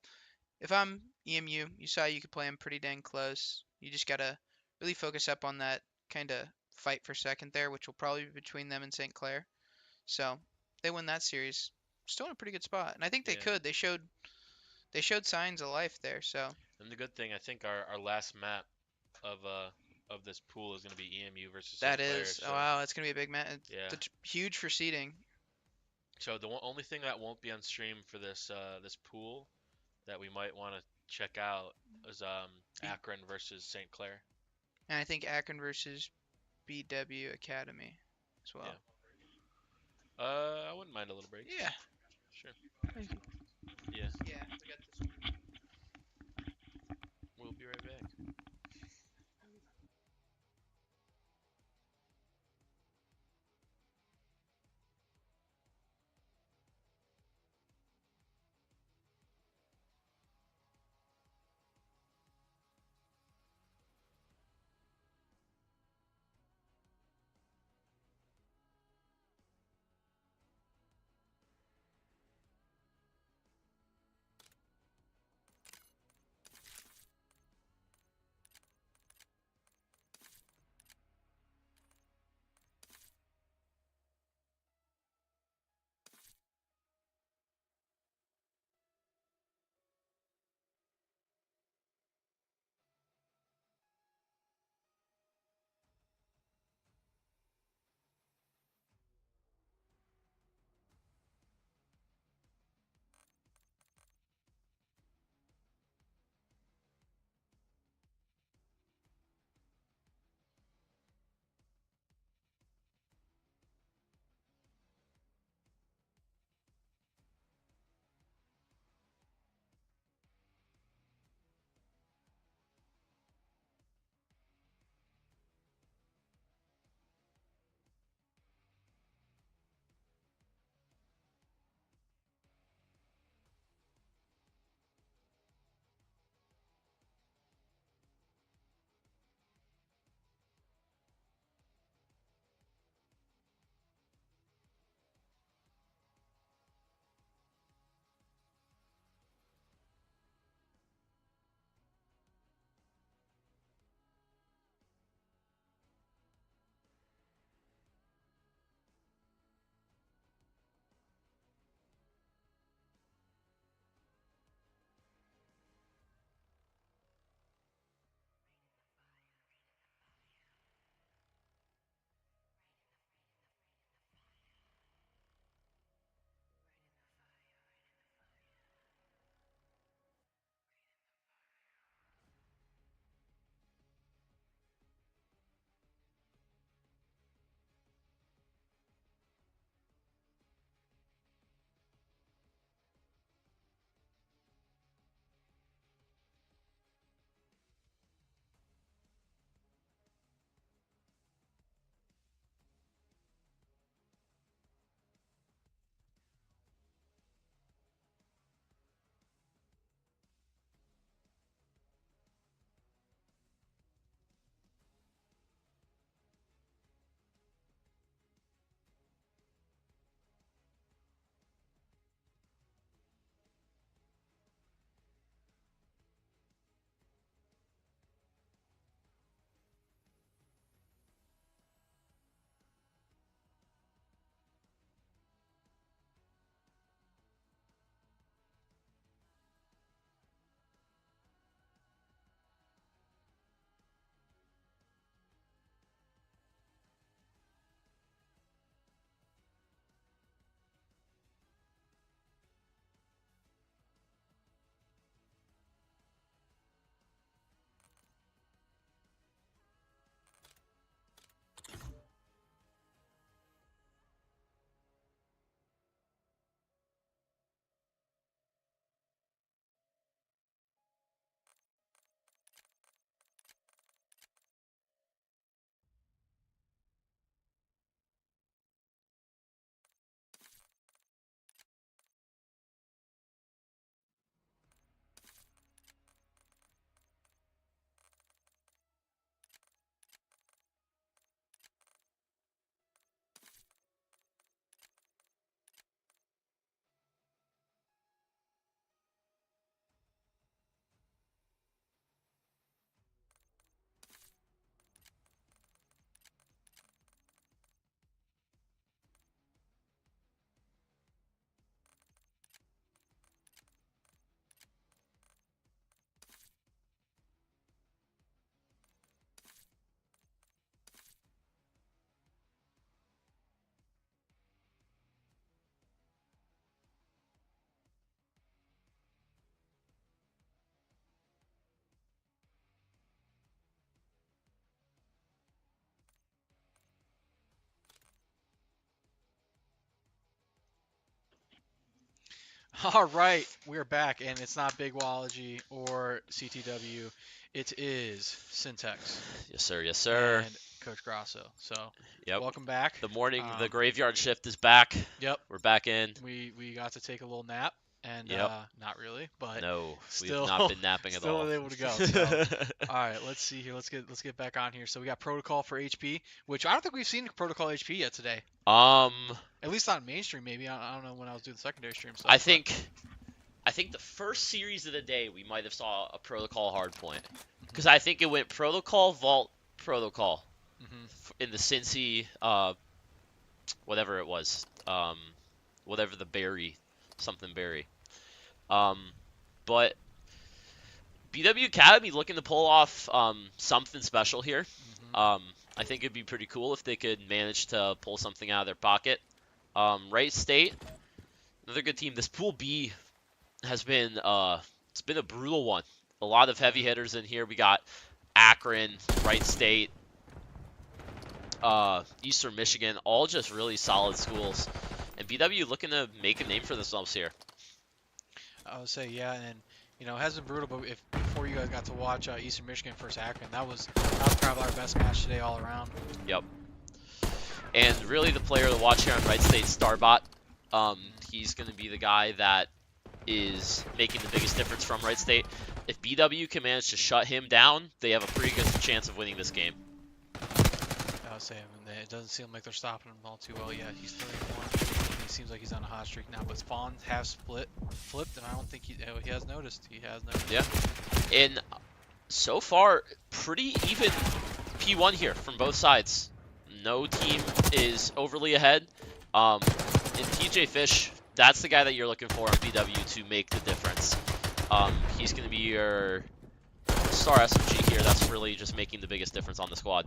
if I'm EMU, you saw you could play him pretty dang close. You just gotta really focus up on that kind of fight for second there, which will probably be between them and St. Clair. So they win that series, still in a pretty good spot. And I think they Yeah. could. They showed signs of life there. So And the good thing, I think our last map of this pool is going to be EMU versus that St. Clair, is, so, oh wow, that's gonna be a big match. Yeah. That's huge for seeding. So the only thing that won't be on stream for this pool that we might want to check out is Akron versus St. Clair. And I think Akron versus BW Academy as well. I wouldn't mind a little break. Yeah. Sure. Thank you. Yeah. Yeah, we got this one. We'll be right back. All right, we're back, and it's not Big Wology or CTW. It is Syntax Yes, sir. Yes, sir. and Coach Grasso. So, Yep. welcome back. The graveyard shift is back. Yep, We're back in. we got to take a little nap, and Yep. Not really, but No, still, we've not been napping at all. still able to go. So, all right, let's see here. Let's get back on here. So we got Protocol for HP, which I don't think we've seen Protocol HP yet today. At least on mainstream, maybe. I don't know when I was doing the secondary stream stuff. I think the first series of the day we might have saw a Protocol hardpoint, because I think it went Protocol, Vault, Protocol in the Cincy, whatever it was, whatever the berry, something berry. But BW Academy looking to pull off something special here. I think it'd be pretty cool if they could manage to pull something out of their pocket. Wright State, another good team. This Pool B has been it's been a brutal one. A lot of heavy hitters in here. We got Akron, Wright State, Eastern Michigan, all just really solid schools. And BW looking to make a name for themselves here. I would say, yeah, and it has been brutal. But before you guys got to watch Eastern Michigan versus Akron, that was probably our best match today all around. Yep. And really, the player to watch here on Wright State, Starbot. He's going to be the guy that is making the biggest difference from Wright State. If BW can manage to shut him down, they have a pretty good chance of winning this game. I would say, it doesn't seem like they're stopping him all too well yet. He's 31. He seems like he's on a hot streak now, but Spawn have flipped, and I don't think he has noticed. He has noticed. Yeah. And so far, pretty even P1 here from both sides. No team is overly ahead. And TJ Fish, that's the guy that you're looking for on BW to make the difference. He's going to be your star SMG here. That's really just making the biggest difference on the squad.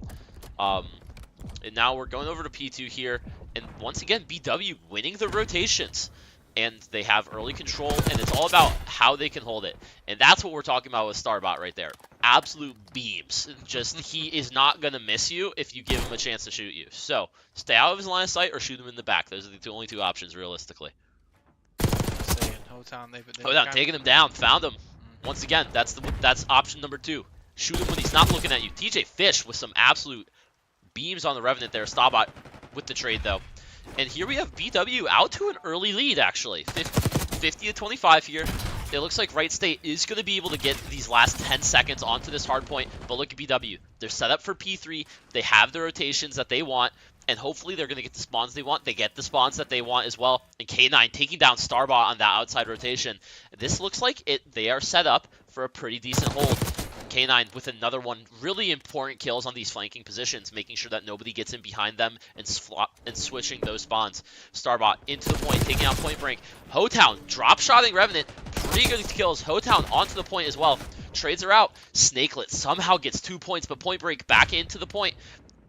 And now we're going over to P2 here. And once again, BW winning the rotations. And they have early control, and it's all about how they can hold it. And that's what we're talking about with Starbot right there. Absolute beams. Just, he is not going to miss you if you give him a chance to shoot you. So, stay out of his line of sight or shoot him in the back. Those are the only two options, realistically. Hotown taking him down. Found him. Once again, that's option number 2. Shoot him when he's not looking at you. TJ Fish with some absolute beams on the Revenant there. Starbot with the trade, though. And here we have BW out to an early lead, actually. 50 to 25 here. It looks like Wright State is going to be able to get these last 10 seconds onto this hard point. But look at BW. They're set up for P3. They have the rotations that they want. And hopefully they're going to get the spawns they want. They get the spawns that they want as well. And K9 taking down Starbot on that outside rotation. This looks like they are set up for a pretty decent hold. K9 with another one. Really important kills on these flanking positions, making sure that nobody gets in behind them and switching those spawns. Starbot into the point, taking out Point Break. Hotown drop-shotting Revenant. Pretty good kills. Hotown onto the point as well. Trades are out. Snakelet somehow gets 2 points, but Point Break back into the point.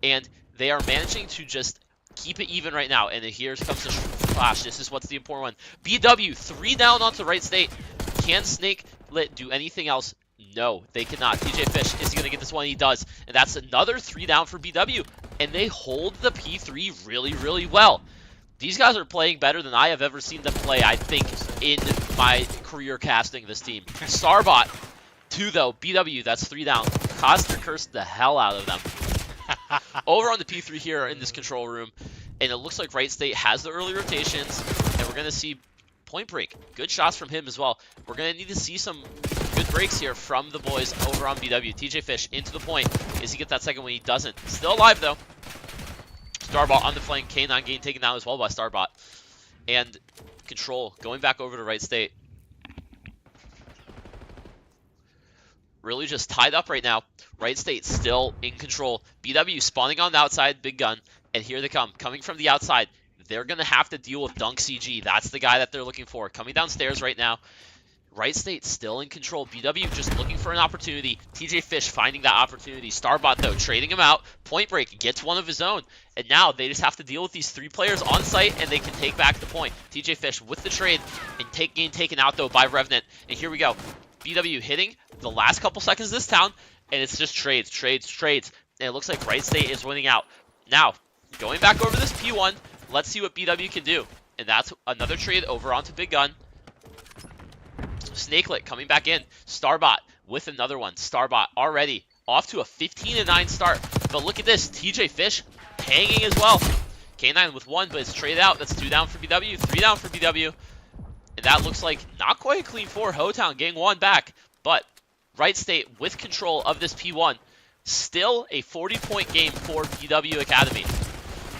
And they are managing to just keep it even right now. And here comes the flash. This is what's the important one. BW 3 down onto Wright State. Can Snakelet do anything else? No, they cannot. TJ Fish, is he going to get this one? He does. And that's another 3 down for BW. And they hold the P3 really, really well. These guys are playing better than I have ever seen them play, I think, in my career casting this team. Starbot, 2 though. BW, that's 3 down. Coster cursed the hell out of them. Over on the P3 here in this control room. And it looks like Wright State has the early rotations. And we're going to see Point Break. Good shots from him as well. We're going to need to see some good breaks here from the boys over on BW. TJ Fish into the point. Does he get that second one? He doesn't. Still alive, though. Starbot on the flank. K9 getting taken down as well by Starbot. And control going back over to Wright State. Really just tied up right now. Wright State still in control. BW spawning on the outside. Big gun. And here they come. Coming from the outside. They're going to have to deal with Dunk CG. That's the guy that they're looking for. Coming downstairs right now. Wright State still in control. BW just looking for an opportunity. TJ Fish finding that opportunity. Starbot, though, trading him out. Point Break gets one of his own. And now they just have to deal with these 3 players on site, and they can take back the point. TJ Fish with the trade and getting taken out, though, by Revenant. And here we go. BW hitting the last couple seconds of this town, and it's just trades. And it looks like Wright State is winning out. Now, going back over this P1, let's see what BW can do. And that's another trade over onto Big Gun. Snakelet coming back in. Starbot with another one. Starbot already off to a 15-9 start. But look at this. TJ Fish hanging as well. K9 with 1, but it's traded out. That's 2 down for BW, 3 down for BW. And that looks like not quite a clean 4. Hotown getting 1 back. But Wright State with control of this P1. Still a 40-point game for BW Academy.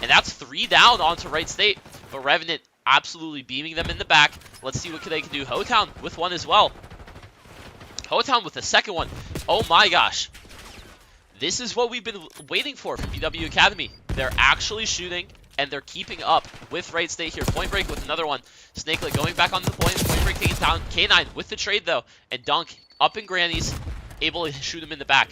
And that's 3 down onto Wright State. But Revenant absolutely beaming them in the back. Let's see what they can do. Hotown with 1 as well. Hotown with the second one. Oh my gosh. This is what we've been waiting for from BW Academy. They're actually shooting, and they're keeping up with Wright State here. Point Break with another one. Snakelet going back on the point. Point Break taking down K9 with the trade, though. And Dunk up in Granny's, able to shoot him in the back.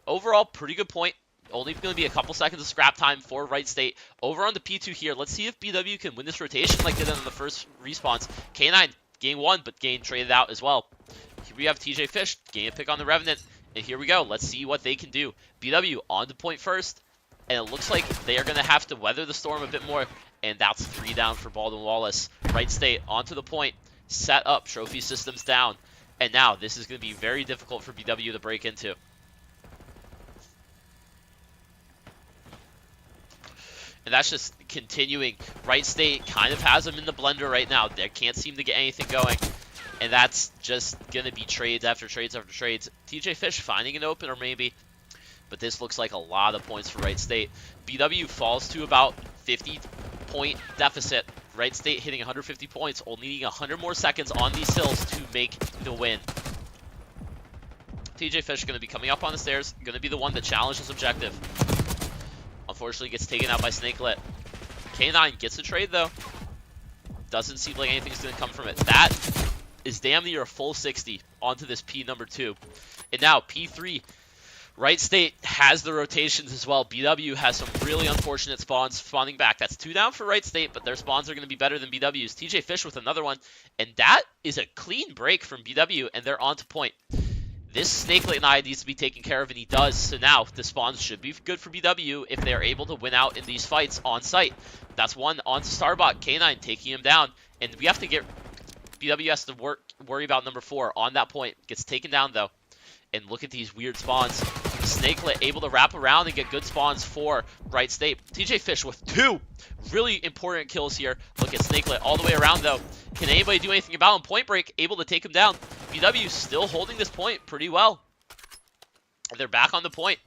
Overall, pretty good point. Only going to be a couple seconds of scrap time for Wright State. Over on the P2 here. Let's see if BW can win this rotation like they did on the first response. K9 gain 1, but gain traded out as well. Here we have TJ Fish, gain a pick on the Revenant. And here we go. Let's see what they can do. BW on the point first. And it looks like they are going to have to weather the storm a bit more. And that's 3 down for Baldwin Wallace. Wright State onto the point. Set up. Trophy systems down. And now this is going to be very difficult for BW to break into. And that's just continuing. Wright State kind of has them in the blender right now. They can't seem to get anything going. And that's just going to be trades after trades after trades. TJ Fish finding an opener maybe. But this looks like a lot of points for Wright State. BW falls to about 50-point deficit. Wright State hitting 150 points, only needing 100 more seconds on these hills to make the win. TJ Fish going to be coming up on the stairs. Going to be the one that challenges objective. Unfortunately gets taken out by Snakelet. K9 gets a trade though. Doesn't seem like anything's going to come from it. That is damn near a full 60 onto this P number 2. And now P3. Wright State has the rotations as well. BW has some really unfortunate spawns spawning back. That's 2 down for Wright State, but their spawns are going to be better than BW's. TJ Fish with another one. And that is a clean break from BW, and they're on to point. This Snakelet Knight needs to be taken care of, and he does. So now the spawns should be good for BW if they are able to win out in these fights on site. That's 1 onto Starbot. K9 taking him down. And we have to get... BW has to worry about number 4 on that point. Gets taken down, though. And look at these weird spawns. Snakelet able to wrap around and get good spawns for Wright State. TJ Fish with 2 really important kills here. Look at Snakelet all the way around, though. Can anybody do anything about him? Point Break able to take him down. BW still holding this point pretty well. They're back on the point.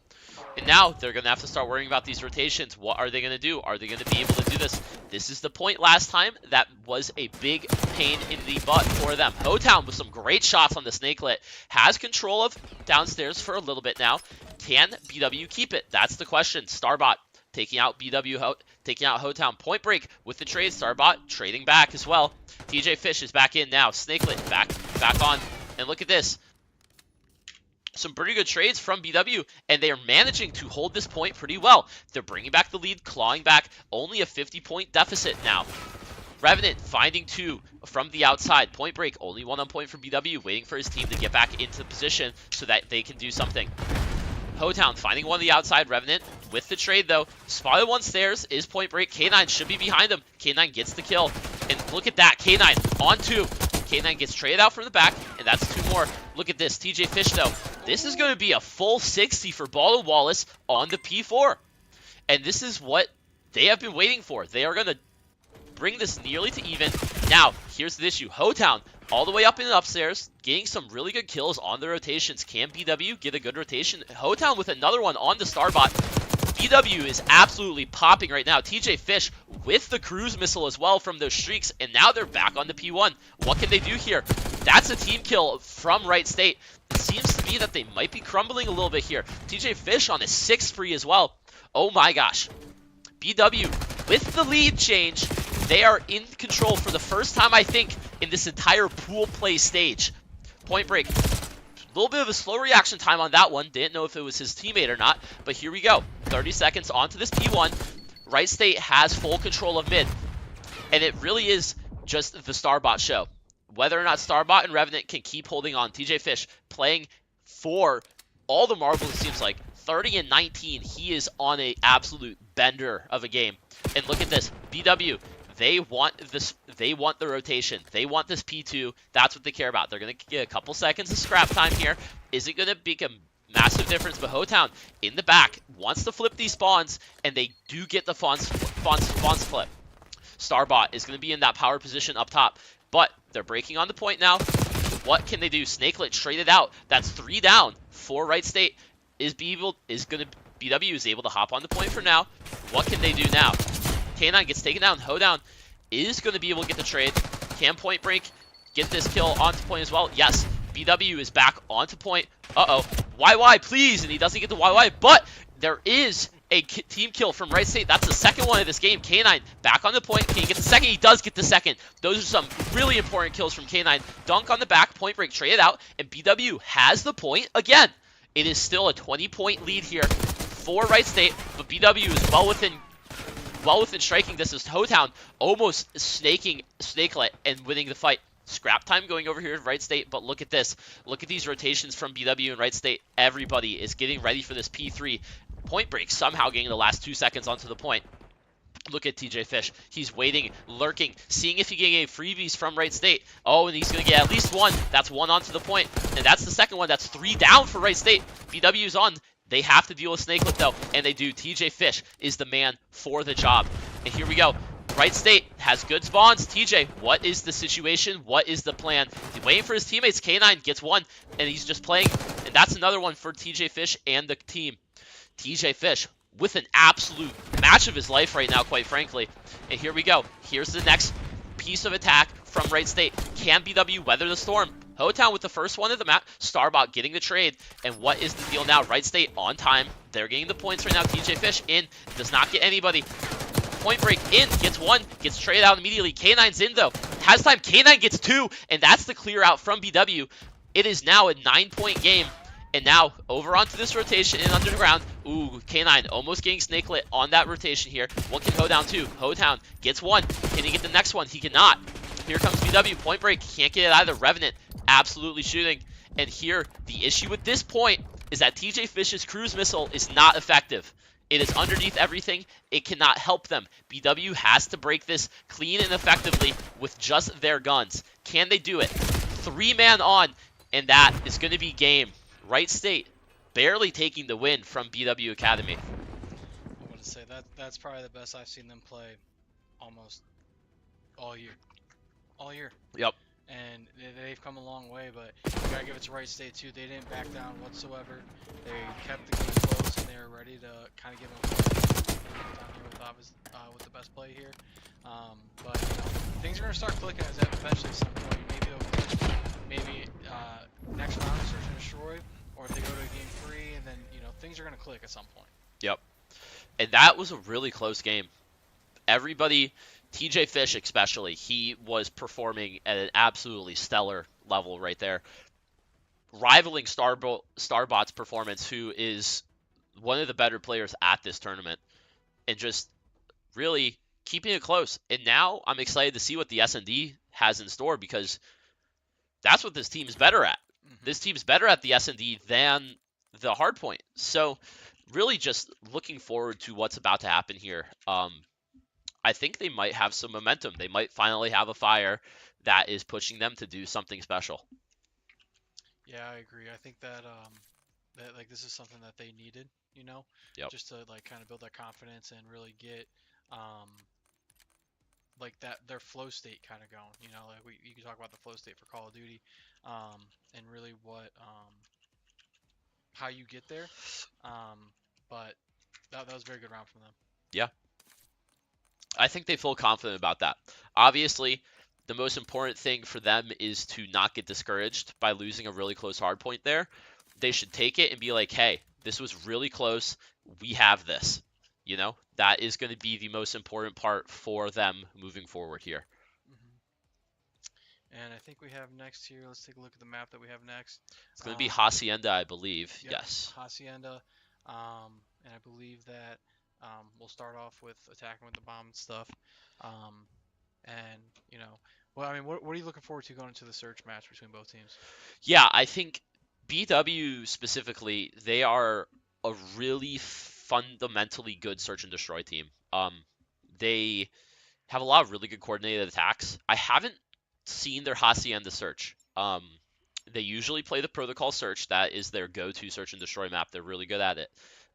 And now they're going to have to start worrying about these rotations. What are they going to do? Are they going to be able to do this? This is the point last time. That was a big pain in the butt for them. Hotown with some great shots on the Snakelet. Has control of downstairs for a little bit now. Can BW keep it? That's the question. Starbot taking out BW, taking out Hotown. Point Break with the trade. Starbot trading back as well. TJ Fish is back in now. Snakelet back on. And look at this. Some pretty good trades from BW, and they are managing to hold this point pretty well. They're bringing back the lead, clawing back only a 50-point deficit now. Revenant finding 2 from the outside. Point Break, only 1 on point for BW, waiting for his team to get back into position so that they can do something. Hotown finding 1 on the outside. Revenant with the trade, though. Spotted 1 stairs is Point Break. K9 should be behind him. K9 gets the kill. And look at that. K9 on 2. K9 gets traded out from the back, and that's 2 more. Look at this. TJ Fish, though. This is going to be a full 60 for Baldwin Wallace on the P4. And this is what they have been waiting for. They are going to bring this nearly to even. Now, here's the issue. Hotown all the way up in the upstairs, getting some really good kills on the rotations. Can BW get a good rotation? Hotown with another one on the Starbot. BW is absolutely popping right now. TJ Fish with the cruise missile as well from those streaks, and now they're back on the P1. What can they do here? That's a team kill from Wright State. It seems to be that they might be crumbling a little bit here. TJ Fish on a 6 free as well. Oh my gosh. BW with the lead change. They are in control for the first time, I think, in this entire pool play stage. Point Break. A little bit of a slow reaction time on that one. Didn't know if it was his teammate or not. But here we go. 30 seconds onto this P1. Wright State has full control of mid. And it really is just the Starbot show. Whether or not Starbot and Revenant can keep holding on. TJ Fish playing for all the marbles, it seems like. 30 and 19. He is on an absolute bender of a game. And look at this. BW. They want this. They want the rotation. They want this P2. That's what they care about. They're gonna get a couple seconds of scrap time here. Is it gonna make a massive difference? But Hotown in the back wants to flip these spawns, and they do get the spawns flip. Starbot is gonna be in that power position up top, but they're breaking on the point now. What can they do? Snakelet traded out. That's 3 down for Right State. BW is able to hop on the point for now. What can they do now? K9 gets taken down. Hoedown is going to be able to get the trade. Can Point Break get this kill onto point as well? Yes. BW is back onto point. Uh-oh. YY, please. And he doesn't get the YY, but there is a team kill from Right State. That's the second one of this game. K9 back on the point. Can he get the second? He does get the second. Those are some really important kills from K9. Dunk on the back. Point Break traded out. And BW has the point again. It is still a 20-point lead here for Right State, but BW is well within striking distance. Hoetown almost snaking Snakelet and winning the fight. Scrap time going over here in Right State, but look at this. Look at these rotations from BW and Right State. Everybody is getting ready for this P3. Point Break somehow getting the last 2 seconds onto the point. Look at TJ Fish. He's waiting, lurking, seeing if he can get freebies from Right State. Oh, and he's going to get at least one. That's one onto the point. And that's the second one. That's 3 down for Right State. BW's on. They have to deal with Snakelet, though, and they do. TJ Fish is the man for the job. And here we go. Right State has good spawns. TJ, what is the situation? What is the plan? He's waiting for his teammates. K9 gets one, and he's just playing. And that's another one for TJ Fish and the team. TJ Fish with an absolute match of his life right now, quite frankly. And here we go. Here's the next piece of attack from Right State. Can BW weather the storm? Hoetown with the first one of the map. Starbot getting the trade. And what is the deal now? Right State on time. They're getting the points right now. TJ Fish in. Does not get anybody. Point Break in. Gets one. Gets traded out immediately. K9's in though. Has time. K9 gets 2. And that's the clear out from BW. It is now a 9-point game. And now, over onto this rotation in underground. Ooh, K9 almost getting Snakelet on that rotation here. What can Hoedown do? Hoedown gets one. Can he get the next one? He cannot. Here comes BW. Point Break. Can't get it either. Revenant absolutely shooting. And here, the issue with this point is that TJ Fish's cruise missile is not effective. It is underneath everything. It cannot help them. BW has to break this clean and effectively with just their guns. Can they do it? 3-man on, and that is going to be game. Right State barely taking the win from BW Academy. I'm going to say that's probably the best I've seen them play almost all year. All year. Yep. And they've come a long way, but you gotta give it to Right State too. They didn't back down whatsoever. They kept the game close, and they were ready to kind of give them down here with the best play here. But you know, things are gonna start clicking as that eventually at some point. Maybe they'll click. Maybe next round is search and destroy, or if they go to a game 3, and then you know things are gonna click at some point. Yep. And that was a really close game. Everybody, TJ Fish especially, he was performing at an absolutely stellar level right there. Rivaling Starbot's performance, who is one of the better players at this tournament. And just really keeping it close. And now I'm excited to see what the S&D has in store, because that's what this team is better at. This team's better at the S&D than the hardpoint. So really just looking forward to what's about to happen here. I think they might have some momentum. They might finally have a fire that is pushing them to do something special. Yeah, I agree. I think that that like this is something that they needed, you know, just to like kind of build that confidence and really get like that their flow state kind of going. You know, like you can talk about the flow state for Call of Duty, and really what how you get there. But that was a very good round from them. Yeah. I think they feel confident about that. Obviously, the most important thing for them is to not get discouraged by losing a really close hardpoint there. They should take it and be like, hey, this was really close. We have this. You know, that is going to be the most important part for them moving forward here. And I think we have next here, let's take a look at the map that we have next. It's going to be Hacienda, I believe. Yep, yes. Hacienda. And I believe that we'll start off with attacking with the bomb and stuff. And, you know, well, I mean, what are you looking forward to going into the search match between both teams? Yeah, I think BW specifically, they are a really fundamentally good search and destroy team. They have a lot of really good coordinated attacks. I haven't seen their Hacienda search. They usually play the protocol search. That is their go-to search and destroy map. They're really good at it.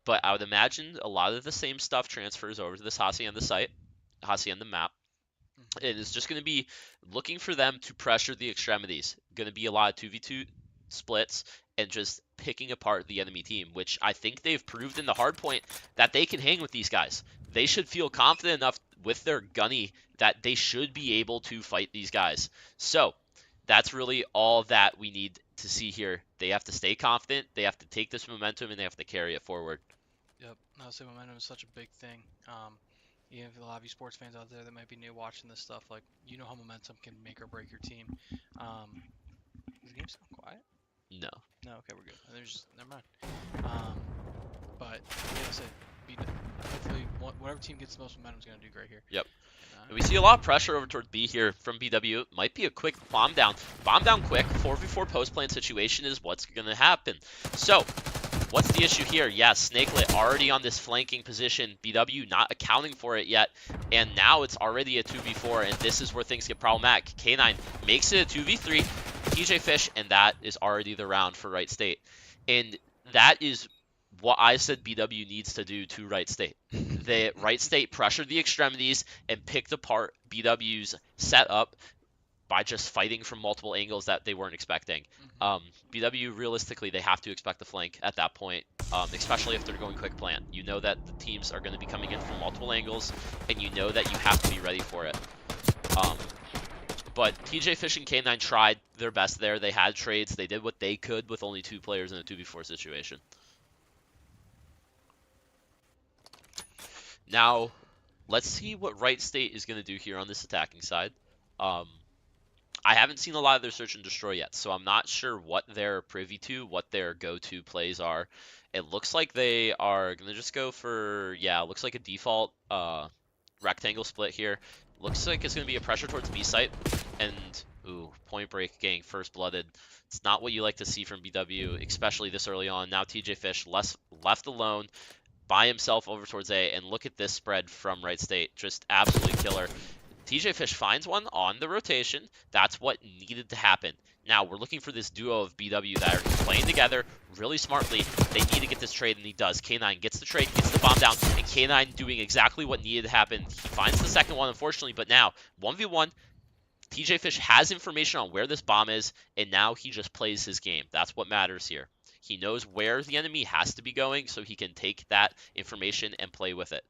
But I would imagine a lot of the same stuff transfers over to this Hacienda map. And it's just going to be looking for them to pressure the extremities. Going to be a lot of 2v2 splits and just picking apart the enemy team, which I think they've proved in the hard point that they can hang with these guys. They should feel confident enough with their gunny that they should be able to fight these guys. So that's really all that we need to see here. They have to stay confident, they have to take this momentum, and they have to carry it forward. Yep, I would say momentum is such a big thing. Even if a lot of you sports fans out there that might be new watching this stuff, like, you know how momentum can make or break your team. Does the game sound quiet? No. No, okay, we're good. Never mind. But yeah, I said, hopefully, whatever team gets the most momentum is going to do great here. Yep. We see a lot of pressure over towards B here from BW. It might be a quick bomb down. Bomb down quick. 4v4 post plant situation is what's going to happen. So, what's the issue here? Yeah, Snakelet already on this flanking position. BW not accounting for it yet. And now it's already a 2v4, and this is where things get problematic. K9 makes it a 2v3. TJ Fish, and that is already the round for Right State. And that is what I said BW needs to do to Right State. The Right State pressured the extremities and picked apart BW's setup by just fighting from multiple angles that they weren't expecting. BW, realistically, they have to expect the flank at that point, especially if they're going quick plant. You know that the teams are going to be coming in from multiple angles, and you know that you have to be ready for it. But TJ Fish and K9 tried their best there. They had trades. They did what they could with only 2 players in a 2v4 situation. Now, let's see what Right State is going to do here on this attacking side. I haven't seen a lot of their search and destroy yet, so I'm not sure what they're privy to, what their go-to plays are. It looks like they are going to just go for, yeah, it looks like a default rectangle split here. Looks like it's going to be a pressure towards B site, and, ooh, Point Break getting first blooded. It's not what you like to see from BW, especially this early on. Now TJ Fish left alone by himself over towards A, and look at this spread from Right State. Just absolutely killer. TJ Fish finds one on the rotation. That's what needed to happen. Now, we're looking for this duo of BW that are playing together really smartly. They need to get this trade, and he does. K9 gets the trade, gets the bomb down, and K9 doing exactly what needed to happen. He finds the second one, unfortunately, but now, 1v1, TJ Fish has information on where this bomb is, and now he just plays his game. That's what matters here. He knows where the enemy has to be going, so he can take that information and play with it.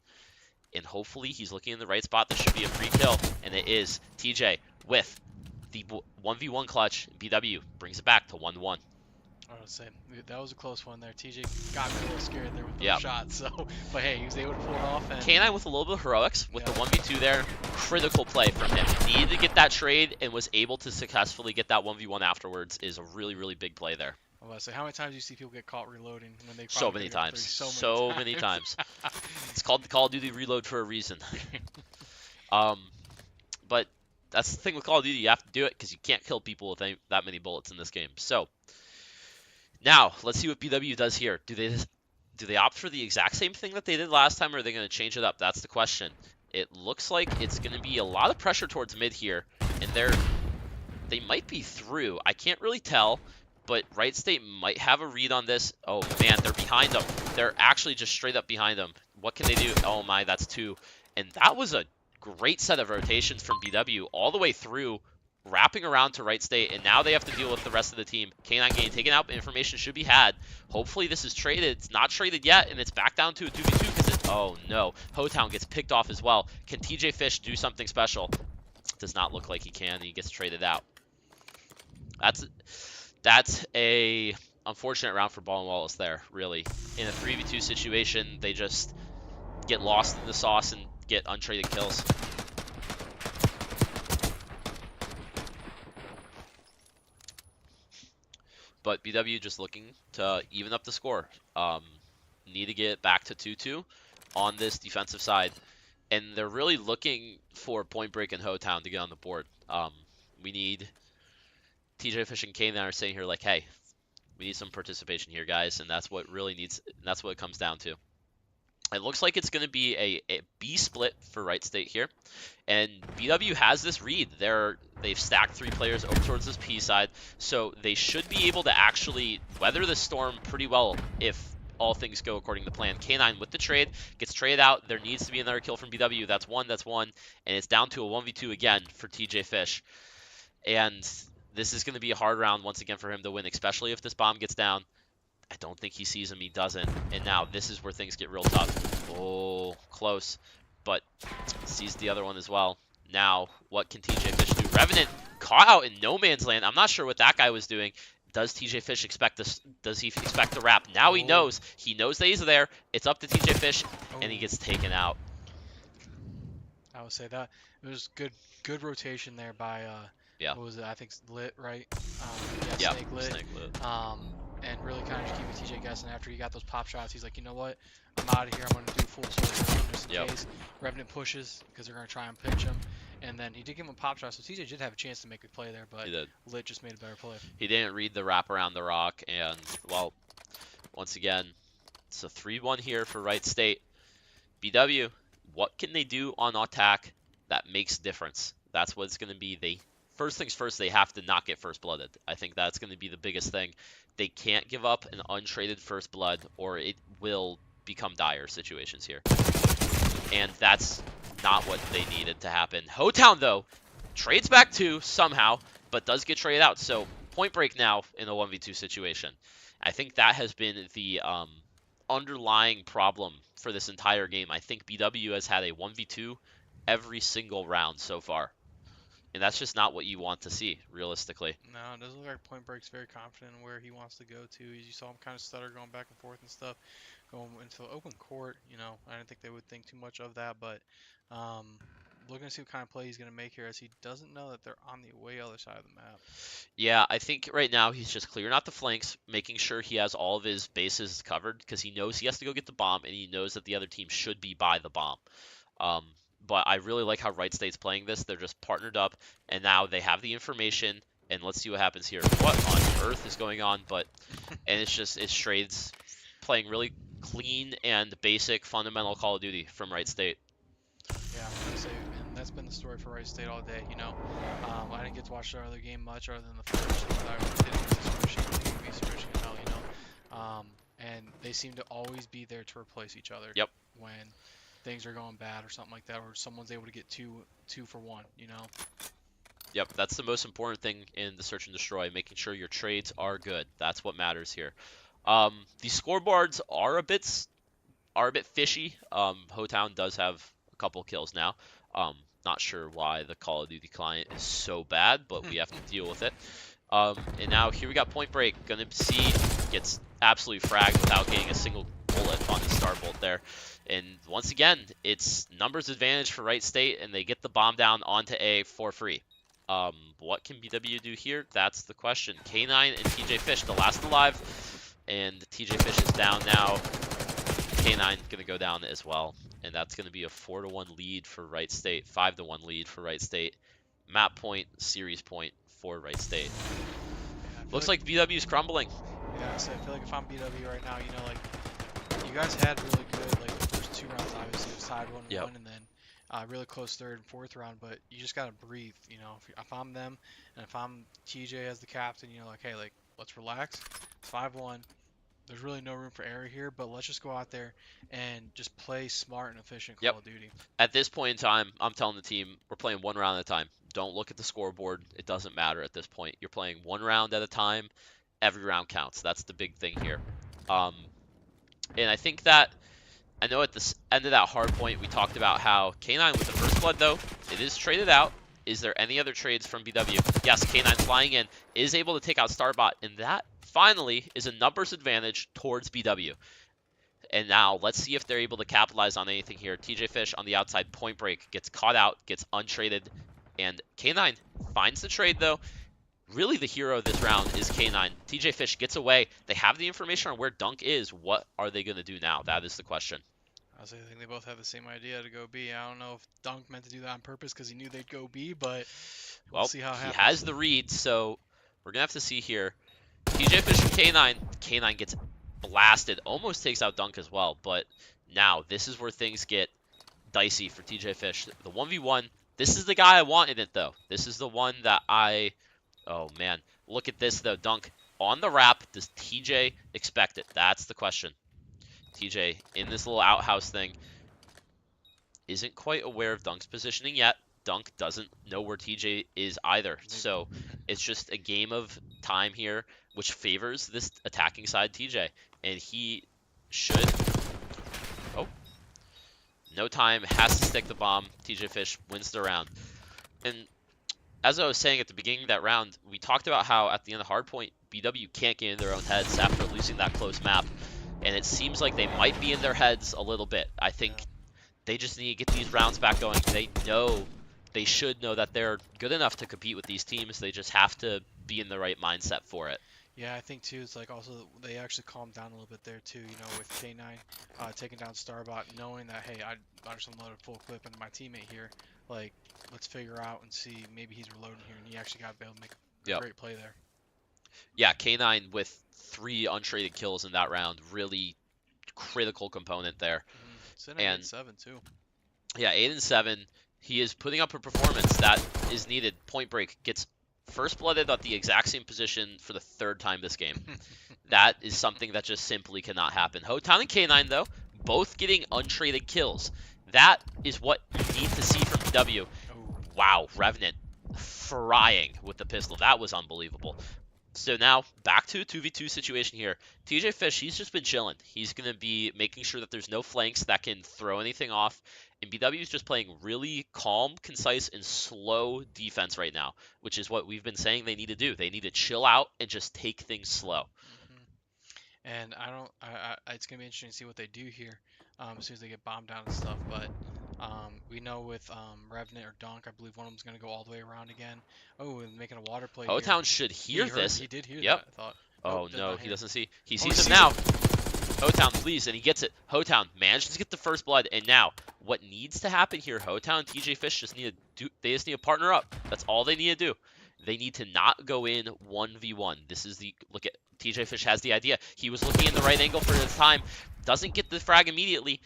And hopefully he's looking in the right spot. This should be a free kill, and it is. TJ with the 1v1 clutch. BW brings it back to 1-1. I would say that was a close one there. TJ got me a little scared there with those shots. So, but hey, he was able to pull it off. And K9 with a little bit of heroics with the 1v2 there. Critical play from him. Needed to get that trade and was able to successfully get that 1v1 afterwards. Is a really, really big play there. I was say, how many times do you see people get caught reloading when they so many times. So many times. It's called the Call of Duty reload for a reason. But that's the thing with Call of Duty. You have to do it because you can't kill people with that many bullets in this game. So now let's see what BW does here. Do they opt for the exact same thing that they did last time, or are they going to change it up? That's the question. It looks like it's going to be a lot of pressure towards mid here, and they might be through. I can't really tell. But Right State might have a read on this. Oh, man, they're behind them. They're actually just straight up behind them. What can they do? Oh, my, that's 2. And that was a great set of rotations from BW all the way through, wrapping around to Right State. And now they have to deal with the rest of the team. K9 getting taken out. Information should be had. Hopefully this is traded. It's not traded yet, and it's back down to a 2v2 because oh, no. Hotown gets picked off as well. Can TJ Fish do something special? Does not look like he can. He gets traded out. That's a unfortunate round for Ball and Wallace there, really. In a 3v2 situation, they just get lost in the sauce and get untraded kills. But BW just looking to even up the score. Need to get back to 2-2 on this defensive side. And they're really looking for Point Break and Hotown to get on the board. We need... TJ Fish and K9 are saying here like, hey, we need some participation here, guys, and that's what really needs. That's what it comes down to. It looks like it's going to be a B split for Wright State here. And BW has this read. They've stacked 3 players over towards this P side, so they should be able to actually weather the storm pretty well if all things go according to plan. K9 with the trade, gets traded out. There needs to be another kill from BW. That's one, and it's down to a 1v2 again for TJ Fish. And this is going to be a hard round once again for him to win, especially if this bomb gets down. I don't think he sees him. He doesn't. And now this is where things get real tough. Oh, close. But sees the other one as well. Now, what can TJ Fish do? Revenant caught out in no man's land. I'm not sure what that guy was doing. Does TJ Fish expect this? Does he expect the wrap? Now he knows. He knows that he's there. It's up to TJ Fish, and he gets taken out. I would say that it was good rotation there by Yeah. what was it? I think Lit, right? Yeah, Snake Lit. Snake Lit. And really kind of just keeping TJ guessing. After he got those pop shots, he's like, you know what? I'm out of here. I'm going to do full circle just in case. Revenant pushes because they're going to try and pinch him. And then he did give him a pop shot, so TJ did have a chance to make a play there, but Lit just made a better play. He didn't read the wrap around the rock, and, well, once again, it's a 3-1 here for Wright State. BW, what can they do on attack that makes difference? That's what it's going to be. First things first, they have to not get first blooded. I think that's going to be the biggest thing. They can't give up an untraded first blood, or it will become dire situations here. And that's not what they needed to happen. Hotown, though, trades back 2 somehow, but does get traded out. So point break now in a 1v2 situation. I think that has been the underlying problem for this entire game. I think BW has had a 1v2 every single round so far. And that's just not what you want to see, realistically. No, it doesn't look like Point Break's very confident in where he wants to go to. You saw him kind of stutter going back and forth and stuff, going into the open court. You know, I didn't think they would think too much of that, but looking to see what kind of play he's going to make here, as he doesn't know that they're on the way other side of the map. Yeah, I think right now he's just clearing out the flanks, making sure he has all of his bases covered, because he knows he has to go get the bomb, and he knows that the other team should be by the bomb. But I really like how Wright State's playing this. They're just partnered up, and now they have the information, and let's see what happens here. What on earth is going on? And it's Trades playing really clean and basic fundamental Call of Duty from Wright State. Yeah, I'm gonna say, and that's been the story for Wright State all day. You know, I didn't get to watch the other game much other than the first. I didn't get to switch, you know. And they seem to always be there to replace each other. Yep. When things are going bad or something like that, or someone's able to get two for one, you know. Yep, that's the most important thing in the search and destroy, making sure your trades are good. That's what matters here. The scoreboards are a bit fishy. Hotown does have a couple kills now. Not sure why the Call of Duty client is so bad, but we have to deal with it. And now here we got Point Break. Gonna see gets absolutely fragged without getting a single bullet on his starbolt there. And once again, it's numbers advantage for Wright State, and they get the bomb down onto A for free. What can BW do here? That's the question. K9 and TJ Fish, the last alive, and TJ Fish is down now. K9 going to go down as well, and that's going to be a 4-1 lead for Wright State, 5-1 lead for Wright State. Map point, series point for Wright State. Yeah, Looks like BW is crumbling. Yeah, so I feel like if I'm BW right now, you know, like, you guys had really good, like, the first 2 rounds, obviously, it was tied 1-1, and then really close 3rd and 4th round, but you just got to breathe, you know. If I'm them, and if I'm TJ as the captain, you know, like, hey, like, let's relax. It's 5-1. There's really no room for error here, but let's just go out there and just play smart and efficient Call of Duty. At this point in time, I'm telling the team, we're playing 1 round at a time. Don't look at the scoreboard. It doesn't matter at this point. You're playing 1 round at a time. Every round counts. That's the big thing here. And I think that, I know at the end of that hard point, we talked about how K9 with the first blood, though, it is traded out. Is there any other trades from BW? Yes, K9 flying in, is able to take out Starbot, and that finally is a numbers advantage towards BW. And now let's see if they're able to capitalize on anything here. TJ Fish on the outside, Point Break, gets caught out, gets untraded, and K9 finds the trade, though. Really, the hero of this round is K9. TJ Fish gets away. They have the information on where Dunk is. What are they going to do now? That is the question. I think they both have the same idea to go B. I don't know if Dunk meant to do that on purpose because he knew they'd go B, but we'll see how it happens. He has the read, so we're going to have to see here. TJ Fish from K9. K9 gets blasted, almost takes out Dunk as well, but now this is where things get dicey for TJ Fish. The 1v1, this is the guy I want in it, though. This is the one that oh man, look at this, though. Dunk on the wrap. Does TJ expect it? That's the question. TJ in this little outhouse thing isn't quite aware of Dunk's positioning yet. Dunk doesn't know where TJ is either. So it's just a game of time here, which favors this attacking side TJ. And he should... Oh. No time. Has to stick the bomb. TJ Fish wins the round. And as I was saying at the beginning of that round, we talked about how at the end of Hardpoint, BW can't get in their own heads after losing that close map. And it seems like they might be in their heads a little bit. I think they just need to get these rounds back going. They should know that they're good enough to compete with these teams. They just have to be in the right mindset for it. Yeah, I think too. It's like also they actually calmed down a little bit there too. You know, with K9 taking down Starbot, knowing that hey, I just unloaded full clip into my teammate here. Like, let's figure out and see maybe he's reloading here, and he actually got able to make a great play there. Yeah, K9 with 3 untraded kills in that round, really critical component there. Sitting at 8-7 too. Yeah, 8-7. He is putting up a performance that is needed. Point Break gets first blooded at the exact same position for the 3rd time this game. That is something that just simply cannot happen. Hotown and K9, though, both getting untraded kills. That is what you need to see from BW. Wow, Revenant frying with the pistol. That was unbelievable. So now, back to a 2v2 situation here. TJ Fish, he's just been chilling. He's going to be making sure that there's no flanks that can throw anything off. And BW is just playing really calm, concise, and slow defense right now, which is what we've been saying they need to do. They need to chill out and just take things slow. And it's going to be interesting to see what they do here as soon as they get bombed down and stuff. But we know with Revenant or Donk, I believe one of them's going to go all the way around again. Oh, and making a water play Hotown should hear this. He did hear that, I thought. Oh, no, he doesn't see. He he sees him now. Hotown, please, and he gets it. Hotown manages to get the first blood, and now what needs to happen here? Hotown and TJ Fish just need to partner up. That's all they need to do. They need to not go in 1v1. This is look at TJ Fish has the idea. He was looking in the right angle for the time. Doesn't get the frag immediately.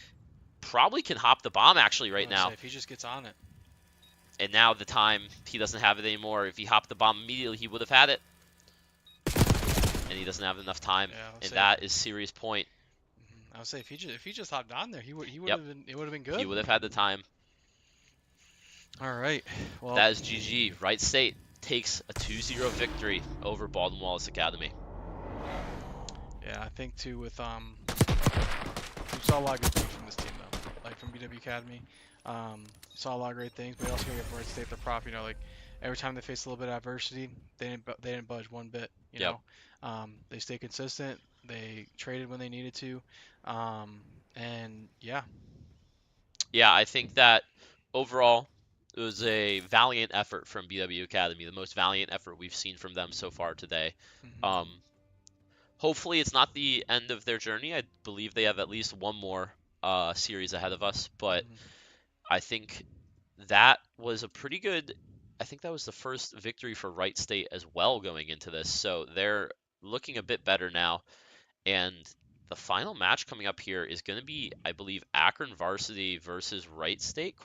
Probably can hop the bomb actually right now. If he just gets on it. And now the time, he doesn't have it anymore. If he hopped the bomb immediately, he would have had it. And he doesn't have enough time, and that is serious point. I would say if he just hopped on there, he would have been, it would have been good. He would have had the time. All right. Well, that is GG. Wright State takes a 2-0 victory over Baldwin Wallace Academy. Yeah, I think too with we saw a lot of good things from this team though, like from BW Academy. Saw a lot of great things, but we also gotta give Wright State their prop. You know, like every time they faced a little bit of adversity, they didn't budge one bit. You know, they stayed consistent. They traded when they needed to, and yeah. Yeah, I think that overall it was a valiant effort from BW Academy, the most valiant effort we've seen from them so far today. Hopefully it's not the end of their journey. I believe they have at least one more series ahead of us, but I think that was a pretty good. I think that was the first victory for Wright State as well going into this, so they're looking a bit better now. And the final match coming up here is going to be, I believe, Akron Varsity versus Wright State ?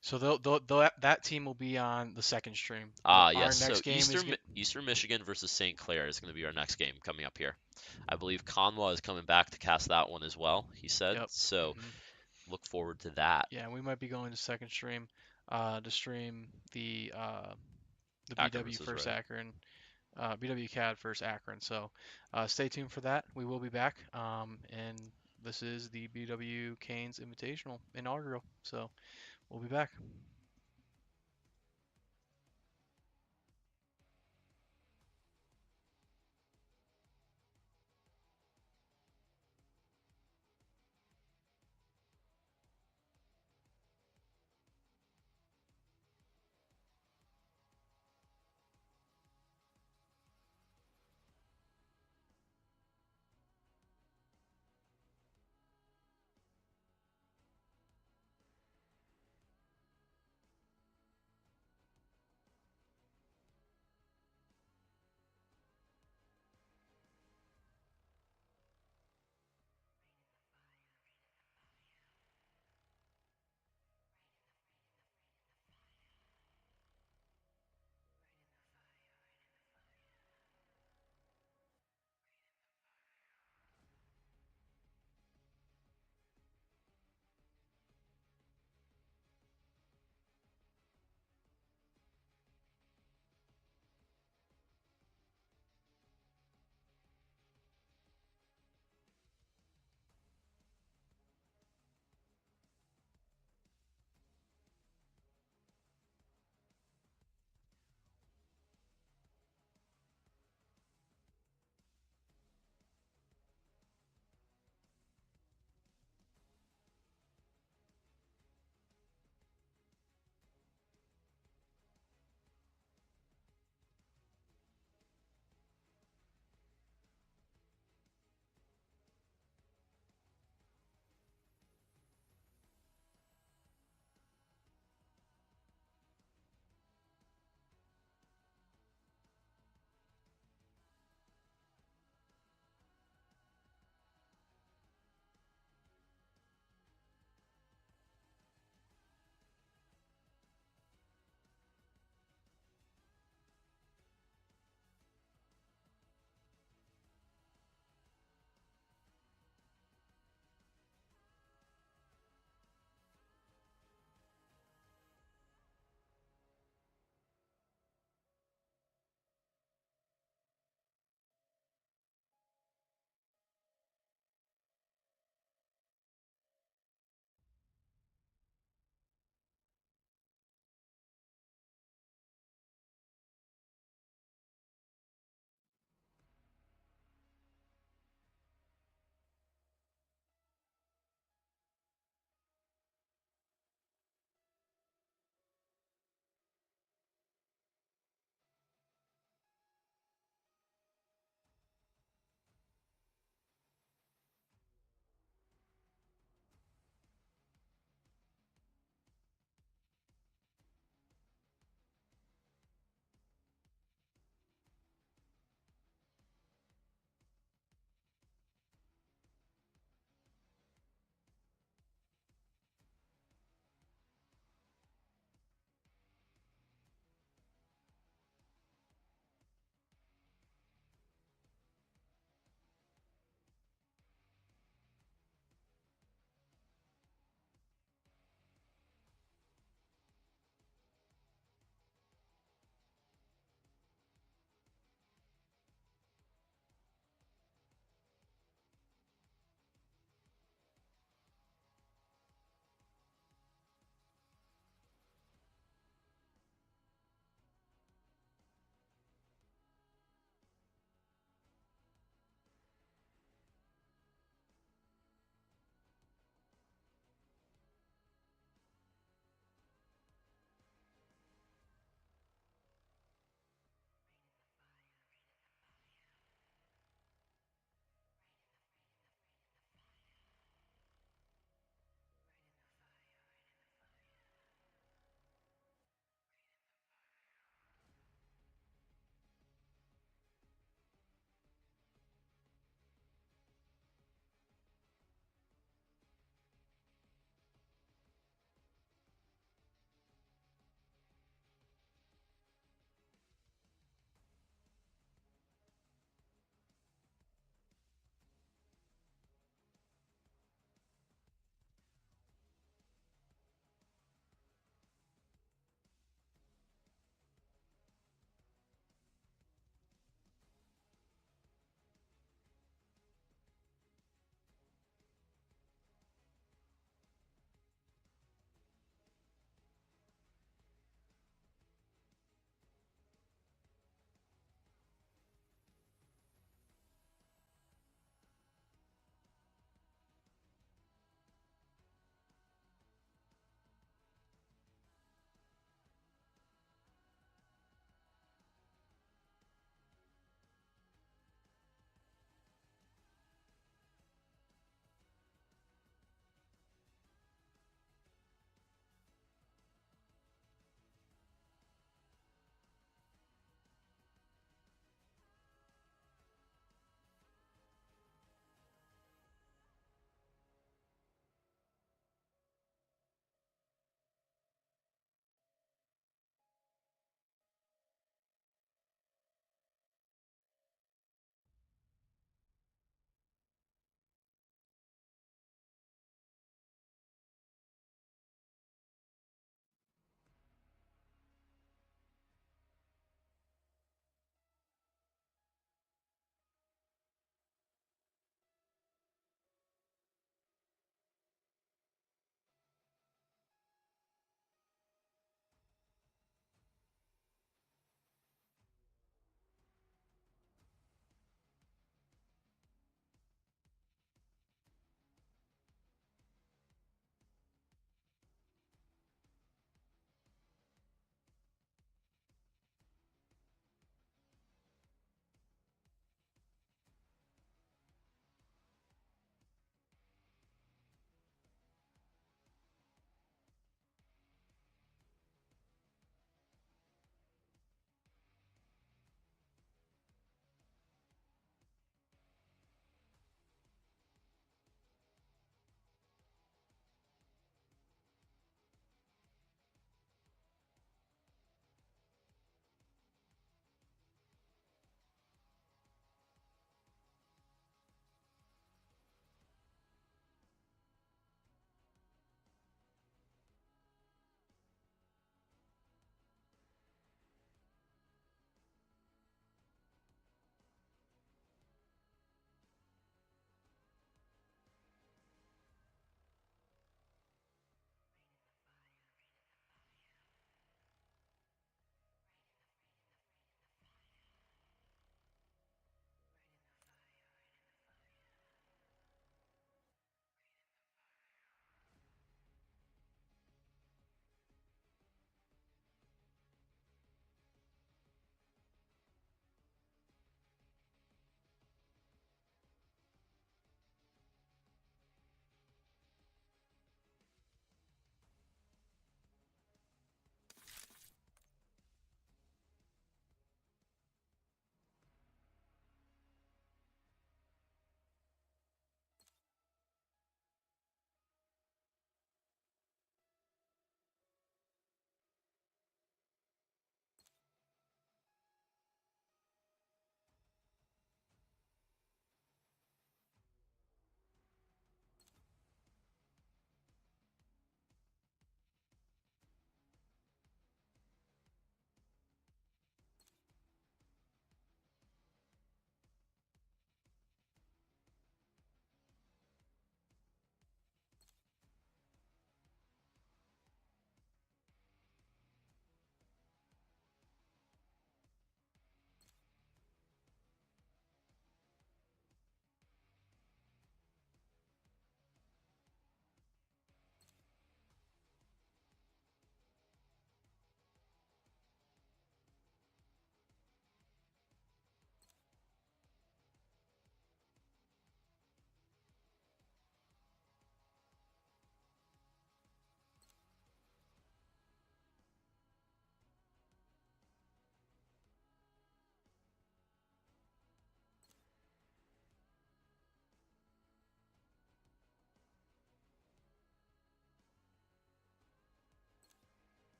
So that team will be on the second stream. Yes. Our next game Eastern Michigan versus St. Clair is going to be our next game coming up here. I believe Conwa is coming back to cast that one as well, he said. So look forward to that. Yeah, we might be going to second stream to stream the BW versus Akron. BW CAD versus Akron. So stay tuned for that. We will be back. And this is the BW Canes Invitational inaugural. So we'll be back.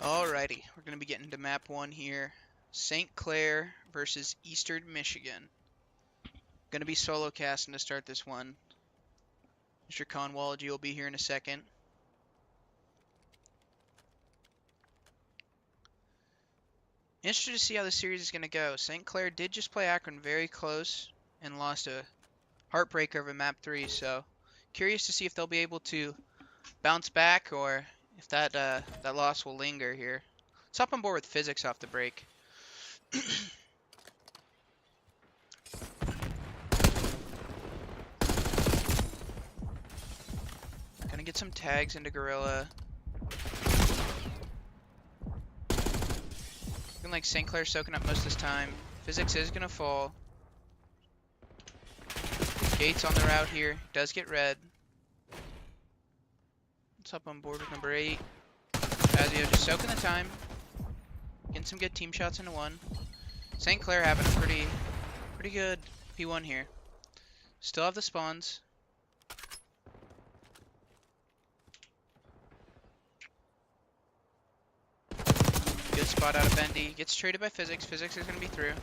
Alrighty, we're going to be getting to map 1 here. St. Clair versus Eastern Michigan. Going to be solo casting to start this one. Mr. Conwology will be here in a second. Interested to see how this series is going to go. St. Clair did just play Akron very close and lost a heartbreaker of a map 3, so curious to see if they'll be able to bounce back or if that loss will linger here. Let's hop on board with physics off the break. Gonna get some tags into Gorilla. Looking like St. Clair soaking up most of this time. Physics is gonna fall. Gates on the route here. Does get red. Let's hop on board with number 8. Fazio just soaking the time. Getting some good team shots into 1. St. Clair having a pretty good P1 here. Still have the spawns. Good spot out of Bendy. Gets traded by Physics. Physics is going to be through.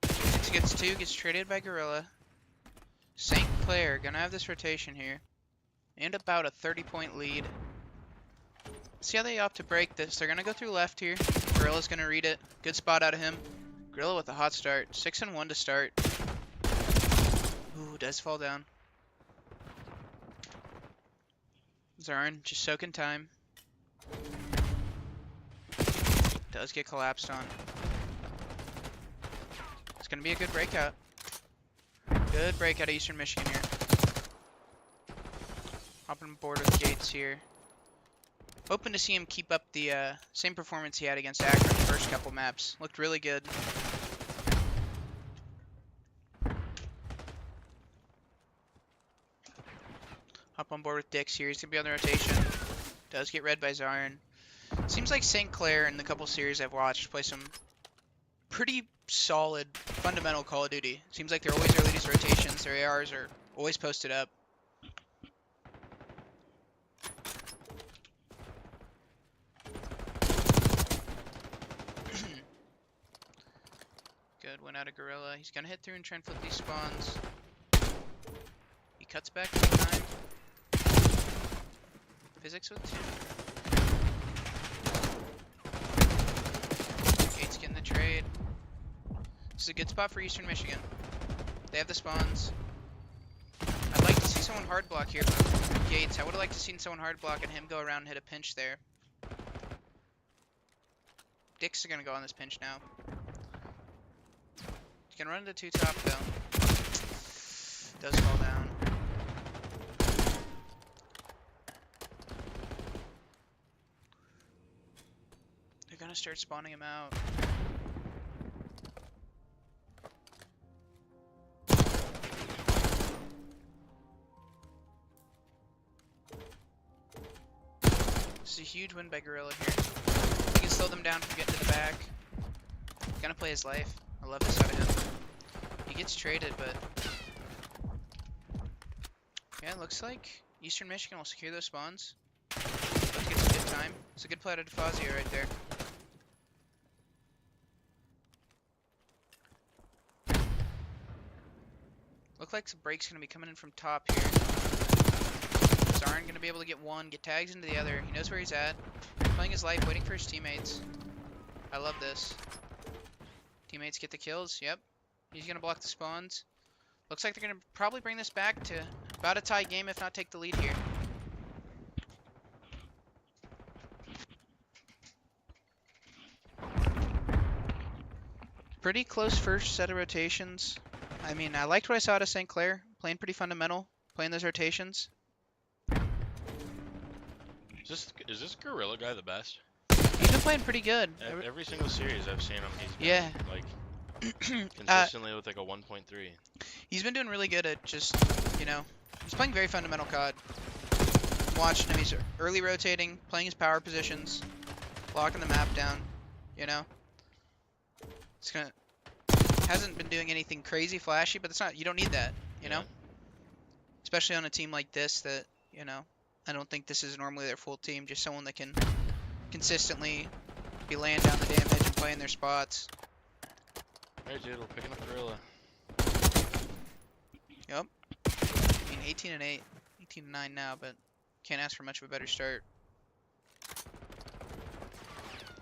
Physics gets 2. Gets traded by Gorilla. St. Clair going to have this rotation here. And about a 30-point lead. See how they opt to break this. They're going to go through left here. Gorilla's going to read it. Good spot out of him. Gorilla with a hot start. 6-1 to start. Ooh, does fall down. Zarn just soaking time. Does get collapsed on. It's going to be a good breakout. Good breakout of Eastern Michigan here. Hopping board with Gates here. Hoping to see him keep up the same performance he had against Akron the first couple maps. Looked really good. Hop on board with Dix here. He's going to be on the rotation. Does get read by Zarn. Seems like St. Clair in the couple series I've watched play some pretty solid fundamental Call of Duty. Seems like they're always early these rotations. Their ARs are always posted up. Good win out of Gorilla. He's gonna hit through and try and flip these spawns. He cuts back in time. Physics with 2. Gates getting the trade. This is a good spot for Eastern Michigan. They have the spawns. I'd like to see someone hard block here from Gates. I would have liked to see someone hard block and him go around and hit a pinch there. Dix is gonna go on this pinch now. He's gonna run into 2 top though. Does fall down. They're gonna start spawning him out. This is a huge win by Gorilla here. He can slow them down from getting to the back. Gonna play his life. I love this out of him. He gets traded, but yeah, it looks like Eastern Michigan will secure those spawns. Let's get some good time. It's a good play out of DeFazio right there. Look like some breaks gonna be coming in from top here. Zarn gonna be able to get 1, get tags into the other. He knows where he's at. Playing his life, waiting for his teammates. I love this. Teammates get the kills. Yep. He's gonna block the spawns. Looks like they're gonna probably bring this back to about a tie game, if not take the lead here. Pretty close first set of rotations. I mean, I liked what I saw out of St. Clair. Playing pretty fundamental. Playing those rotations. Is this Gorilla guy the best? He's been playing pretty good. Every single series I've seen him, he's been Yeah. like consistently with like a 1.3. He's been doing really good at just, you know, he's playing very fundamental COD. Watching him, he's early rotating, playing his power positions, blocking the map down, you know. It's gonna, hasn't been doing anything crazy flashy, but it's not, you don't need that, you know. Especially on a team like this that, you know, I don't think this is normally their full team, just someone that can consistently be laying down the damage and playing their spots. Alright, dude, we're picking up Gorilla. I mean, 18 and 8, 18 and 9 now, but can't ask for much of a better start.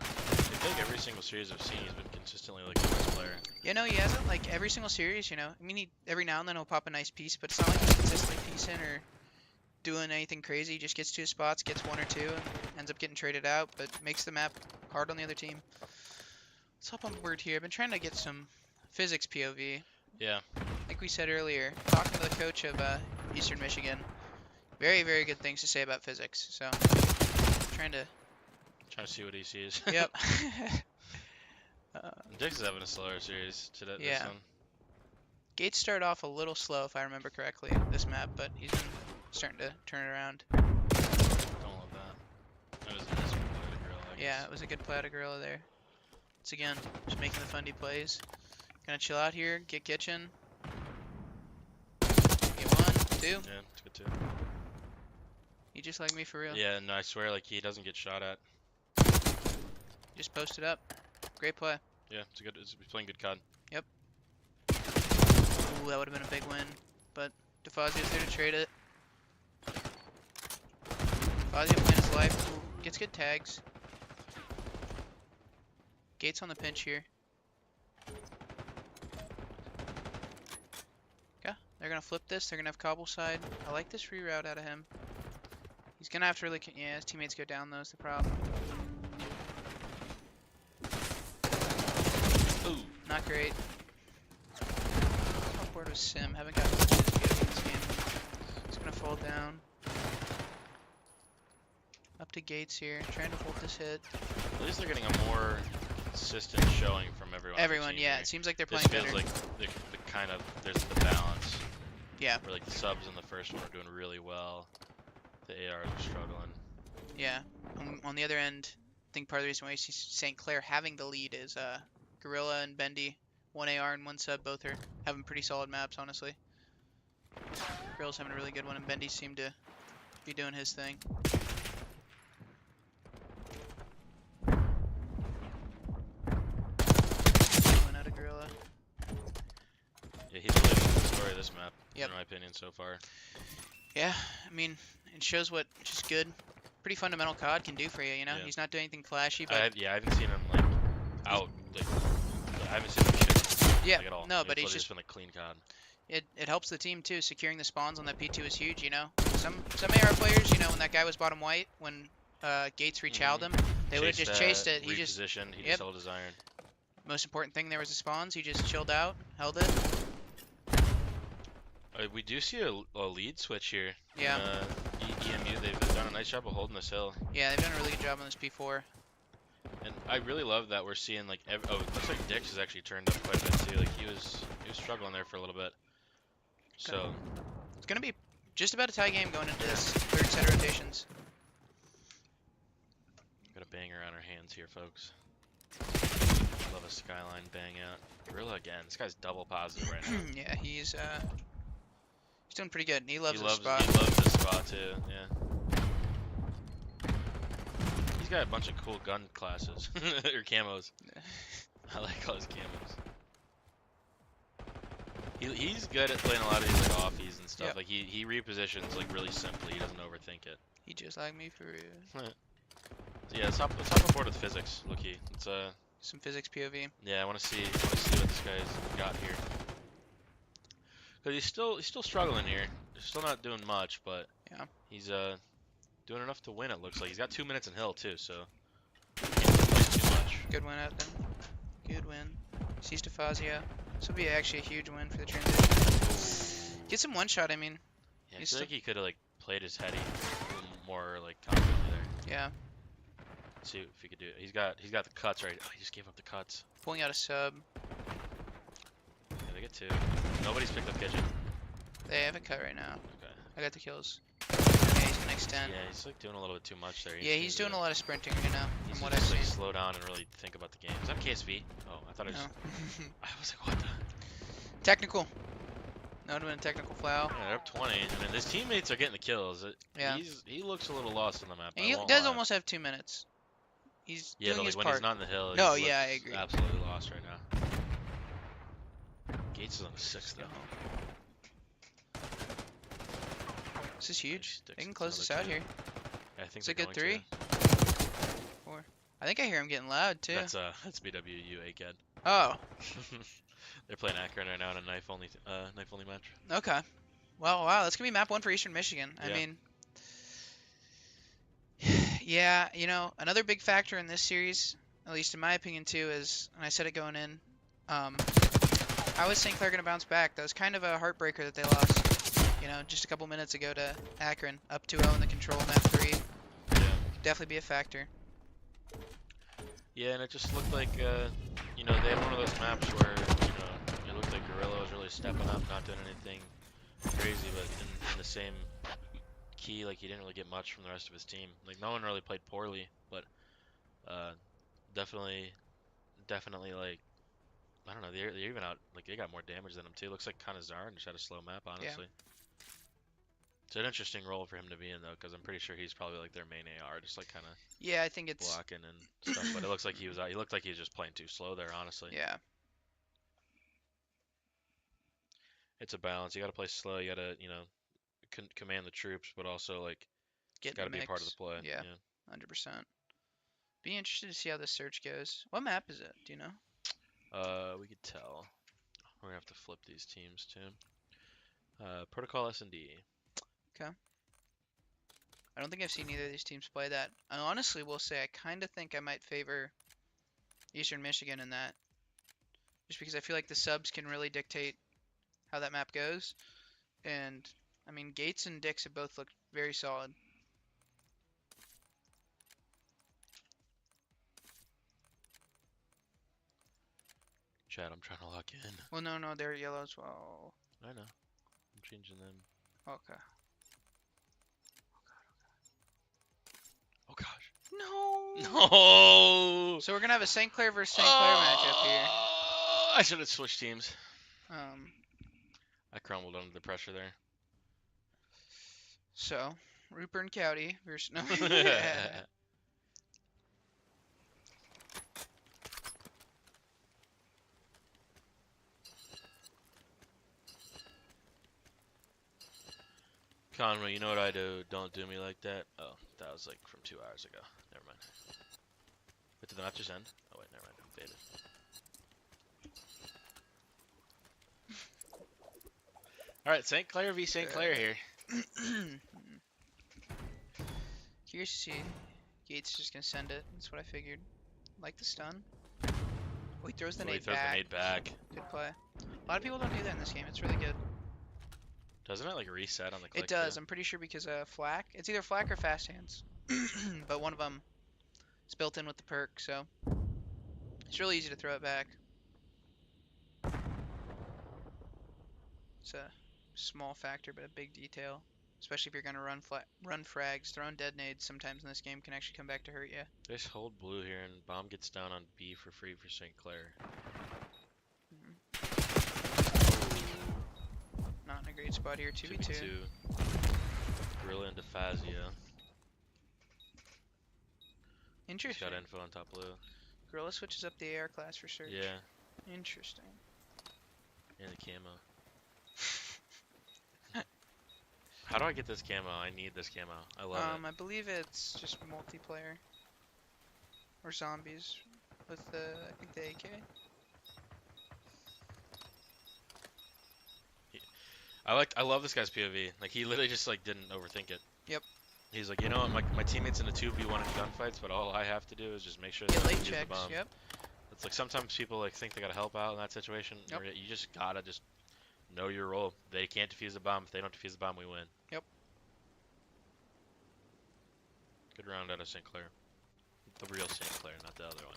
I feel like every single series I've seen, he's been consistently like the best player. Yeah, no, he hasn't. Like every single series, you know. I mean, every now and then he'll pop a nice piece, but it's not like he's consistently piecing or doing anything crazy. He just gets to his spots, gets one or two, and ends up getting traded out, but makes the map hard on the other team. Let's hop on board here. I've been trying to get some physics POV. Yeah. Like we said earlier, talking to the coach of Eastern Michigan, very, very good things to say about physics. So, trying to See what he sees. Yep. Dix is having a slower series today. Yeah. This one. Gates started off a little slow, if I remember correctly, this map, but he's been starting to turn it around. Don't love that. That was a nice play to Gorilla, I Yeah, guess. it was a good play to Gorilla there. Once again, just making the fundy plays. Gonna chill out here, get kitchen. Get 1, 2. Yeah, it's good too. He just like me for real. Yeah, no, I swear, like he doesn't get shot at. Just posted up. Great play. Yeah, he's playing good COD. Ooh, that would have been a big win. But DeFazio's there to trade it. DeFazio playing his life. Ooh, gets good tags. Gates on the pinch here. Okay, they're gonna flip this. They're gonna have cobble side. I like this reroute out of him. He's gonna have to really, yeah, his teammates go down though is the problem. Ooh. Not great. On board with Sim. Haven't gotten much of this in this game. He's gonna fall down. Up to Gates here, trying to hold this hit. At least they're getting a more consistent showing from everyone. on the Everyone, team yeah, here. it seems like they're This playing feels better. like the kind of there's the balance. Yeah. Where like the subs in the first one are doing really well. The ARs are struggling. Yeah. On the other end, I think part of the reason why you see St. Clair having the lead is Gorilla and Bendy. 1 AR and 1 sub, both are having pretty solid maps, honestly. Gorilla's having a really good one, and Bendy seemed to be doing his thing. One out of Gorilla. Yeah, he's really the story of this map, Yep. in my opinion, so far. Yeah, I mean, it shows what just good, pretty fundamental COD can do for you, you know? Yeah. He's not doing anything flashy, but I haven't seen him like out. Like, I haven't seen him shit yeah, like, at all. no, It's but he's literally just been like clean COD. it helps the team too. Securing the spawns on that P2 is huge, you know. Some AR players, you know, when that guy was bottom white, when Gates rechowed him, they would have just chased it. He just repositioned. He yep. just held his iron. most important thing there was the spawns. He just chilled out, held it. We do see a lead switch here. Yeah. EMU, they've done a nice job of holding this hill. Yeah, they've done a really good job on this P4. And I really love that we're seeing like it looks like Dix has actually turned up quite a bit too. Like he was struggling there for a little bit. So It's gonna be just about a tie game going into this third set of rotations. got a banger on our hands here, folks. Love a skyline bang out. Gorilla again. This guy's double positive right now. Yeah, he's doing pretty good. He loves he his spot. He loves this spot too. Yeah. He's got a bunch of cool gun classes or camos. I like all his camos. He's good at playing a lot of these like offies and stuff. Yep. Like he repositions like really simply. He doesn't overthink it. He just like me for real. So yeah, let's hop on board with physics. Looky, it's Some physics POV. yeah. I want to see what this guy's got here. Cause he's still struggling here. He's still not doing much, but Yeah. he's doing enough to win. It looks like he's got 2 minutes in hill too, so can't complain too much. Good win out then. Good win. Sees DeFazio. This will be actually a huge win for the transition. Get some one shot, I mean. Yeah, I He's feel still- like he could have like played his heady a little more like confidently there. Yeah. Let's see if he could do it. He's got the cuts right. Oh, he just gave up the cuts. Pulling out a sub. Yeah, they get 2. Nobody's picked up kitchen. They have a cut right now. Okay. I got the kills. Yeah, he's gonna extend. Yeah, he's like doing a little bit too much there. Yeah, he's doing a lot of sprinting right now, He from needs what to I've just, like, seen. slow down and really think about the game. Is that KSV? Oh, I thought it was. No. I was like, what the? Technical. That would have been a technical foul. Yeah, they're up 20. I mean, his teammates are getting the kills. Yeah. He looks a little lost on the map. And I he won't does lie. almost have 2 minutes. He's Yeah, doing but like his when part. he's not in the hill, No, he yeah, I looks agree. absolutely lost right now. Gates is on the 6th though. This is huge. Nice. They Dixon's can close another this out 2. here. Yeah, I think It's a they're good going 3. 4. I think I hear him getting loud too. to. That's BWU ACAD. Oh, They're playing Akron right now in a knife only match. okay. Well, wow, that's gonna be map 1 for Eastern Michigan. I Yeah. mean, yeah, you know, another big factor in this series, at least in my opinion too, is, and I said it going in, how is St. Clair gonna bounce back? That was kind of a heartbreaker that they lost, you know, just a couple minutes ago to Akron, up 2-0 in the control map 3. Yeah. Could definitely be a factor. Yeah, and it just looked like, you know, they had one of those maps where, you know, it looked like Gorilla was really stepping up, not doing anything crazy, but in the same key, like he didn't really get much from the rest of his team. Like no one really played poorly, but definitely like I don't know, they're even out, like they got more damage than him too. Looks like kind of Zarn just had a slow map, honestly. It's an interesting role for him to be in though, because I'm pretty sure he's probably like their main AR, just like kind of Yeah, I think it's blocking and stuff. But it looks like he was out. He looked like he was just playing too slow there, honestly. yeah. It's a balance. You got to play slow. You got to, you know, command the troops, but also like Get in got to the be a part of the mix. play. Yeah, 100%. Be interested to see how this search goes. What map is it? Do you know? We could tell. We're gonna have to flip these teams too. Protocol S&D. I don't think I've seen either of these teams play that. I honestly will say I kind of think I might favor Eastern Michigan in that. Just because I feel like the subs can really dictate how that map goes. And, I mean, Gates and Dix have both looked very solid. Chad, I'm trying to lock in. Well, no, they're yellow as well. I know. I'm changing them. Okay. Oh gosh. No! No. So we're going to have a St. Clair versus St. Clair matchup here. I should have switched teams. Um, I crumbled under the pressure there. so, Rupert and Cowdy versus... No. Conway, you know what I do? Don't do me like that. Oh, that was like from 2 hours ago. Never mind. But did the match just end? Oh wait, never mind. I'm faded. All right, St. Clair v. St. Clair here. Curious to see. Gates is just gonna send it. That's what I figured. Like the stun. Oh, he throws the So he nade throws back. the nade back. Good play. A lot of people don't do that in this game. It's really good. Doesn't it like reset on the click? It does. Too? I'm pretty sure because flak. It's either flak or fast hands. But one of them is built in with the perk, so it's really easy to throw it back. It's a small factor, but a big detail. Especially if you're gonna run frags, throwing dead nades sometimes in this game can actually come back to hurt you. Just hold blue here, and bomb gets down on B for free for St. Clair. Not in a great spot here. 2v2. 2v2. Gorilla into Fazio. He's Interesting. got info on top blue. Gorilla switches up the AR class for search. Yeah, Interesting. and the camo. How do I get this camo? I need this camo. I love it. I believe it's just multiplayer. Or zombies with the, I think the AK. I love this guy's POV. Like he literally just like didn't overthink it. Yep. He's like, you know what, my teammates in the 2v1 in gunfights, but all I have to do is just make sure they Get don't late use the checks, bomb. yep. It's like sometimes people like think they gotta help out in that situation. Yep. You just gotta just know your role. They can't defuse the bomb. If they don't defuse the bomb, we win. Yep. Good round out of St. Clair. The real St. Clair, not the other one.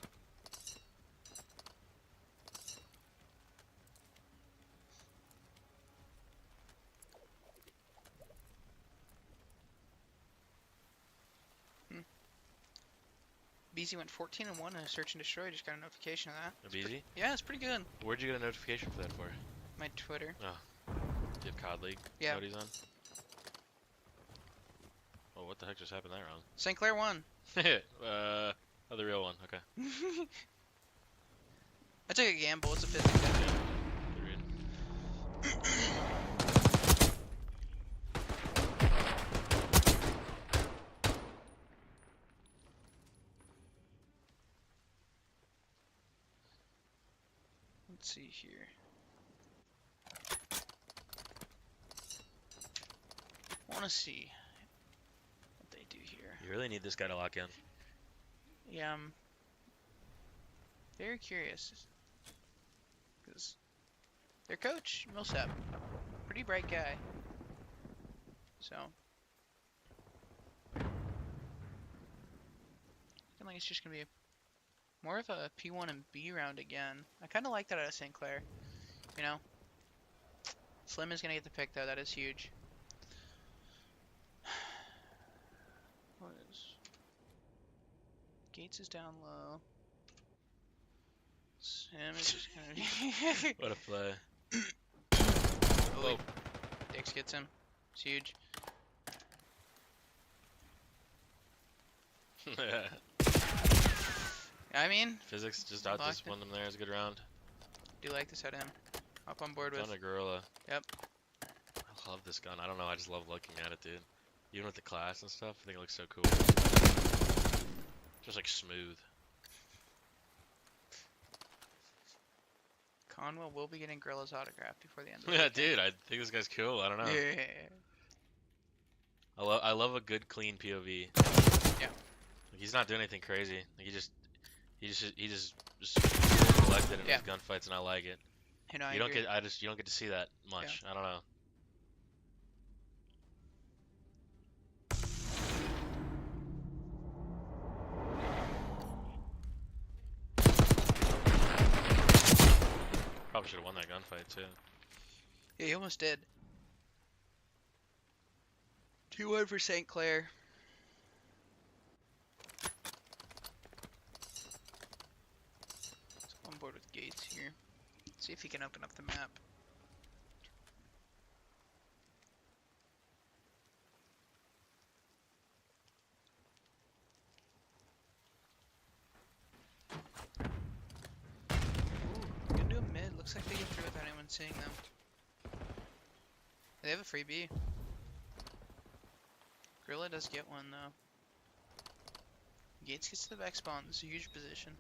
BZ went 14-1 in a search and destroy. Just got a notification of that. BZ? Yeah, it's pretty good. Where'd you get a notification for that for? My Twitter. Do you have COD League? Yeah. What he's on? Oh, what the heck just happened that round? St. Clair won. Oh, the real one. Okay. I took a gamble. It's a physics game. Good read. Let's see here. I want to see what they do here. You really need this guy to lock in. Yeah, I'm very curious. Because their coach, Millsap, pretty bright guy. So, I feel like it's just going to be more of a P1 and B round again. I kind of like that out of St. Clair. You know? Slim is going to get the pick, though. That is huge. What is... Gates is down low. Sam is just going to be... What a play. Oh, Dix gets him. It's huge. I mean, Physics just Locked out-disciplined him there. It's a good round. do like this out of him. Hop on board with. Done a gorilla. Yep. I love this gun. I don't know. I just love looking at it, dude. Even with the class and stuff, I think it looks so cool. Just like smooth. Conwell will be getting Gorilla's autograph before the end of the Yeah, weekend. dude. I think this guy's cool. I don't know. Yeah. I love a good clean POV. Yeah. Like, he's not doing anything crazy. Like, he just collected in Yeah. his gunfights, and I like it. You know, I You don't agree. you don't get to see that much. I don't know. Probably should have won that gunfight too. Yeah, he almost did. 2-1 for St. Clair. Let's go on board with Gates here. See if he can open up the map. Ooh, gonna do a mid. Looks like they get through without anyone seeing them. They have a free B. Gorilla does get one though. Gates gets to the back spawn. This is a huge position.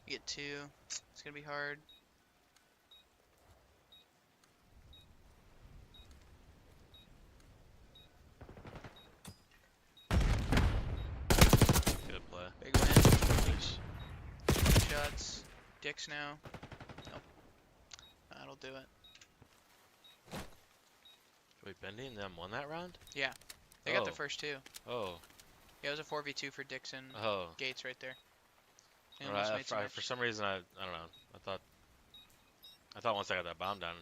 You get two. It's gonna be hard. Good play. Big win. Shots. Dicks now. Nope. That'll do it. Wait, Bendy and them won that round? They got the Oh. first two. Oh. Yeah, it was a 4v2 for Dixon. Oh. Gates right there. They Alright, almost made so much. for some reason I don't know. I thought once I got that bomb down,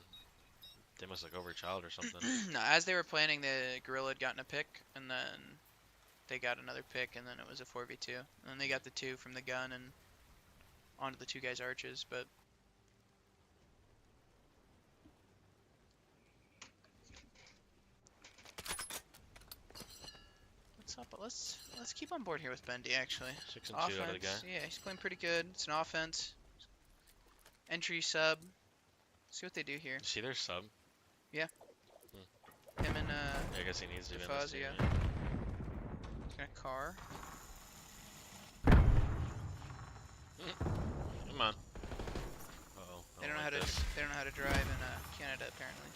they must look over a child or something. No, as they were planning, the Gorilla had gotten a pick, and then they got another pick, and then it was a 4v2. And then they got the two from the gun and onto the two guys' arches, but let's keep on board here with Bendy actually. 6 and 2 out of the guy. Yeah, he's playing pretty good. It's an offense. Entry sub. See what they do here. See their sub? Him and Yeah, I guess he needs to be in this Fuzzy, team, yeah. Got a car. Come on. Uh-oh. I They don't know how like to this. they don't know how to drive in Canada apparently.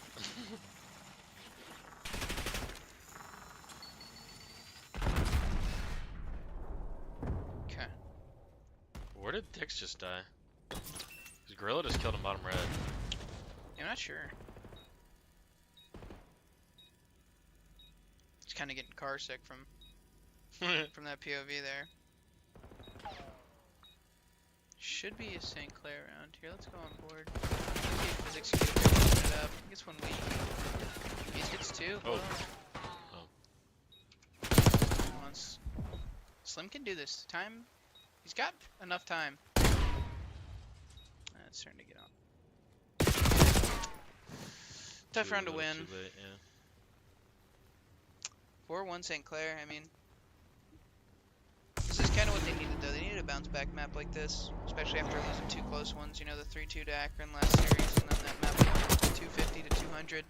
Okay. Where did Dix just die? 'Cause Gorilla just killed him bottom red. I'm not sure. Just kind of getting car sick from that POV there. Should be a St. Clair round here. Let's go on board. Physics it up. He gets one weak. He gets two. Oh. Once. Slim can do this. Time. He's got enough time. It's starting to get on. Tough round to win. Too late, yeah. 4-1 St. Clair. I mean, this is It's kind of what they needed, though. They needed a bounce-back map like this, especially after losing 2 close ones. You know, the 3-2 to Akron last series, and then that map from 250 to 200.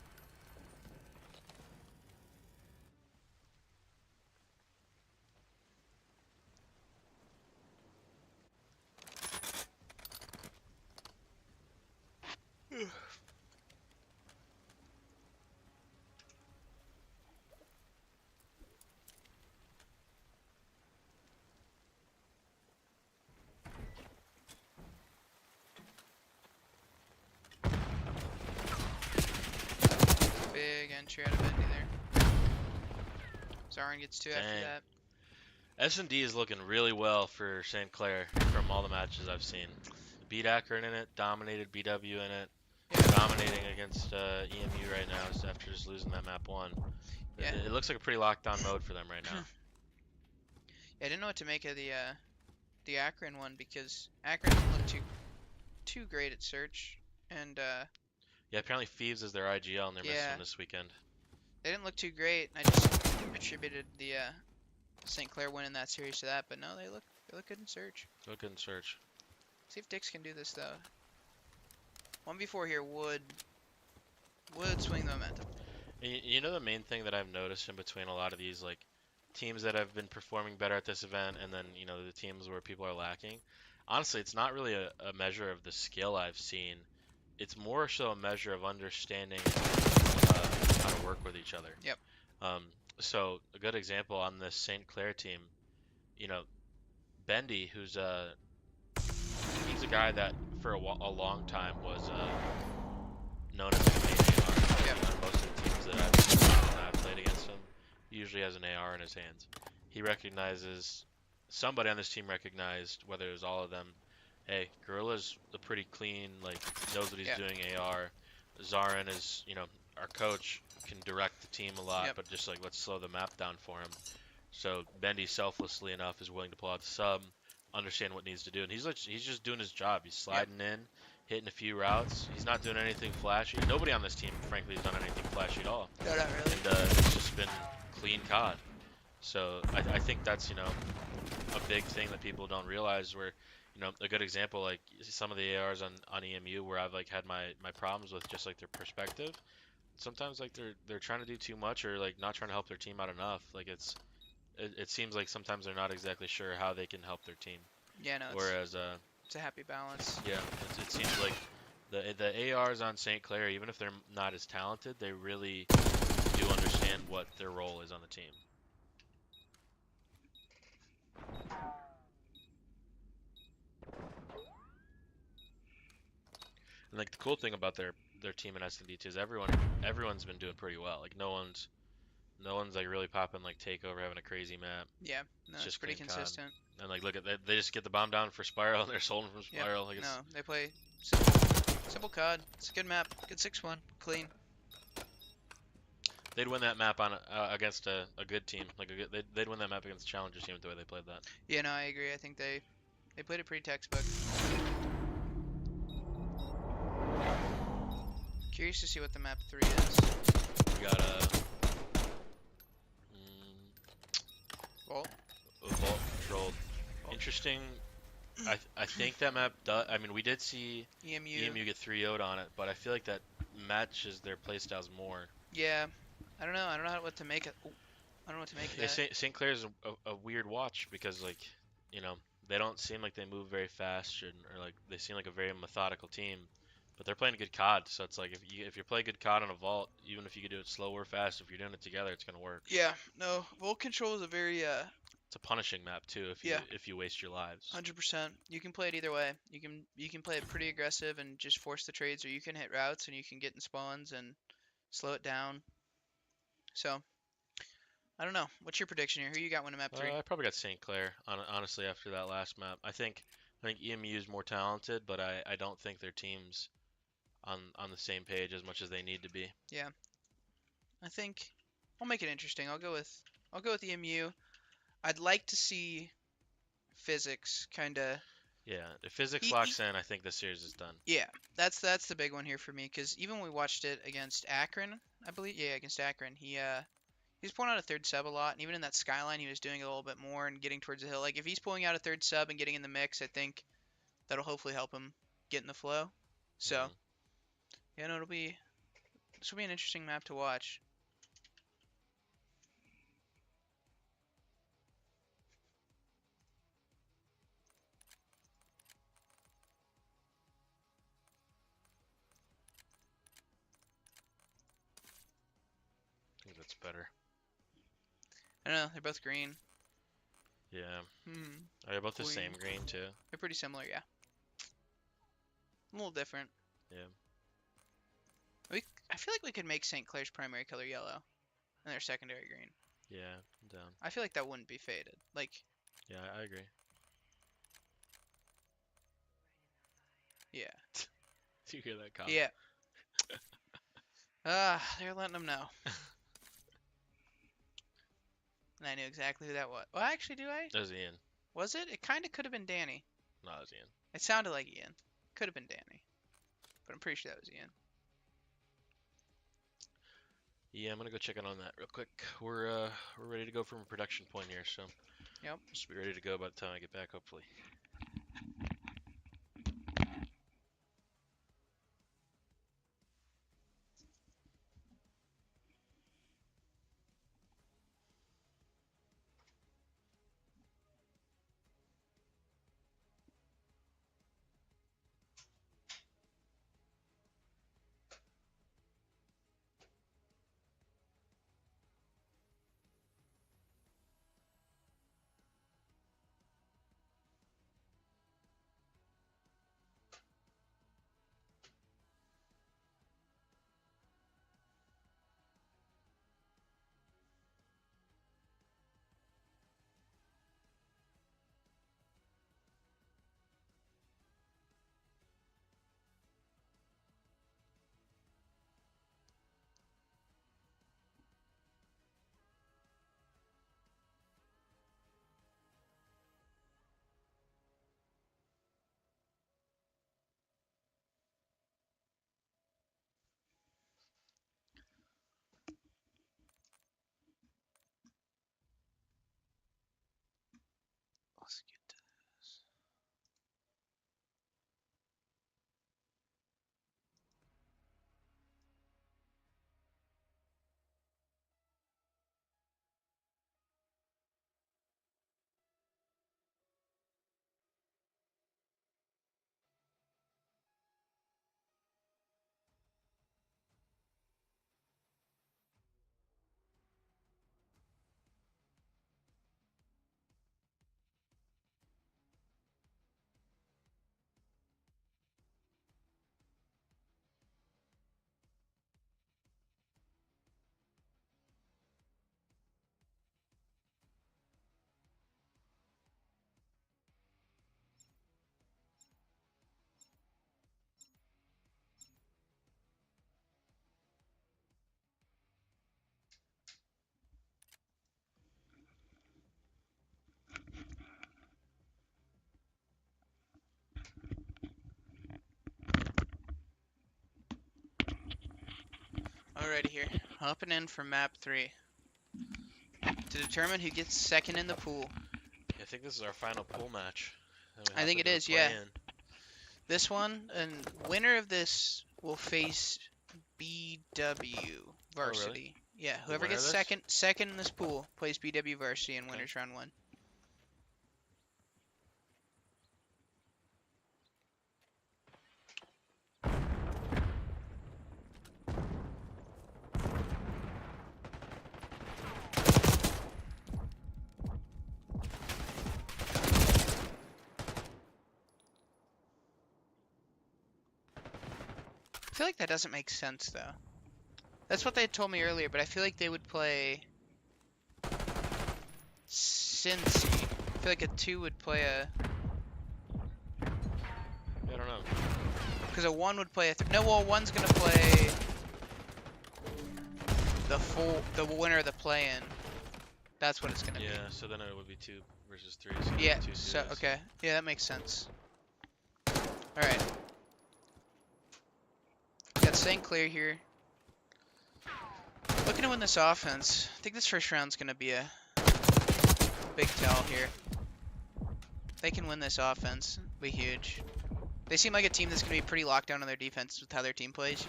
Big entry out of Bendy there. Zarin gets 2 after Dang. that. S&D is looking really well for St. Clair from all the matches I've seen. Beat Akron in it, dominated BW in it, dominating against EMU right now after just losing that map 1. Yeah. It looks like a pretty locked down mode for them right now. Yeah, I didn't know what to make of the Akron one because Akron didn't look too great at search, and Yeah, apparently Thieves is their IGL and they're missing Yeah. this weekend. they didn't look too great. I just attributed the St. Clair win in that series to that, but no, they look good in search. Look good in search. See if Dix can do this though. 1v4 here would swing the momentum. You know the main thing that I've noticed in between a lot of these like teams that have been performing better at this event and then the teams where people are lacking. Honestly, it's not really a measure of the skill I've seen. It's more so a measure of understanding how to work with each other. Yep. So a good example on this St. Clair team, Bendy, he's a guy that for a long time was known as an AR. Yep. On most of the teams that I've played against him, he usually has an AR in his hands. He recognizes, somebody on this team recognized, whether it was all of them, hey, Gorilla's a pretty clean, knows what he's doing AR. Zarin is, our coach, can direct the team a lot, but just let's slow the map down for him. So Bendy, selflessly enough, is willing to pull out the sub, understand what needs to do, and he's just doing his job. He's sliding in, hitting a few routes. He's not doing anything flashy. Nobody on this team, frankly, has done anything flashy at all. No, not really. And it's just been clean COD. So I think that's a big thing that people don't realize. Where a good example, like some of the ARs on EMU, where I've had my problems with just their perspective. Sometimes they're trying to do too much or not trying to help their team out enough. It seems like sometimes they're not exactly sure how they can help their team. Yeah, no. Whereas It's a happy balance. yeah, it seems like the ARs on St. Clair, even if they're not as talented, they really do understand what their role is on the team. And the cool thing about their team in S&D too is everyone's been doing pretty well. No one's really popping takeover, having a crazy map. Yeah, no, it's pretty clean COD. consistent. And look at that, they just get the bomb down for Spiral and they're holding from Spiral. No, they play simple COD. It's a good map. Good 6-1, clean. They'd win that map on against a good team. They'd win that map against the Challengers team with the way they played that. Yeah, no, I agree. I think they played it pretty textbook. Curious to see what the map 3 is. We got Vault. a vault controlled. Interesting. I think that map does. I mean, we did see EMU get 3-0'd on it, but I feel like that matches their playstyles more. Yeah, I don't know. I don't know what to make it. I don't know what to make of that. St. Clair's a weird watch because they don't seem like they move very fast or they seem like a very methodical team, but they're playing good COD. So it's if you play good COD on a vault, even if you could do it slow or fast, if you're doing it together, it's gonna work. Yeah, no. Vault control is a very It's a punishing map too if you waste your lives. 100%. You can play it either way. You can play it pretty aggressive and just force the trades, or you can hit routes and you can get in spawns and slow it down. So, I don't know. What's your prediction here? Who you got winning map 3? I probably got St. Clair, honestly, after that last map. I think EMU is more talented, but I don't think their team's on the same page as much as they need to be. Yeah. I think I'll make it interesting. I'll go with EMU. I'd like to see physics kind of. Yeah, if physics locks in, I think this series is done. Yeah, that's the big one here for me because even when we watched it against Akron, I believe, against Akron, he He's pulling out a third sub a lot, and even in that skyline, he was doing it a little bit more and getting towards the hill. Like, if he's pulling out a third sub and getting in the mix, I think that'll hopefully help him get in the flow. So, yeah, no, this will be an interesting map to watch. I think that's better. I don't know, they're both green. Yeah. Hmm. Are they both the Green. same green too? They're pretty similar, yeah. A little different. Yeah. I feel like we could make St. Clair's primary color yellow and their secondary green. Yeah, I'm down. I feel like that wouldn't be faded. Like, Yeah, I agree. yeah. Do you hear that comment? Yeah. They're letting them know. And I knew exactly who that was. Well, actually, do I? That was Ian. Was it? It kind of could have been Danny. No, that was Ian. It sounded like Ian. Could have been Danny. But I'm pretty sure that was Ian. Yeah, I'm gonna go check in on that real quick. We're ready to go from a production point here, so Yep. Should be ready to go by the time I get back, hopefully. Let's get to this. Alrighty here. Hopping in for map 3. To determine who gets second in the pool. I think this is our final pool match. I think it is, yeah. This one, and winner of this will face BW Varsity. really? Yeah, The whoever winner gets of this? second in this pool plays BW Varsity in Okay. winners round 1. I feel like that doesn't make sense though. That's what they had told me earlier, but I feel like they would play Cincy. I feel like a 2 would play a... I don't know. Because a 1 would play a... No, well, 1's going to play the winner of the play-in. That's what it's going to be. Yeah, so then it would be 2 versus 3. So Yeah, 2 so, suits. okay. Yeah, that makes sense. Alright. Got St. Clair here. Looking to win this offense. I think this first round's gonna be a big tell here. They can win this offense. It'll be huge. They seem like a team that's gonna be pretty locked down on their defense with how their team plays.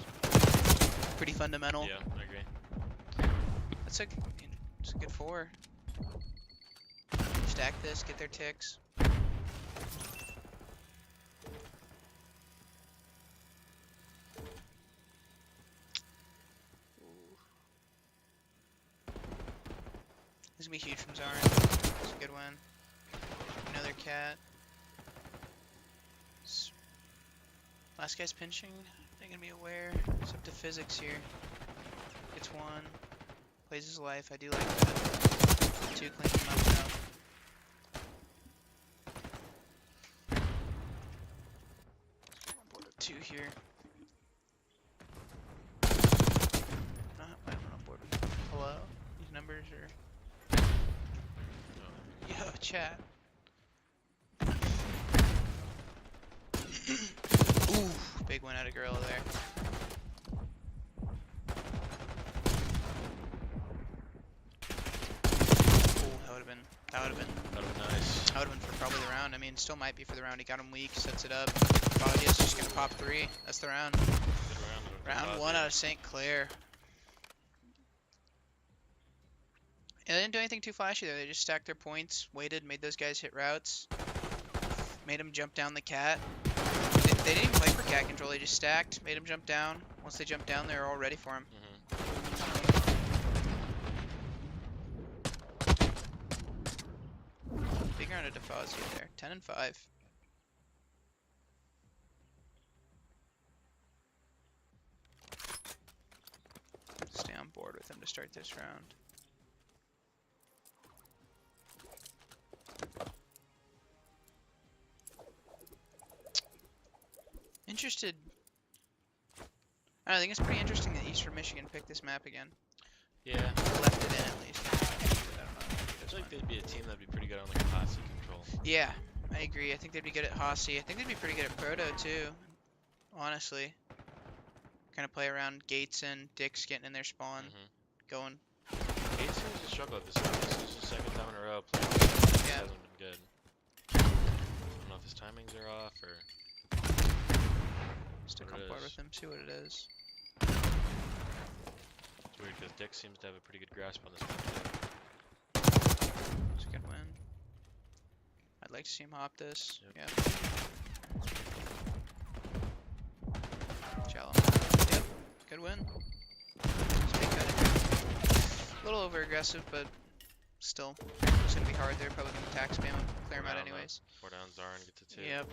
Pretty fundamental. Yeah, I agree. It's a good 4. Stack this, get their ticks. This is gonna be huge from Zarin. It's a good win. Another cat. Last guy's pinching. They're gonna be aware. It's up to physics here. Gets 1. Plays his life. I do like that. 2 cleans him up now. On board with 2 here. I'm on board with hello. These numbers are. Yo, chat. Ooh, big win out of Gorilla there. Ooh, that would have been That would have nice. That would have been for probably the round. I mean, still might be for the round. He got him weak, sets it up. Probably is just gonna pop 3. That's the round. Good round. Round 1 out of St. Clair. And they didn't do anything too flashy there. They just stacked their points, waited, made those guys hit routes, made them jump down the cat. They didn't even play for cat control. They just stacked, made them jump down. Once they jumped down, they were all ready for him. Big round of Defazio there. 10 and 5. Stay on board with him to start this round. Interested. I think it's pretty interesting that Eastern Michigan picked this map again. Yeah. Or left it in at least. I don't know. I feel like they'd be a team that'd be pretty good on like Hotseat control. Yeah, I agree. I think they'd be good at Hossie. I think they'd be pretty good at Proto too. Honestly. Kind of play around Gates and Dix getting in their spawn. Going. Gates seems to struggle at this time. This is the second time in a row playing. Yeah. Hasn't been good. I don't know if his timings are off or. Stick What on it board is. with him, see what it is. It's weird because Dick seems to have a pretty good grasp on this map too. It's a good win. I'd like to see him hop this. Yep. Yeah. Shallow. Yep. Good win. Speak a little over aggressive, but still. It's gonna be hard there. Probably gonna attack spam him, clear him out anyways. 4 down, Zarin gets a 2. Yep.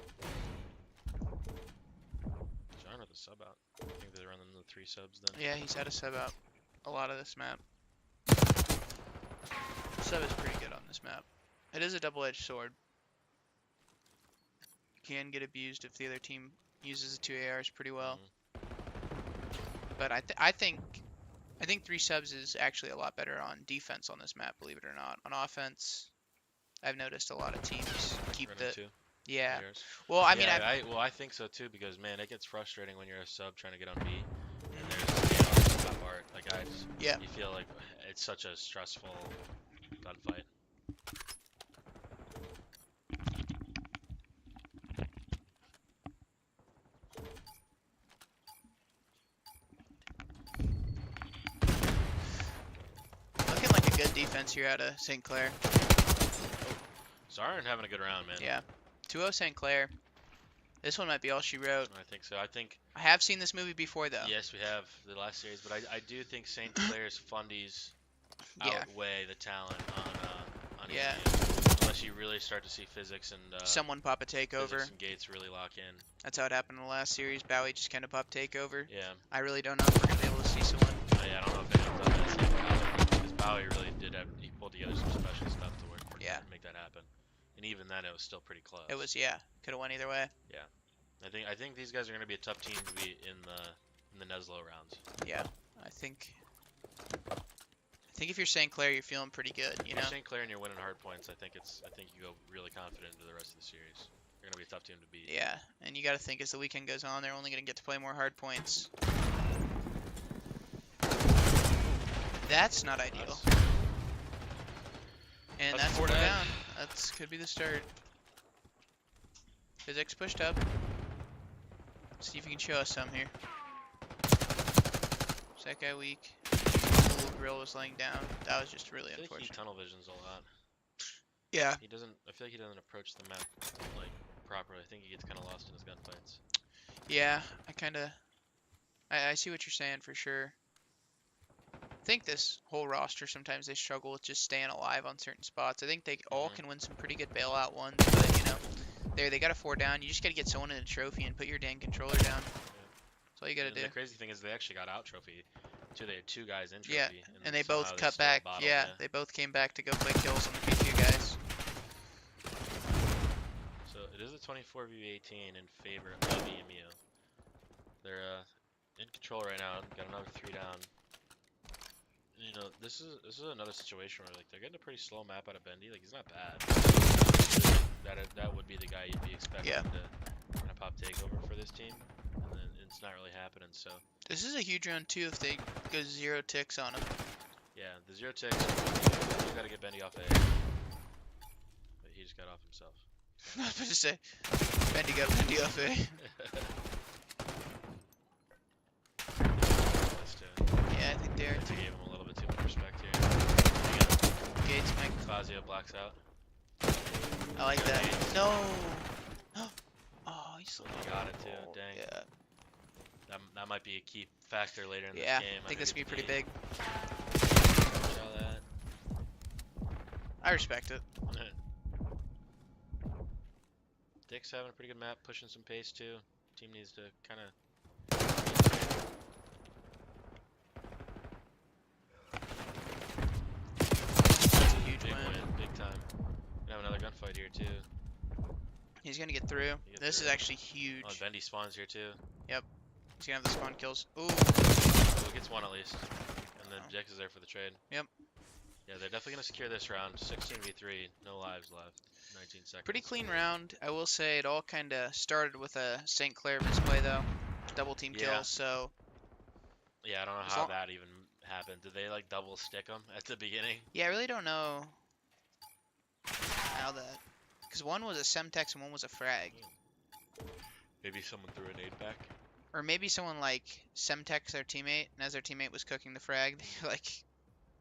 Zarin with a sub out. I think they're running the 3 subs then. Yeah, he's had a sub out a lot of this map. Sub is pretty good on this map. It is a double-edged sword. Can get abused if the other team uses the 2 ARs pretty well. But I think 3 subs is actually a lot better on defense on this map, believe it or not. On offense, I've noticed a lot of teams keep Running the 2 yeah. ARs. Well, I mean, yeah, I think so too because man, it gets frustrating when you're a sub trying to get on B and there's the top art. Like Yeah. you feel like it's such a stressful gunfight. looking like a good defense here out of St. Clair. Zarin having a good round, man. Yeah. 2-0 St. Clair. This one might be all she wrote. I think so. I think I have seen this movie before, though. yes, we have the last series, but I do think St. Clair's fundies Yeah. outweigh the talent on Yeah. EMU. Unless you really start to see physics and Someone pop a takeover. physics and gates really lock in. That's how it happened in the last series. Bowie just kind of popped takeover. Yeah. I really don't know if we're gonna be able to see someone. Yeah, I don't know if anyone's done that same Bowie because Bowie really did have he pulled together some special stuff to work for Yeah. to make that happen. And even then, it was still pretty close. It was, yeah. Could have went either way. I think these guys are going to be a tough team to beat in the Neslo rounds. Yeah. I think if you're St. Clair, you're feeling pretty good, you If know? you're St. Clair and you're winning hard points, I think you go really confident into the rest of the series. You're going to be a tough team to beat. Yeah. And you got to think as the weekend goes on, they're only going to get to play more hard points. That's not ideal. And That's that's four 4 down. down. That's could be the start. Physics pushed up. See if you can show us some here. Is that guy weak? Ooh, Grill was laying down. That was just really I feel like he unfortunate. tunnel visions a lot. Yeah. He doesn't. I feel like he doesn't approach the map like properly. I think he gets kind of lost in his gunfights. Yeah, I see what you're saying for sure. I think this whole roster sometimes they struggle with just staying alive on certain spots. I think they all can win some pretty good bailout ones, but you know, they got a 4 down. You just got to get someone in a trophy and put your dang controller down. That's all you got to And do. the crazy thing is they actually got out trophy. They had 2 guys in trophy. Yeah, and they somehow both cut still back. bottled Yeah, it. they both came back to go play kills on the P2 guys. So it is a 24v18 in favor of EMU. They're in control right now. Got another 3 down. You know, this is another situation where like they're getting a pretty slow map out of Bendy. Like he's not bad. That would be the guy you'd be expecting Yeah. to kind of pop takeover for this team, and then it's not really happening. So This is a huge round too if they go 0 ticks on him. yeah, the 0 ticks. You got to get Bendy off A. But he just got off himself. I was about to say, Bendy got Bendy off A. That's too. Yeah, I think they are I too. gave him a little bit too much respect here. Gates, Mike. Fazio blacks out. I like that. No! Oh, he's so He got it too. Dang. Yeah. That might be a key factor later in Yeah, this game. I think this could be pretty big. big. Saw that. I respect it. Dick's having a pretty good map, pushing some pace too. Team needs to kind of. That's a huge Big win. win, big time. We have another gunfight here too. He's gonna get through. Get This through. is actually huge. Oh, Bendy spawns here too. He's gonna have the spawn kills. Ooh. Oh, gets one at least. And then Oh. Jex is there for the trade. Yep. Yeah, they're definitely gonna secure this round. 16v3, no lives left. 19 seconds. Pretty clean round. I will say it all kind of started with a St. Clair misplay though. Double team Yeah. kills, so Yeah, I don't know As how long- that even happened. Did they like double stick them at the beginning? yeah, I really don't know how that. Because one was a Semtex and one was a frag. Maybe someone threw a nade back. Or maybe someone like Semtex their teammate, and as their teammate was cooking the frag, they like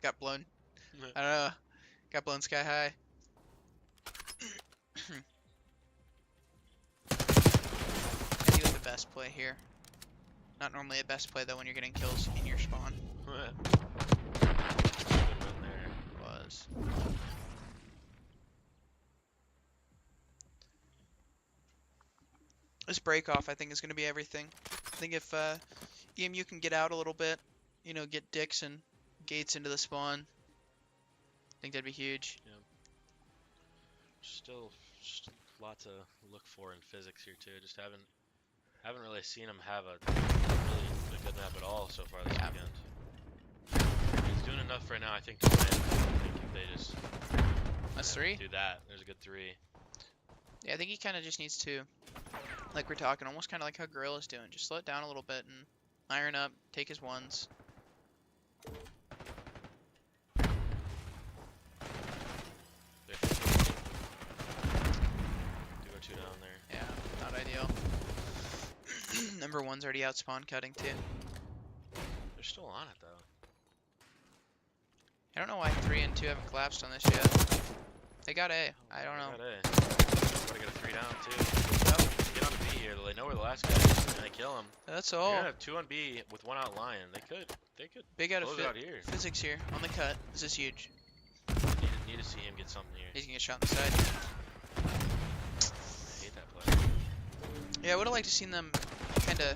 got blown. I don't know. Got blown sky high. I think it was the best play here. Not normally a best play though when you're getting kills in your spawn. Good win there. Was. This break off I think is going to be everything. I think if EMU can get out a little bit, you know, get Dix and Gates into the spawn, I think that'd be huge. Still just a lot to look for in physics here too. Just haven't really seen him have a good map at all so far this Yeah. weekend. He's doing enough right now, I think, to win. I think if they just That's 3? do that, there's a good 3. Yeah, I think he kind of just needs to, like we're talking, almost kind of like how Gorilla's doing. Just slow it down a little bit and iron up, take his ones. Do go 2 down there. Yeah, not ideal. Number 1's already out spawn cutting too. They're still on it though. I don't know why 3 and 2 haven't collapsed on this yet. They got A. I don't know. Got A. Gotta get a 3 down too. Yep. Get on B here. They know where the last guy is, and they kill him. That's They're all. gonna have 2 on B with 1 out lion. They could Big out of close it out here. physics here on the cut. This is huge. Need to see him get something here. He's gonna get shot in the side. I hate that play. Yeah, I would have liked to seen them kind of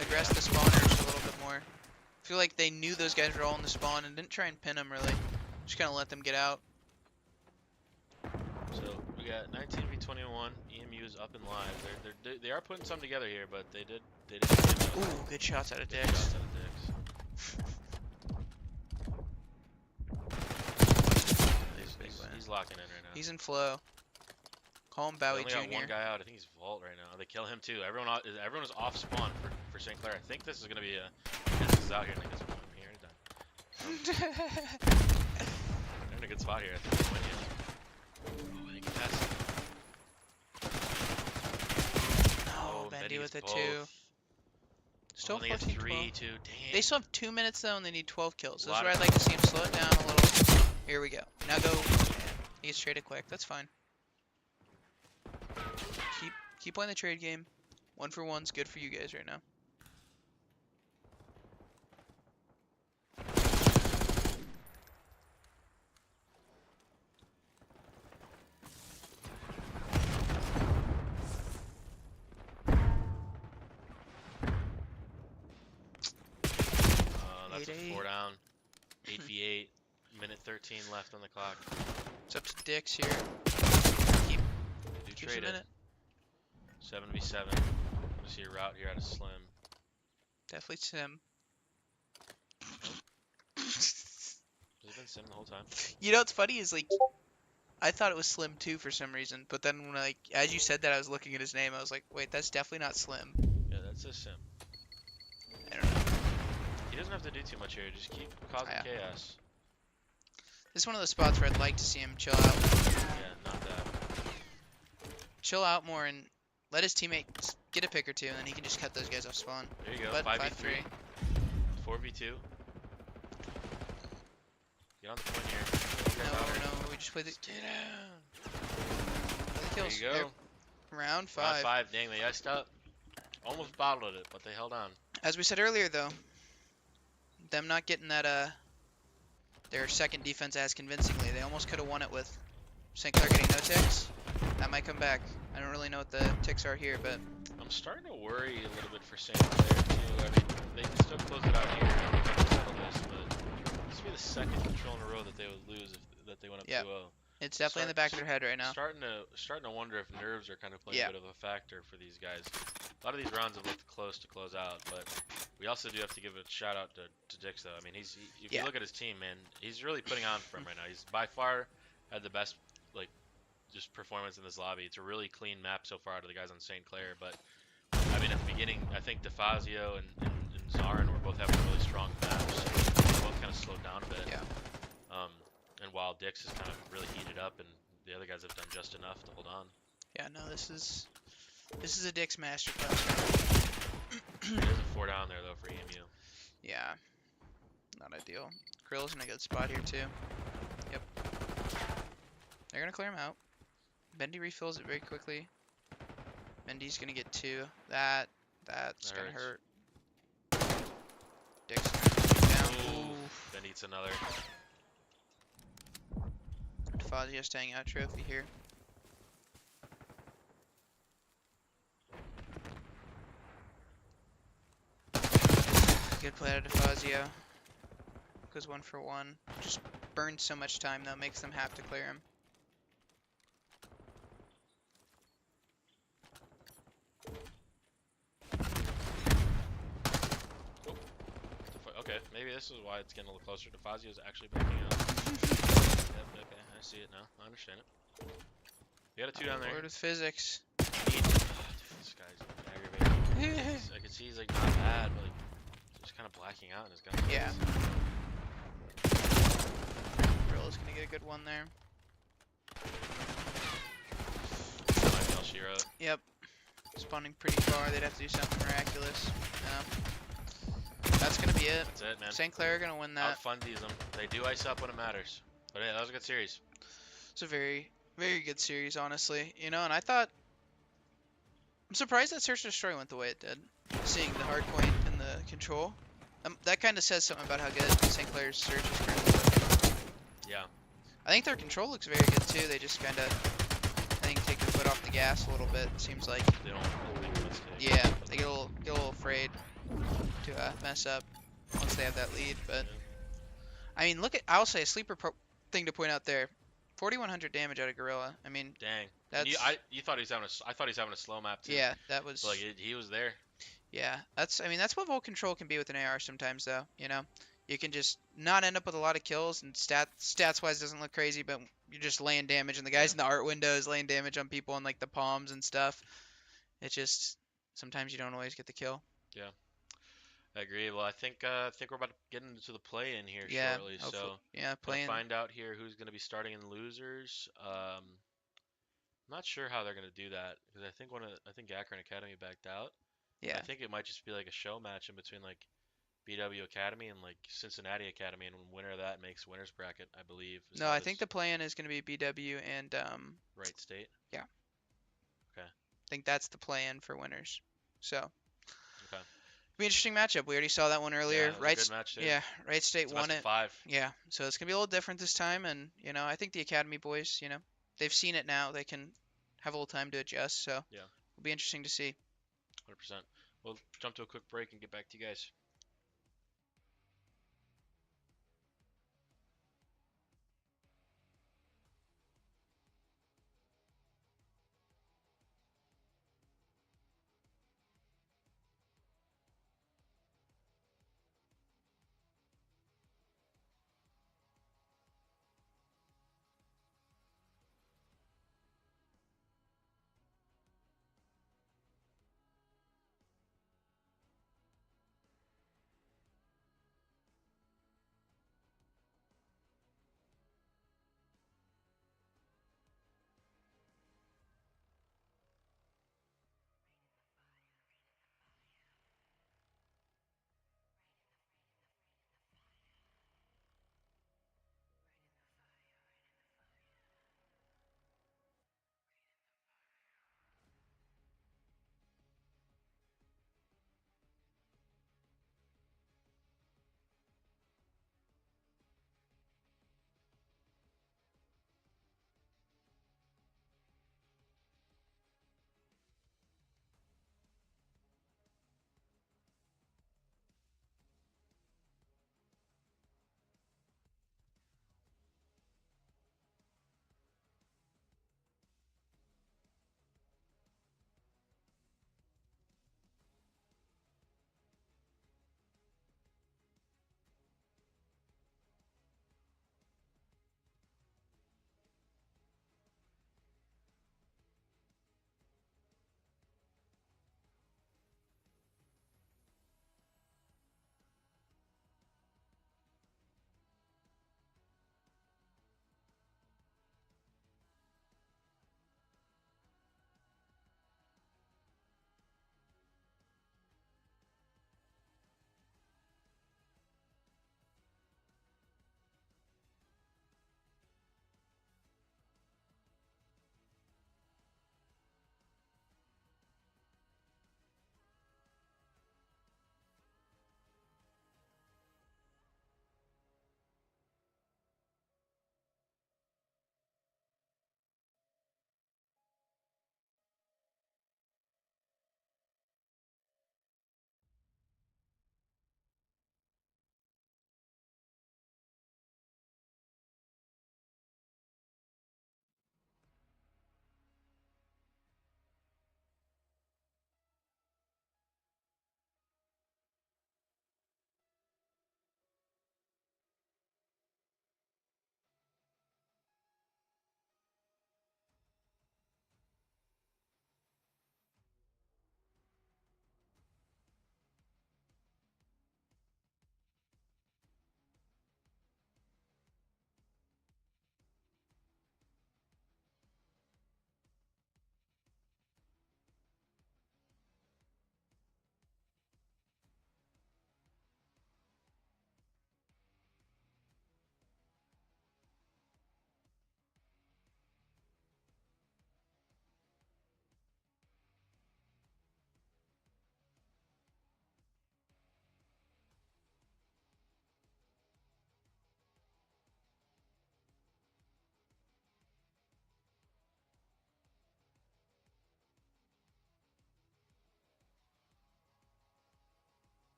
aggress the spawners a little bit more. I feel like they knew those guys were all in the spawn and didn't try and pin them really. Just kind of let them get out. So we got 19v21. EMU's up and live. They are putting some together here, but they did. Ooh, good shots out of Good Dix. shots out of Dix. He's locking in right now. He's in flow. Call him They Bowie only got Jr. one guy out. I think he's Vault right now. They kill him too. Everyone is off spawn for St. Clair. I think this is gonna be a. This is out here. I think this is here. Done. They're in a good spot here. I think they'll win here. Oh, they can pass. Oh, Bendy gets with a both. 2. Still Only a 14 3, 12. 2. Dang. They still have 2 minutes though, and they need 12 kills. This is Lot where of- I'd like to see him slow it down a little. Here we go. Now go. He gets traded quick. That's fine. Keep playing the trade game. 1 for 1's good for you guys right now. That's a 8-8. 4 down. 8v8. Minute 13 left on the clock. It's up to Dix here. They do Keeps a trade it. minute. 7v7. I see a route here out of Slim. Definitely Sim. Has it been Sim the whole time? You know what's funny is like I thought it was Slim too for some reason, but then when as you said that I was looking at his name, I was like, wait, that's definitely not Slim. Yeah, that's a Sim. I don't know. He doesn't have to do too much here. Just keep causing Yeah. chaos. This is one of those spots where I'd like to see him chill out. Yeah, not that. Chill out more and let his teammates get a pick or two, and then he can just cut those guys off spawn. There you go. But 5v3. 5-3. 4v2. Get on the point here. No, we just played the Stay down. play the There kills. you go. There. Round 5. Round 5. Dang, they iced up. Almost bottled it, but they held on. As we said earlier, though, them not getting that their second defense as convincingly, they almost could have won it with St. Clair getting no ticks. That might come back. I don't really know what the ticks are here, but I'm starting to worry a little bit for St. Clair too. I mean, they can still close it out here and they can settle this, but this would be the second control in a row that they would lose if that they went up Yeah. 2-0. it's definitely in the back of their head right now. Starting to wonder if nerves are kind of playing Yeah. a bit of a factor for these guys. A lot of these rounds have looked close to close out, but we also do have to give a shout out to Dix though. I mean, if Yeah. you look at his team, man, he's really putting on for him right now. He's by far had the best just performance in this lobby. It's a really clean map so far out of the guys on St. Clair, but I mean, at the beginning, I think DeFazio and Zarin were both having really strong maps. They both kind of slowed down a bit. Yeah. And while Dix is kind of really heated up, and the other guys have done just enough to hold on. Yeah, no, this is a Dix masterclass. There's a 4 down there though for EMU. Yeah, not ideal. Krill's in a good spot here too. Yep. They're gonna clear him out. Bendy refills it very quickly. Bendy's gonna get 2. That's That gonna hurts. hurt. Dix down. Ooh, Oof. then eats another. Fazio staying out trophy here. Good play out of Fazio. Goes 1 for 1. Just burns so much time though, makes them have to clear him. Okay, maybe this is why it's getting a little closer. DeFazio's actually backing out. Yep, okay, I see it now. I understand it. You got a 2 down there. Lord of physics. Dude, this guy's aggravating. I can see he's like not bad, but like just kind of blacking out in his gun. Yeah. Brilla's gonna get a good one there. She wrote. Yep. Spawning pretty far. They'd have to do something miraculous. No. That's gonna be it. That's it, man. St. Clair are gonna win that. Out fun these them. They do ice up when it matters. But yeah, that was a good series. It's a very, very good series, honestly. You know, and I thought I'm surprised that Search and Destroy went the way it did. Seeing the hard point and the control. That kind of says something about how good St. Clair's Search is currently looking. Yeah. I think their control looks very good too. They just kind of, I think, take the foot off the gas a little bit. It seems like. They don't make a mistake. Yeah, they get a little afraid to mess up once they have that lead. But I mean, I'll say a sleeper thing to point out there: 4,100 damage out of Gorilla. I mean, Dang. that's You thought he was having I thought he was having a slow map too. yeah, that was But, like he was there. yeah. That's what Volt Control can be with an AR sometimes, though. You know, you can just not end up with a lot of kills, and stats wise doesn't look crazy, but you're just laying damage, and the guys in the art windows laying damage on people in like the palms and stuff. It just sometimes you don't always get the kill. I agree. Well, I think we're about to get into the play-in here Yeah, shortly, hopefully. so Yeah, gonna playing. find out here who's gonna be starting in losers. Not sure how they're gonna do that because I think Akron Academy backed out. And Yeah. I think it might just be like a show match in between like BW Academy and like Cincinnati Academy, and winner of that makes winners bracket. I believe is No, how I this think the plan is going to be BW and right state. yeah. Okay. I think that's the plan for winners. So, Okay. be an interesting matchup. We already saw that one Yeah, earlier. it was a good match too. Yeah, Wright State It's a won best of it. 5. Yeah, so it's gonna be a little different this time, and I think the Academy boys, they've seen it now. They can have a little time to adjust. So Yeah, it'll be interesting to see. 100%. We'll jump to a quick break and get back to you guys.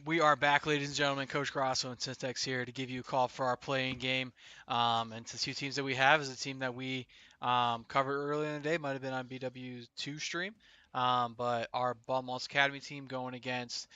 We are back, ladies and gentlemen. Coach Grosso and Syntex here to give you a call for our playing game. And the two teams that we have is a team that we covered earlier in the day. Might have been on BW's 2 stream. But our Baltimore Academy team going against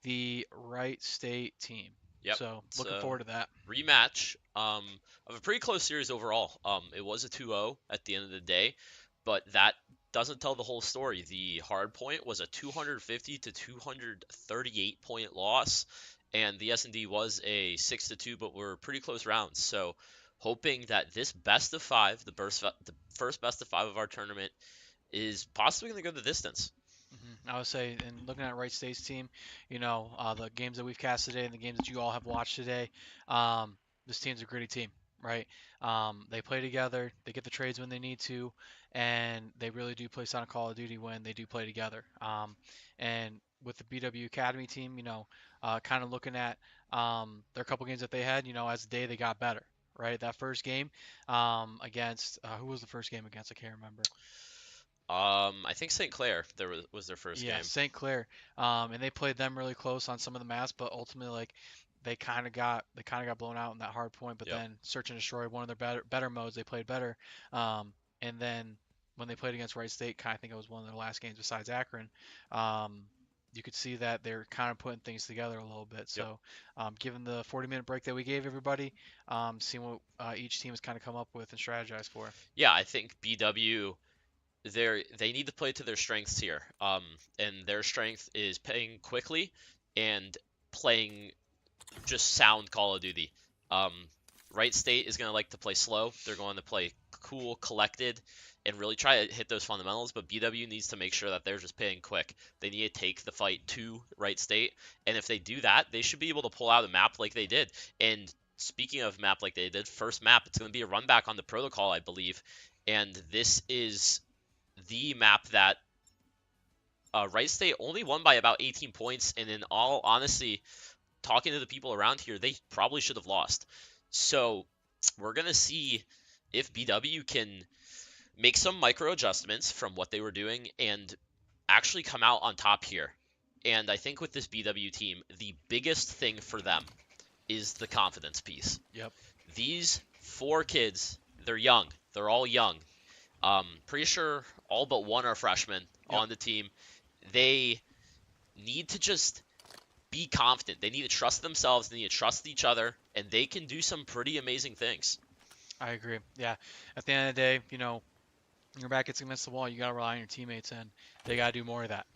the Wright State team. Yep. So looking forward to that. Rematch of a pretty close series overall. It was a 2-0 at the end of the day, but that doesn't tell the whole story. The hard point was a 250 to 238 point loss, and the S&D was a 6-2, but were pretty close rounds. So hoping that this best of 5, the first best of 5 of our tournament, is possibly going to go the distance. I would say, and looking at Wright State's team, the games that we've cast today and the games that you all have watched today, this team's a gritty team, right? They play together, they get the trades when they need to, and they really do play Sonic Call of Duty when they do play together. And with the BW Academy team, kind of looking at their couple games that they had, as the day they got better, right? That first game against, who was the first game against? I can't remember. I think St. Clair was their first game. Yeah, St. Clair. And they played them really close on some of the maps, but ultimately, like, they kind of got blown out in that hard point. But then Search and Destroy, one of their better modes, they played better. And then when they played against Wright State, I think it was one of their last games besides Akron. You could see that they're kind of putting things together a little bit. So, given the 40-minute break that we gave everybody, seeing what each team has kind of come up with and strategized for. Yeah, I think BW. They need to play to their strengths here, and their strength is playing quickly and playing just sound Call of Duty. Wright State is going to like to play slow. They're going to play cool, collected, and really try to hit those fundamentals, but BW needs to make sure that they're just playing quick. They need to take the fight to Wright State, and if they do that, they should be able to pull out a map like they did. And speaking of map like they did, first map, it's going to be a run back on the protocol, I believe, and this is the map that Wright State only won by about 18 points, and in all honesty, talking to the people around here, they probably should have lost. So we're going to see if BW can make some micro adjustments from what they were doing and actually come out on top here. And I think with this BW team, the biggest thing for them is the confidence piece. Yep. These 4 kids, they're young. They're all young. Pretty sure all but one are freshmen on the team. They need to just be confident. They need to trust themselves. They need to trust each other, and they can do some pretty amazing things. I agree. Yeah. At the end of the day, your back gets against the wall. You got to rely on your teammates, and they got to do more of that,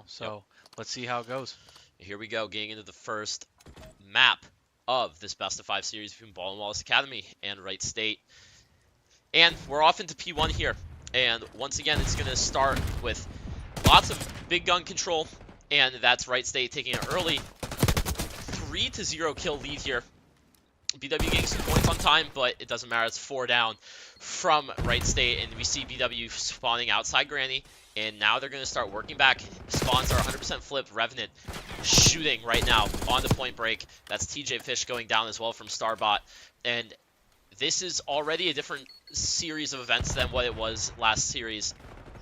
So let's see how it goes. Here we go, getting into the first map of this best of 5 series between Ball and Wallace Academy and Wright State. And we're off into P1 here. And once again, it's going to start with lots of big gun control. And that's Wright State taking an early 3-0 kill lead here. BW getting some points on time, but it doesn't matter. It's 4 down from Wright State. And we see BW spawning outside Granny. And now they're going to start working back. Spawns are 100% flipped. Revenant shooting right now on the point break. That's TJ Fish going down as well from Starbot. And this is already a different series of events than what it was last series.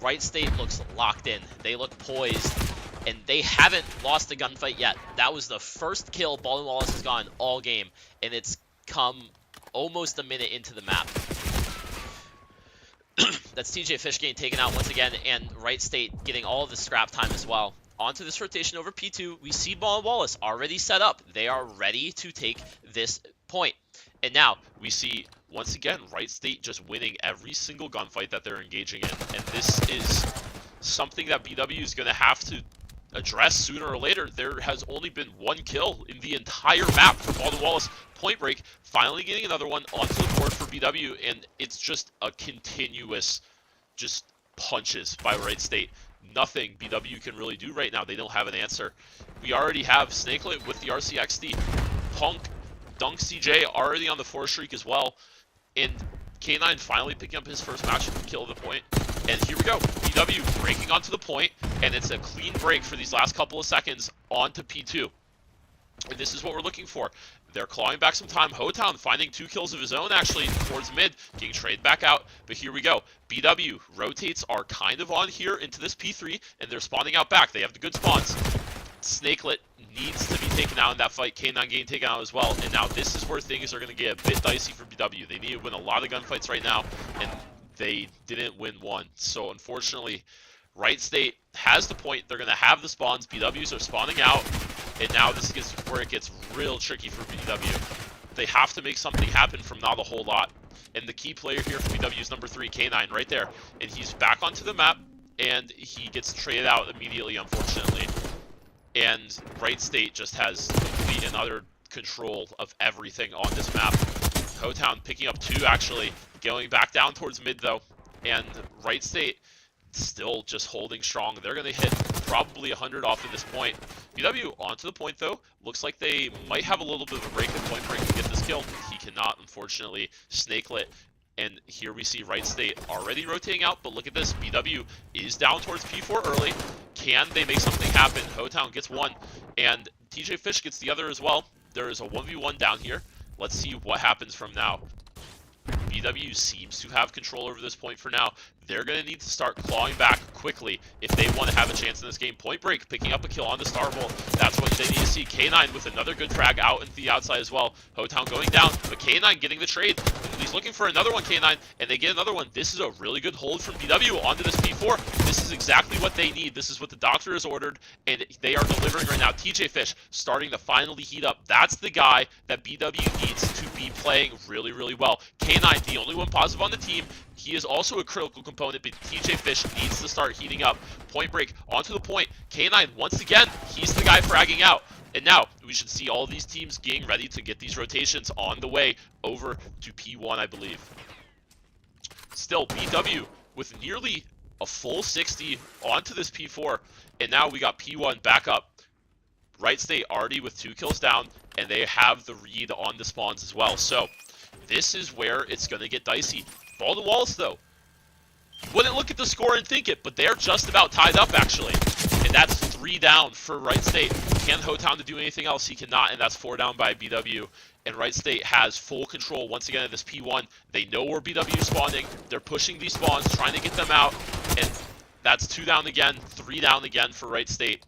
Wright State looks locked in. They look poised, and they haven't lost a gunfight yet. That was the first kill Baldwin Wallace has gotten all game, and it's come almost a minute into the map. That's TJ Fish getting taken out once again, and Wright State getting all of the scrap time as well. Onto this rotation over P2, we see Baldwin Wallace already set up. They are ready to take this point. And now we see, once again, Wright State just winning every single gunfight that they're engaging in. And this is something that BW is going to have to address sooner or later. There has only been 1 kill in the entire map for Baldwin Wallace. Point break, finally getting another one onto the board for BW. And it's just a continuous just punches by Wright State. Nothing BW can really do right now. They don't have an answer. We already have Snakelet with the RCXD. Punk, Dunk CJ already on the 4 streak as well. And K9 finally picking up his first match kill of the point. And here we go. BW breaking onto the point. And it's a clean break for these last couple of seconds onto P2. And this is what we're looking for. They're clawing back some time. Hotown finding 2 kills of his own, actually, towards mid, getting traded back out. But here we go. BW rotates are kind of on here into this P3, and they're spawning out back. They have the good spawns. Snakelet needs to be taken out in that fight. K9 getting taken out as well. And now this is where things are going to get a bit dicey for BW. They need to win a lot of gunfights right now, and they didn't win one. So unfortunately, Wright State has the point. They're going to have the spawns. BWs are spawning out, and now this is where it gets real tricky for BW. They have to make something happen from not a whole lot. And the key player here for BW is number 3, K9, right there. And he's back onto the map, and he gets traded out immediately, unfortunately. And Wright State just has complete and utter control of everything on this map. Hotown picking up 2, actually, going back down towards mid, though. And Wright State still just holding strong. They're going to hit probably 100 off at this point. BW onto the point, though. Looks like they might have a little bit of a break at point break to get this kill. He cannot, unfortunately. Snakelet. And here we see Wright State already rotating out, but look at this. BW is down towards P4 early. Can they make something happen? Hotown gets 1, and TJ Fish gets the other as well. There is a 1v1 down here. Let's see what happens from now. BW seems to have control over this point for now. They're going to need to start clawing back quickly if they want to have a chance in this game. Point break, picking up a kill on the Starbolt. That's what they need to see. K9 with another good frag out into the outside as well. Hotown going down, but K9 getting the trade. He's looking for another one, K9, and they get another one. This is a really good hold from BW onto this P4. This is exactly what they need. This is what the doctor has ordered, and they are delivering right now. TJ Fish starting to finally heat up. That's the guy that BW needs to be playing really, really well. K9, the only one positive on the team. He is also a critical component, but TJ Fish needs to start heating up. Point break, onto the point. K9, once again, he's the guy fragging out. And now, we should see all these teams getting ready to get these rotations on the way over to P1, I believe. Still, BW with nearly a full 60 onto this P4. And now we got P1 back up. Wright State already with 2 kills down, and they have the read on the spawns as well. So, this is where it's going to get dicey. Baldwin Wallace, though, wouldn't look at the score and think it, but they're just about tied up, actually. And that's 3 down for Wright State. Can Hotown to do anything else? He cannot, and that's 4 down by BW. And Wright State has full control once again of this P1. They know where BW is spawning. They're pushing these spawns, trying to get them out. And that's 2 down again, 3 down again for Wright State.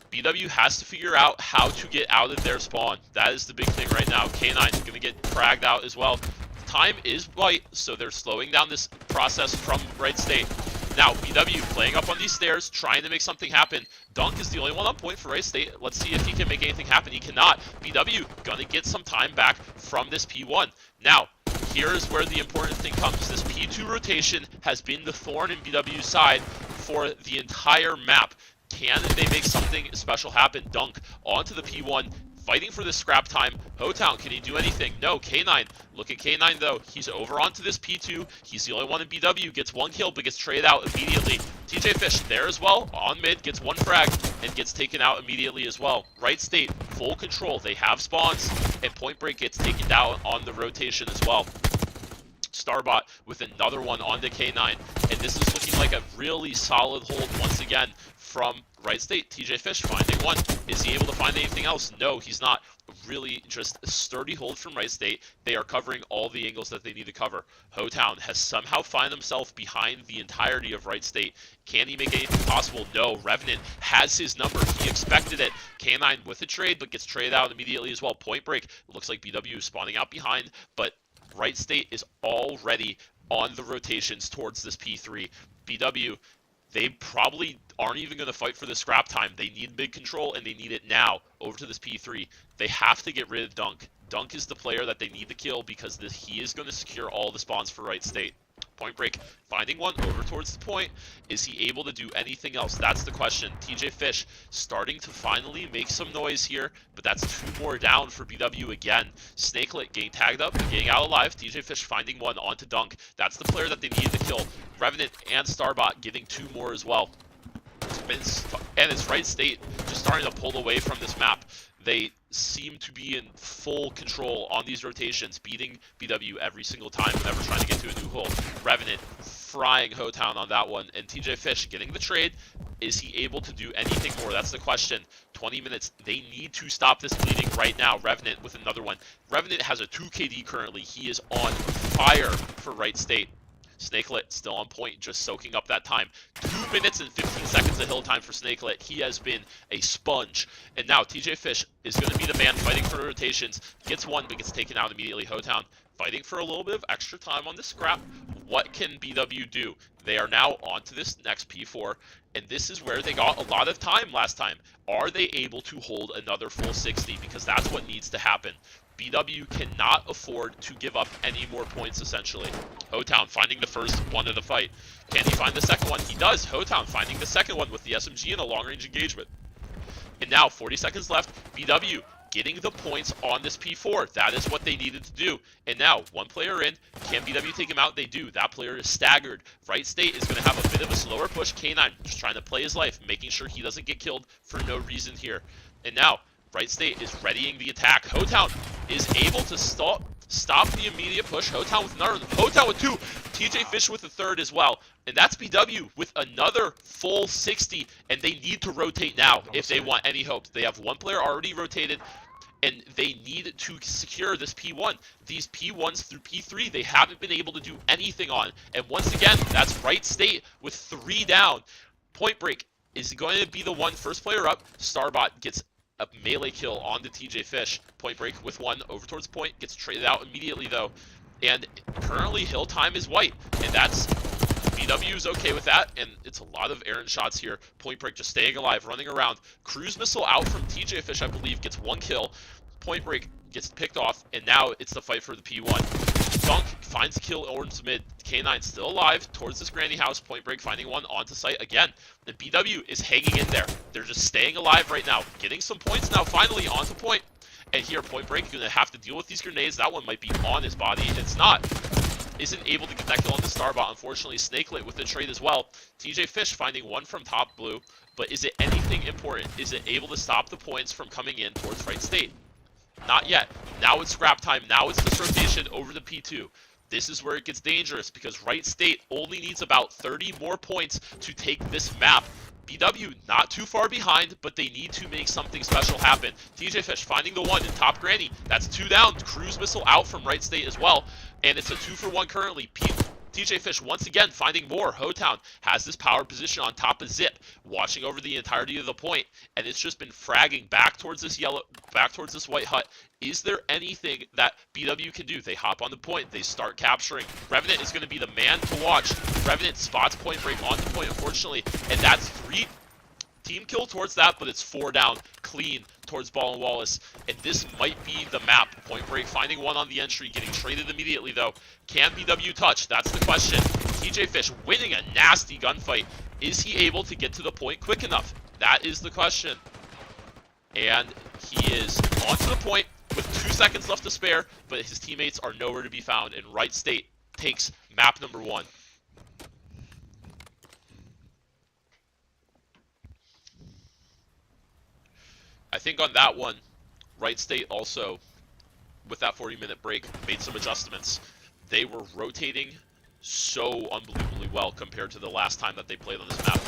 BW has to figure out how to get out of their spawn. That is the big thing right now. K9 is going to get fragged out as well. Time is white, so they're slowing down this process from Wright State. Now, BW playing up on these stairs, trying to make something happen. Dunk is the only one on point for Wright State. Let's see if he can make anything happen. He cannot. BW gonna get some time back from this P1. Now, here is where the important thing comes. This P2 rotation has been the thorn in BW's side for the entire map. Can they make something special happen? Dunk onto the P1. Fighting for this scrap time. Hotown, can he do anything? No. K9. Look at K9, though. He's over onto this P2. He's the only one in BW. Gets 1 kill, but gets traded out immediately. TJ Fish there as well. On mid, gets 1 frag, and gets taken out immediately as well. Wright State, full control. They have spawns, and Point Break gets taken down on the rotation as well. Starbot with another one onto K9, and this is looking like a really solid hold once again from Wright State. TJ Fish finding 1. Is he able to find anything else? No, he's not. Really just a sturdy hold from Wright State. They are covering all the angles that they need to cover. Hotown has somehow found himself behind the entirety of Wright State. Can he make anything possible? No. Revenant has his number. He expected it. K9 with a trade, but gets traded out immediately as well. Point break. Looks like BW is spawning out behind, but Wright State is already on the rotations towards this P3. BW, they probably aren't even going to fight for the scrap time. They need big control, and they need it now over to this P3. They have to get rid of Dunk. Dunk is the player that they need to kill because he is going to secure all the spawns for Wright State. Point break, finding 1 over towards the point. Is he able to do anything else? That's the question. TJ Fish starting to finally make some noise here, but that's 2 more down for BW again. Snakelet getting tagged up, getting out alive. TJ Fish finding 1 onto Dunk. That's the player that they needed to kill. Revenant and Starbot getting 2 more as well. And it's Wright State just starting to pull away from this map. They seem to be in full control on these rotations, beating BW every single time whenever trying to get to a new hole. Revenant frying Hotown on that one, and TJ Fish getting the trade. Is he able to do anything more? That's the question. 20 minutes. They need to stop this bleeding right now. Revenant with another one. Revenant has a 2 KD currently. He is on fire for Wright State. Snakelet still on point, just soaking up that time. 2 minutes and 15 seconds of hill time for Snakelet. He has been a sponge. And now TJ Fish is going to be the man fighting for rotations. Gets one, but gets taken out immediately. Hotown fighting for a little bit of extra time on this scrap. What can BW do? They are now on to this next P4, and this is where they got a lot of time last time. Are they able to hold another full 60? Because that's what needs to happen. BW cannot afford to give up any more points, essentially. Hotown finding the first one of the fight. Can he find the second one? He does. Hotown finding the second one with the SMG and a long-range engagement. And now, 40 seconds left, BW getting the points on this P4. That is what they needed to do. And now, one player in. Can BW take him out? They do. That player is staggered. Right State is going to have a bit of a slower push. K9 just trying to play his life, making sure he doesn't get killed for no reason here. And now, Right State is readying the attack. Hotown is able to stop the immediate push. Hotown with another. Hotown with 2. TJ Fish with the third as well. And that's BW with another full 60. And they need to rotate now if they want any hopes. They have one player already rotated. And they need to secure this P1. These P1s through P3, they haven't been able to do anything on. And once again, that's Right State with 3 down. Point Break is going to be the one first player up. Starbot gets a melee kill on the TJ Fish. Point Break with 1 over towards point. Gets traded out immediately, though. And currently, hill time is white. And that's... BW is okay with that, and it's a lot of errant shots here. Point Break just staying alive, running around. Cruise missile out from TJ Fish, I believe, gets 1 kill. Point Break gets picked off, and now it's the fight for the P1. Dunk finds a kill towards mid. K9 still alive towards this granny house. Point Break finding one onto site again. And BW is hanging in there. They're just staying alive right now. Getting some points now, finally, onto point. And here, Point Break going to have to deal with these grenades. That one might be on his body. It's not. Isn't able to get that kill on the Starbot. Unfortunately, Snakelet with the trade as well. TJ Fish finding 1 from top blue. But is it anything important? Is it able to stop the points from coming in towards Right State? Not yet. Now it's scrap time. Now it's this rotation over the P2. This is where it gets dangerous because Right State only needs about 30 more points to take this map. BW not too far behind, but they need to make something special happen. TJ Fish finding the 1 in top granny. That's 2 down. Cruise missile out from Right State as well. And it's a 2-for-1 currently. TJ Fish once again finding more. Hotown has this power position on top of Zip, watching over the entirety of the point, and it's just been fragging back towards this white hut. Is there anything that BW can do? They hop on the point, they start capturing. Revenant is going to be the man to watch. Revenant spots Point Break onto point, unfortunately, and that's 3 team kill towards that, but it's 4 down clean towards Ball and Wallace, and this might be the map. Point Break finding 1 on the entry, getting traded immediately though. Can BW touch? That's the question. TJ Fish winning a nasty gunfight. Is he able to get to the point quick enough? That is the question. And he is onto the point with 2 seconds left to spare, but his teammates are nowhere to be found, and Right State takes map number 1. I think on that one, Right State also, with that 40-minute break, made some adjustments. They were rotating so unbelievably well compared to the last time that they played on this map.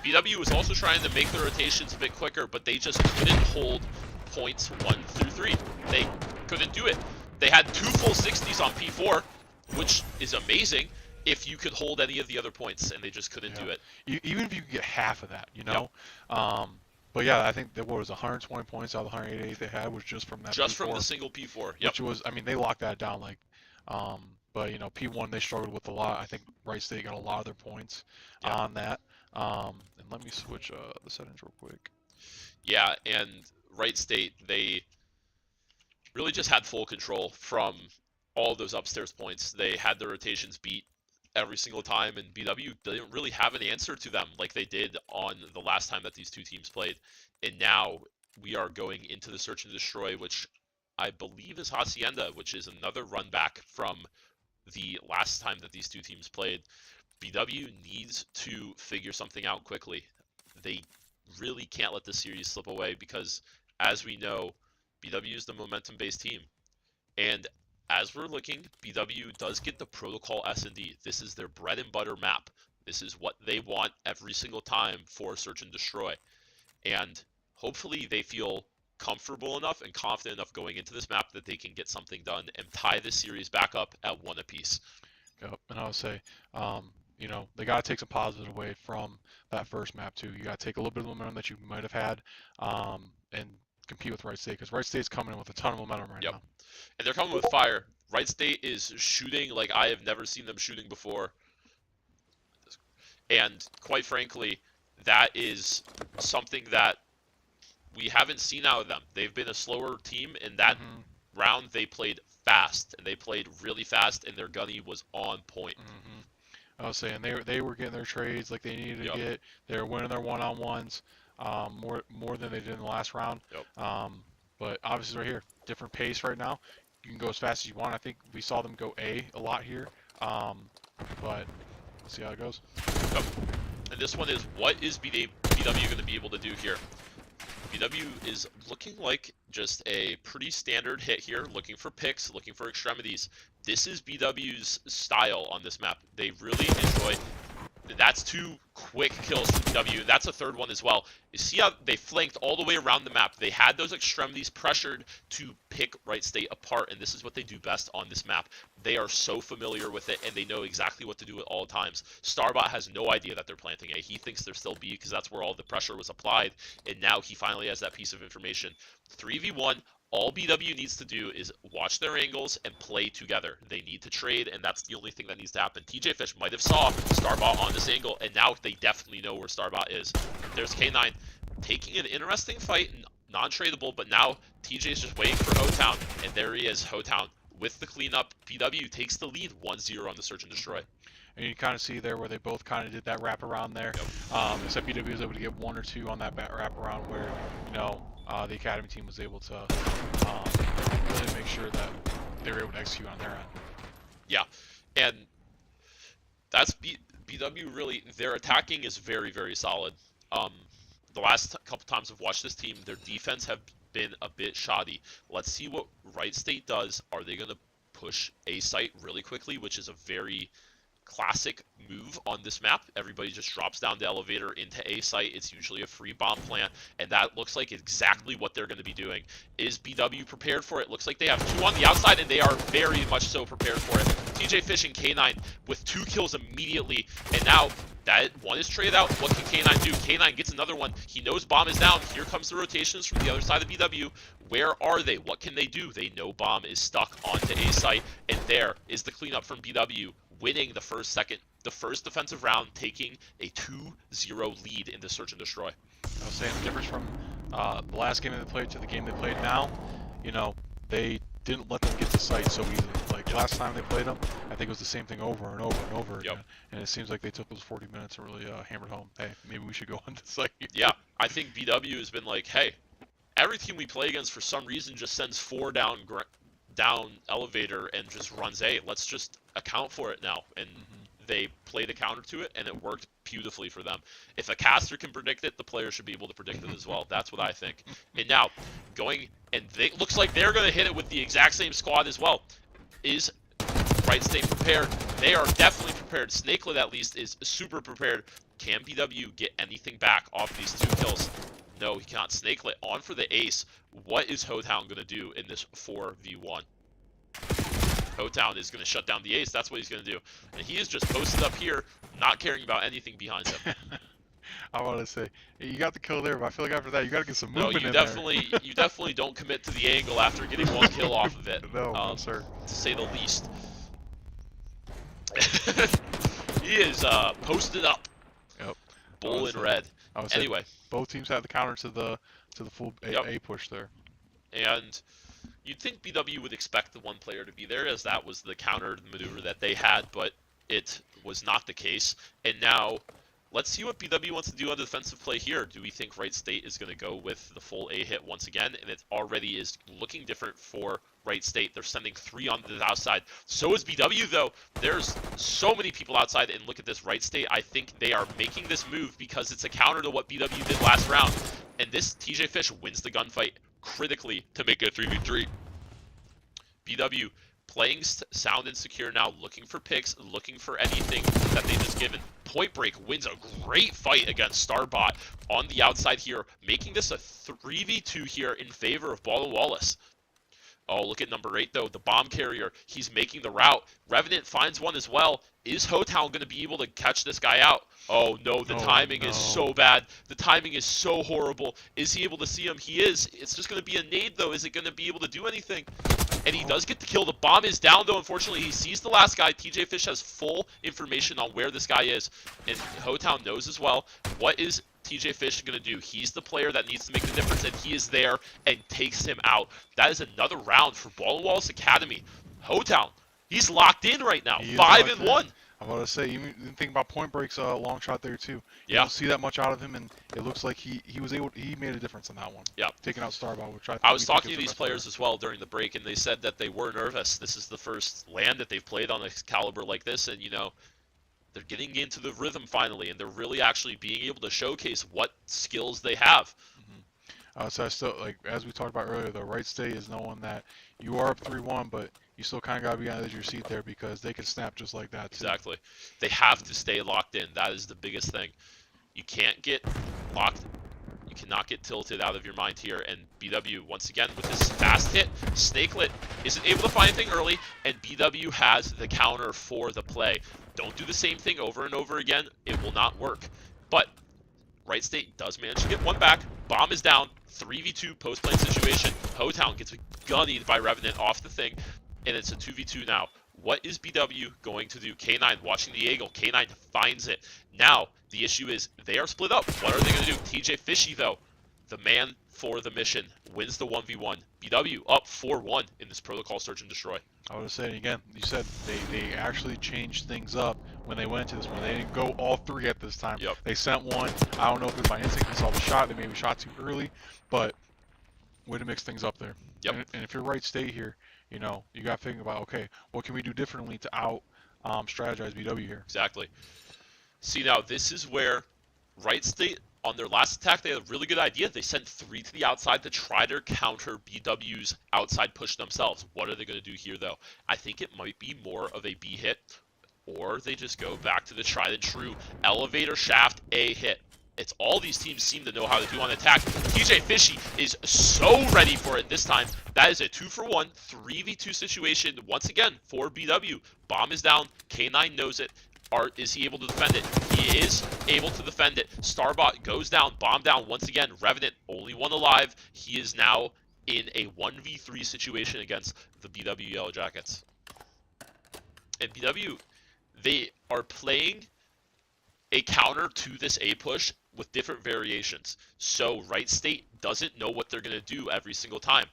BW was also trying to make the rotations a bit quicker, but they just couldn't hold points 1 through 3. They couldn't do it. They had 2 full 60s on P4, which is amazing if you could hold any of the other points, and they just couldn't do it. Even if you could get half of that, you know? Yep. But yeah, I think that was 120 points out of the 188 they had was just from that Just P4, from the single P4, yep. Which was, I mean, they locked that down, like, but, you know, P1 they struggled with a lot. I think Right State got a lot of their points on that. And let me switch the settings real quick. Yeah, and Right State, they really just had full control from all of those upstairs points. They had their rotations beat every single time, and BW didn't really have an answer to them like they did on the last time that these two teams played. And now we are going into the Search and Destroy, which I believe is Hacienda, which is another run back from the last time that these two teams played. BW needs to figure something out quickly. They really can't let this series slip away because, as we know, BW is the momentum-based team. And as we're looking, BW does get the Protocol S&D. This is their bread and butter map. This is what they want every single time for Search and Destroy. And hopefully they feel comfortable enough and confident enough going into this map that they can get something done and tie this series back up at 1 apiece. Yep. And I would say, you know, they got to take some positives away from that first map too. You got to take a little bit of momentum that you might have had, and compete with Wright State, because Wright State's coming in with a ton of momentum right Yep. now. And they're coming with fire. Wright State is shooting like I have never seen them shooting before. And quite frankly, that is something that we haven't seen out of them. They've been a slower team. In that round, they played fast, and they played really fast, and their gunny was on point. I was saying they were getting their trades like they needed to Yep. get. They were winning their one-on-ones, more than they did in the last round. Yep. But obviously right here, different pace right now. You can go as fast as you want. I think we saw them go A lot here. But let's see how it goes. Yep. And this one is, what is BW going to be able to do here? BW is looking like just a pretty standard hit here, looking for picks, looking for extremities. This is BW's style on this map. They really enjoy. That's 2 quick kills from BW. That's a third one as well. You see how they flanked all the way around the map. They had those extremities pressured to pick Wright State apart, and this is what they do best on this map. They are so familiar with it, and they know exactly what to do at all times. Starbot has no idea that they're planting A. He thinks they're still B because that's where all the pressure was applied, and now he finally has that piece of information. 3v1. All BW needs to do is watch their angles and play together. They need to trade, and that's the only thing that needs to happen. TJ Fish might have saw Starbot on this angle, and now they definitely know where Starbot is. There's K9 taking an interesting fight, non-tradable, but now TJ is just waiting for Hotown, and there he is, Hotown. With the cleanup, BW takes the lead 1-0 on the Search and Destroy. And you kind of see there where they both kind of did that wraparound there. Yep. Except BW was able to get 1 or 2 on that wraparound where, you know, the Academy team was able to really make sure that they were able to execute on their end. Yeah, and that's BW really, their attacking is very, very solid. The last couple times I've watched this team, their defense have been a bit shoddy. Let's see what Wright State does. Are they going to push A site really quickly, which is a very classic move on this map? Everybody just drops down the elevator into A site. It's usually a free bomb plant, and that looks like exactly what they're going to be doing. Is BW prepared for it? Looks like they have 2 on the outside, and they are very much so prepared for it. TJ Fish and K9 with 2 kills immediately, and now that one is traded out. What can K9 do? K9 gets another one. He knows bomb is down. Here comes the rotations from the other side of BW. Where are they? What can they do? They know bomb is stuck onto A site, and there is the cleanup from BW, winning the first defensive round, taking a 2-0 lead in the Search and Destroy. I was saying the difference from the last game they played to the game they played now, you know, they didn't let them get to site so easily. Like last time they played them, I think it was the same thing over and over and over again. And it seems like they took those 40 minutes and really hammered home, hey, maybe we should go on to site. Yeah, I think BW has been like, hey, every team we play against for some reason just sends 4 down elevator and just runs A. Let's just account for it now. And they played a counter to it, and it worked beautifully for them. If a caster can predict it, the player should be able to predict it as well. That's what I think. And now, it looks like they're going to hit it with the exact same squad as well. Is Wright State prepared? They are definitely prepared. Snakelet, at least, is super prepared. Can BW get anything back off these 2 kills? No, he cannot. Snakelet on for the ace. What is Hotown going to do in this 4v1? Hotown is going to shut down the ace. That's what he's going to do. And he is just posted up here, not caring about anything behind him. I want to say, you got the kill there, but I feel like after that, you got to get some movement you in definitely don't commit to the angle after getting 1 kill off of it. No, sir. To say the least. He is posted up. Yep. Bull in red. Anyway, both teams had the counter to the full A push there. And you'd think BW would expect the 1 player to be there, as that was the counter maneuver that they had, but it was not the case. And now, let's see what BW wants to do on defensive play here. Do we think Wright State is going to go with the full A hit once again? And it already is looking different for Wright State. They're sending 3 on the outside. So is BW, though. There's so many people outside, and look at this Wright State. I think they are making this move because it's a counter to what BW did last round. And this TJ Fish wins the gunfight critically to make it 3v3. BW playing sound and secure now, looking for picks, looking for anything that they just given. Point Break wins a great fight against Starbot on the outside here, making this a 3v2 here in favor of Ball and Wallace. Oh, look at number 8, though. The bomb carrier. He's making the route. Revenant finds one as well. Is Hotown going to be able to catch this guy out? Oh, no. The timing is so bad. The timing is so horrible. Is he able to see him? He is. It's just going to be a nade, though. Is it going to be able to do anything? And he does get the kill. The bomb is down, though. Unfortunately, he sees the last guy. TJ Fish has full information on where this guy is. And Hotown knows as well. What is TJ Fish going to do? He's the player that needs to make the difference, and he is there and takes him out. That is another round for Ball and Wallace Academy. Hotown, he's locked in right now. 5-1. I'm about to say, you think about Point Break's long shot there too. You Yeah. don't see that much out of him, and it looks like he made a difference on that one. Yeah. Taking out Starball, which I was talking to these players as well during the break, and they said that they were nervous. This is the first LAN that they've played on a caliber like this, and they're getting into the rhythm finally, and they're really actually being able to showcase what skills they have. So I still, like, as we talked about earlier, the right stay is knowing that you are up 3-1, but you still kind of got to be on the edge of your seat there because they can snap just like that, too. Exactly. They have to stay locked in. That is the biggest thing. You can't get locked. You cannot get tilted out of your mind here. And BW, once again, with this fast hit, Snakelet isn't able to find anything early, and BW has the counter for the play. Don't do the same thing over and over again. It will not work. But Right State does manage to get one back. Bomb is down. 3v2 post-plant situation. Hotown gets gutted by Revenant off the thing, and it's a 2v2 now. What is BW going to do? K9 watching the angle. K9 finds it. Now, the issue is they are split up. What are they going to do? TJ Fishy, though, the man for the mission, wins the 1v1. BW up 4-1 in this protocol search and destroy. I would say again, you said they actually changed things up when they went to this one. They didn't go all three at this time. Yep. They sent one. I don't know if it was by instinct they saw the shot. They maybe shot too early, but way to mix things up there. Yep. And if you're Right State here, you got to think about, okay, what can we do differently to out strategize BW here? Exactly. See, now this is where Right State, on their last attack, they had a really good idea. They sent 3 to the outside to try to counter BW's outside push themselves. What are they going to do here, though? I think it might be more of a B hit, or they just go back to the tried and true elevator shaft A hit. It's all these teams seem to know how to do on attack. TJ Fishy is so ready for it this time. That is a 2-for-1, 3v2 situation once again for BW. Bomb is down. K9 knows it. Is he able to defend it? He is able to defend it. Starbot goes down, bomb down once again. Revenant, only one alive. He is now in a 1v3 situation against the BW Yellow Jackets. And BW, they are playing a counter to this A push with different variations. So Right State doesn't know what they're going to do every single time.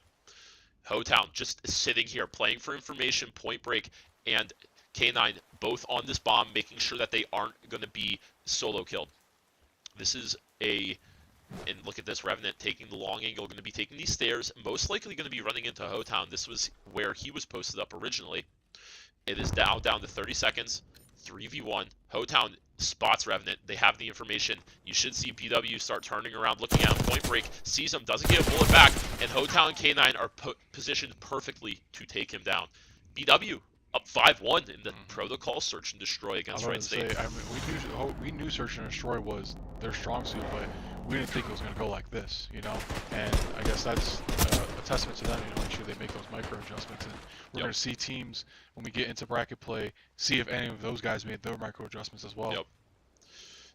Hotown just sitting here playing for information, Point Break, and K9 both on this bomb, making sure that they aren't going to be solo killed. This is and look at this, Revenant taking the long angle, going to be taking these stairs, most likely going to be running into Hotown. This was where he was posted up originally. It is now down to 30 seconds, 3v1. Hotown spots Revenant. They have the information. You should see BW start turning around, looking at him. Point Break sees him, doesn't get a bullet back, and Hotown and K9 are positioned perfectly to take him down. BW up 5-1 in the protocol search and destroy against Right State. We knew search and destroy was their strong suit, but we didn't think it was going to go like this, And I guess that's a testament to them, make sure they make those micro adjustments. And we're going to see teams, when we get into bracket play, see if any of those guys made their micro adjustments as well. Yep.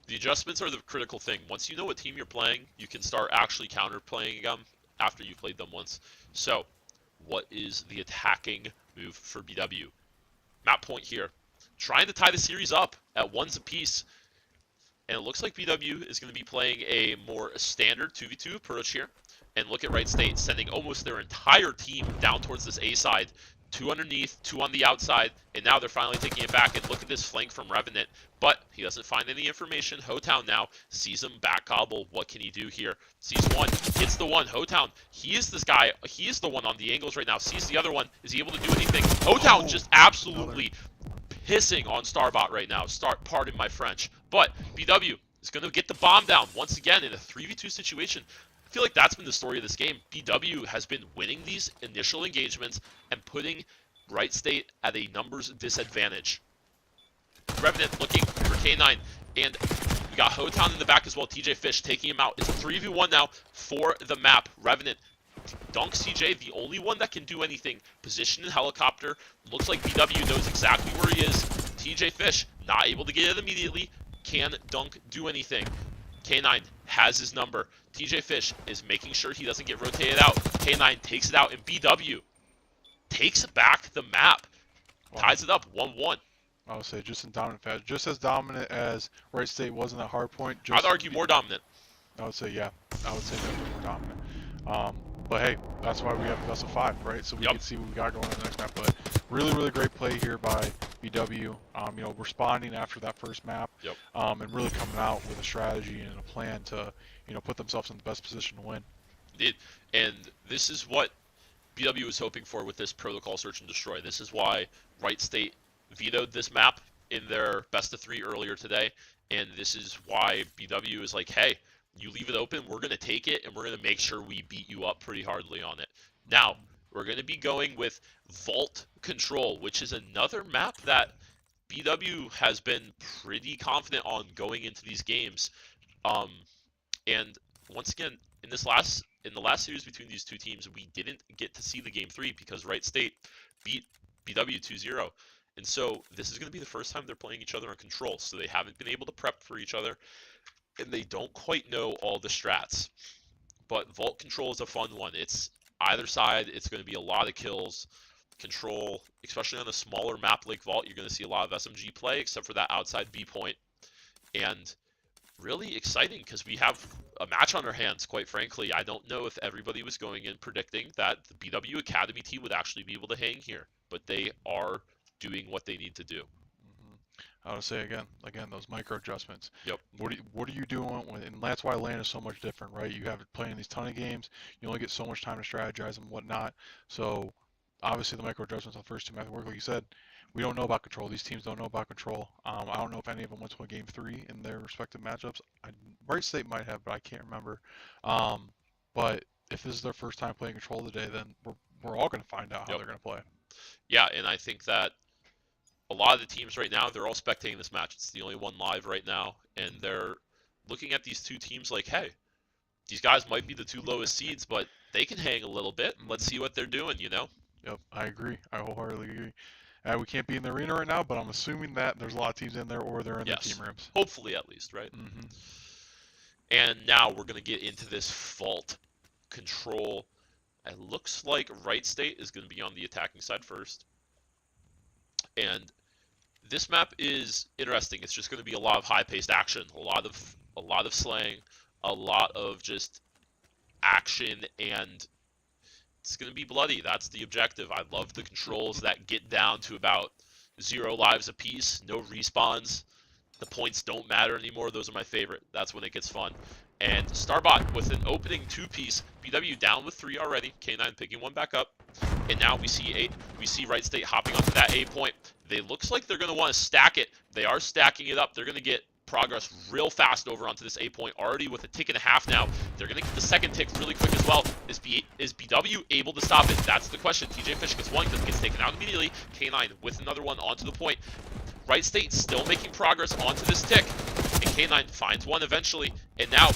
The adjustments are the critical thing. Once you know what team you're playing, you can start actually counter-playing them after you've played them once. So, what is the attacking move for BW? Map point here. Trying to tie the series up at 1s apiece. And it looks like BW is going to be playing a more standard 2v2 approach here. And look at Right State sending almost their entire team down towards this A side. 2 underneath, 2 on the outside, and now they're finally taking it back. And look at this flank from Revenant, but he doesn't find any information. Hotown now sees him back gobble. What can he do here? Sees one, hits the one. Hotown, he is this guy. He is the one on the angles right now. Sees the other one. Is he able to do anything? Hotown just absolutely pissing on Starbot right now. Pardon my French, but BW is going to get the bomb down once again in a 3v2 situation. I feel like that's been the story of this game. BW has been winning these initial engagements and putting Right State at a numbers disadvantage. Revenant looking for K9, and we got Hotown in the back as well. TJ Fish taking him out. It's 3v1 now for the map. Revenant Dunk CJ, the only one that can do anything. Position in helicopter. Looks like BW knows exactly where he is. TJ Fish, not able to get it immediately. Can Dunk do anything? K9 has his number. TJ Fish is making sure he doesn't get rotated out. K9 takes it out, and BW takes back the map. Ties it up 1-1. I would say just in dominant fashion, just as dominant as Wright State was in that hard point. I'd argue more dominant. I would say, yeah. I would say definitely more dominant. But hey, that's why we have best of 5, right? So we can see what we got going in the next map. But really, really great play here by BW. You know, responding after that first map. And really coming out with a strategy and a plan to, you know, put themselves in the best position to win. And this is what BW was hoping for with this protocol search and destroy. This is why Wright State vetoed this map in their best of 3 earlier today. And this is why BW is like, hey, you leave it open, we're going to take it, and we're going to make sure we beat you up pretty hardly on it. Now, we're going to be going with Vault Control, which is another map that BW has been pretty confident on going into these games. And once again, in the last series between these two teams, we didn't get to see the game 3 because Wright State beat BW 2-0. And so this is going to be the first time they're playing each other on Control, so they haven't been able to prep for each other, and they don't quite know all the strats. But Vault Control is a fun one. It's either side, it's going to be a lot of kills. Control, especially on a smaller map like Vault, you're going to see a lot of SMG play, except for that outside B point. And really exciting because we have a match on our hands, quite frankly. I don't know if everybody was going in predicting that the BW Academy team would actually be able to hang here, but they are doing what they need to do. I would say again, those micro adjustments. Yep. What are you doing when, and that's why LAN is so much different, right? You have it playing these ton of games. You only get so much time to strategize and whatnot. So obviously the micro adjustments on the first 2 maps work. Like you said, we don't know about Control. These teams don't know about Control. I don't know if any of them went to a game 3 in their respective matchups. Wright State might have, but I can't remember. But if this is their first time playing Control today, then we're all going to find out how they're going to play. Yeah, and I think that a lot of the teams right now, they're all spectating this match. It's the only one live right now, and they're looking at these two teams like, hey, these guys might be the 2 lowest seeds, but they can hang a little bit. Let's see what they're doing, you know? Yep, I agree. I wholeheartedly agree. We can't be in the arena right now, but I'm assuming that there's a lot of teams in there, or they're in the team rooms. Hopefully, at least, right? And now we're going to get into this Vault Control. It looks like Wright State is going to be on the attacking side first. And this map is interesting. It's just going to be a lot of high-paced action, a lot of slaying, a lot of just action, and it's going to be bloody. That's the objective. I love the controls that get down to about 0 lives apiece, no respawns. The points don't matter anymore. Those are my favorite. That's when it gets fun. And Starbot with an opening 2-piece. BW down with 3 already. K9 picking 1 back up. And now we see Wright State hopping onto that A point. They looks like they're going to want to stack it. They are stacking it up. They're going to get progress real fast over onto this A point, already with a tick and a half now. They're going to get the second tick really quick as well. Is BW able to stop it? That's the question. TJ Fish gets 1 because it gets taken out immediately. K9 with another one onto the point. Wright State still making progress onto this tick. And K9 finds 1 eventually. And now,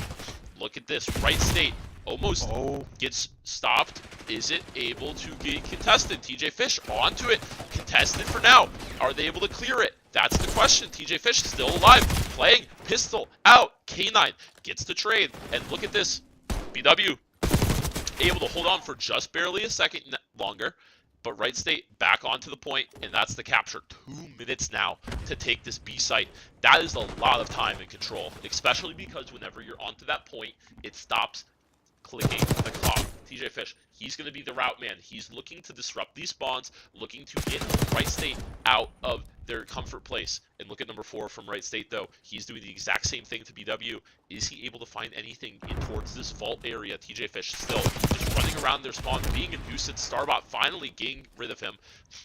look at this. Wright State almost gets stopped. Is it able to get contested? TJ Fish onto it. Contested for now. Are they able to clear it? That's the question. TJ Fish still alive. Playing pistol out. K9 gets the trade. And look at this. BW able to hold on for just barely a second longer. But Wright State back onto the point, and that's the capture. 2 minutes now to take this B site. That is a lot of time in Control, especially because whenever you're onto that point, it stops clicking the clock. TJ Fish, he's going to be the route man. He's looking to disrupt these spawns, looking to get Wright State out of their comfort place. And look at number 4 from Wright State, though. He's doing the exact same thing to BW. Is he able to find anything in towards this vault area? TJ Fish still just running around their spawn, being a nuisance. Starbot finally getting rid of him.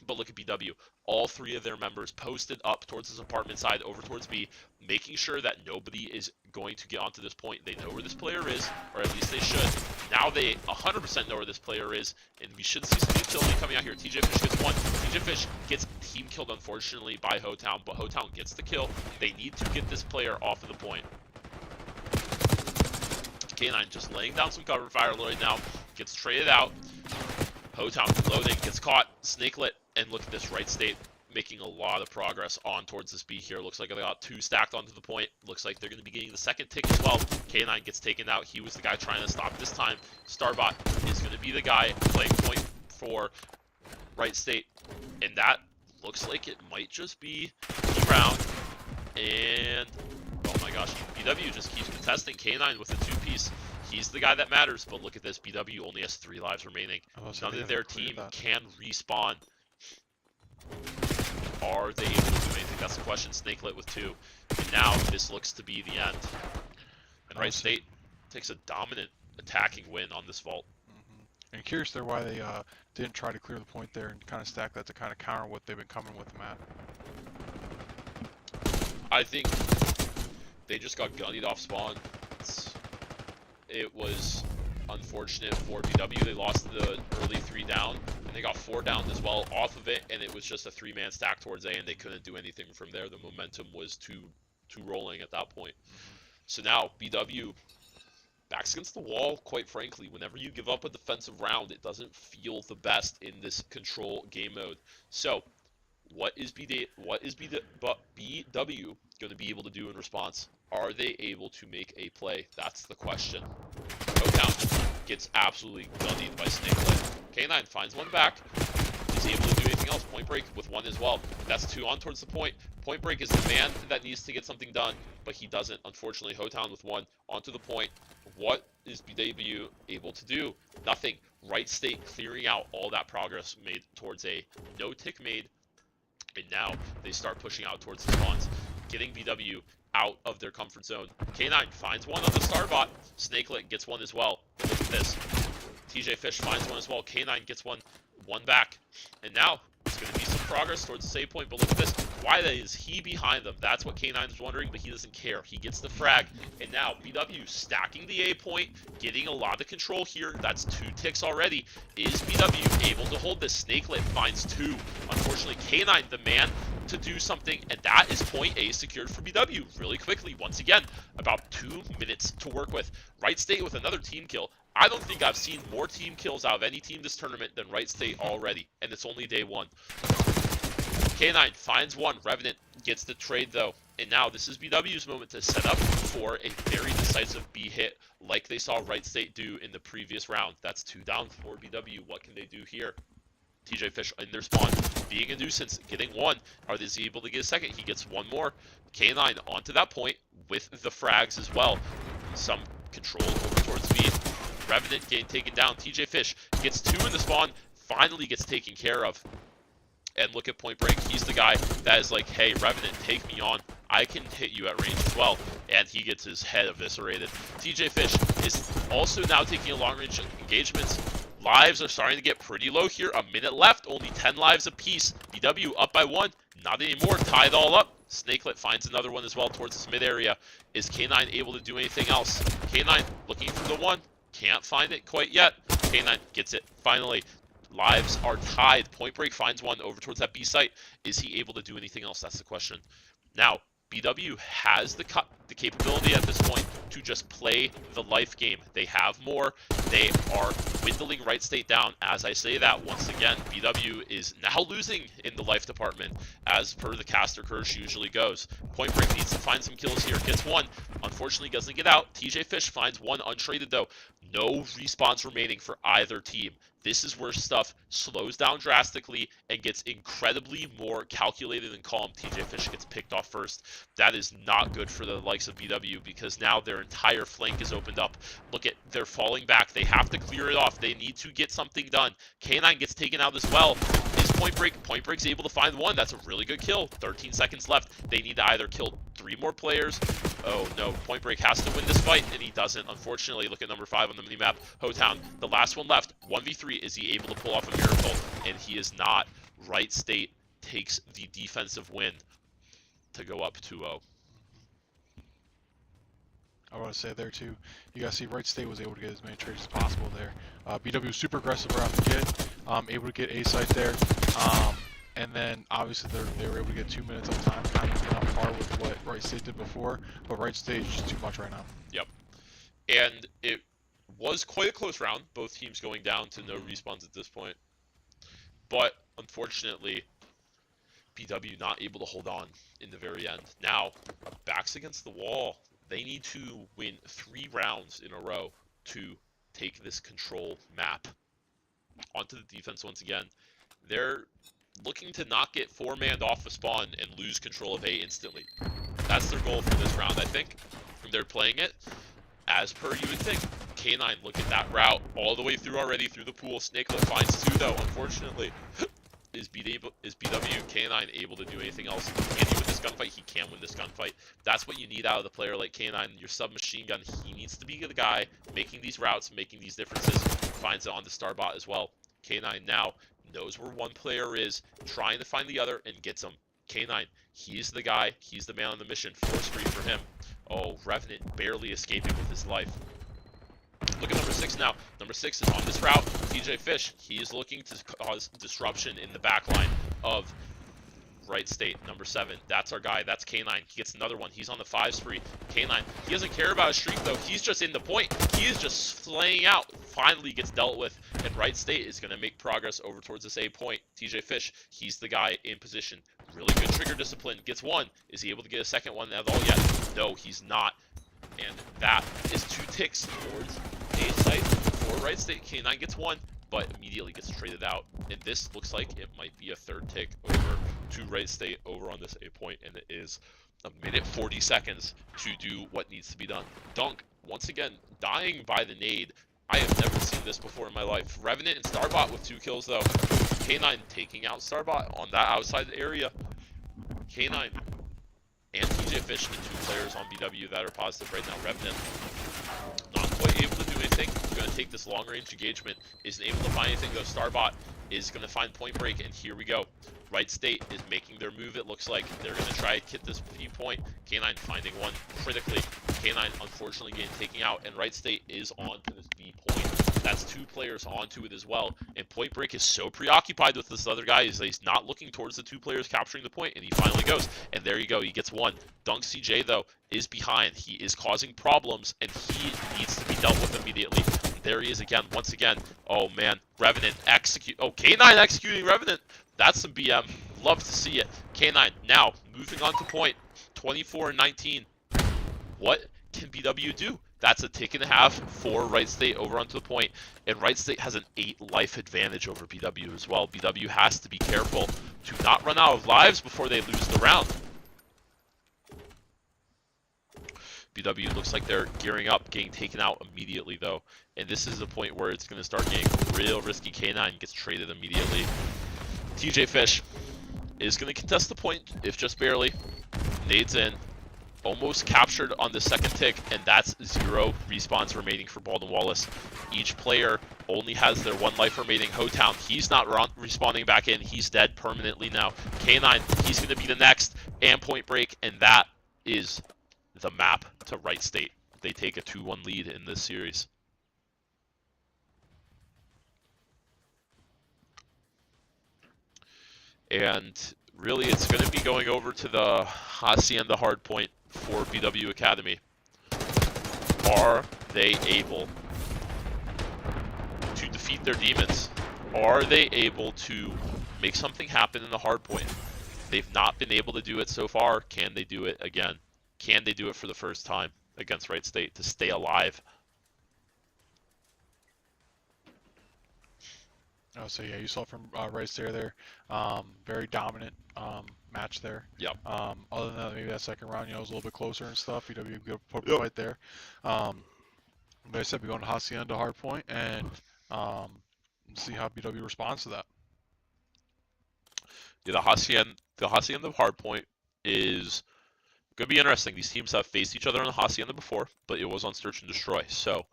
But look at BW. All 3 of their members posted up towards this apartment side, over towards B, making sure that nobody is going to get onto this point. They know where this player is, or at least they should. Now they 100% know where this player is, and we should see some utility coming out here. TJ Fish gets 1. TJ Fish gets team killed, unfortunately, by Hotown, but Hotown gets the kill. They need to get this player off of the point. K9 just laying down some cover fire right now. Gets traded out. Hotown loading, gets caught, snakelet, and look at this right state making a lot of progress on towards this B here. Looks like they got 2 stacked onto the point. Looks like they're going to be getting the second tick as well. K9 gets taken out. He was the guy trying to stop this time. Starbot is going to be the guy playing point for right state. And that looks like it might just be the round. And, oh my gosh, BW just keeps contesting K9 with a 2-piece. He's the guy that matters, but look at this. BW only has 3 lives remaining. None of their team can respawn. Are they able to do anything? That's the question. Snakelet with 2. And now this looks to be the end. And Right State takes a dominant attacking win on this vault. And curious there why they didn't try to clear the point there and kind of stack that to kind of counter what they've been coming with them at. I think they just got gunnied off spawn. It was unfortunate for BW. They lost the early 3 down, and they got 4 down as well off of it, and it was just a 3-man stack towards A, and they couldn't do anything from there. The momentum was too rolling at that point. So now BW backs against the wall, quite frankly. Whenever you give up a defensive round, it doesn't feel the best in this control game mode. So what is BW going to be able to do in response? Are they able to make a play? That's the question. Hotown gets absolutely gunnied by Snakelet. K9 finds one back. Is able to do anything else? Point Break with 1 as well. That's 2 on towards the point. Point Break is the man that needs to get something done, but he doesn't. Unfortunately, Hotown with 1 onto the point. What is BW able to do? Nothing. Right State clearing out all that progress made towards A. No tick made. And now they start pushing out towards the spawns, getting BW out of their comfort zone. K9 finds 1 on the Starbot. Snakelet gets 1 as well. Look at this. TJ Fish finds 1 as well. K9 gets one back. And now it's going to be some progress towards the save point. But look at this. Why is he behind them? That's what K9 is wondering, but he doesn't care. He gets the frag. And now BW stacking the A point, getting a lot of control here. That's 2 ticks already. Is BW able to hold this? Snakelet finds 2. Unfortunately, K9 the man to do something, and that is point A secured for BW really quickly. Once again, about 2 minutes to work with. Right State with another team kill. I don't think I've seen more team kills out of any team this tournament than Right State already, and it's only day 1. K9 finds 1. Revenant gets the trade though, and now this is BW's moment to set up for a very decisive B hit like they saw Right State do in the previous round. That's 2 down for BW. What can they do here? TJ Fish in their spawn, being a nuisance, getting 1. Are they able to get a second? He gets 1 more. K9 onto that point with the frags as well. Some control over towards B. Revenant getting taken down. TJ Fish gets 2 in the spawn, finally gets taken care of. And look at Point Break. He's the guy that is like, hey, Revenant, take me on. I can hit you at range as well. And he gets his head eviscerated. TJ Fish is also now taking a long-range engagements. Lives are starting to get pretty low here. A minute left, only 10 lives apiece. BW up by 1, not anymore. Tied all up. Snakelet finds another one as well towards this mid area. Is K9 able to do anything else? K9 looking for the 1. Can't find it quite yet. K9 gets it finally. Lives are tied. Point Break finds 1 over towards that B site. Is he able to do anything else? That's the question. Now, BW has the capability at this point to just play the life game. They have more. They are dwindling Right State down. As I say that, once again, BW is now losing in the life department, as per the caster curse usually goes. Point Break needs to find some kills here. Gets 1. Unfortunately, doesn't get out. TJ Fish finds 1 untraded, though. No respawns remaining for either team. This is where stuff slows down drastically and gets incredibly more calculated and calm. TJ Fish gets picked off first. That is not good for the likes of BW, because now their entire flank is opened up. Look at, they're falling back. They have to clear it off. They need to get something done. K9 gets taken out as well. Is Point Break? Point Break's able to find 1. That's a really good kill. 13 seconds left. They need to either kill 3 more players. Oh no, Point Break has to win this fight, and he doesn't. Unfortunately, look at number 5 on the minimap. Hotown, the last one left. 1v3. Is he able to pull off a miracle? And he is not. Right State takes the defensive win to go up 2-0. I want to say there too, you guys see Right State was able to get as many trades as possible there. BW was super aggressive around the get, able to get A site there, and then obviously they were able to get 2 minutes of time, kind of on par with what Right State did before, but Right State is just too much right now. Yep. And it was quite a close round, both teams going down to no respawns at this point. But unfortunately, BW not able to hold on in the very end. Now, backs against the wall. They need to win 3 rounds in a row to take this control map. Onto the defense once again. They're looking to not get 4-manned off a spawn and lose control of A instantly. That's their goal for this round, I think. And they're playing it as per you would think. K9, look at that route all the way through already through the pool. Snakelet finds 2 though, unfortunately. Is BW K9 able to do anything else? Can he win this gunfight? He can win this gunfight. That's what you need out of the player like K9. Your submachine gun, he needs to be the guy making these routes, making these differences. Finds it on the Starbot as well. K9 now knows where one player is, trying to find the other, and gets him. K9, he's the guy. He's the man on the mission. Force free for him. Oh, Revenant barely escaping with his life. Look at number 6 now. Number 6 is on this route. TJ Fish, he is looking to cause disruption in the back line of Right State. Number 7, that's our guy. That's K9. He gets another one. He's on the 5 spree. K9, he doesn't care about his streak, though. He's just in the point. He is just slaying out. Finally gets dealt with, and Right State is going to make progress over towards this A point. TJ Fish, he's the guy in position. Really good trigger discipline. Gets one. Is he able to get a second one at all yet? No, he's not. And that is 2 ticks towards A site for Right State. K9 gets 1, but immediately gets traded out. And this looks like it might be a 3rd tick over to Right State over on this A point, and it is a minute 40 seconds to do what needs to be done. Dunk, once again, dying by the nade. I have never seen this before in my life. Revenant and Starbot with 2 kills, though. K9 taking out Starbot on that outside area. K9 and TJ Fish, the 2 players on BW that are positive right now. Revenant not quite able to do anything. He's going to take this long-range engagement. Isn't able to find anything, though. Starbot is going to find point break, and here we go. Right State is making their move, it looks like. They're going to try and hit this B point. K9 finding one critically. K9 unfortunately getting taken out, and Right State is on to this B point. That's 2 players onto it as well. And Point Break is so preoccupied with this other guy is that he's not looking towards the 2 players capturing the point, and he finally goes. And there you go, he gets 1. Dunk CJ, though, is behind. He is causing problems, and he needs to be dealt with immediately. And there he is again, once again. Oh, man. Revenant execute. Oh, K9 executing Revenant. That's some BM. Love to see it. K9 now moving on to point. 24-19. What can BW do? That's a tick and a half for Right State over onto the point, and Right State has an 8 life advantage over BW as well. BW has to be careful to not run out of lives before they lose the round. BW looks like they're gearing up, getting taken out immediately though, and this is the point where it's going to start getting real risky. K9 gets traded immediately. TJ Fish is going to contest the point, if just barely. Nades in. Almost captured on the 2nd tick, and that's 0 respawns remaining for Baldwin Wallace. Each player only has their 1 life remaining. Hotown, he's not respawning back in. He's dead permanently now. K9, he's going to be the next, and Point Break, and that is the map to Right State. They take a 2-1 lead in this series. And really, it's going to be going over to the Hacienda hardpoint for BW Academy. Are they able to defeat their demons? Are they able to make something happen in the hardpoint? They've not been able to do it so far. Can they do it again? Can they do it for the first time against Right State to stay alive? Oh, so yeah, you saw from Right State there, very dominant match there. Yep. Other than that, maybe that 2nd round, was a little bit closer and stuff. BW good put right there. But I said we're going to Hacienda hardpoint and see how BW responds to that. Yeah, the Hacienda hardpoint is going to be interesting. These teams have faced each other on the Hacienda before, but it was on Search and Destroy, so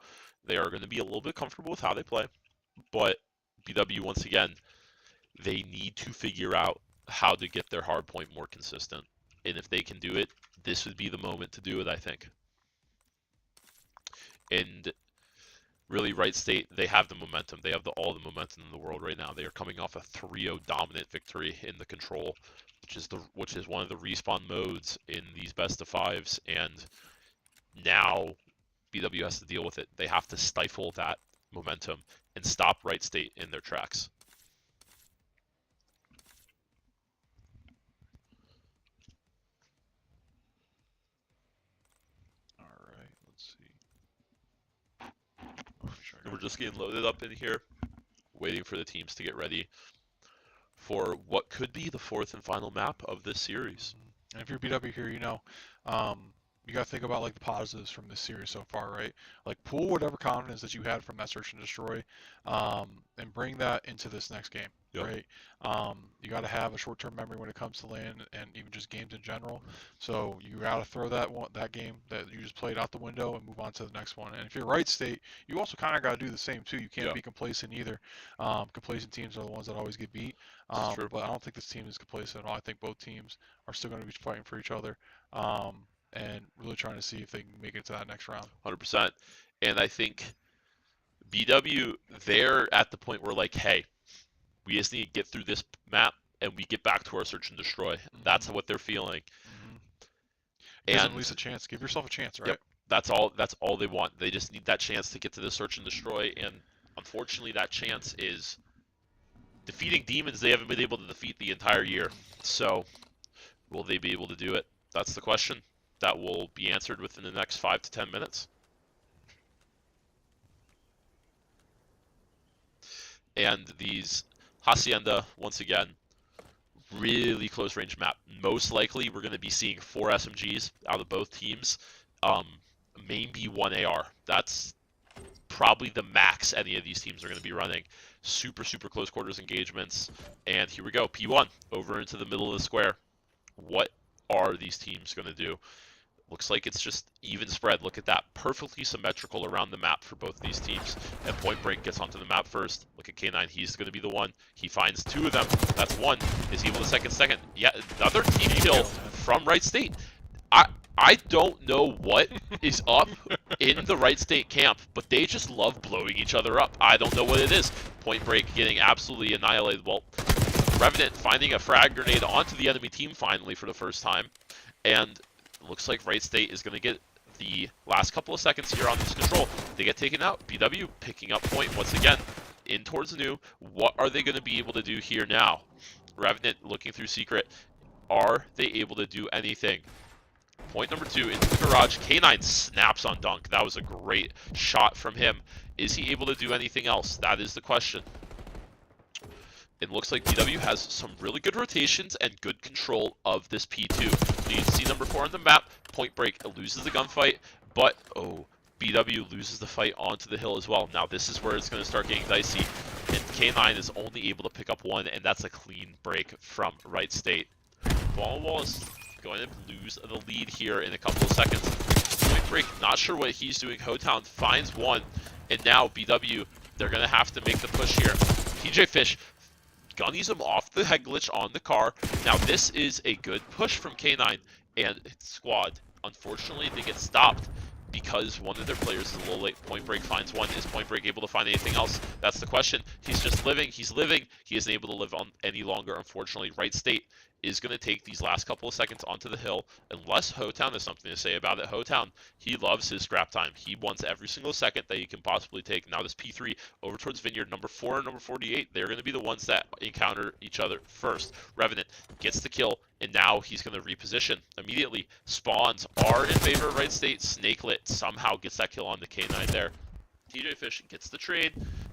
they are going to be a little bit comfortable with how they play. But BW, once again, they need to figure out how to get their hardpoint more consistent. And if they can do it, this would be the moment to do it, I think. And really, Right State, they have the momentum. They have all the momentum in the world right now. They are coming off a 3-0 dominant victory in the control, which is one of the respawn modes in these best of 5s. And now BW has to deal with it. They have to stifle that momentum and stop Wright State in their tracks. All right, let's see. We're just getting loaded up in here, waiting for the teams to get ready for what could be the fourth and final map of this series. And if you're BW here, you know, you got to think about like the positives from this series so far, right? Like pull whatever confidence that you had from that search and destroy, and bring that into this next game, Yep. right? You got to have a short-term memory when it comes to land and even just games in general. So you got to throw that game that you just played out the window and move on to the next one. And if you're Wright State, you also kind of got to do the same too. You can't Yeah. be complacent either. Complacent teams are the ones that always get beat. True. But I don't think this team is complacent at all. I think both teams are still going to be fighting for each other. And really trying to see if they can make it to that next round. 100%. And I think BW, they're at the point where like, hey, we just need to get through this map and we get back to our search and destroy. That's what they're feeling. Gives them And at least a chance. Give yourself a chance, right? Yep. That's all they want. They just need that chance to get to the search and destroy. And unfortunately, that chance is defeating demons they haven't been able to defeat the entire year. So, will they be able to do it? That's the question. That will be answered within the next 5 to 10 minutes. And these Hacienda, once again, really close range map. Most likely, we're going to be seeing 4 SMGs out of both teams. Maybe 1 AR. That's probably the max any of these teams are going to be running. Super, super close quarters engagements. And here we go. P1 over into the middle of the square. What are these teams going to do? Looks like it's just even spread. Look at that. Perfectly symmetrical around the map for both these teams. And Point Break gets onto the map first. Look at K9. He's going to be the one. He finds 2 of them. That's 1. Is he able to second? Yeah, another team kill from Wright State. I don't know what is up in the Wright State camp, but they just love blowing each other up. I don't know what it is. Point Break getting absolutely annihilated. Well, Revenant finding a frag grenade onto the enemy team finally for the first time. And looks like Wright State is going to get the last couple of seconds here on this control. They get taken out. BW picking up point once again in towards the new. What are they going to be able to do here now? Revenant looking through secret. Are they able to do anything? Point number 2 into the garage. K9 snaps on dunk. That was a great shot from him. Is he able to do anything else? That is the question. It looks like BW has some really good rotations and good control of this P2. You can see number 4 on the map. Point Break loses the gunfight, but BW loses the fight onto the hill as well. Now this is where it's going to start getting dicey, and K9 is only able to pick up 1, and that's a clean break from Wright State. Wall is going to lose the lead here in a couple of seconds. Point Break, not sure what he's doing. Hotown finds 1, and now BW, they're going to have to make the push here. TJ Fish gunnies him off the head glitch on the car. Now this is a good push from K9 and its squad. Unfortunately, they get stopped because one of their players is a little late. Point Break finds 1. Is Point Break able to find anything else? That's the question. He's just living. He's living. He isn't able to live on any longer, unfortunately. Wright State is going to take these last couple of seconds onto the hill, unless Hotown has something to say about it. Hotown, he loves his scrap time. He wants every single second that he can possibly take. Now this P3 over towards Vineyard, number 4 and number 48, they're going to be the ones that encounter each other first. Revenant gets the kill, and now he's going to reposition immediately. Spawns are in favor of Wright State. Snakelet somehow gets that kill on the K9 there. TJ Fish gets the trade,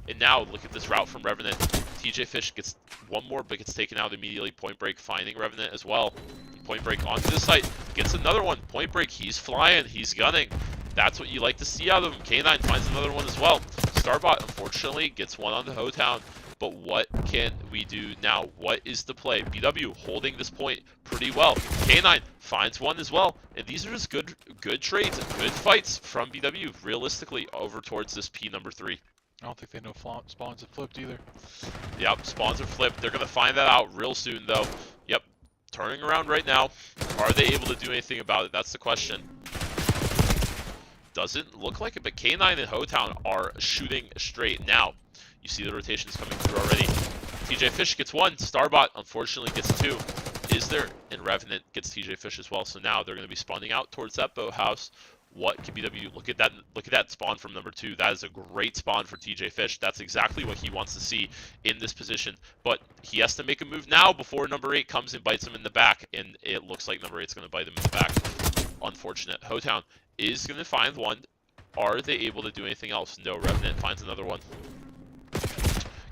and now look at this route from Revenant. TJ Fish gets 1 more, but gets taken out immediately. Point Break finding Revenant as well. Point Break onto the site, gets another one. Point Break, he's flying, he's gunning. That's what you like to see out of him. K9 finds another one as well. Starbot, unfortunately, gets 1 onto Hotown. But what can we do now? What is the play? BW holding this point pretty well. K9 finds 1 as well. And these are just good trades and good fights from BW, realistically, over towards this P number 3. I don't think they know spawns have flipped either. Yep, spawns are flipped. They're going to find that out real soon, though. Yep, turning around right now. Are they able to do anything about it? That's the question. Doesn't look like it, but K9 and Hotown are shooting straight. Now, you see the rotations coming through already. TJ Fish gets 1. Starbot, unfortunately, gets 2. Is there? And Revenant gets TJ Fish as well. So now they're going to be spawning out towards that boathouse. What can BW look at that? Look at that spawn from number 2. That is a great spawn for TJ Fish. That's exactly what he wants to see in this position. But he has to make a move now before number 8 comes and bites him in the back. And it looks like number 8's going to bite him in the back. Unfortunate. Hotown is going to find one. Are they able to do anything else? No. Revenant finds another one.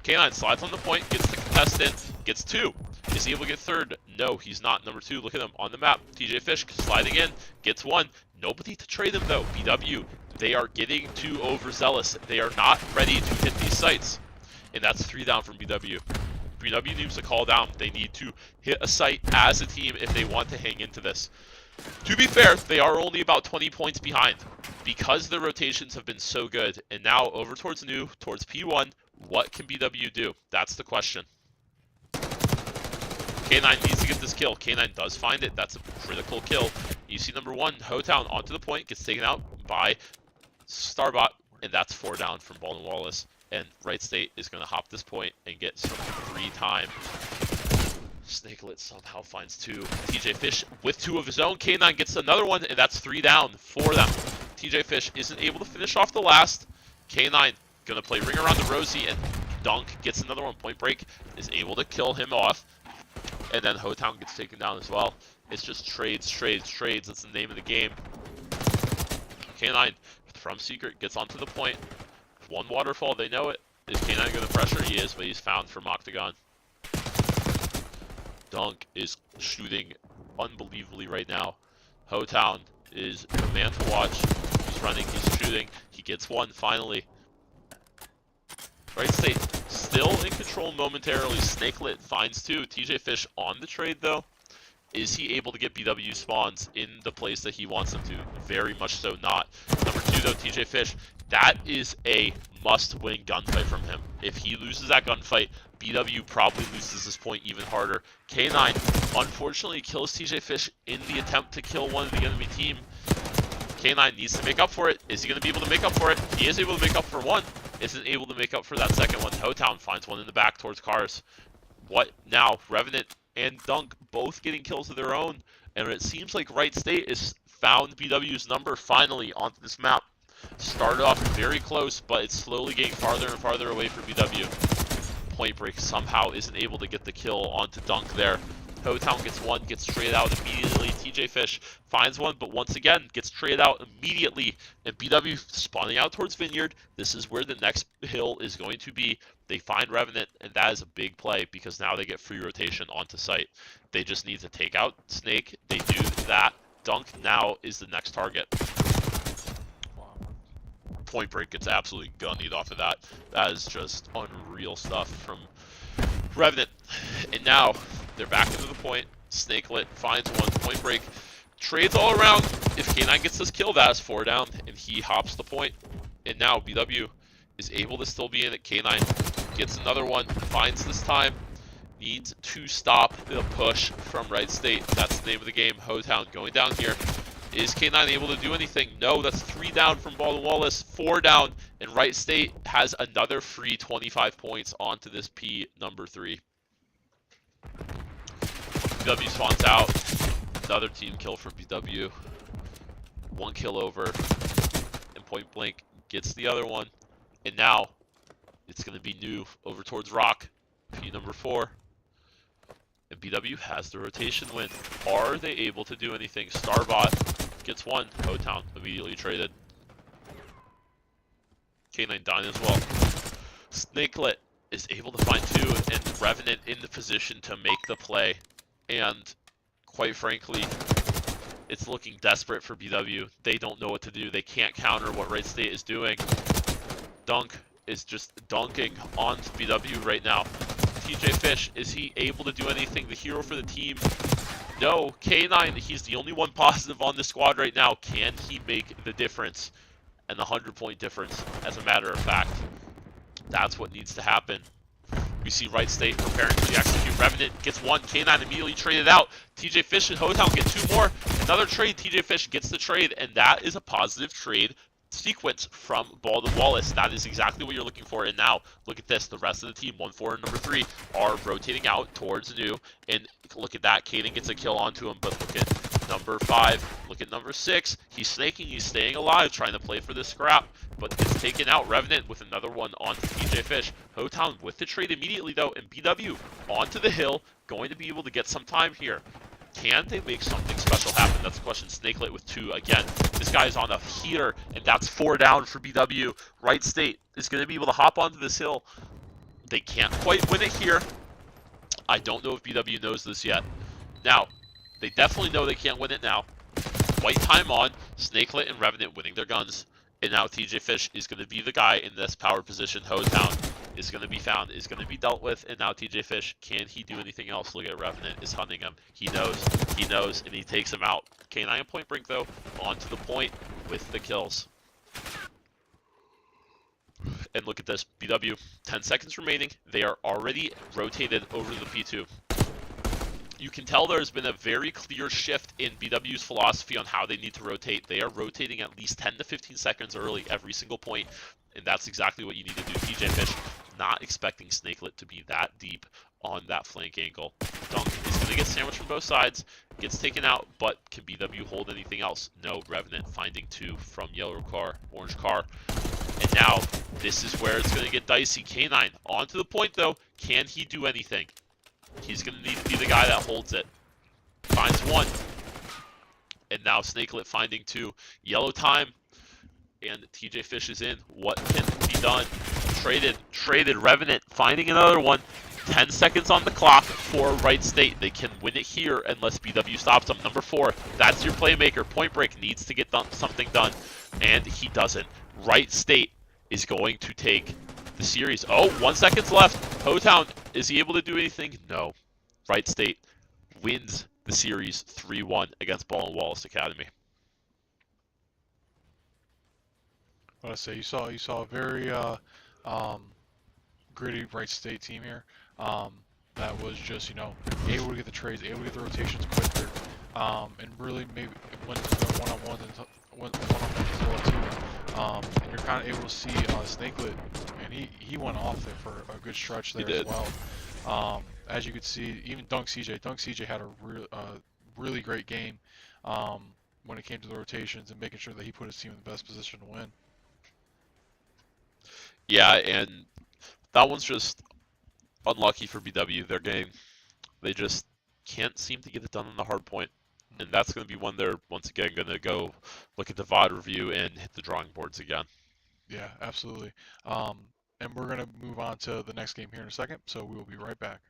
K9 slides on the point, gets the contestant, gets 2. Is he able to get 3rd? No, he's not. Number 2, look at him on the map. TJ Fish sliding in, gets 1. Nobody to trade him though. BW, they are getting too overzealous. They are not ready to hit these sites. And that's 3 down from BW. BW needs to call down. They need to hit a site as a team if they want to hang into this. To be fair, they are only about 20 points behind because the rotations have been so good. And now over towards New, towards P1, what can BW do? That's the question. K9 needs to get this kill. K9 does find it. That's a critical kill. You see number 1, Hotown onto the point, gets taken out by Starbot, and that's 4 down from Baldwin Wallace. And Right State is going to hop this point and get some free time. Snakelet somehow finds 2. TJ Fish with 2 of his own. K9 gets another one, and that's 3 down for them. TJ Fish isn't able to finish off the last. K9 gonna play ring around the Rosie, and Dunk gets another one. Point Break is able to kill him off. And then Hotown gets taken down as well. It's just trades, trades, trades. That's the name of the game. K9 from Secret gets onto the point. 1 waterfall, they know it. Is K9 going to pressure? He is, but he's found from Octagon. Dunk is shooting unbelievably right now. Hotown is the man to watch. He's running, he's shooting. He gets 1 finally. Right State still in control momentarily. Snakelet finds 2. TJ Fish on the trade though. Is he able to get BW spawns in the place that he wants them to? Very much so not. Number 2 though, TJ Fish. That is a must-win gunfight from him. If he loses that gunfight, BW probably loses this point even harder. K9 unfortunately kills TJ Fish in the attempt to kill one of the enemy team. K9 needs to make up for it. Is he going to be able to make up for it? He is able to make up for 1. Isn't able to make up for that second one. Hotown finds 1 in the back towards cars. What now? Revenant and Dunk both getting kills of their own. And it seems like Right State has found BW's number finally onto this map. Started off very close, but it's slowly getting farther and farther away from BW. Point Break somehow isn't able to get the kill onto Dunk there. Hotown gets 1, gets traded out immediately. TJ Fish finds 1, but once again gets traded out immediately. And BW spawning out towards Vineyard. This is where the next hill is going to be. They find Revenant, and that is a big play because now they get free rotation onto site. They just need to take out Snake. They do that. Dunk now is the next target. Point Break gets absolutely gunnied off of that. That is just unreal stuff from Revenant. And now they're back into the point. Snakelet finds 1. Point Break trades all around. If K9 gets this kill, that is 4 down, and he hops the point. And now BW is able to still be in it. K9 gets another one, finds this time. Needs to stop the push from Right State. That's the name of the game. Hotown going down here. Is K9 able to do anything? No, that's 3 down from Baldwin Wallace, 4 down, and Right State has another free 25 points onto this P number 3. BW spawns out. Another team kill from BW. 1 kill over, and Point Blank gets the other one. And now it's going to be New over towards Rock, P number 4. And BW has the rotation win. Are they able to do anything? Starbot gets 1. Hotown immediately traded. K9 dying as well. Snakelet is able to find 2, and Revenant in the position to make the play. And quite frankly, it's looking desperate for BW. They don't know what to do. They can't counter what Right State is doing. Dunk is just dunking on BW right now. TJ Fish, is he able to do anything? The hero for the team? No. K9, he's the only one positive on this squad right now. Can he make the difference? And the 100-point difference, as a matter of fact. That's what needs to happen. We see Right State preparing to execute. Revenant gets 1. K9 immediately traded out. TJ Fish and Hotown get 2 more. Another trade. TJ Fish gets the trade, and that is a positive trade sequence from Baldwin Wallace. That is exactly what you're looking for. And now, look at this. The rest of the team, 1-4 and number 3, are rotating out towards New. And look at that. Kaden gets a kill onto him, but look at Number 5, look at number 6. He's snaking, he's staying alive, trying to play for this scrap, but gets taken out. Revenant with another one onto TJ Fish. Hotown with the trade immediately though, and BW onto the hill, going to be able to get some time here. Can they make something special happen? That's the question. Snakelet with 2 again. This guy is on a heater, and that's 4 down for BW. Right State is going to be able to hop onto this hill. They can't quite win it here. I don't know if BW knows this yet. Now, they definitely know they can't win it now. White time on, Snakelet and Revenant winning their guns. And now TJ Fish is going to be the guy in this power position. Hotown is going to be found, is going to be dealt with. And now TJ Fish, can he do anything else? Look at Revenant is hunting him. He knows, and he takes him out. K9 at point break though, onto the point with the kills. And look at this, BW, 10 seconds remaining. They are already rotated over to the P2. You can tell there's been a very clear shift in BW's philosophy on how they need to rotate. They are rotating at least 10 to 15 seconds early every single point, and that's exactly what you need to do. TJ Fish not expecting Snakelet to be that deep on that flank angle. Dunk is going to get sandwiched from both sides, gets taken out, but can BW hold anything else? No. Revenant finding 2 from yellow car, orange car. And now, this is where it's going to get dicey. K9 onto the point though. Can he do anything? He's going to need to be the guy that holds it. Finds 1. And now Snakelet finding 2. Yellow time. And TJ Fish is in. What can be done? Traded. Revenant finding another one. 10 seconds on the clock for Right State. They can win it here unless BW stops them. Number 4, that's your playmaker. Point break needs to get something done. And he doesn't. Right State is going to take the series. Oh, 1 second left. Hotown, is he able to do anything? No. Right State wins the series 3-1 against Ball and Wallace Academy. What I say, you saw a very gritty Right State team here. That was just able to get the trades, able to get the rotations quicker, and really maybe went to the one-on-ones as well too. And you're kind of able to see Snakelet, and he went off there for a good stretch there as well. As you could see, even Dunk CJ had a really great game when it came to the rotations and making sure that he put his team in the best position to win. Yeah, and that one's just unlucky for BW. Their game, they just can't seem to get it done on the hard point. And that's going to be when they're, once again, going to go look at the VOD review and hit the drawing boards again. Yeah, absolutely. And we're going to move on to the next game here in a second, so we will be right back.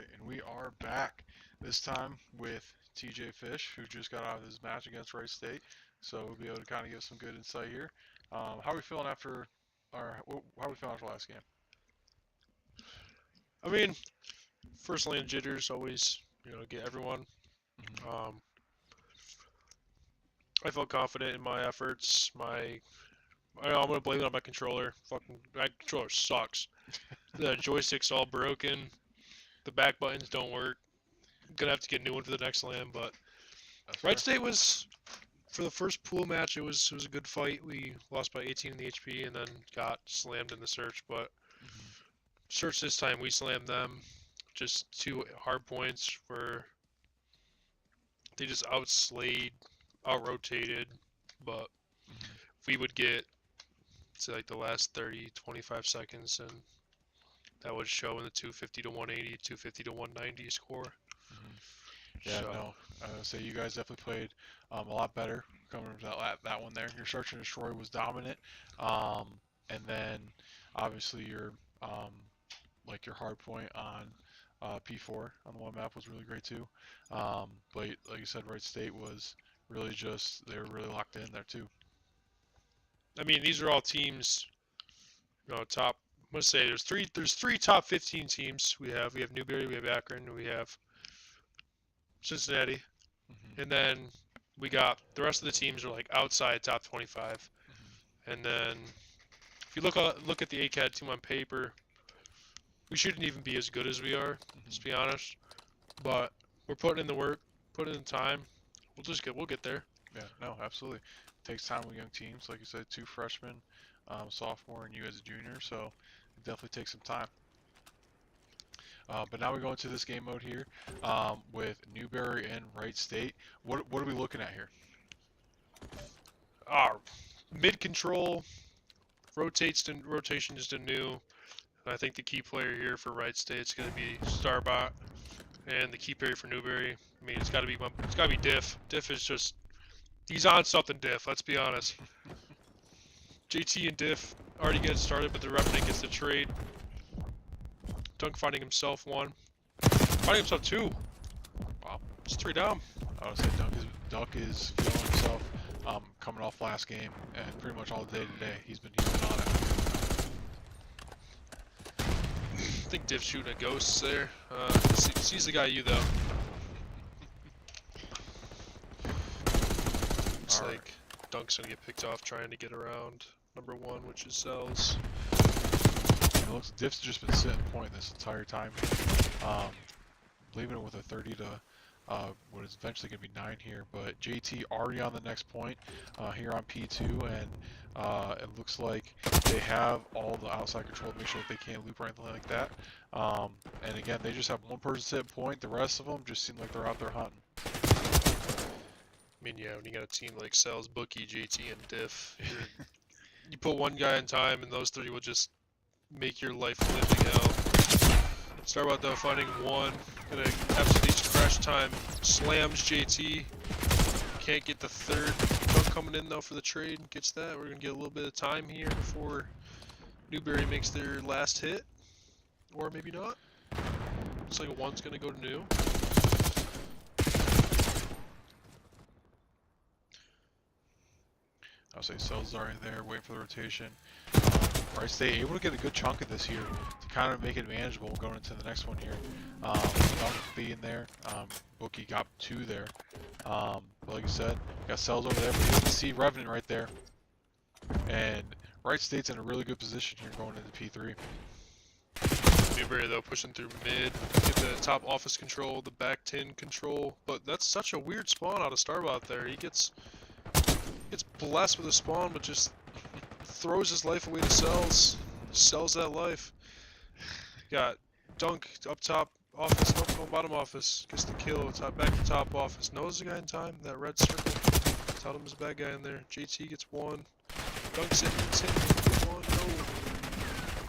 right, and we are back this time with TJ Fish, who just got out of his match against Wright State. So we'll be able to kind of give some good insight here. How are we feeling after last game? I mean, first lane jitters always, get everyone. Mhm. I felt confident in my efforts. I'm gonna blame it on my controller. Fucking my controller sucks. The joystick's all broken. The back buttons don't work. Gonna have to get a new one for the next LAN. But That's Wright fair. State was, for the first pool match, it was a good fight. We lost by 18 in the HP and then got slammed in the search. But Mhm. search this time we slammed them. Just 2 hard points where they just outslayed, out-rotated. But Mhm. if we would get to like the last 30, 25 seconds, and that would show in the 250 to 180, 250 to 190 score. Mhm. Yeah, So, no. So you guys definitely played a lot better coming from that one there. Your search and destroy was dominant, and then obviously your like your hard point on P4 on the one map was really great too. But like you said, Wright State was really just they were really locked in there too. I mean, these are all teams, top. Let's say there's three top 15 teams. We have Newberry, we have Akron, we have Cincinnati, Mhm. and then we got the rest of the teams are like outside top 25. Mhm. And then if you look at the ACAD team on paper, we shouldn't even be as good as we are. Let's Mhm. be honest. But we're putting in the work, putting in the time. We'll get there. Yeah, no, absolutely. Takes time with young teams, like you said, 2 freshmen, sophomore, and you as a junior. So it definitely takes some time. But now we go into this game mode here with Newberry and Wright State. What are we looking at here? Our mid control rotation is the new. I think the key player here for Wright State is going to be Starbot, and the key player for Newberry. I mean, it's got to be Diff. Diff is just he's on something. Diff. Let's be honest. JT and Diff already getting started, but the Revenant gets the trade. Dunk finding himself 1, finding himself 2. Wow. It's 3 down. I would say Duck is feeling himself coming off last game and pretty much all day today. He's been on it. I think Diff shooting a ghost there. Sees the guy you though. Looks All right. like Dunk's gonna get picked off trying to get around number 1, which is Cells. It looks Diff's just been sitting point this entire time, leaving it with a 30 to what is eventually going to be 9 here. But JT already on the next point here on P2, and it looks like they have all the outside control to make sure that they can't loop or anything like that. And again, they just have one person sitting point. The rest of them just seem like they're out there hunting. I mean, yeah, when you got a team like Cells, Bookie, JT, and Diff, you put one guy in time, and those 3 will just make your life a living hell. Starbot though finding 1, gonna absolutely crash time, slams JT, can't get the 3rd. Dunk coming in though for the trade, gets that. We're gonna get a little bit of time here before Newberry makes their last hit, or maybe not. Looks like a 1's gonna go to New. I'll say Cells already there, waiting for the rotation. Wright State able to get a good chunk of this here to kind of make it manageable going into the next one here. Dunk being there, Bookie got 2 there. But like I said, got Cells over there, but you can see Revenant right there. And Wright State's in a really good position here going into P3. Newberry though pushing through mid, get the top office control, the back 10 control, but that's such a weird spawn out of Starbot there. He gets blessed with a spawn, but just throws his life away to Cells. Sells that life. Got Dunk up top office, no, bottom office. Gets the kill, back to top office. Knows the guy in time, that red circle. Tell him there's a bad guy in there. JT gets 1. Dunk's hitting, gets 1, no.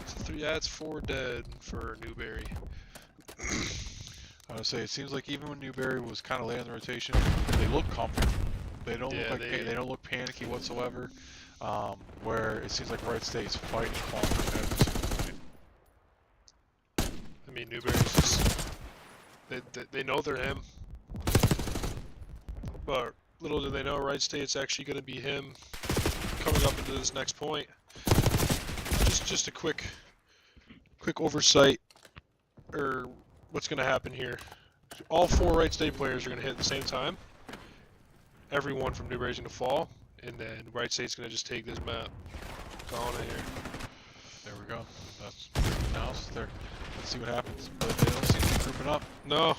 It's 3, that's 4 dead for Newberry. I would say it seems like even when Newberry was kind of late on the rotation, they look comfortable. They don't look like they don't look panicky whatsoever. Where it seems like Wright State's fighting calm every single game. I mean, Newberry's just They know they're him. But little do they know, Wright State's actually going to be him coming up into this next point. Just a quick oversight, or what's going to happen here. All 4 Wright State players are going to hit at the same time. Everyone from Newberry's going to fall, and then Wright State's going to just take this map. Calling it here. There we go. That's announced there. Let's see what happens. But they don't seem to be grouping up. No,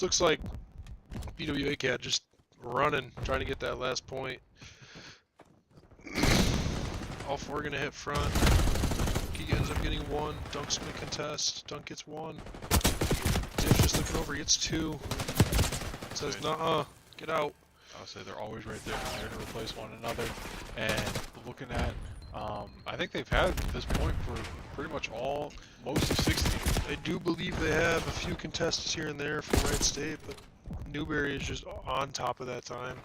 looks like BWA CAD just running, trying to get that last point. All 4 are gonna hit front. He ends up getting 1. Dunk's gonna contest. Dunk gets 1. Div just looking over, gets 2. Says, "Nuh-uh, get out." I'll say they're always right there to replace one another. And looking at, I think they've had this point for pretty much most of 16. I do believe they have a few contests here and there for Wright State, but Newberry is just on top of that time.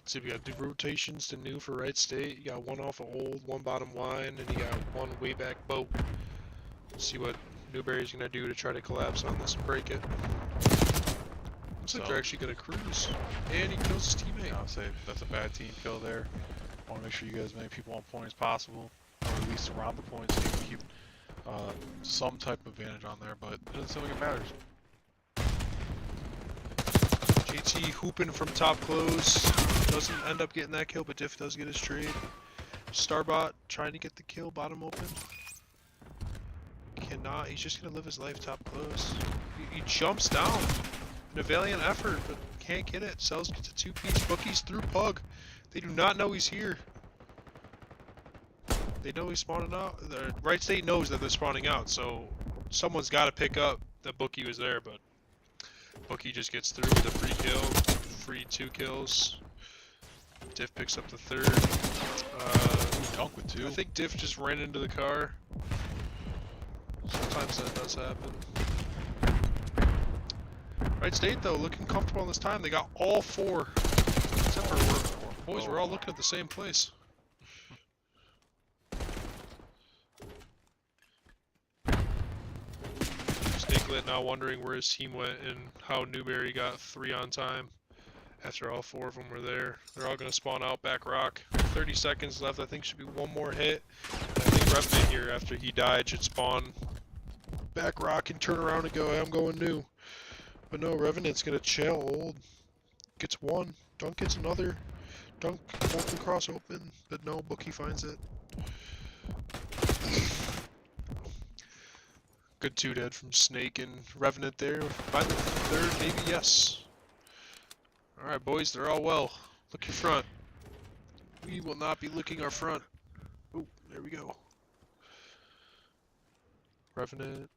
See, we got the rotations to new for Wright State. You got 1 off of old, 1 bottom line, and you got 1 way back boat. See what Newberry's gonna do to try to collapse on this and break it. Looks like they're actually gonna cruise, and he kills his teammate. I'll say that's a bad team kill there. Want to make sure you guys make people on point as possible, or at least around the point, so you can keep some type of advantage on there. But it doesn't seem like it matters. JT hooping from top close, doesn't end up getting that kill, but Diff does get his trade. Starbot trying to get the kill, bottom open. Cannot, he's just gonna live his life top close. He jumps down in a valiant effort, but can't get it. Cells gets a 2-piece, Bookie's through Pug. They do not know he's here. They know he's spawning out. The Wright State knows that they're spawning out, so someone's got to pick up that Bookie was there, but Bookie just gets through with a free kill, free 2 kills. Diff picks up the 3rd. Dunk with 2. I think Diff just ran into the car. Sometimes that does happen. Wright State, though, looking comfortable on this time. They got all 4. Except for boys, we're all looking at the same place. Snakelet now wondering where his team went and how Newberry got 3 on time after all 4 of them were there. They're all going to spawn out back rock. 30 seconds left. I think should be 1 more hit. I think Revenant here, after he died, should spawn back rock and turn around and go, "Hey, I'm going new." But no, Revenant's going to chill old. Gets 1. Dunk gets another. Dunk open cross open, but no, Bookie finds it. Good 2 dead from Snake and Revenant there. Find the 3rd, maybe, yes. Alright, boys, they're all well. Look your front. We will not be looking our front. Oh, there we go. Revenant.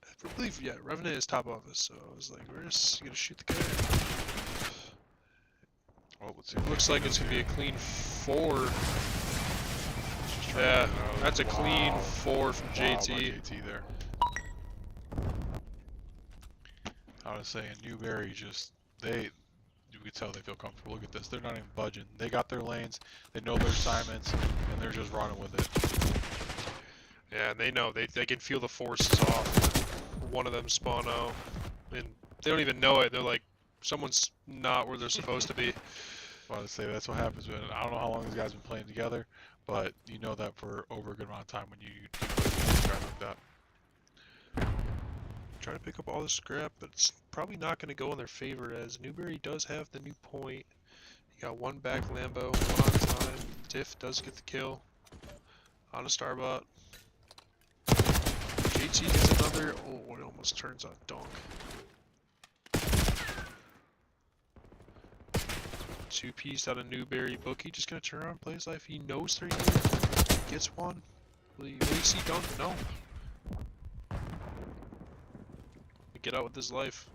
I believe, yeah, Revenant is top office, so I was like, we're just gonna shoot the guy. Oh, let's see. Looks like it's gonna be a clean 4. Yeah, that's a clean 4 from JT. JT there. I was saying, Newberry just, you could tell they feel comfortable. Look at this, they're not even budging. They got their lanes, they know their assignments, and they're just running with it. Yeah, they know, they can feel the forces off. One of them spawn out, and they don't even know it. They're like, someone's not where they're supposed to be. Well, I say that's what happens when, I don't know how long these guys have been playing together, but you know that for over a good amount of time when you try like that. Trying to pick up all the scrap, but it's probably not going to go in their favor, as Newberry does have the new point. You got 1 back Lambo, 1 on time. Diff does get the kill on a Starbot. JT gets another. Oh, it almost turns on Donk. 2-piece out of Newberry. Bookie just gonna turn around, play his life. He knows they're here. Gets 1. Will he see Dunk? No. Get out with his life.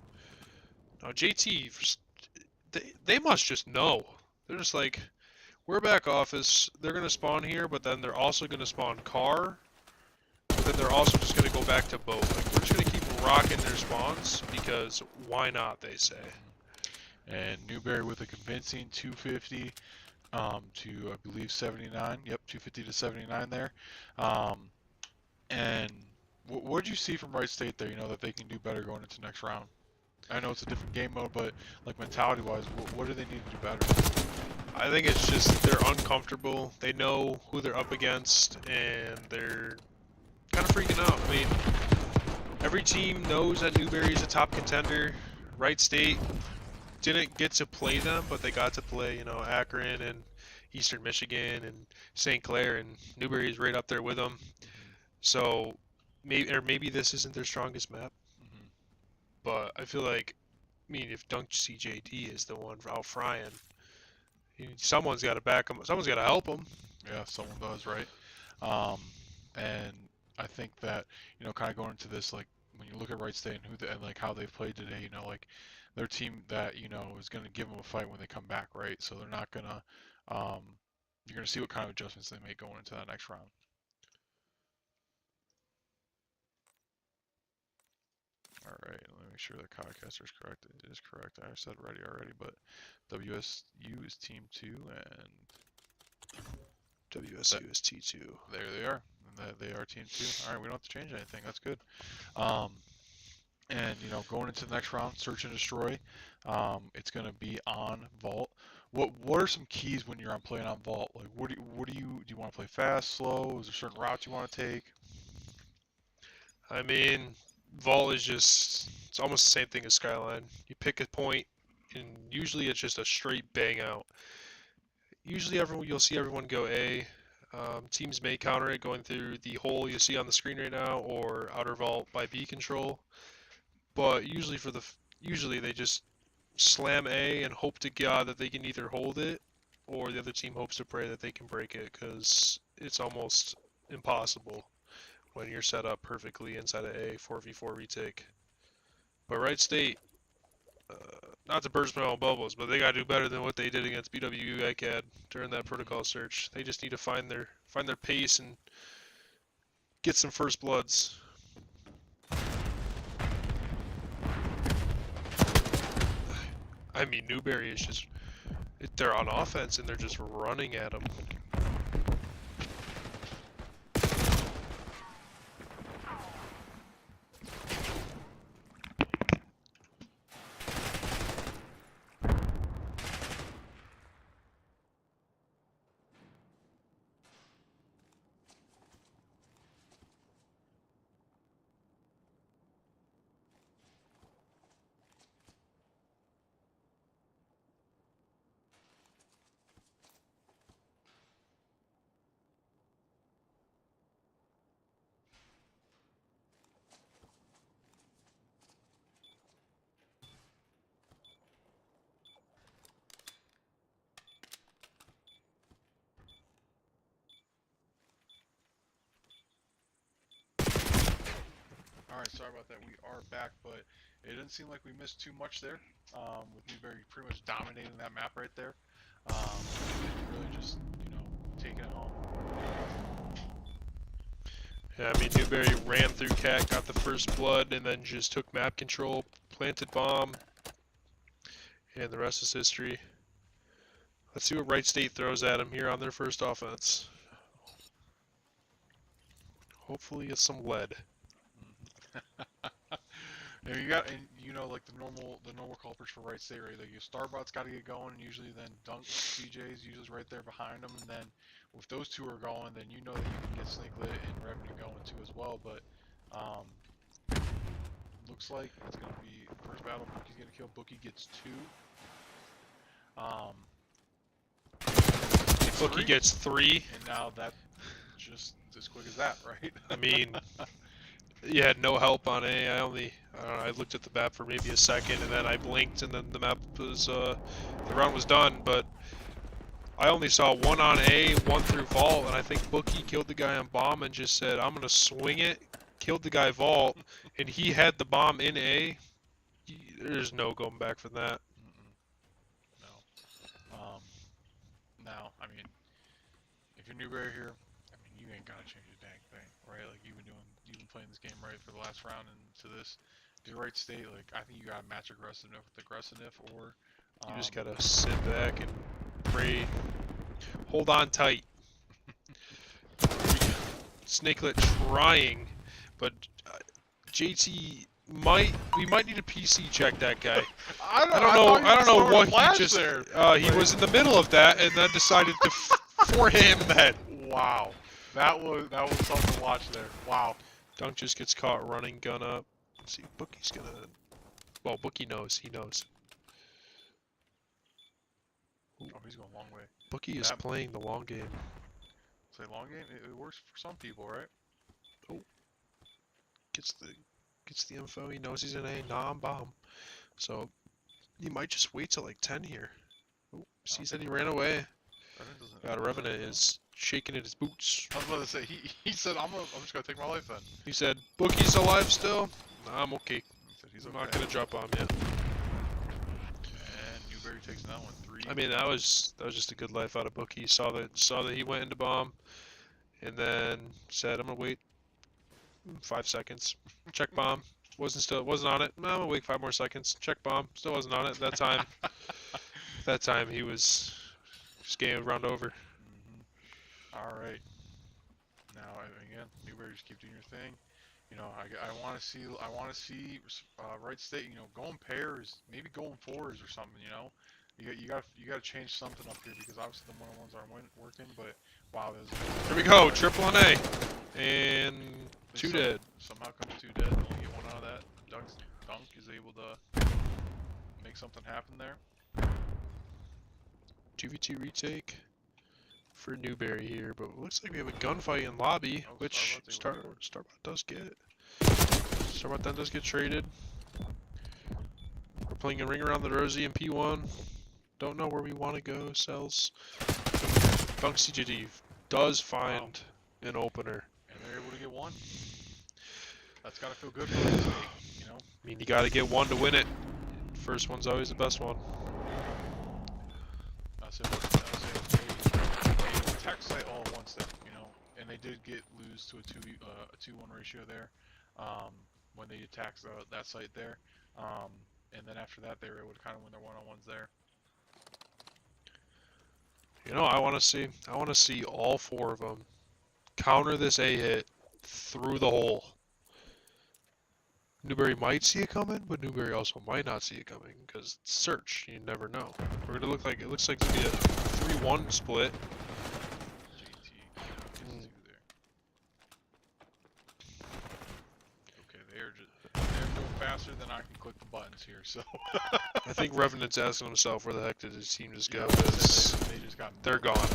Now JT, they must just know. They're just like, we're back office. They're gonna spawn here, but then they're also gonna spawn car. But then they're also just gonna go back to boat. Like, we're just gonna keep rocking their spawns because why not? They say. And Newberry with a convincing 250 to, I believe, 79. Yep, 250 to 79 there. And what did you see from Wright State there? You know that they can do better going into next round. I know it's a different game mode, but like mentality-wise, what do they need to do better? I think it's just they're uncomfortable. They know who they're up against, and they're kind of freaking out. I mean, every team knows that Newberry is a top contender. Wright State didn't get to play them, but they got to play, you know, Akron and Eastern Michigan and St. Clair, and Newberry is right up there with them. So maybe this isn't their strongest map, but I feel like, I mean, if Dunk CJD is the one out frying, someone's got to back him. Someone's got to help him. Yeah, someone does, right? And I think that, you know, kind of going into this, like when you look at Wright State and and like how they've played today, you know, like their team that, you know, is going to give them a fight when they come back, right? So they're not gonna, you're gonna see what kind of adjustments they make going into that next round. All right, let me make sure the codcaster is correct. It is correct. I said ready already, but WSU is team 2 and WSU is T2. there they are. They are team 2. All right, we don't have to change anything. That's good. And you know, going into the next round, search and destroy. It's gonna be on Vault. What are some keys when you're on playing on Vault? Like, what do you want to play fast, slow? Is there certain routes you want to take? I mean, Vault is just, it's almost the same thing as Skyline. You pick a point, and usually it's just a straight bang out. Usually you'll see everyone go A. Teams may counter it going through the hole you see on the screen right now, or outer vault by B control. But usually they just slam A and hope to God that they can either hold it, or the other team hopes to pray that they can break it, because it's almost impossible when you're set up perfectly inside of A 4v4 retake. But Wright State, not to burst my own bubbles, but they gotta do better than what they did against BW ICAD during that protocol search. They just need to find their pace and get some first bloods. I mean, Newberry is just, they're on offense and they're just running at them. All right, sorry about that. We are back, but it didn't seem like we missed too much there. With Newberry pretty much dominating that map right there. Really just, you know, taking it home. Yeah, I mean, Newberry ran through cat, got the first blood, and then just took map control, planted bomb, and the rest is history. Let's see what Wright State throws at them here on their first offense. Hopefully it's some lead. And you got, and you know, like the normal culprits for Wright State, right? Like your Starbot's got to get going, and usually then Dunk CJ's usually right there behind them, and then if those two are going, then you know that you can get Snakelit and Revenue going too as well. But looks like it's gonna be first battle. Bookie's gonna kill. Bookie gets 2. Bookie gets 3. And now that just as quick as that, right? I mean, you had no help on A. I looked at the map for maybe a second, and then I blinked, and then the map was, the round was done. But I only saw 1 on A, 1 through Vault, and I think Bookie killed the guy on bomb and just said, "I'm gonna swing it." Killed the guy Vault, and he had the bomb in A. There's no going back from that. No. Now, I mean, if you're Newberry here, I mean, you ain't gotta change a dang thing, right? Like you've been playing this game right for the last round and to this. Do Wright State, like I think you gotta match aggressiveness with aggressiveness, or You just gotta sit back and pray. Hold on tight. Snakelet trying, but JT we might need a PC check that guy. I I don't know what flash he just. there. He was in the middle of that and then decided to for him that. Wow, that was something to watch there. Wow. Dunk just gets caught running gun up. Let's see, Bookie's gonna. Well, Bookie knows. He knows. Oh, he's going a long way. Bookie is playing the long game. Say long game. It works for some people, right? Oh, gets the info. He knows he's in a non-bomb, so he might just wait till like 10 here. Oh, sees that he ran away. Revenant is shaking at his boots. I was about to say he said I'm just gonna take my life then. He said Bookie's alive still. I'm okay. He said he's I'm okay. not gonna drop bomb yet. And Newberry takes that one 3. I mean that was just a good life out of Bookie. Saw that he went into bomb, and then said I'm gonna wait 5 seconds. Check bomb. Wasn't on it. No, I'm gonna wait 5 more seconds. Check bomb. Still wasn't on it. That time. That time he was just getting round over. All right. Now again, Newberry, just keep doing your thing. You know, I want to see right state. You know, going pairs, maybe going fours or something. You know, you got to change something up here because obviously the one-on-ones aren't working. But wow, Here we go, triple and A, and 2 dead. Somehow comes 2 dead. Only get 1 out of that. Dunk is able to make something happen there. 2v2 retake for Newberry here, but it looks like we have a gunfight in lobby, which Starbot does get. Starbot then does get traded. We're playing a ring around the rosy in P1. Don't know where we want to go. Cells. Dunk CJD does find an opener. And they're able to get 1. That's gotta feel good for us, you know. I mean, you got to get 1 to win it. First one's always the best one. They attacked the site all at once there, you know, and they did lose to a 2-1 ratio there when they attacked that site there, and then after that they were able to kind of win their one-on-ones there. You know, I want to see all 4 of them counter this A hit through the hole. Newberry might see it coming, but Newberry also might not see it coming because it's search. You never know. We're gonna look like it looks like to be a 3-1 split. JT gets 2 there. Okay, they're doing faster than I can click the buttons here. So I think Revenant's asking himself where the heck did his team just go? yeah, Because they just got they're gone.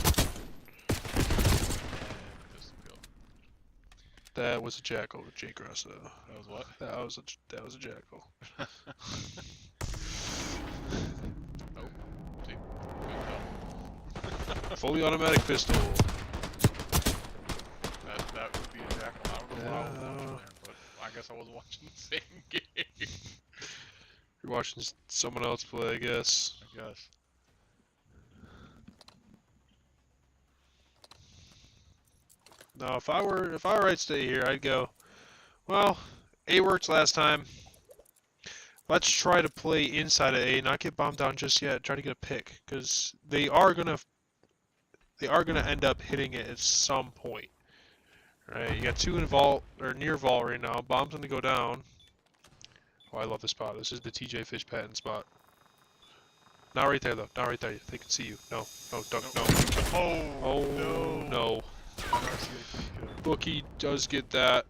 That was a jackal, Jake Grasso. That was what? That was a jackal. Oh, see, good Fully automatic pistol. that would be a jackal. I don't know what I was watching there, but I guess I wasn't watching the same game. You're watching someone else play, I guess. I guess. No, if I were right stay here, I'd go, well, A worked last time. Let's try to play inside of A, not get bombed down just yet. Try to get a pick, because they are gonna end up hitting it at some point. Right? You got 2 in vault or near vault right now. Bomb's gonna go down. Oh, I love this spot. This is the TJ Fish patent spot. Not right there though. Not right there. They can see you. No, don't. No. Oh No. Bookie does get that.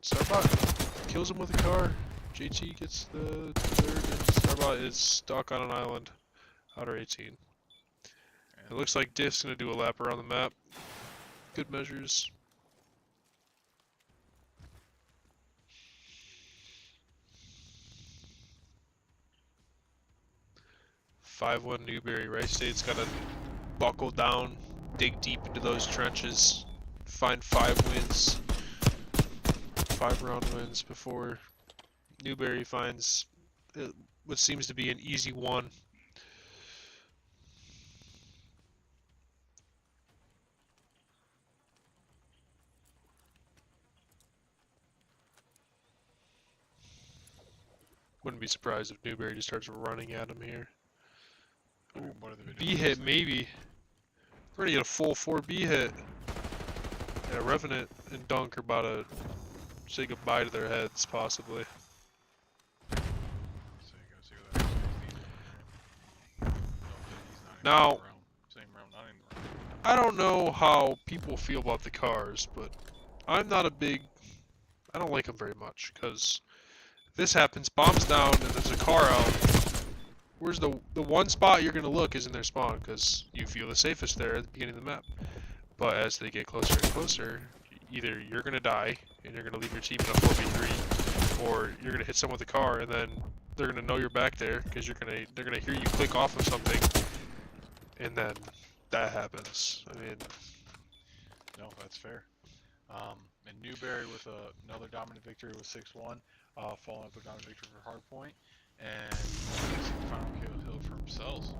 Starbot kills him with a car. JT gets the 3rd, and Starbot is stuck on an island. Outer 18. It looks like Diff's gonna do a lap around the map. Good measures. (5-1) Newberry. Rice State's gotta buckle down, dig deep into those trenches, find 5 wins, 5-round wins before Newberry finds what seems to be an easy 1. Wouldn't be surprised if Newberry just starts running at him here. B hit maybe. We're gonna get a full 4 B hit. Yeah, Revenant and Dunk are about to say goodbye to their heads, possibly. So you gotta see what that is. No, he's not even Now, in the realm. Same realm, not in the realm. I don't know how people feel about the cars, but I'm not a big. I don't like them very much because this happens, bombs down, and there's a car out. Where's the one spot you're gonna look is in their spawn because you feel the safest there at the beginning of the map. But as they get closer and closer, either you're gonna die and you're gonna leave your team in a 4v3, or you're gonna hit someone with a car and then they're gonna know you're back there because they're gonna hear you click off of something, and then that happens. I mean, No, that's fair. And Newberry with another dominant victory with 6-1, following up a dominant victory for Hardpoint, and final kill for themselves.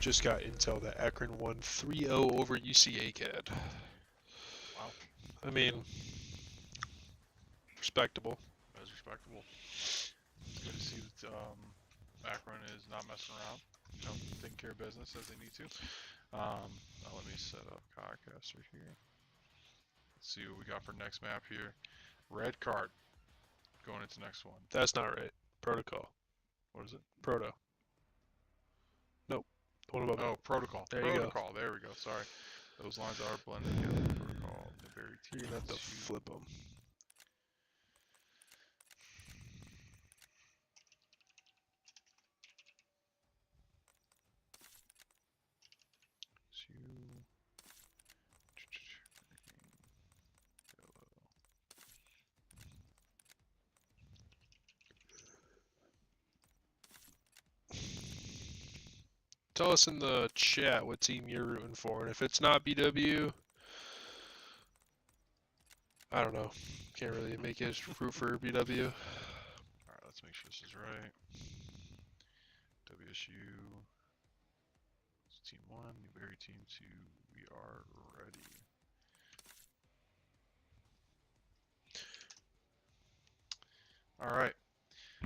just got intel that Akron won 3-0 over UCA CAD. Wow, I mean, respectable. that's respectable. It's good to see that Akron is not messing around, taking care of business as they need to. Now let me set up Codcaster here. Let's see what we got for next map here. Red card. Going into next one. That's not right. Protocol. What is it? Proto. Nope. What about Oh, protocol. There you go. Protocol. There we go. Sorry. Those lines are blended together. Protocol. Newberry You're gonna have to T2. flip them. Tell us in the chat what team you're rooting for, and if it's not BW, I don't know. Can't really make it root for BW. Alright, let's make sure this is right. WSU. It's team 1, Newberry team 2. We are ready. Alright.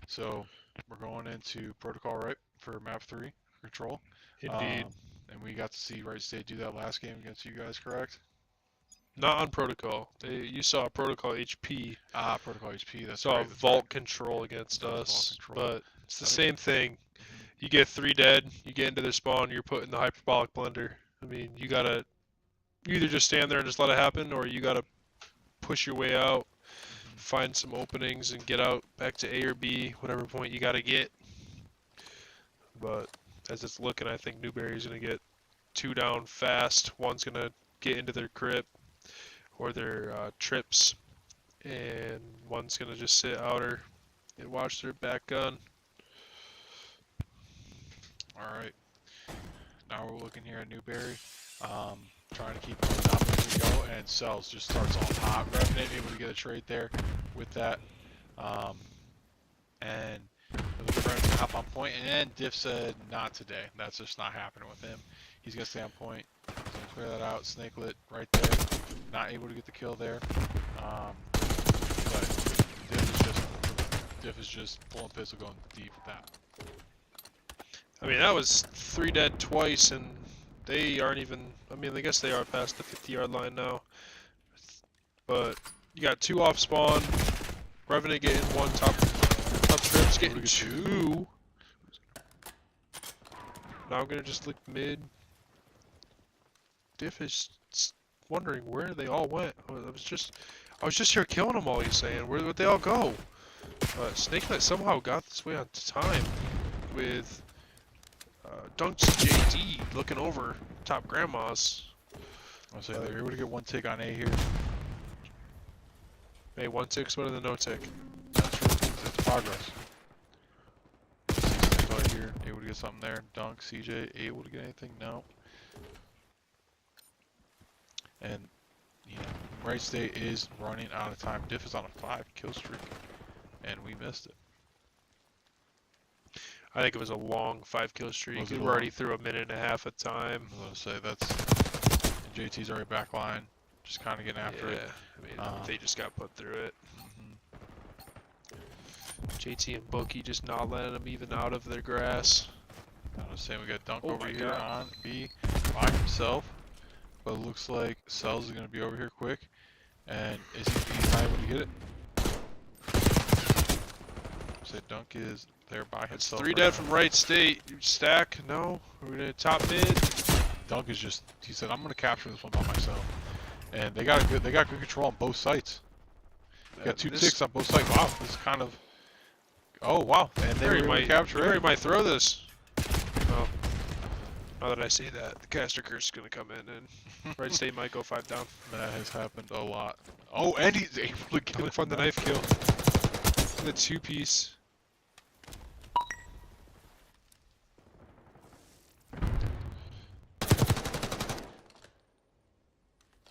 So we're going into protocol, right? For map 3 control. Indeed. And we got to see Wright State do that last game against you guys, correct? Not on protocol. You saw protocol HP. Ah, protocol HP. That's Saw right. That's vault right. control against That was us, vault control. but it's the That is- same thing. You get 3 dead, you get into their spawn, you're put in the hyperbolic blender. I mean, you either just stand there and just let it happen, or you gotta push your way out, find some openings, and get out back to A or B, whatever point you gotta get. But as it's looking, I think Newberry's gonna get 2 down fast. One's gonna get into their crypt or their trips, and one's gonna just sit outer and watch their back gun. Alright. Now we're looking here at Newberry. Trying to keep on top as we go, and Cells just starts off hot. Revenant able to get a trade there with that. And the friend to hop on point, and Diff said not today. That's just not happening with him. He's gonna stay on point. He's gonna clear that out. Snakelet right there. Not able to get the kill there. But Diff is just pulling pistol, going deep with that. I mean, that was 3 dead twice, and they aren't even. I mean, I guess they are past the 50-yard line now. But you got 2 off spawn. Revenant getting 1 top trips, getting 2. Now I'm gonna just look mid. Diff is wondering where they all went. I was just here killing them all. He's saying, where'd they all go? Snakelet somehow got this way on time with Dunk's JD looking over top grandma's. I'll say they're able to get 1 tick on A here. Hey, 1 tick's better than no tick. That's progress. Right here, able to get something there. Dunk, CJ, able to get anything? No. And yeah, Wright State is running out of time. Diff is on a 5 kill streak, and we missed it. I think it was a long 5 kill streak. Was it We were already through a minute and a half of time. I was gonna say that's. And JT's already back line, just kind of getting after it. I mean, they just got put through it. JT and Bookie just not letting them even out of their grass. I was saying we got Dunk Oh over my here God. on B by himself, but it looks like Cells is gonna be over here quick, and he's not able to get it. So Dunk is there by It's himself. 3 right dead now. from right state. Stack, no. We're gonna top mid. Dunk is just, he said, I'm gonna capture this one by myself. And they got good control on both sites. They got 2 ticks on both sides. Wow, this is kind of, oh wow, and they were able to capture Newberry it. might throw this. Oh. Now that I say that, the caster curse is gonna come in and right state might go 5 down. That has happened a lot. Oh, and he's able to get Gonna it find the knife kill. The 2-piece.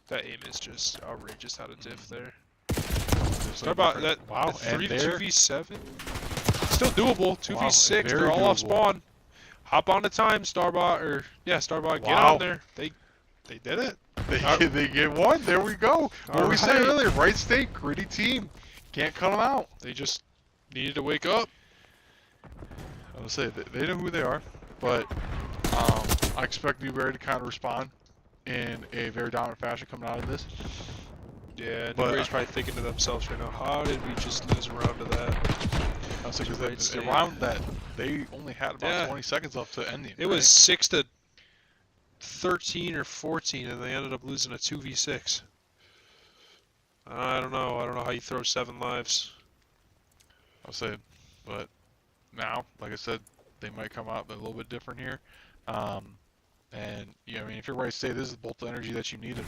That aim is just outrageous out of diff there. There's How about different- that? Wow, A 3 and to there, 2v7? Still doable. 2v6. very They're all off doable. spawn. Hop on the time, Starbot, or yeah, Starbot. Get Wow. on there. They did it. they get one. There we go. What we said Alright. earlier, right state, gritty team. Can't cut them out. They just needed to wake up. I would say they know who they are, but I expect Newberry to kind of respond in a very dominant fashion coming out of this. Yeah, But- Newberry's probably thinking to themselves right now, how did we just lose a round to that? I was thinking Right that state. around that they only had about Yeah. 20 seconds left to end the. It was 6 to 13 or 14, and they ended up losing a 2v6. I don't know. I don't know how you throw 7 lives. I'll say, but now, like I said, they might come out a little bit different here. And yeah, I mean, if you're right, say this is both the energy that you needed.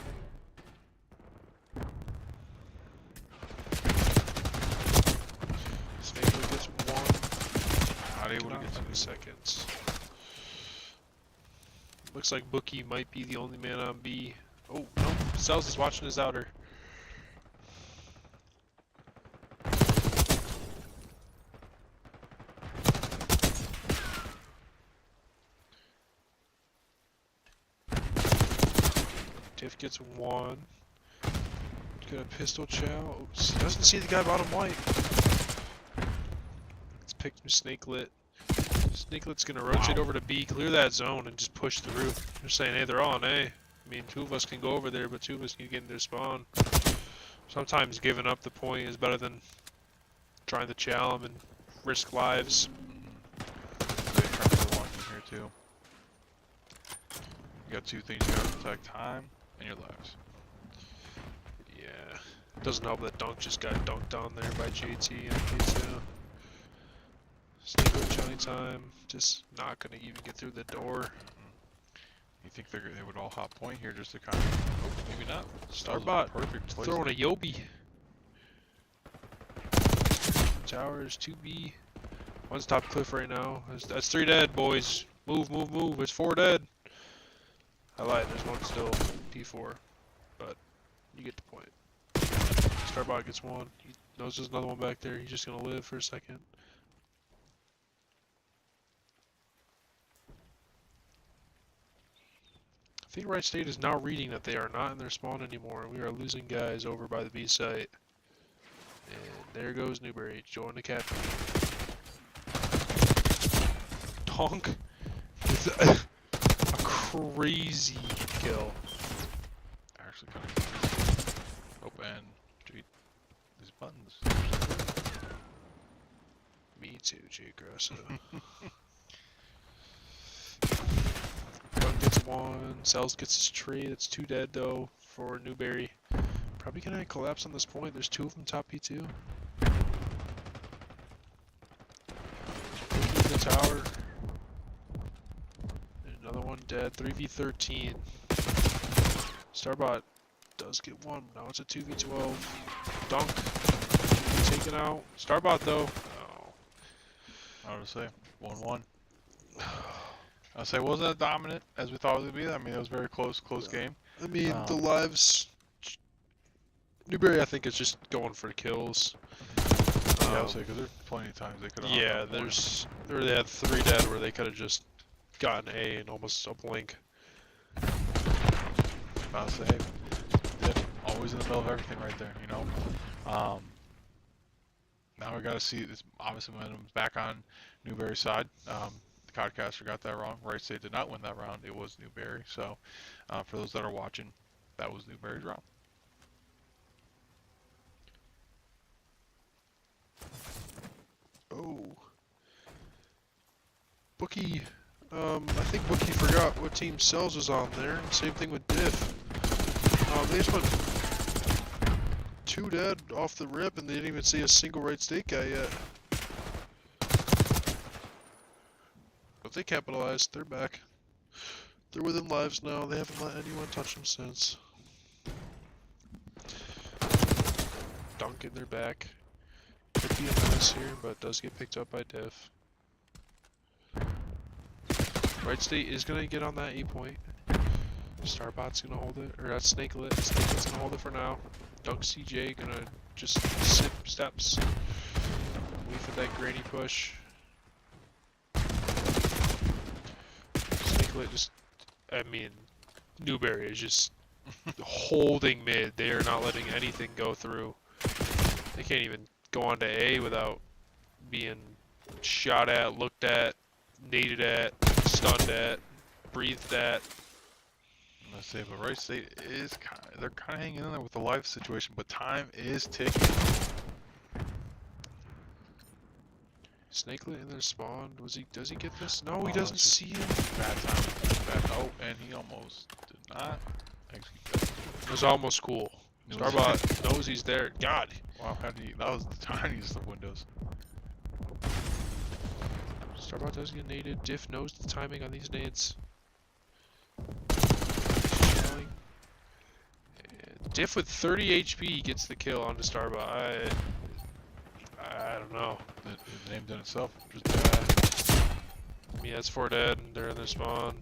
Snake gets 1. Not able to get to 2 seconds. Looks like Bookie might be the only man on B. Oh, no. Cells is watching his outer. Tiff gets 1. Got a pistol chow. Oh, doesn't see the guy bottom white. Let's pick Snakelet. Snakelet's gonna rotate over to B, clear that zone, and just push through. They're saying, hey, they're on A. I mean, 2 of us can go over there, but 2 of us can get in their spawn. Sometimes giving up the point is better than trying to chow them and risk lives. They try to go on here too. You got 2 things you gotta protect: time and your lives. Yeah. Doesn't help that Dunk just got dunked on there by JT and P2. Snakelet chowing time, just not gonna even get through the door. You think they would all hop point here just to kind of? Oh, maybe not. Starbot Perfect place. throwing a Yobi. Towers 2B. One's top cliff right now. That's 3 dead, boys. Move, move, move. There's 4 dead. I lied. There's 1 still P4, but you get the point. Starbot gets 1. He knows there's another one back there. He's just gonna live for a second. I think Right State is now reading that they are not in their spawn anymore. We are losing guys over by the B site. And there goes Newberry, join the captain. Donk with a crazy kill. Actually, kind of. Oh, and gee, these buttons. Me too, J. Grosso. Bug gets 1. Cells gets his tree. That's 2 dead though for Newberry. Probably gonna collapse on this point. There's 2 of them top P2. The tower. And another one dead. 3v13. Starbot does get 1. Now it's a 2v12. Dunk. Taken out. Starbot though. Oh. I would say 1-1. I'd say it wasn't as dominant as we thought it would be. I mean, it was very close game. I mean, the lives. Newberry, I think, is just going for kills. Yeah, I would say because there's plenty of times they could have. Yeah, they had 3 dead where they could have just gotten A in almost a blink. I would say, hey, always in the middle of everything right there, you know. Now we got to see this. Obviously, momentum's back on Newberry's side. The Codcaster got that wrong. Wright State did not win that round. It was Newberry. So, for those that are watching, that was Newberry's round. Oh. Bookie. I think Bookie forgot what team Cells was on there. Same thing with Diff. They just went 2 dead off the rip, and they didn't even see a single Wright State guy yet. But they capitalized. They're back. They're within lives now. They haven't let anyone touch them since. Duncan, they're back. Could be a mess here, but does get picked up by Diff. Wright State is going to get on that 8 point. Starbot's going to hold it, or that's Snakelet. Snakelet's going to hold it for now. Dunk CJ going to just sit steps. Wait for that granny push. Snakelet just, I mean, Newberry is just holding mid. They are not letting anything go through. They can't even go on to A without being shot at, looked at, naded at, stunned at, breathed at. Let's say, but Wright State is they're kind of hanging in there with the life situation, but time is ticking. Snakelet in their spawn. Does he get this? No, he doesn't see him. Bad time. Bad. Oh, and he almost did not execute that. It was almost cool. Starbot knows he's there. God. Wow, how did he? That was the tiniest of windows. Starbot does get naded. Diff knows the timing on these nades. Diff with 30 HP gets the kill onto Starbot. I don't know. The name in itself just bad. I mean, that's 4 dead, and they're in their spawn.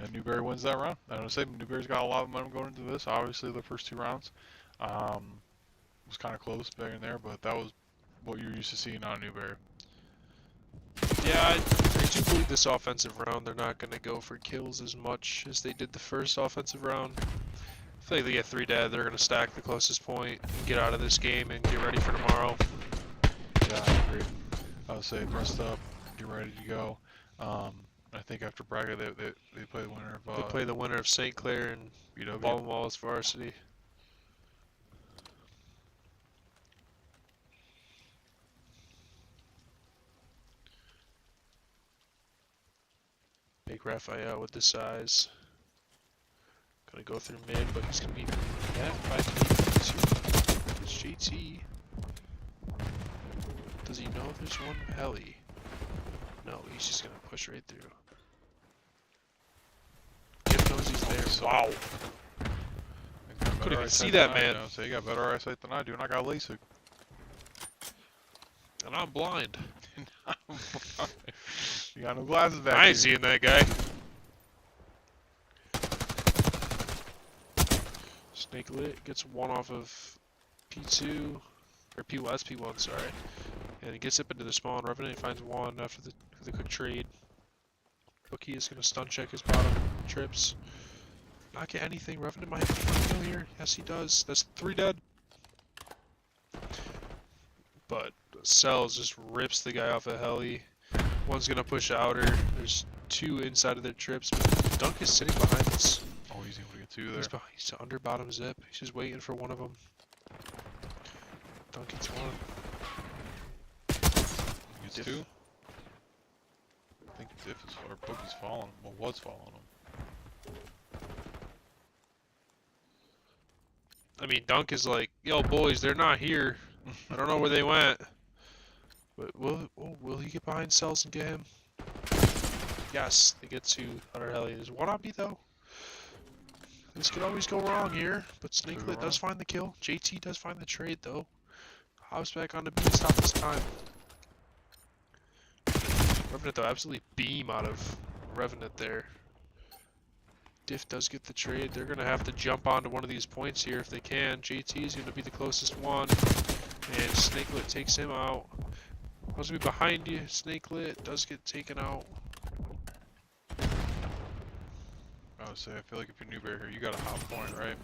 And Newberry wins that round. I don't say Newberry's got a lot of momentum going into this. Obviously, the first 2 rounds was kind of close back in there, but that was what you're used to seeing on Newberry. Yeah, I do believe this offensive round they're not going to go for kills as much as they did the first offensive round. I feel like they get 3 dead, they're going to stack the closest point and get out of this game and get ready for tomorrow. Yeah, I agree. I would say rest up, get ready to go. I think after Braga, they play the winner of They play the winner of St. Clair and BW. Baldwin Wallace varsity. Big Raphael with the size. Gonna go through mid, but he's gonna be met by P2. It's JT. Does he know there's one heli? No, he's just gonna push right through. Kip knows he's there. Wow. Couldn't even see that, man. So you got better eyesight than I do, and I got LASIK. And I'm blind. You got no glasses back I ain't here. seeing that guy. Snakelet gets 1 off of P2, or P1, P1, sorry. And he gets up into the spawn. Revenant finds 1 after the quick trade. Bookie is going to stun check his bottom trips. Not get anything. Revenant might have a kill here. Yes, he does. That's 3 dead. But Cells just rips the guy off a heli. One's gonna push outer. There's 2 inside of their trips. But Dunk is sitting behind this. Oh, he's able to get 2 there. He's under bottom zip. He's just waiting for one of them. Dunk gets 1. He gets Diff. 2. I think Diff is, or Bookie's falling. Well, was following him. I mean, Dunk is like, yo, boys, they're not here. I don't know where they went. But will he get behind Cells and get him? Yes, they get 2 on our heli. There's 1 on B though. This could always go wrong here, but Snakelet does find the kill. JT does find the trade though. Hops back on the B and stop this time. Revenant though, absolutely beam out of Revenant there. Diff does get the trade. They're going to have to jump onto one of these points here if they can. JT is going to be the closest one. And Snakelet takes him out. I was going to be behind you. Snakelet does get taken out. I would say, I feel like if you're Newberry here, you got a hot point, right?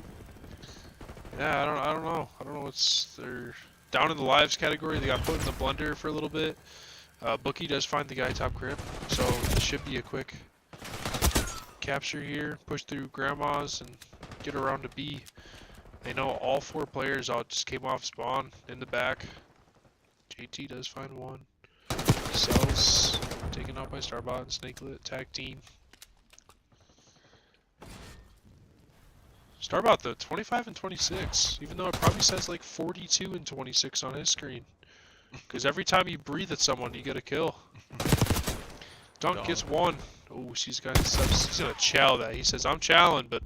Yeah, I don't know. I don't know what's they're down in the lives category. They got put in the blender for a little bit. Bookie does find the guy top crib, so this should be a quick capture here. Push through grandmas and get around to B. They know all 4 players all just came off spawn in the back. JT does find one. Cells taken out by Starbot and Snakelet. Tag team. Starbot though, 25 and 26, even though it probably says like 42 and 26 on his screen. Because every time you breathe at someone, you get a kill. Dunk gets one. Oh, she's got he's gonna chow that. He says, I'm chowing, but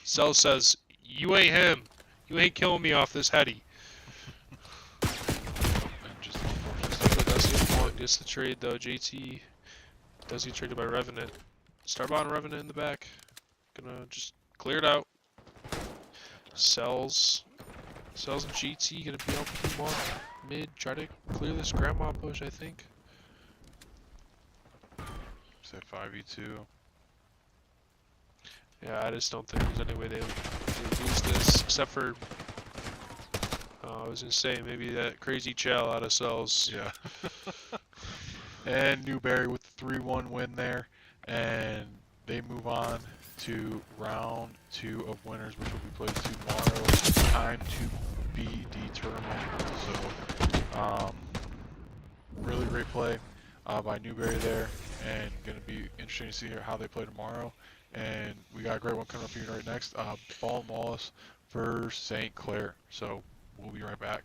Cell says, you ain't him. You ain't killing me off this heady. And just unfortunately, Snakelet does get one. Gets the trade though. JT does get traded by Revenant. Starbot and Revenant in the back. Gonna just clear it out. Cells and GT gonna be LP1 mid. Try to clear this grandma push, I think. say 5v2. Yeah, I just don't think there's any way they lose this, except for I was gonna say maybe that crazy chow out of Cells. Yeah. And Newberry with the 3-1 win there, and they move on to round 2 of winners, which will be played tomorrow. Time to be determined. So, really great play by Newberry there, and going to be interesting to see how they play tomorrow. And we got a great one coming up here right next. Ball Wallace versus St. Clair. So we'll be right back.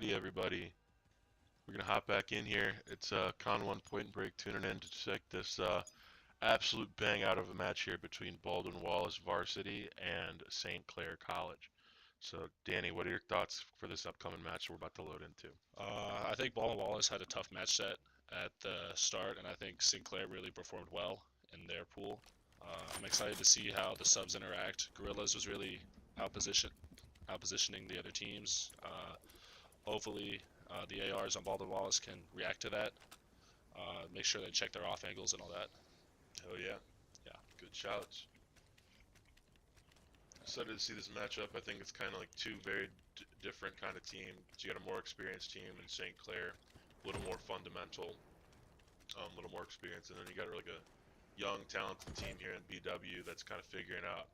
Alrighty, everybody. We're gonna hop back in here. It's Con 1 Point and Break tuning in to check this absolute bang out of a match here between Baldwin Wallace Varsity and St. Clair College. So, Danny, what are your thoughts for this upcoming match we're about to load into? I think Baldwin Wallace had a tough match set at the start, and I think Sinclair really performed well in their pool. I'm excited to see how the subs interact. Gorillas was really outpositioning the other teams. Hopefully, the ARs on Baldwin Wallace can react to that. Make sure they check their off angles and all that. Hell yeah. Yeah. Good shouts. Excited to see this matchup. I think it's kind of like two very different kind of teams. You got a more experienced team in St. Clair, a little more fundamental, a little more experience, and then you got like a young, talented team here in BW that's kind of figuring out,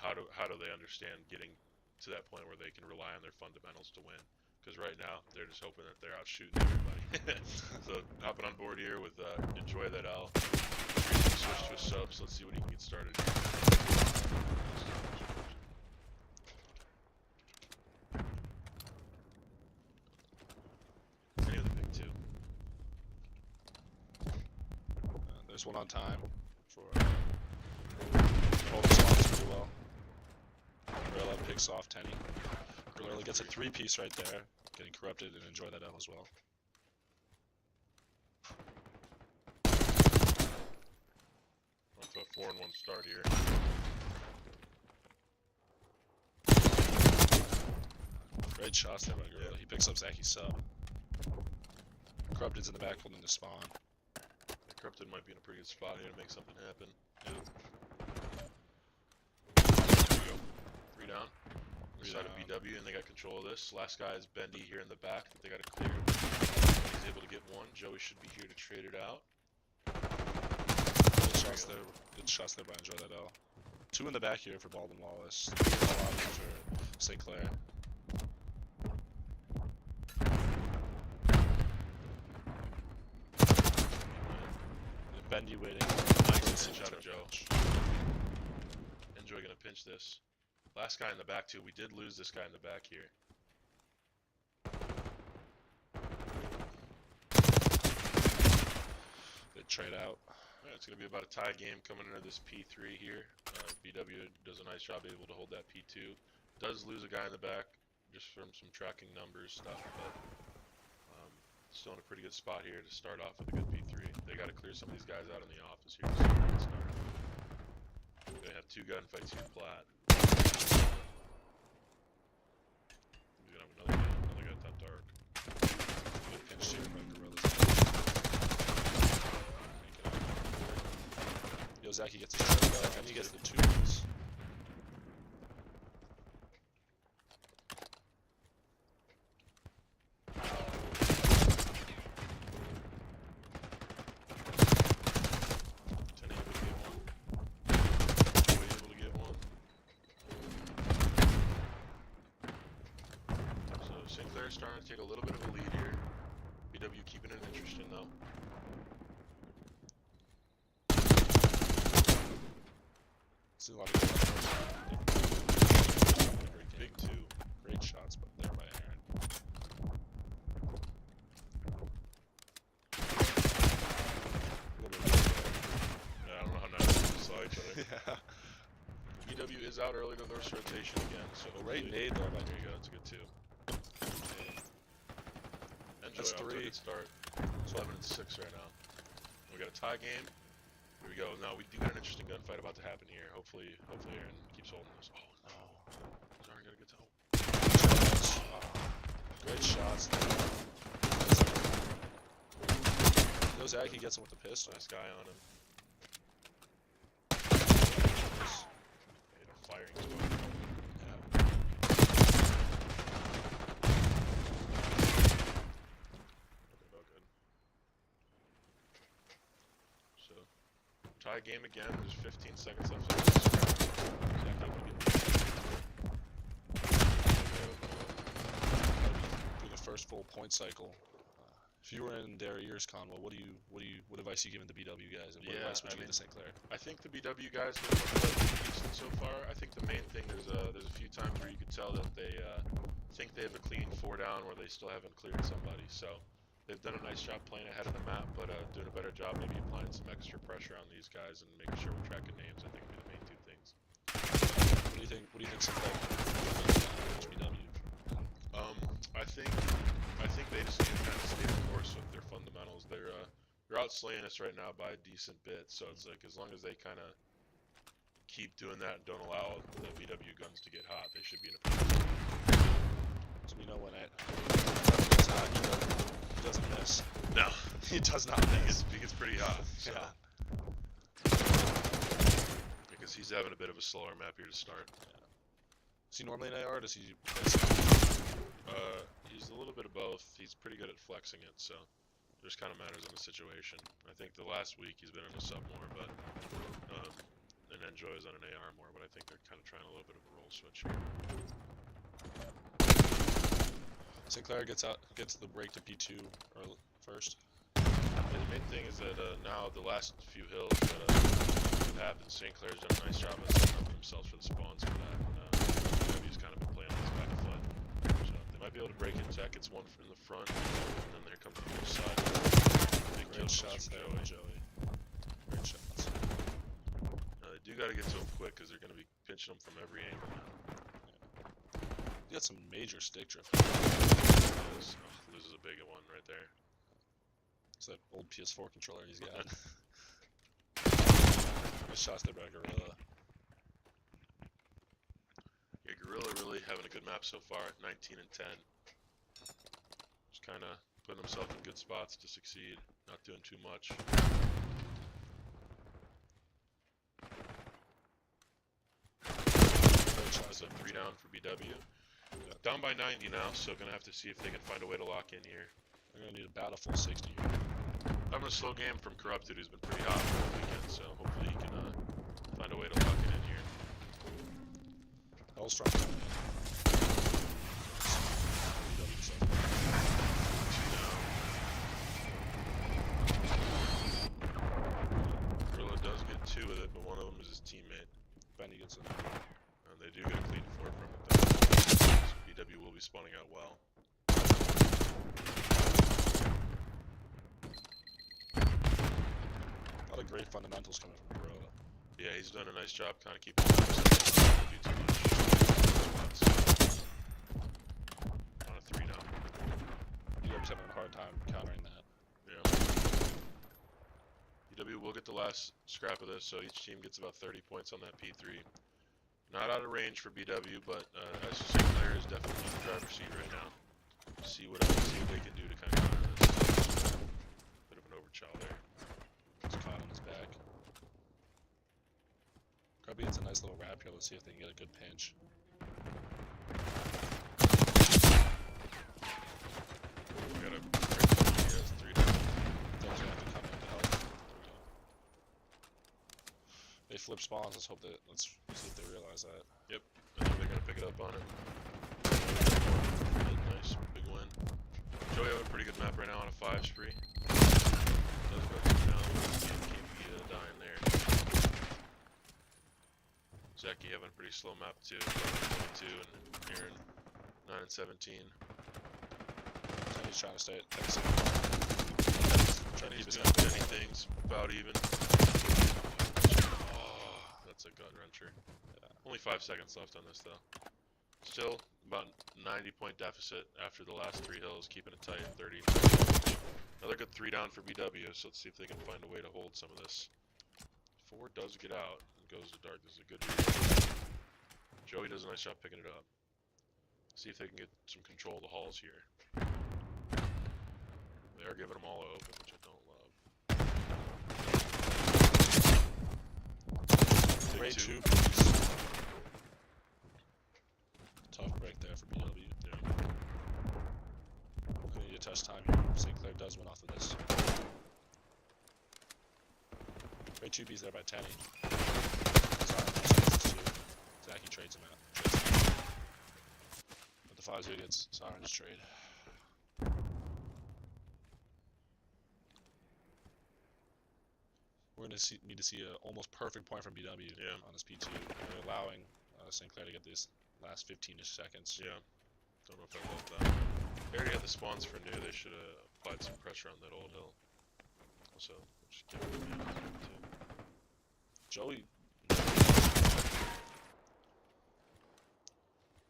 how do they understand getting to that point where they can rely on their fundamentals to win. Because right now they're just hoping that they're out shooting everybody. So hopping on board here with Enjoy That L. Switch to a subs. Let's see what he can get started here. Any of the big two. There's one on time for holding spots pretty well. Gorilla picks off Tenny. Gorilla gets a 3-piece right there, getting corrupted, and Enjoy That L as well. Off to a 4-1 start here. Great shots there by Gorilla. He picks up Zaki's sub. Corrupted's in the back holding the spawn. Corrupted might be in a pretty good spot here to make something happen. Yeah. There we go. 3 down. Side of BW, and they got control of this. Last guy is Bendy here in the back that they got to clear. He's able to get one. Joey should be here to trade it out. Good shots there by Enjoy That L. 2 in the back here for Baldwin Wallace. 3 in the lobby for St. Clair. Bendy waiting. Nice shot of Joe. Enjoy gonna pinch this. Last guy in the back too. We did lose this guy in the back here. Good trade out. Alright, it's gonna be about a tie game coming into this P3 here. BW does a nice job able to hold that P2. Does lose a guy in the back just from some tracking numbers stuff, but still in a pretty good spot here to start off with a good P3. They got to clear some of these guys out in the office here to see where they start. They have 2 gunfights here plat. We're gonna have another guy top dark. Good pinch here by Gorillas. Yozaki gets his trade back, and he gets the 2-piece. Starting to take a little bit of a lead here. BW keeping it interesting though. See a lot of Big 2. great shots, but there by Aaron. Yeah, I don't know how nice they saw each other. Yeah. BW is out early to their rotation again, so Great nade there by there you go. That's a good 2. That's Off to a 3. good start. It's 11 and 6 right now. We got a tie game. Here we go. Now we do got an interesting gunfight about to happen here. Hopefully Aaron keeps holding this. Oh no. Aaron got a good toe. Great shots. Yozaki gets him with the pistol. Nice guy on him. Firing as well. Yeah. About good. So, tie game again. There's 15 seconds left. Through the first full point cycle. If you were in their ears, Conwell, what advice you giving the BW guys, and what advice would you give to St. Clair? I think the BW guys have been decent so far. I think the main thing there's a few times where you could tell that they think they have a clean 4 down where they still haven't cleared somebody. So they've done a nice job playing ahead of the map, but doing a better job maybe applying some extra pressure on these guys and making sure we're tracking names. I think would be the main two things. What do you think? What do you think? BW. I think they just need to kind of stay the course with their fundamentals. They're outslaying us right now by a decent bit. So it's like as long as they kind of keep doing that and don't allow the BW guns to get hot, they should be in a pretty good spot. So we know when it gets hot, he doesn't miss. No, He does not miss. he gets pretty hot. So. Yeah. Because he's having a bit of a slower map here to start. Is he normally an AR? Or does he? He's a little bit of both. He's pretty good at flexing it, so it just kind of matters on the situation. I think the last week he's been in a sub more, but and Enjoy is on an AR more, but I think they're kind of trying a little bit of a role switch here. Sinclair gets the break to P2 early, first. And the main thing is that now the last few hills that happened, St. Clair's done a nice job of setting up themselves for the spawns for that. BW's kind of been playing on his back foot. So they might be able to break it. Zach gets one in the front, and then there comes the other side. Big kill shots there from by Joey. Great shots. They do got to get to him quick because they're going to be pinching him from every angle now. He got some major stick drift. Loses a big one right there. It's that old PS4 controller he's got. Nice shots there by Gorilla. Yeah, Gorilla really having a good map so far, 19 and 10. Just kind of putting himself in good spots to succeed, not doing too much. That's a 3 down for BW. Down by 90 now, so gonna have to see if they can find a way to lock in here. They're gonna need a battle full 60 here. Having a slow game from Corrupted, who's been pretty hot for the weekend, so hopefully he can find a way to lock it in here. Hellstrong. Gorilla does get 2 with it, but one of them is his teammate. Benny gets it. And they do get a clean 4 from it though. So BW will be spawning out well. A lot of great fundamentals coming from Gorilla. Yeah, he's done a nice job kind of keeping himself not do too much. On a 3 now. BW's having a hard time countering that. Yeah. BW will get the last scrap of this, so each team gets about 30 points on that P3. Not out of range for BW, but as St. Clair is definitely in the driver's seat right now. See what they can do to kind of counter this. Bit of an overchild there. He's caught on his back. Grubby gets a nice little wrap here. Let's see if they can get a good pinch. We got a he has 3 down. Those have to come in to help. There we go. They flip spawns. Let's see if they realize that. Yep, I think they're gonna pick it up on it. Nice, big win. Joey have a pretty good map right now on a 5 spree. Does go down. Can't be dying there. Zeki having a pretty slow map too. 22 and Aaron 9 and 17. So he's trying to stay at He's doing many things, about even. Oh, that's a gut wrencher. Yeah. Only 5 seconds left on this though. Still about 90-point deficit after the last 3 hills, keeping it tight at 30. Another good 3 down for BW, so let's see if they can find a way to hold some of this. 4 does get out and goes to dark. This is a good read. Joey does a nice job picking it up. See if they can get some control of the halls here. They are giving them all open, which I don't love. Great 2. Tough break there for BW. Yeah. Gonna need a touch time here. St. Clair does win off of this. Great 2B's there by Tenny. Zaki trades him out. But the 5-0 gets Siren's trade. We're going to need to see an almost perfect point from BW on this P2. They're allowing St. Clair to get these last 15-ish seconds. Yeah. Don't know if I love that. They already had the spawns for new. They should have applied some pressure on that old hill. Also, just give it a too. Joey.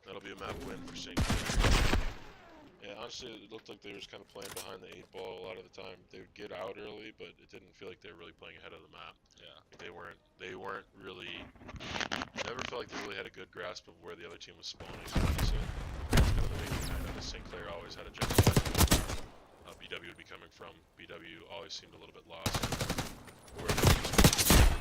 That'll be a map win for St. Clair. Yeah, honestly, it looked like they were just kind of playing behind the 8 ball a lot of the time. They would get out early, but it didn't feel like they were really playing ahead of the map. Yeah. They weren't really. Never felt like they really had a good grasp of where the other team was spawning. So that's kind of the main thing I noticed. St. Clair always had a jump spot. BW would be coming from. BW always seemed a little bit lost. Or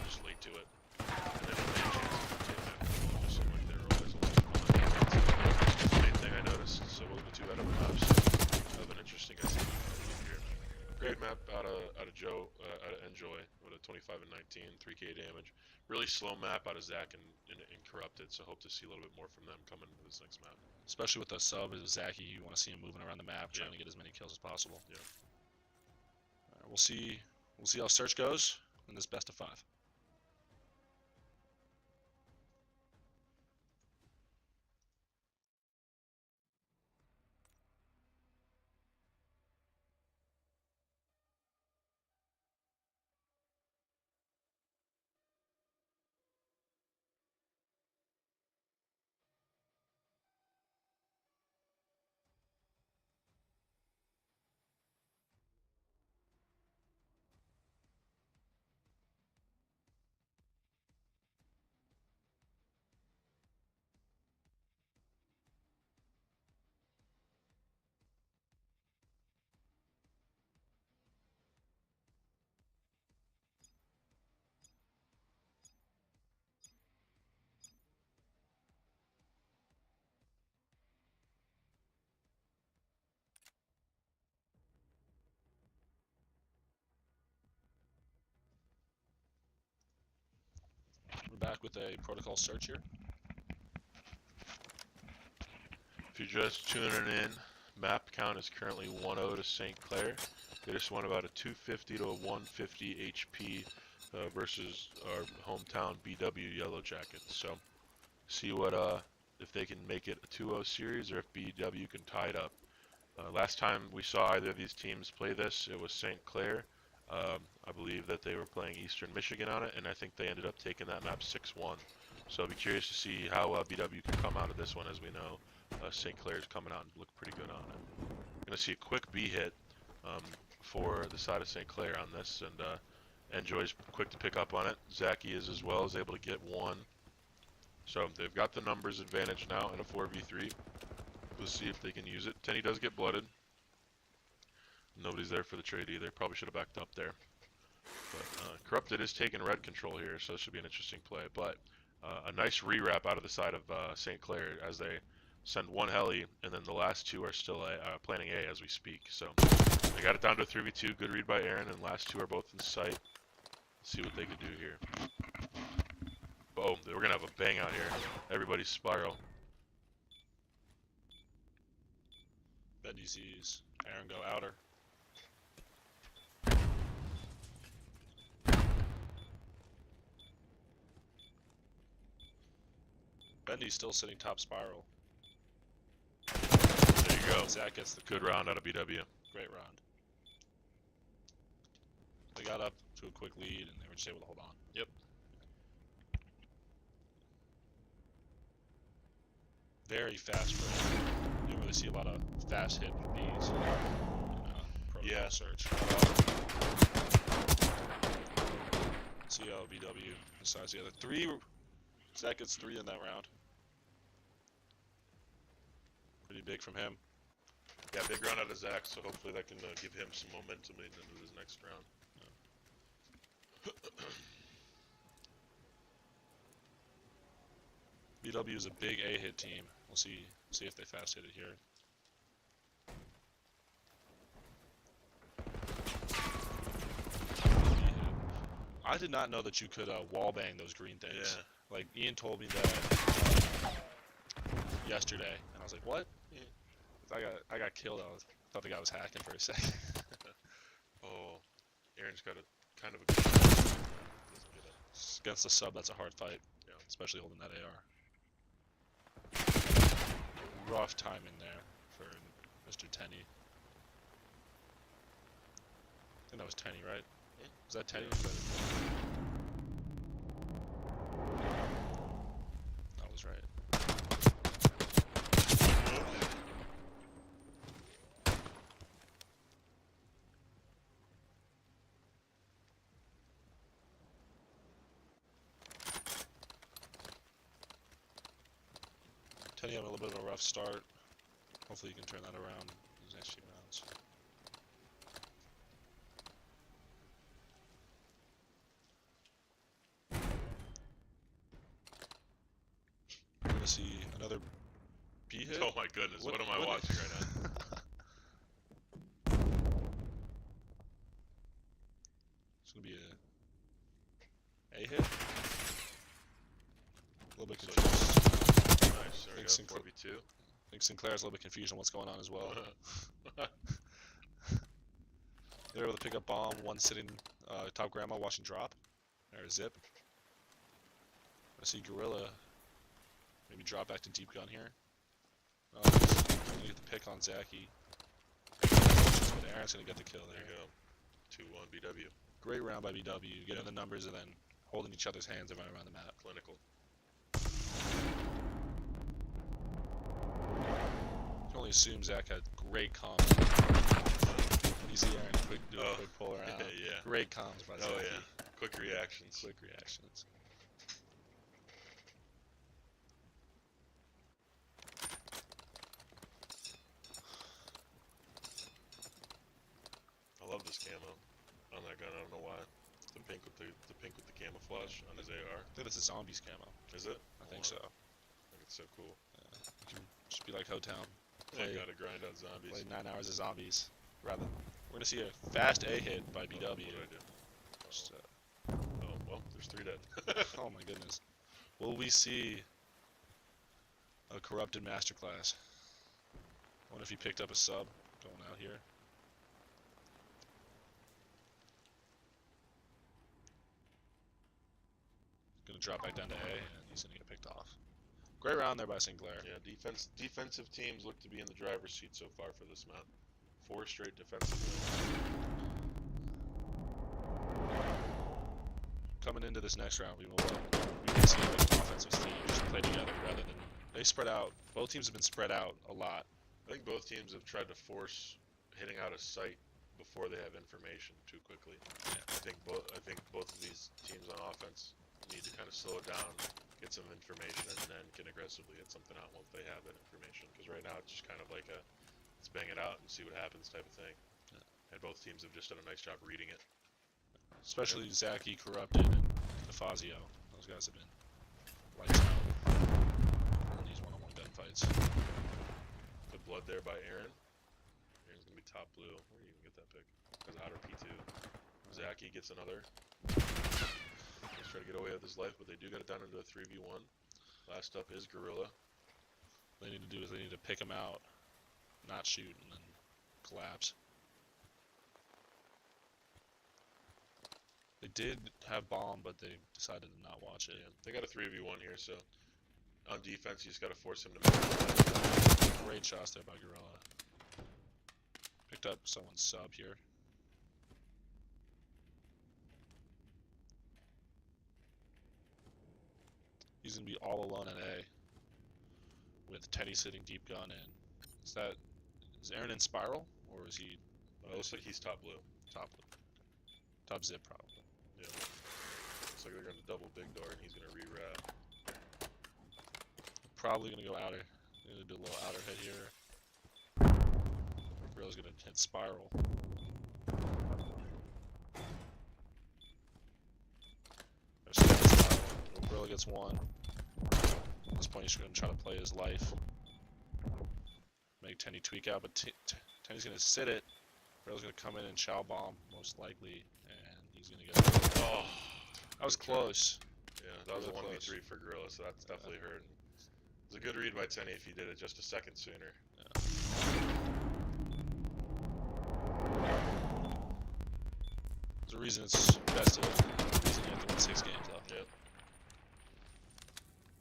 just late to it. And then when they had chances to take that, it just seemed like they were always a little bit behind. That's the main thing I noticed. So we'll go 2 out of maps. Have an interesting SCP here. Great map out of Joe, out of Enjoy with a 25 and 19, 3k damage. Really slow map out of Zach and Corrupted, so hope to see a little bit more from them coming into this next map. Especially with the sub as Zachy, you want to see him moving around the map, trying to get as many kills as possible. Yeah. We'll see how search goes in this best of 5. We're back with a protocol search here. If you're just tuning in, map count is currently 1-0 to St. Clair. They just won about a 250 to a 150 HP versus our hometown BW Yellow Jackets. So, see what if they can make it a 2-0 series or if BW can tie it up. Last time we saw either of these teams play this, it was St. Clair. I believe that they were playing Eastern Michigan on it, and I think they ended up taking that map 6-1. So I'll be curious to see how BW can come out of this one. As we know, St. Clair's coming out and look pretty good on it. Going to see a quick B hit for the side of St. Clair on this, and Enjoy's quick to pick up on it. Zachy is as well, is able to get one. So they've got the numbers advantage now in a 4v3. We'll see if they can use it. Tenny does get blooded. Nobody's there for the trade either. Probably should have backed up there. But Corrupted is taking red control here, so this should be an interesting play. But a nice rewrap out of the side of St. Clair as they send one heli, and then the last 2 are still planning A as we speak. So they got it down to a 3v2. Good read by Aaron, and last 2 are both in sight. Let's see what they can do here. Boom. We're going to have a bang out here. Everybody's spiral. Bendy sees Aaron go outer. Bendy's still sitting top spiral. There you go. Zach gets the Good round out of BW. great round. They got up to a quick lead and they were just able to hold on. Yep. Very fast first. You don't really see a lot of fast hit Bs in protocol search. See how BW decides the other 3. Zach gets 3 in that round. Pretty big from him. Yeah, big round out of Zach, so hopefully that can give him some momentum into his next round. BW is a big A hit team. We'll see if they fast hit it here. I did not know that you could wallbang those green things. Yeah. Like Ian told me that yesterday, and I was like, "What?" I got killed. I thought the guy was hacking for a second. Oh, Aaron's got a kind of a good doesn't get it. Against a sub, that's a hard fight. Yeah. Especially holding that AR. Rough timing there. Mr. Tenny. I think that was Tenny, right? Was that Tenny? Yeah. That was right. Tenny having a little bit of a rough start. Hopefully you can turn that around in these next few rounds. We're gonna see another B hit. Oh my goodness, what am I watching right now? It's gonna be a hit. A little bit So confused. nice, there we go, 4v2. I think Sinclair's a little bit confused on what's going on as well. They're able to pick up bomb, one sitting top grandma watching drop. Or zip. I see Gorilla maybe drop back to deep gun here. He's gonna get the pick on Zaki. But Aaron's gonna get the kill There there. you go. 2-1 BW. Great round by BW, getting the numbers and then holding each other's hands and running around the map. Clinical. You can only assume Zach had great comms. You see Aaron do a quick pull around. Yeah. Great comms by Zach. Oh yeah. Quick reactions. Quick reactions. I love this camo on that gun. I don't know why. The pink with the camouflage on his AR. I think that's a zombies camo. Is it? I think so. I think it's so cool. You can just be like Hotown. I gotta grind out zombies. Play 9 hours of zombies. Rather, we're gonna see a fast A hit by BW. What did I do? Just, Oh well, there's 3 dead. oh my goodness. Will we see a corrupted masterclass? I wonder if he picked up a sub going out here. Gonna drop back down to A, and he's gonna get picked off. Great round there by Sinclair. Yeah, defensive teams look to be in the driver's seat so far for this map. 4 straight defensive wins. Coming into this next round, we can see the offensive team just play together rather than they spread out. Both teams have been spread out a lot. I think both teams have tried to force hitting out of sight before they have information too quickly. Yeah. I think both of these teams on offense need to kind of slow it down, get some information, and then can aggressively hit something out once they have that information. Because right now it's just kind of like a let's bang it out and see what happens type of thing. Yeah. And both teams have just done a nice job reading it. Especially Zaki, Corrupted, and Nefazio. Those guys have been lights out in these one-on-one gunfights. Good blood there by Aaron. Aaron's gonna be top blue. Where do you even get that pick? Has outer P2. Zaki gets another. Let's try to get away with his life, but they do get it down into a 3v1. Last up is Gorilla. What they need to do is they need to pick him out, not shoot, and then collapse. They did have bomb, but they decided to not watch it. Yeah, they got a 3v1 here, so on defense, you just got to force him to make it. Great shots there by Gorilla. Picked up someone's sub here. He's gonna be all alone at A with Teddy sitting deep gun in. Is Aaron in spiral or is he It looks like he's top blue. top top zip probably? Yeah. Looks like they're going to double big door, and he's going to re-wrap. Probably gonna go outer. Gonna do a little outer hit here. Gorilla's gonna hit spiral. There's spiral. Gorilla gets one. At this point, he's gonna try to play his life. Make Tenny tweak out, but Tenny's gonna sit it. Gorilla's gonna come in and chow bomb, most likely, and he's gonna get. Oh, That was close. yeah, that was a Real close. 1v3 for Gorilla, so that's definitely hurt. It was a good read by Tenny if he did it just a second sooner. There's a reason it's best of. The reason you have to win 6 games though. Yep.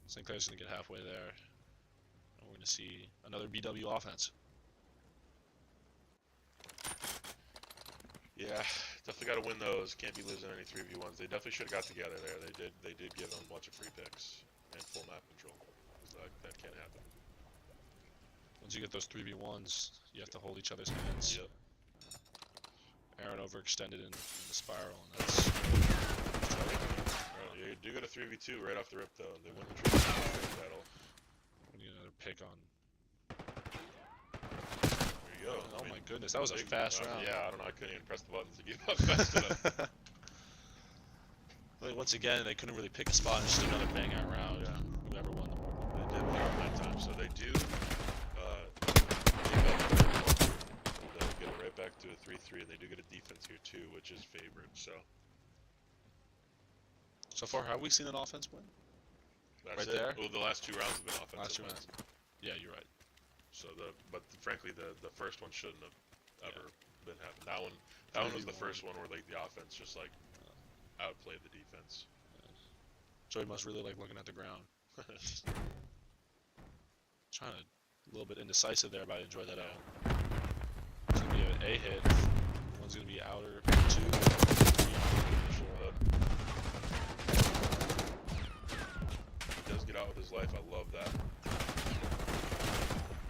Sinclair's gonna get halfway there. And we're gonna see another BW offense. Yeah, definitely got to win those. Can't be losing any 3v1s. They definitely should have got together there. They did give them a bunch of free picks and full map control. 'Cause that can't happen. Once you get those 3v1s, you have to hold each other's hands. Yep. Aaron overextended in the spiral, and that's Yeah, you do get a 3v2 right off the rip though. They win the triple battle. we need another pick on. There you go. Oh my goodness, that was a fast round. Yeah, I don't know. I couldn't even press the buttons to give up fast enough. Like, once again, they couldn't really pick a spot. And just another bang out round. Yeah. Whoever won the more. They did win our night time, so they do they'll get it right back to a 3-3, and they do get a defense here too, which is favored. So far, have we seen an offense win? That's Right it. there? Well, the last 2 rounds have been offensive Last 2 wins. rounds. Yeah, you're right. So frankly the first one shouldn't have ever been happened. That one was the first one where like the offense just like outplayed the defense. Joey must really like looking at the ground. Trying to a little bit indecisive there, but I enjoy that out. It's gonna be an A hit. One's gonna be outer 2. He does get out with his life. I love that.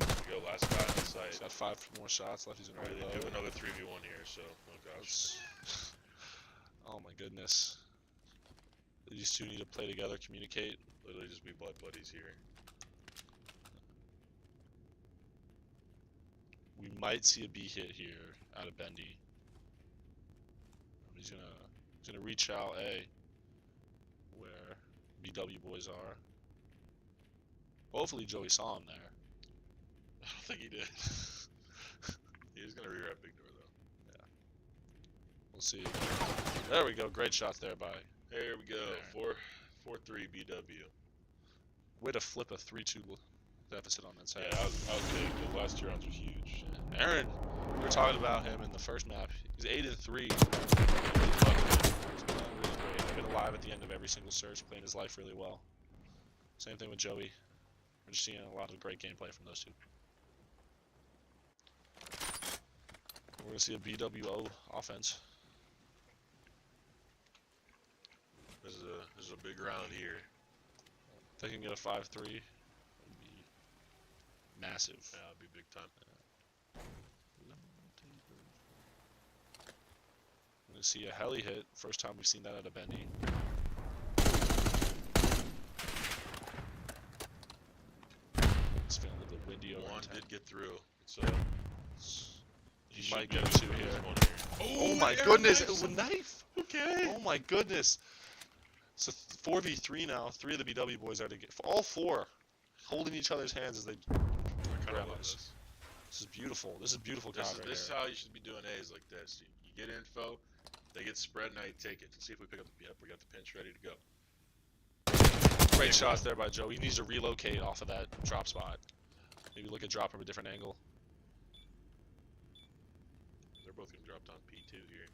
There you go, last guy in the He's site. got 5 more shots left. He's gonna Alright, they reload. do another 3v1 here, so oh gosh. Oh my goodness. These two need to play together, communicate. Literally just be blood buddies here. We might see a B hit here out of Bendy. He's gonna reach out A, where BW boys are. Hopefully Joey saw him there. I don't think he did. He was gonna rear up big door though. We'll see. There we go. Great shots there by. There we go. 4-3 BW. Way to flip a 3-2 deficit on that side. Yeah, I was big. The last 2 rounds were huge. Aaron, we were talking about him in the first map. He's 8-3. He's playing really great. He's been alive at the end of every single search, playing his life really well. Same thing with Joey. We're just seeing a lot of great gameplay from those two. We're gonna see a BWO offense. This is a big round here. If they can get a 5-3, it'd be massive. Yeah, it'll be big time. We're gonna see a heli hit. First time we've seen that out of Bendy. It's feeling a little bit windy over One in did get through, so he should might be get a able to 2 win here. this one here. Oh my Aaron goodness! Knife. It was a knife. Okay. Oh my goodness! So 4v3 now. 3 of the BW boys are to get all 4 holding each other's hands as they. I kind grab of love us. this. This is beautiful. This is beautiful This COD right is here. how you should be doing A's like this. You get info, they get spread, now you take it. Let's see if we pick up the yep, we got the pinch ready to go. Great shots there by Joe. He needs to relocate off of that drop spot. Maybe look at drop from a different angle. They're both gonna drop down P2 here.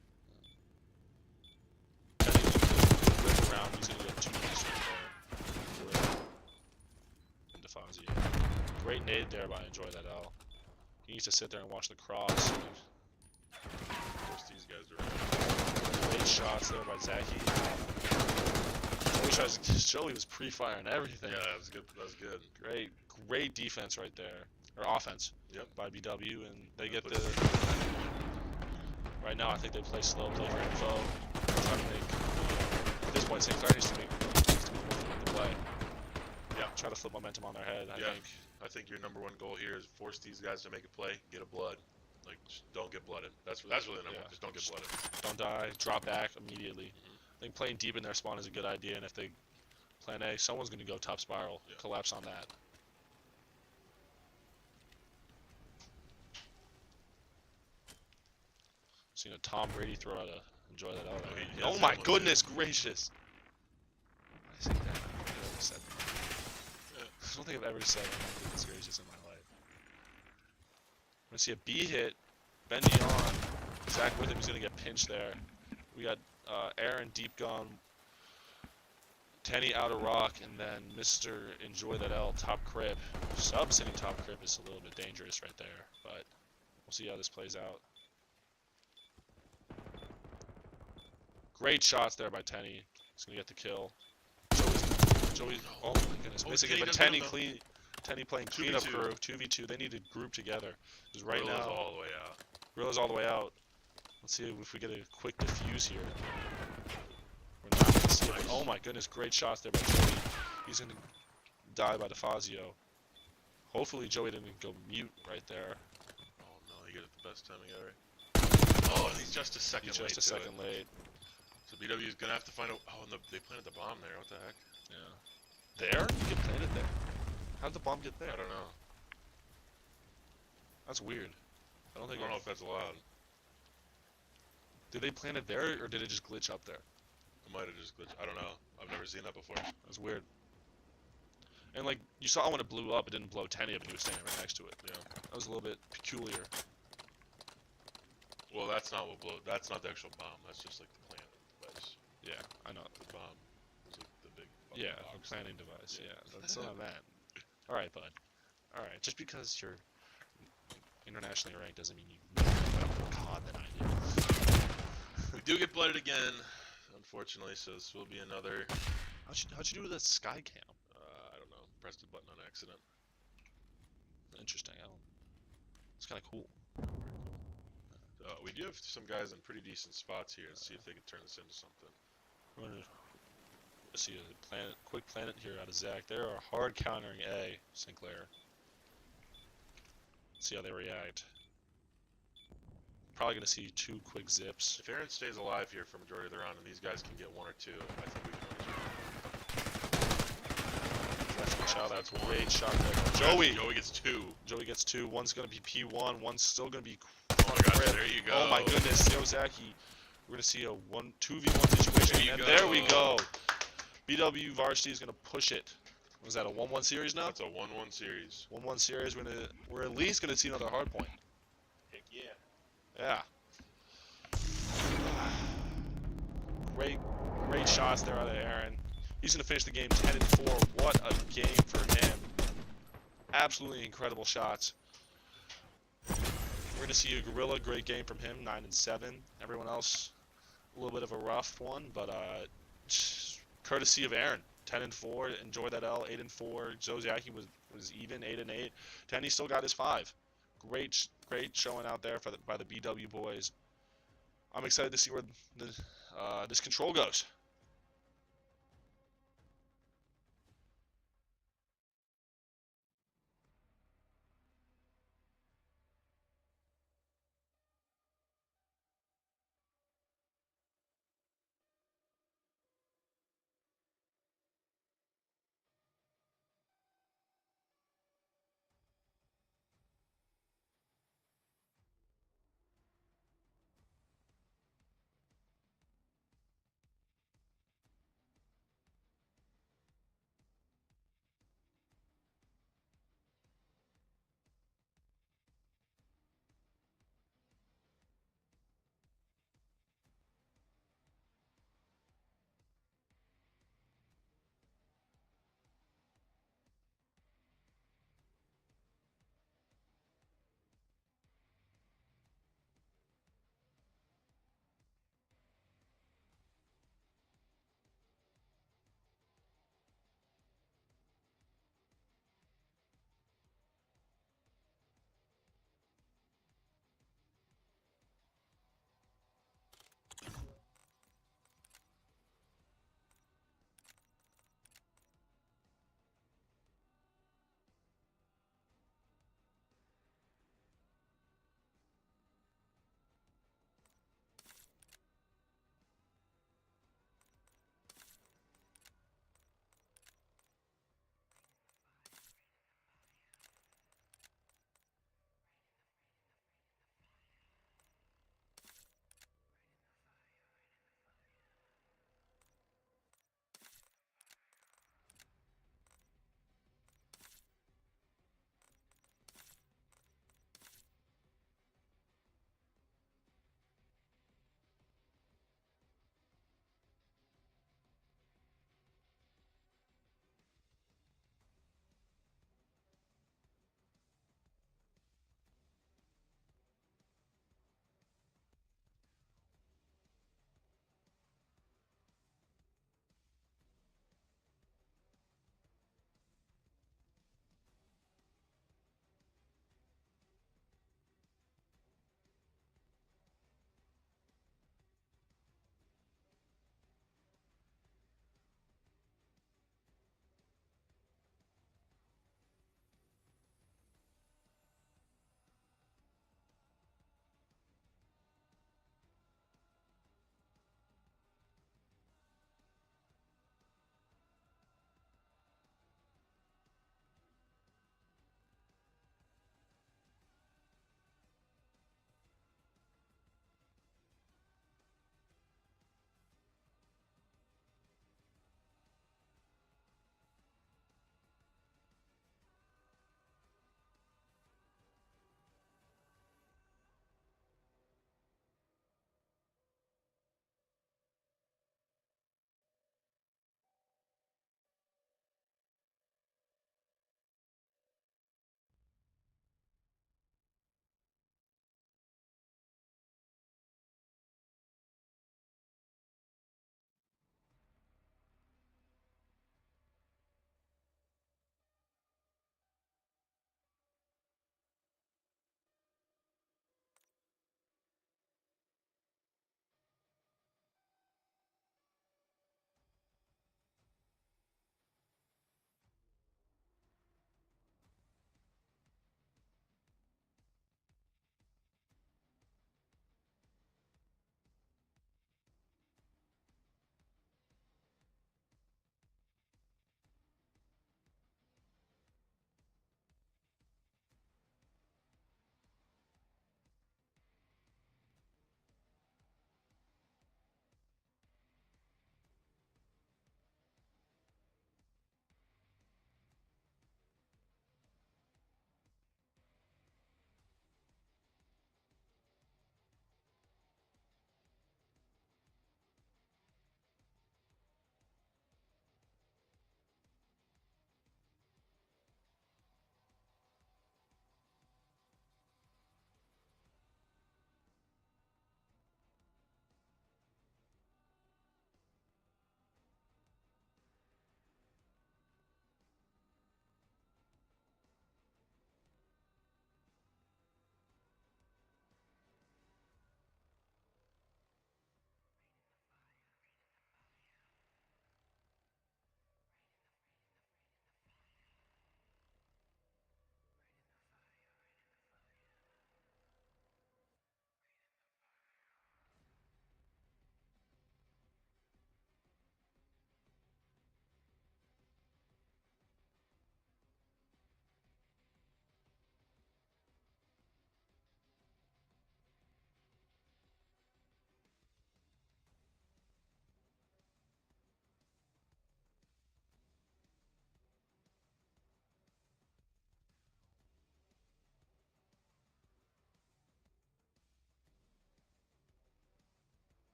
Whip around. He's gonna get 2 pieces right there. Into Fozzie. Great nade there by Enjoy That L. He needs to sit there and watch the cross. Force these guys around. Great shots there by Zaki. Joey was pre-firing everything. Yeah, that was good. That was good. Great defense right there, or offense. Yep. By BW, and they Yeah, get but- the. Right now, I think they play slow, play for info. Try to make. At this point, St. Clair needs to make the play. Yeah. Try to flip momentum on their head. I Yeah. think. I think your number one goal here is force these guys to make a play, get a blood. Like, just don't get blooded. That's really the number Yeah. one. Just don't get blooded. Don't die. Drop back immediately. Mhm. I think playing deep in their spawn is a good idea, and if they plan A, someone's going to go top spiral. Yeah. Collapse on that. Seen a Tom Brady throw out a Enjoy That out. Oh, he Oh has my that one, goodness gracious! I say that. I've never said that. I don't think I've ever said anything this gracious in my life. We're gonna see a B hit. Bendy on. Zach with him. He's gonna get pinched there. We got Aaron deep gun. Tenny out of rock, and then Mr. Enjoy That L top crib. Sub sitting top crib is a little bit dangerous right there, but we'll see how this plays out. Great shots there by Tenny. He's gonna get the kill. Joey's oh my goodness, Oh, missing Tenny it, but doesn't Tenny know. clean. Tenny playing 2v2. cleanup crew, 2v2. They need to group together. Because right Gorilla's now, all the way out. Gorilla's all the way out. Let's see if we get a quick defuse here. We're not gonna see it. Nice. Oh my goodness, great shots there by Joey. He's gonna die by DeFazio. Hopefully Joey didn't go mute right there. Oh no, he got it the best timing ever. Oh, and he's just a second He's late. just a to second it. late. So BW is gonna have to find a. Oh, and they planted the bomb there. What the heck? Yeah. There? You can plant it there. How'd the bomb get there? I don't know. That's weird. I don't I think. don't know if that's allowed. Did they plant it there, or did it just glitch up there? It might have just glitched. I don't know. I've never seen that before. That's weird. And like you saw when it blew up, it didn't blow Tenny up, and he was standing right next to it. Yeah. That was a little bit peculiar. Well, that's not what blew. That's not the actual bomb. That's just like the plant device. Yeah, I know. The bomb was like the big. fucking Yeah, box. the planning device. Yeah. Yeah, that's what I meant. All right, bud. All right, just because you're internationally ranked doesn't mean you know more COD than I do. We do get blooded again, unfortunately. So this will be another. How'd you do with that sky cam? I don't know. Pressed the button on accident. Interesting. It's kind of cool. We do have some guys in pretty decent spots here. Let's see if they can turn this into something. We're gonna see a quick planet here out of Zach. They are hard countering A, Sinclair. See how they react. Probably gonna see 2 quick zips. If Aaron stays alive here for majority of the round, and these guys can get 1 or 2, I think we can win. That's a good shot. That's a great shot there. Joey! Joey gets 2. Joey gets 2. One's gonna be P1. One's still gonna be. Oh my gosh, Crip. there you go. Oh my goodness, Yozaki. We're gonna see a 2v1 situation. There you And go. there we go. BW Varsity is gonna push it. Was that a 1-1 series now? That's a 1-1 series. 1-1 series. We're at least gonna see another hard point. Heck yeah. Yeah. Great shots there out of Aaron. He's gonna finish the game 10-4. What a game for him. Absolutely incredible shots. We're gonna see a Gorilla, great game from him, 9-7. Everyone else, a little bit of a rough one, but courtesy of Aaron, 10-4. Enjoy that L, 8-4. Zoziaki was even, 8-8. Tenny still got his 5. Great showing out there by the BW boys. I'm excited to see where this control goes.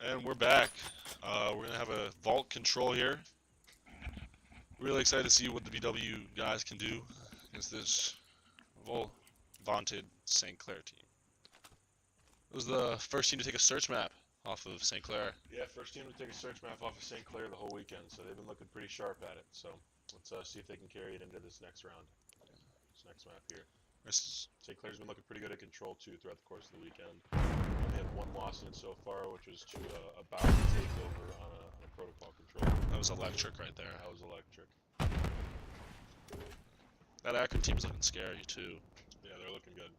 And we're back. We're gonna have a vault control here. Really excited to see what the BW guys can do against this vaunted St. Clair team. It was the first team to take a search map off of St. Clair. Yeah, first team to take a search map off of St. Clair the whole weekend, so they've been looking pretty sharp at it. So let's see if they can carry it into this next round. This next map here. St. Clair's been looking pretty good at control too throughout the course of the weekend. They had one loss in it so far, which was to a bounty takeover on a protocol control. That was electric right there. That was electric. That Akron team's looking scary too. Yeah, they're looking good.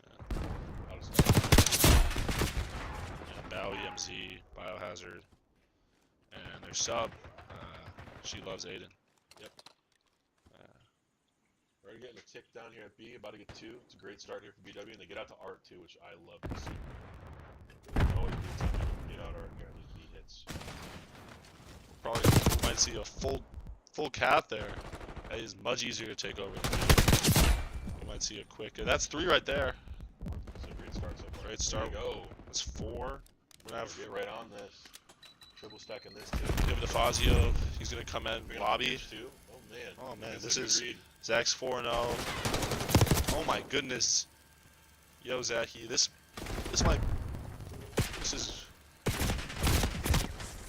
Yeah. Out of stock. Yeah, Bow, EMZ, Biohazard, and their sub, she loves Aiden. Yep. We're getting a tick down here at B, about to get 2. It's a great start here for BW, and they get out to Art too, which I love to see. Always good time to get out Art here on these B hits. Probably might see a full cat there. That is much easier to take over. You might see a quick. That's 3 right there. It's a great start so far. Great start. There you go. That's 4. We're gonna have Get right on this. Triple stacking this too. Give it to Fazio. He's gonna come in lobby. Too. Oh man. Oh man, That's this a good is read. Zach's 4-0. Oh my goodness. Yo, Zachy, this is.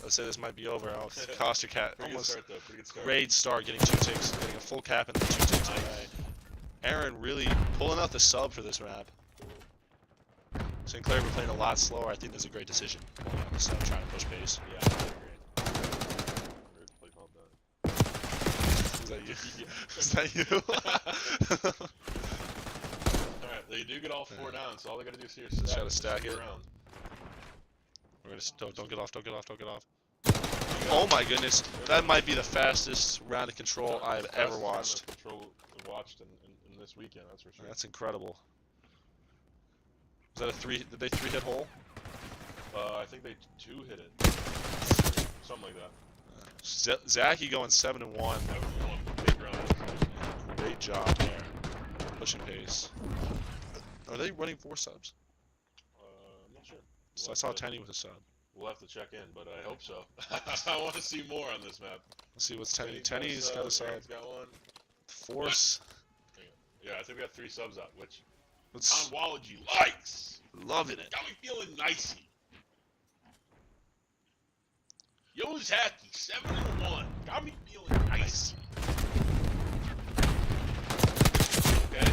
Let's say this might be over. Oh, cost your cat. Pretty Almost good start though. Pretty good start. great start, getting 2 ticks, getting a full cap and then 2 ticks. Nice. Aaron really pulling out the sub for this map. St. Clair were playing a lot slower. I think that's a great decision. Pulling out the sub, trying to push pace. Yeah, I agree. Great play called that. Is that you? Is that you? Alright, they do get all 4 down, so all they gotta do is here is Just try to stack it. around. We're gonna don't get off, don't get off, don't get off. Oh my goodness, that might be the fastest round of control I've ever watched. Watched in this weekend, that's for sure. That's incredible. Was that a 3? Did they 3-hit hole? I think they 2 hit it. Something like that. Zachy going 7-1. That was one big round. Great job there. Pushing pace. Are they running 4 subs? I'm not sure. So I saw Tenny with a sub. We'll have to check in, but I hope so. I want to see more on this map. Let's see what's Tenny. Tenny's got a sub. Aaron's got one. Force. Yeah, I think we got 3 subs out, which Let's Conwology likes. loving it. Got me feeling nicey. Yo's Hacky, 7-1. Got me feeling nicey. Okay.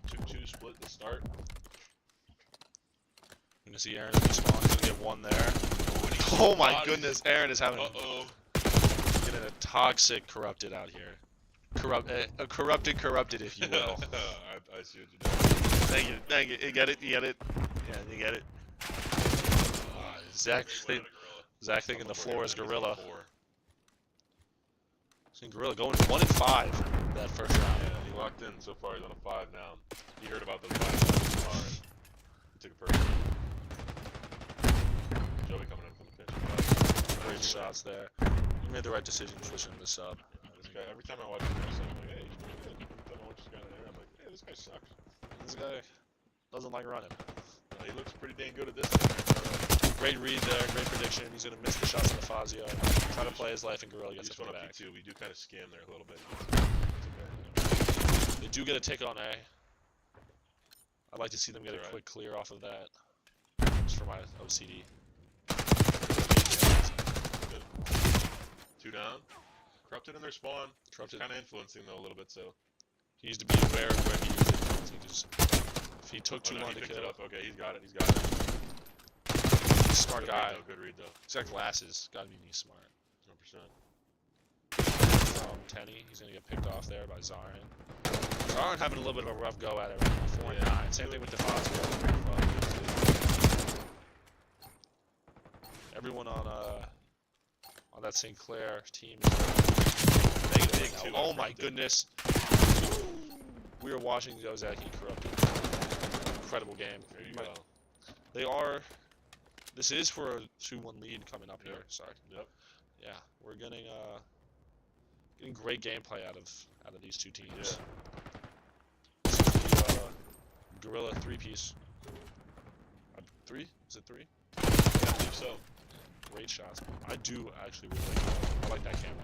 2-2 split to start. I'm gonna see Aaron respawn. He's gonna get 1 there. Oh my goodness, Aaron is having Uh-oh. getting a toxic corrupted out here. Corrupted, if you will. I see what you're doing. Thank you. You get it? Yeah, you get it. Zach thinking the floor is Gorilla. Seeing Gorilla going 1-5 that first round. Yeah, he locked in so far. He's on a 5 now. He heard about those 5 rounds. He took a first. Joey coming pinch. Great shots there. You made the right decision switching to the sub. This guy, every time I watch him, I'm like, hey, every time I watch this guy in there, I'm like, hey, this guy sucks. This guy doesn't like running. He looks pretty dang good at this thing. Great read there, great prediction. He's gonna miss the shots of the Fazio. Trying to play his life, and Gorilla He gets just it went up back. P2. We do kind of scam there a little bit. They do get a tick on A. I'd like to see them get a Alright. quick clear off of that. Just for my OCD. Good. 2 down. Corrupted in their spawn. Corrupted. Kind of influencing though a little bit, so. He needs to be aware of where he is. He just, if he took too Oh, no, long he to picked kill, it up. Okay, he's got it. He's got it. smart guy. Good read though. He's got glasses. Gotta be smart. 100%. Tenny, he's gonna get picked off there by Zarin. Zarin having a little bit of a rough go at it right now. 4-9. Yeah. Same thing with DeFazio. Everyone on that St. Clair team is negative Big now. two Oh my corrupted. goodness. We are watching Zozaki corrupted. Incredible game. There you Might- go. They are. This is for a 2-1 lead coming up here. Yep. Sorry. Yep. Yeah, we're getting great gameplay out of these 2 teams. Yeah. This is the Gorilla 3-piece. 3? Is it 3? Yeah, I believe so. Great shots. I do actually really like that. I like that camo.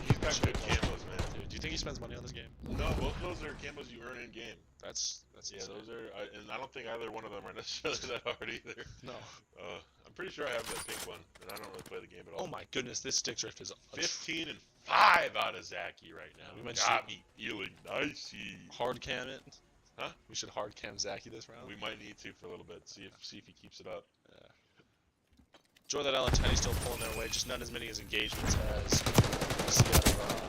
He's got good camos, man. Dude, do you think he spends money on this game? No, both of those are camos you earn in game. That's Yeah, insane. those are, and I don't think either one of them are necessarily that hard either. No. I'm pretty sure I have that pink one, and I don't really play the game at all. Oh my goodness, this stick drift is 15 and 5 out of Zaki right now. We might Got me feeling nicey. hard cam it. Huh? We should hard cam Zaki this round. We might need to for a little bit. See if he keeps it up. Joy that L and Tenny still pulling their weight, just not as many as engagements as we see out of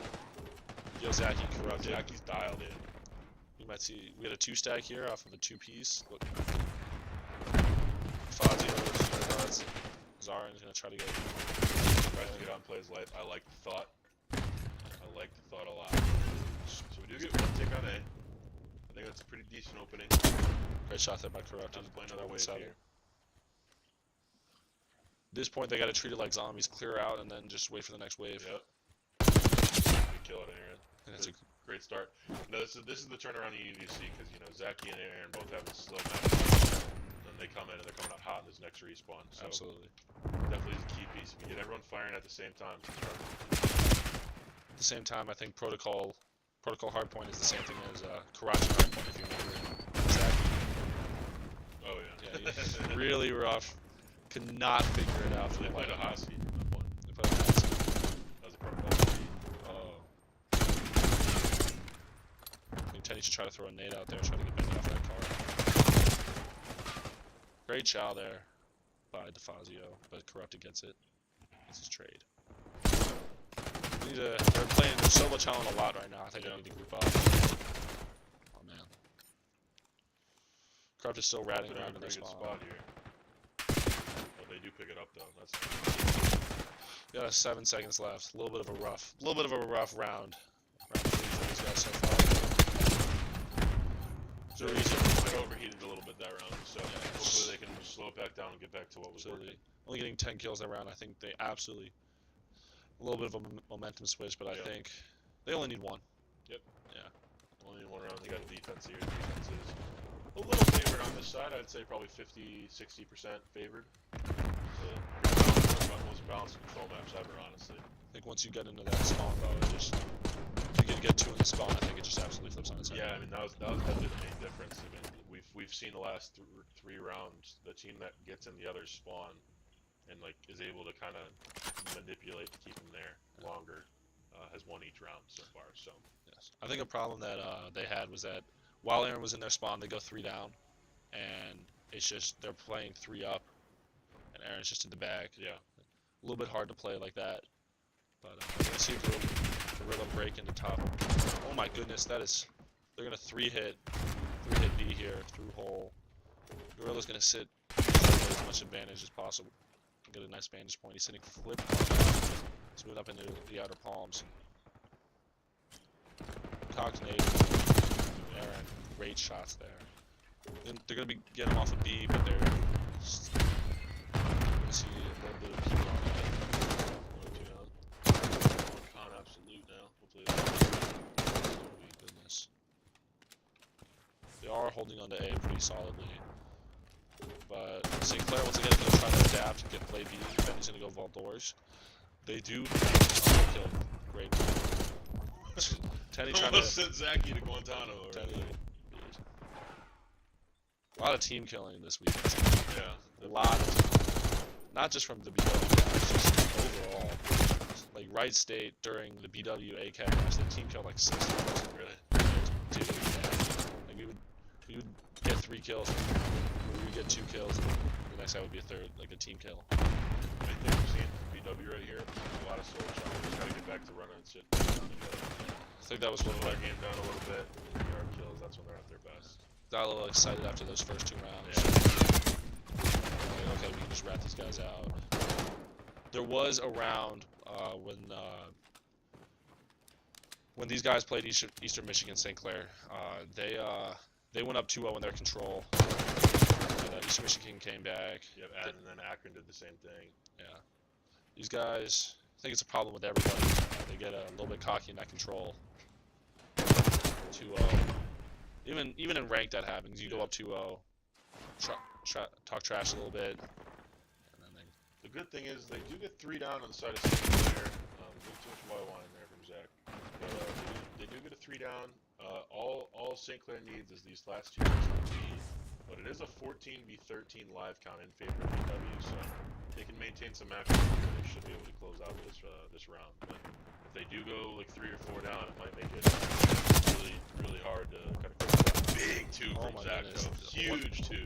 Yo Zaki corrupted. Zaki's dialed in. You might see we got a 2-stack here off of a 2-piece. Look. Fazio, Zarin's gonna try to get Tries to get on play's life. I like the thought. I like the thought a lot. So we do get one tick on A. I think that's a pretty decent opening. great shot there by Corrupted. Time to play another wave Inside here. it. At this point, they gotta treat it like zombies, clear out, and then just wait for the next wave. Yep. Good kill it, Aaron. And it's a Great start. No, this is the turnaround you need to see because you know Zaki and Aaron both have a slow match. And they come in and they're coming out hot in this next respawn. So absolutely. definitely is a key piece. If you get everyone firing at the same time. At the same time, I think protocol hardpoint is the same thing as Karachi hardpoint. If you remember, Zaki. Oh yeah. Yeah, he's really rough. Could not figure it out for They the played life a of hot us. seat at that point. They played a hot seat. That was a protocol. Oh. I think Tenny should try to throw a nade out there, try to get Benny off that car. Great chow there by DeFazio, but Corrupted gets it. This is trade. They're solo chowing a lot right now. I think they need to group up. Oh man. Corrupted's still ratting They're in around a in their pretty good spawn. spot here. Oh, they do pick it up though. That's We got 7 seconds left. A little bit of a rough round. Round 3 for these guys so far. so it overheated a little bit that round. So hopefully they can slow it back down and get back to what was Absolutely. working. Only getting 10 kills that round. I think they absolutely a little bit of a momentum switch, but I Yeah. think they only need one. Only in one round. They got defense here. Defense is a little favored on this side. I'd say probably 50-60% favored. About most balanced control maps ever, honestly. I think once you get into that spawn though, it just if you get 2 in the spawn, I think it just absolutely flips on its head. Yeah, I mean that was definitely the main difference. I mean we've seen the last 3 rounds, the team that gets in the other's spawn and like is able to kind of manipulate to keep them there longer has won each round so far. So Yes. I think a problem that they had was that while Aaron was in their spawn, they go 3 down, and it's just they're playing 3 up, and Aaron's just in the back. yeah, A little bit hard to play like that. But let's see if Gorilla break into top. Oh my goodness, that is. They're gonna 3-hit B here through hole. Gorilla's gonna sit as much advantage as possible. Get a nice vantage point. He's sitting flip. Smooth up into the outer palms. Cocked nade. Aaron, great shots there. They're gonna be getting him off of B, but they're. Gonna see a little bit of P on that. 1-2 down. Con absolute now. Hopefully. Oh my goodness. They are holding on to A pretty solidly. But St. Clair once again is going to try to adapt and get play B. Benny's going to go vault doors. They do kill. Great. Tenny trying Almost to. sent Zaki to Guantanamo. Tenny. Already. A lot of team killing this week. Yeah. A lot. Not just from the BW guys, just overall. Like Wright State during the BW ACAD match, the team killed like 6 kills. Really. Dude, like we would get 3 kills, we would get 2 kills, and the next guy would be a third, like a team kill. I think we're seeing BW right here. A lot of solo shots. We just gotta get back to running and shit. I think that was one of Slow my our game down a little bit. Our kills. That's when they're at their best. got a little excited after those first 2 rounds. Yeah. Like, okay, we can just rat these guys out. There was a round when these guys played Eastern Michigan St. Clair. They went up 2-0 in their control. And, Eastern Michigan came back. Yep. And then Akron did the same thing. Yeah. These guys, I think it's a problem with everybody. They get a little bit cocky in that control. 2-0. Even in ranked that happens. You go up 2-0. talk trash a little bit, and then they. The good thing is they do get 3 down on the side of St. Clair. There's too much white wine there from Zach. But they do get a 3 down. All St. Clair needs is these last 2 hits on B. But it is a 14v13 live count in favor of BW, so if they can maintain some matchups here, they should be able to close out this round. But if they do go like 3 or 4 down, it might make it really hard to kind of close out. Big 2 Oh from my Zach, goodness. though. Huge 2.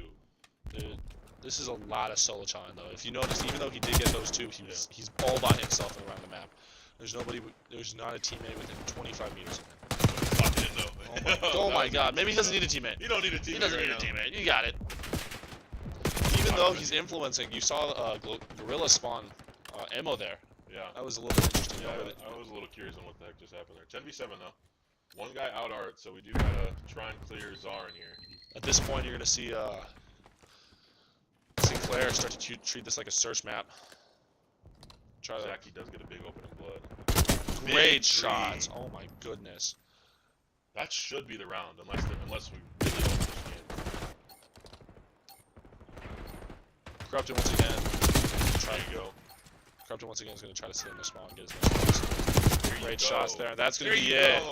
Dude, this is a lot of solo challenge though. If you notice, even though he did get those 2, he's all by himself around the map. There's not a teammate within 25 meters of him. Oh my god, maybe he doesn't need a teammate. You don't need a teammate. He doesn't need a teammate. You got it. Even though he's influencing, you saw Gorilla spawn ammo there. Yeah. That was a little bit interesting. Yeah, I was a little curious on what the heck just happened there. 10v7 though. One guy out art, so we do gotta try and clear Czar in here. At this point, you're gonna see Sinclair start to treat this like a search map. Zaki does get a big opening blood. Great shots. Oh my goodness. That should be the round, unless we really open this game. Corrupted once again. There you go. Corrupted once again is going to try to sit in the spawn and get his points. Great shots there. That's going to be it.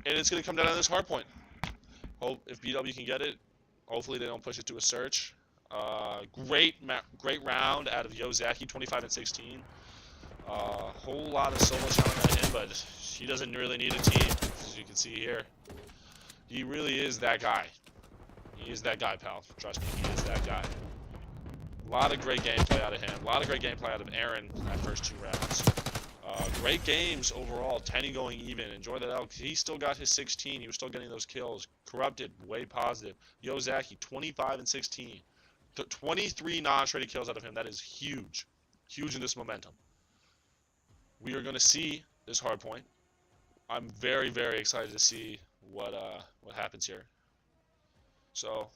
And it's going to come down to this hard point. Hope if BW can get it. Hopefully they don't push it to a search. Great round out of Yozaki, 25 and 16. Whole lot of solo challenge on him, but he doesn't really need a team, as you can see here. He really is that guy. He is that guy, pal. Trust me, he is that guy. A lot of great gameplay out of him. A lot of great gameplay out of Aaron in that first 2 rounds. Great games overall. Tenny going even. Enjoy that out. He still got his 16. He was still getting those kills. Corrupted, way positive. Yozaki, 25 and 16. 23 non-traded kills out of him. That is huge. Huge in this momentum. We are going to see this hard point. I'm very, very excited to see what happens here. So,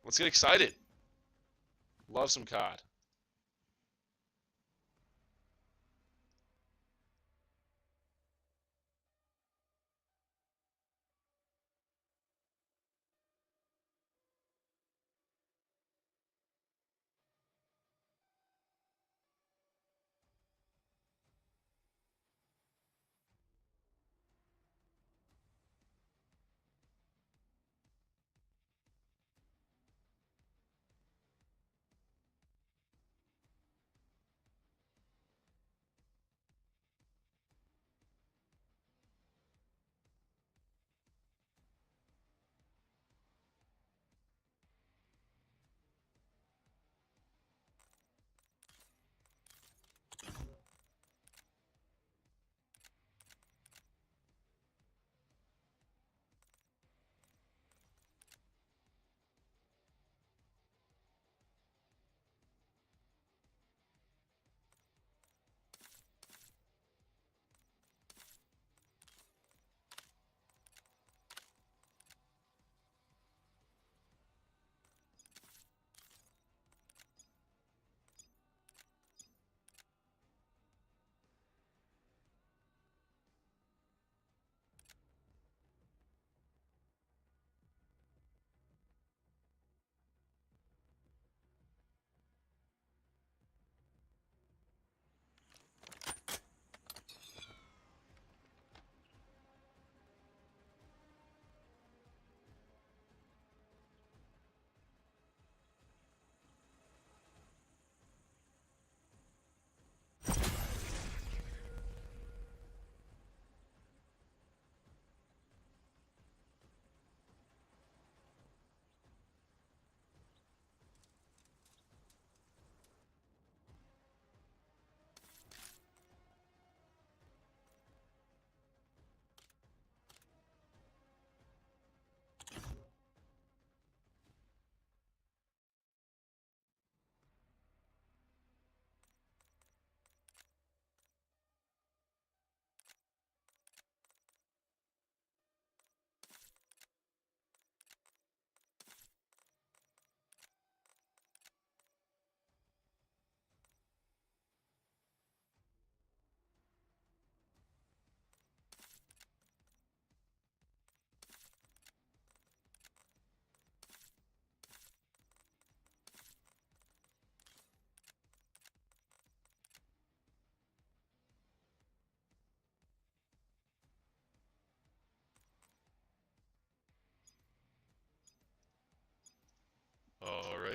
let's get excited. Love some COD.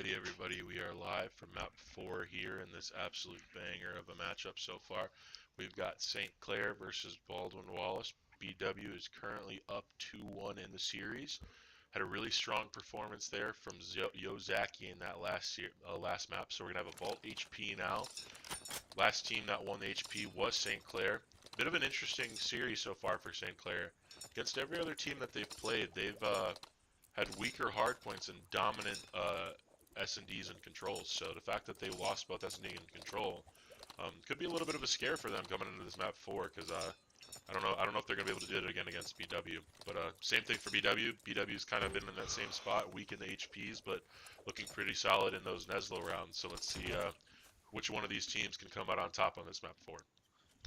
Alrighty, everybody, we are live from map 4 here in this absolute banger of a matchup so far. We've got St. Clair versus Baldwin Wallace. BW is currently up 2-1 in the series. Had a really strong performance there from Yozaki in that last map, so we're going to have a Vault HP now. Last team that won the HP was St. Clair. Bit of an interesting series so far for St. Clair. Against every other team that they've played, they've had weaker hardpoints and dominant S&Ds and controls. So the fact that they lost both S&D and control could be a little bit of a scare for them coming into this map 4, because I don't know if they're gonna be able to do it again against BW. But same thing for BW. BW's kind of been in that same spot, weak in the HPs, but looking pretty solid in those Neslo rounds. So let's see which one of these teams can come out on top on this map 4. I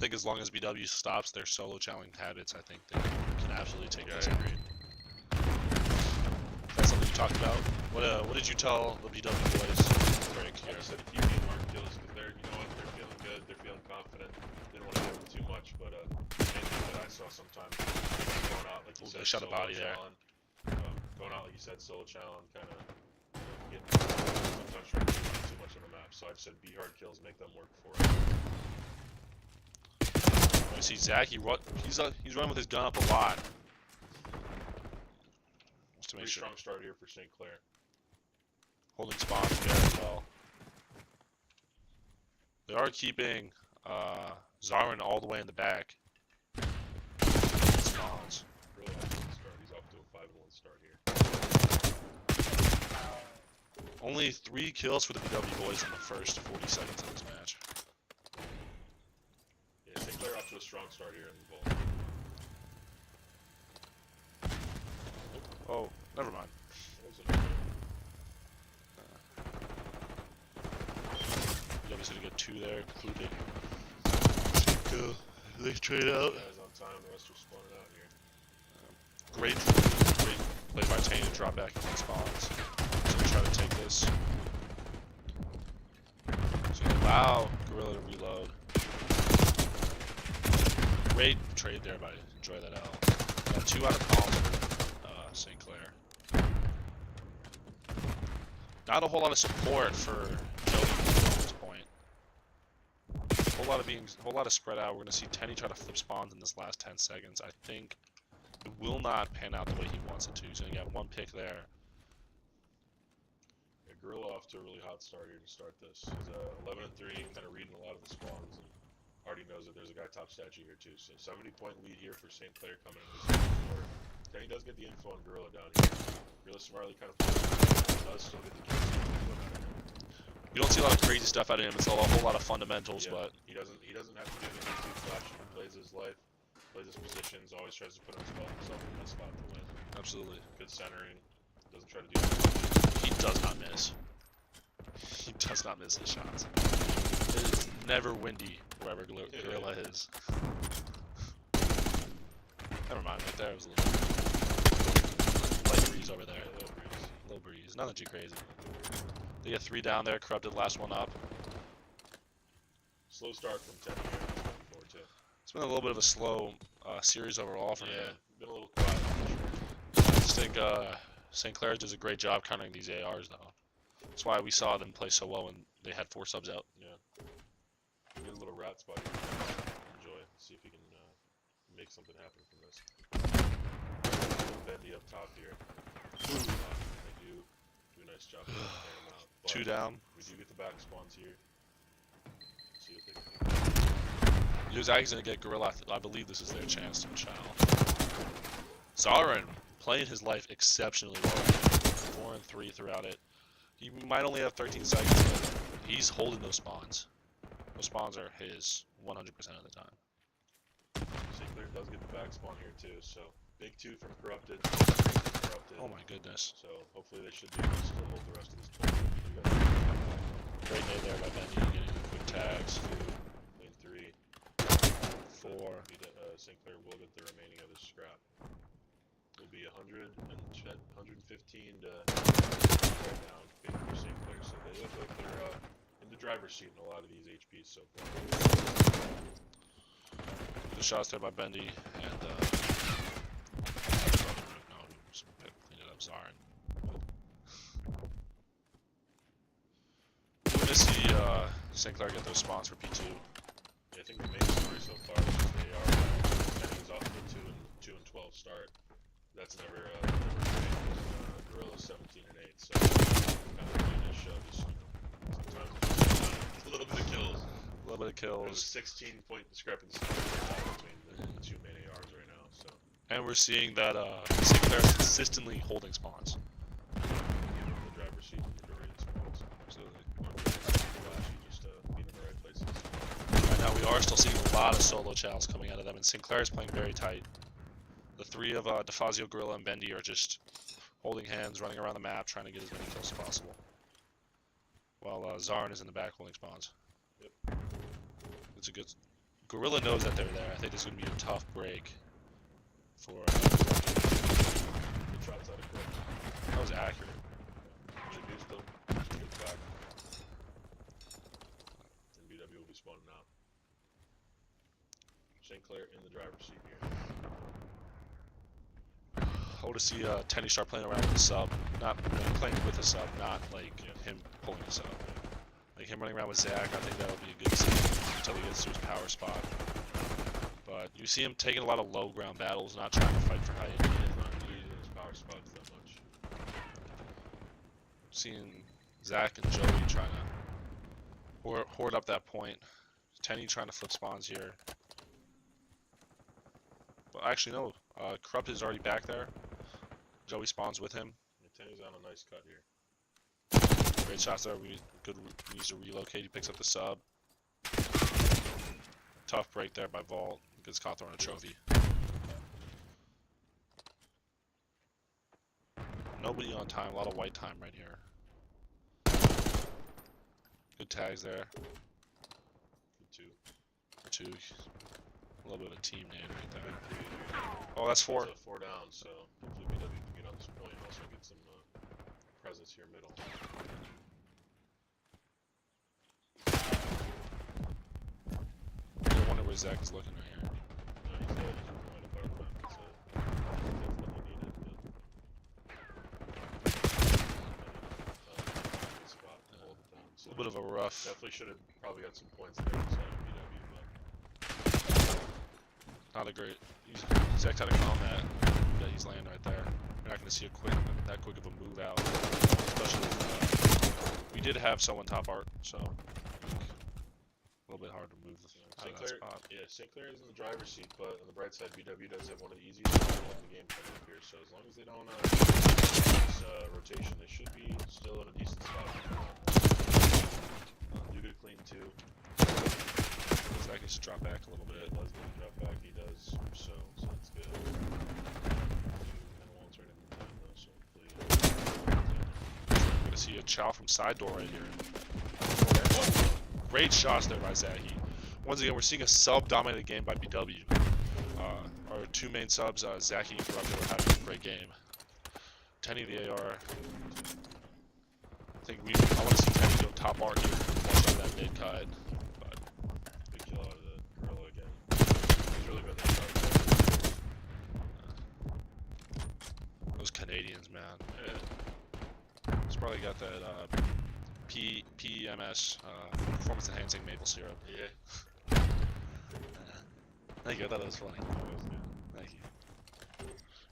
think as long as BW stops their solo challenge habits, I think they can absolutely take this. I agree. That's something you talked about. What did you tell the BW boys? Break Yeah, here. I said to keep getting hard kills because they're, you know what, they're feeling good, they're feeling confident. Didn't want to give them too much, but main thing that I saw sometimes going out like you said, They shot a solo body there. challenge, going out like you said, solo challenge, kind of getting sometimes trying to do too much on the map. So I just said be hard kills, make them work for it. I see Zach. He's running with his gun up a lot. Just to make Pretty sure. strong start here for St. Clair. Holding spawns there as well. They are keeping Zarin all the way in the back. Spawns. Really excellent start. He's off to a 5-1 start here. Only 3 kills for the BW boys in the first 40 seconds of this match. Yeah, St. Clair off to a strong start here in the vault. Oh, never mind. BW's gonna get 2 there, including Shinko. They trade out. Guys on time, the rest are spawning out here. Great play by Tane to drop back in spawns. So they try to take this. So they allow Gorilla to reload. Great trade there by Enjoy That L. Got 2 out of column for St. Clair. Not a whole lot of support for Jody at this point. A whole lot of spread out. We're gonna see Tenny try to flip spawns in this last 10 seconds. I think it will not pan out the way he wants it to. He's gonna get 1 pick there. Yeah, Gorilla off to a really hot start here to start this. He's 11-3, kind of reading a lot of the spawns, and already knows that there's a guy top statue here too. So 70-point lead here for St. Clair coming in this quarter. Then he does get the info on Gorilla down here. Gorilla smartly kind of does still get the kills. You don't see a lot of crazy stuff out of him. It's a whole lot of fundamentals, Yeah, but he doesn't have to do anything too flashy. He plays his life, plays his positions, always tries to put himself in that spot to win. absolutely. Good centering, doesn't try to do anything. He does not miss. He does not miss his shots. It is never windy wherever Gorilla is. Never mind, right there was a little light breeze over there. Yeah, a little breeze. Little breeze, nothing too crazy. They get 3 down there, Corrupted last one up. Slow start from 10 here, 4 too. It's been a little bit of a slow series overall for Yeah, him. been a little quiet. I just think St. Clair does a great job countering these ARs though. That's why we saw them play so well when they had 4 subs out. Yeah. Get a little rat spot here. Enjoy. See if he can make something happen from this. Bendy up top here. They do a nice job of clearing him out. But 2 down. we do get the back spawns here. See what they can do. Yozaki's gonna get Gorilla. I believe this is their chance to chow. Zarin playing his life exceptionally well. 4 and 3 throughout it. He might only have 13 seconds, but he's holding those spawns. Those spawns are his 100% of the time. St. Clair does get the back spawn here too, so big 2 from Corrupted. Oh my goodness. So hopefully they should be able to still hold the rest of this point. Great nade there by Bendy, getting the quick tags. Lane 3. 4. St. Clair will get the remaining of this scrap. Will be 115 to right now in favor of St. Clair, so they look like they're in the driver's seat in a lot of these HPs so far. Good shots there by Bendy, and no, clean it up, Zarin. Sinclair get those spawns for P2. Yeah, I think the main story so far is just they are Penny's off to a 2 and 12 start. That's never great. Gorilla's 17 and 8, so kind of playing this show. Just sometimes it's a little bit of kills. A little bit of There's a kills. 16-point discrepancy between the two main ARs right now. So And we're seeing that Sinclair is consistently holding spawns. the driver's seat for Dorian spawns. Absolutely. Flashy, just being in the right places. Right now we are still seeing a lot of solo chows coming out of them, and Sinclair is playing very tight. The three of DeFazio, Gorilla, and Bendy are just holding hands, running around the map, trying to get as many kills as possible. While Zarn is in the back holding spawns. Yep. It's a good... Gorilla knows that they're there. I think this is going to be a tough break for... Good shots out of quick. That was accurate. Introduced them. Just get back. And BW will be spawning out. Sinclair in the driver's seat here. I want to see Tenny start playing around with the sub. Not playing with the sub, not like him pulling the sub. Like him running around with Zach, I think that'll be a good scene until he gets to his power spot. But you see him taking a lot of low ground battles, not trying to fight for height. He's not using his power spots that much. Seeing Zach and Joey trying to hoard up that point. Tenny trying to flip spawns here. But actually no, Corrupt is already back there. Joey spawns with him. Tenny's on a nice cut here. Great shots there. We needs to relocate. He picks up the sub. Tough break there by Vault. Gets caught throwing a trophy. Nobody on time. A lot of white time right here. Good tags there. Good two. Two. A little bit of a team nade right there. Oh, that's four. So 4 down, so hopefully BW can get on this point and also get some presence here middle. I wonder where Zach is looking right here. He's there, he's point of our map, so definitely needed, good spot to hold it down. A So little bit of a rough. definitely should have probably got some points there inside of BW, but Not a great. Zach's had to calm that. Yeah, he's landing right there. You're not going to see that quick of a move out. Especially if, we did have someone top art, so a little bit hard to move out of that spot. Yeah, Sinclair is in the driver's seat, but on the bright side, BW does have one of the easiest spots in the game coming up here. So as long as they don't this rotation, they should be still in a decent spot. Do good clean too. Zach needs to drop back a little Yeah, bit. it does get a drop back. He does so that's good. And won't turn in time though, so hopefully. We're going to see a chow from side door right here. Great shots there by Zahi. Once again, we're seeing a sub-dominated game by BW. Our two main subs, Zahi and Corrupt, are having a great game. Tenny the AR. I want to see Tenny go top art here. Watch out of that mid cut. But Big kill out of the Gorilla again. He's really been there. those Canadians, man. Yeah. He's probably got that PMS, performance enhancing maple syrup. Yeah. Thank you, I thought that was funny. That was good. Thank you.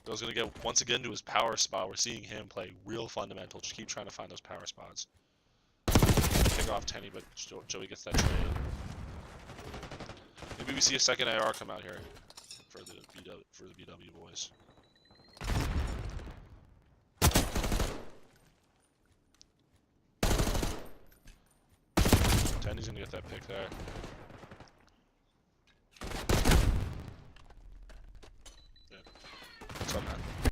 Go's gonna get once again to his power spot. We're seeing him play real fundamental. Just keep trying to find those power spots. Pick off Tenny, but Joey gets that trade. Maybe we see a second AR come out here for the BW boys. Tenny's gonna get that pick there.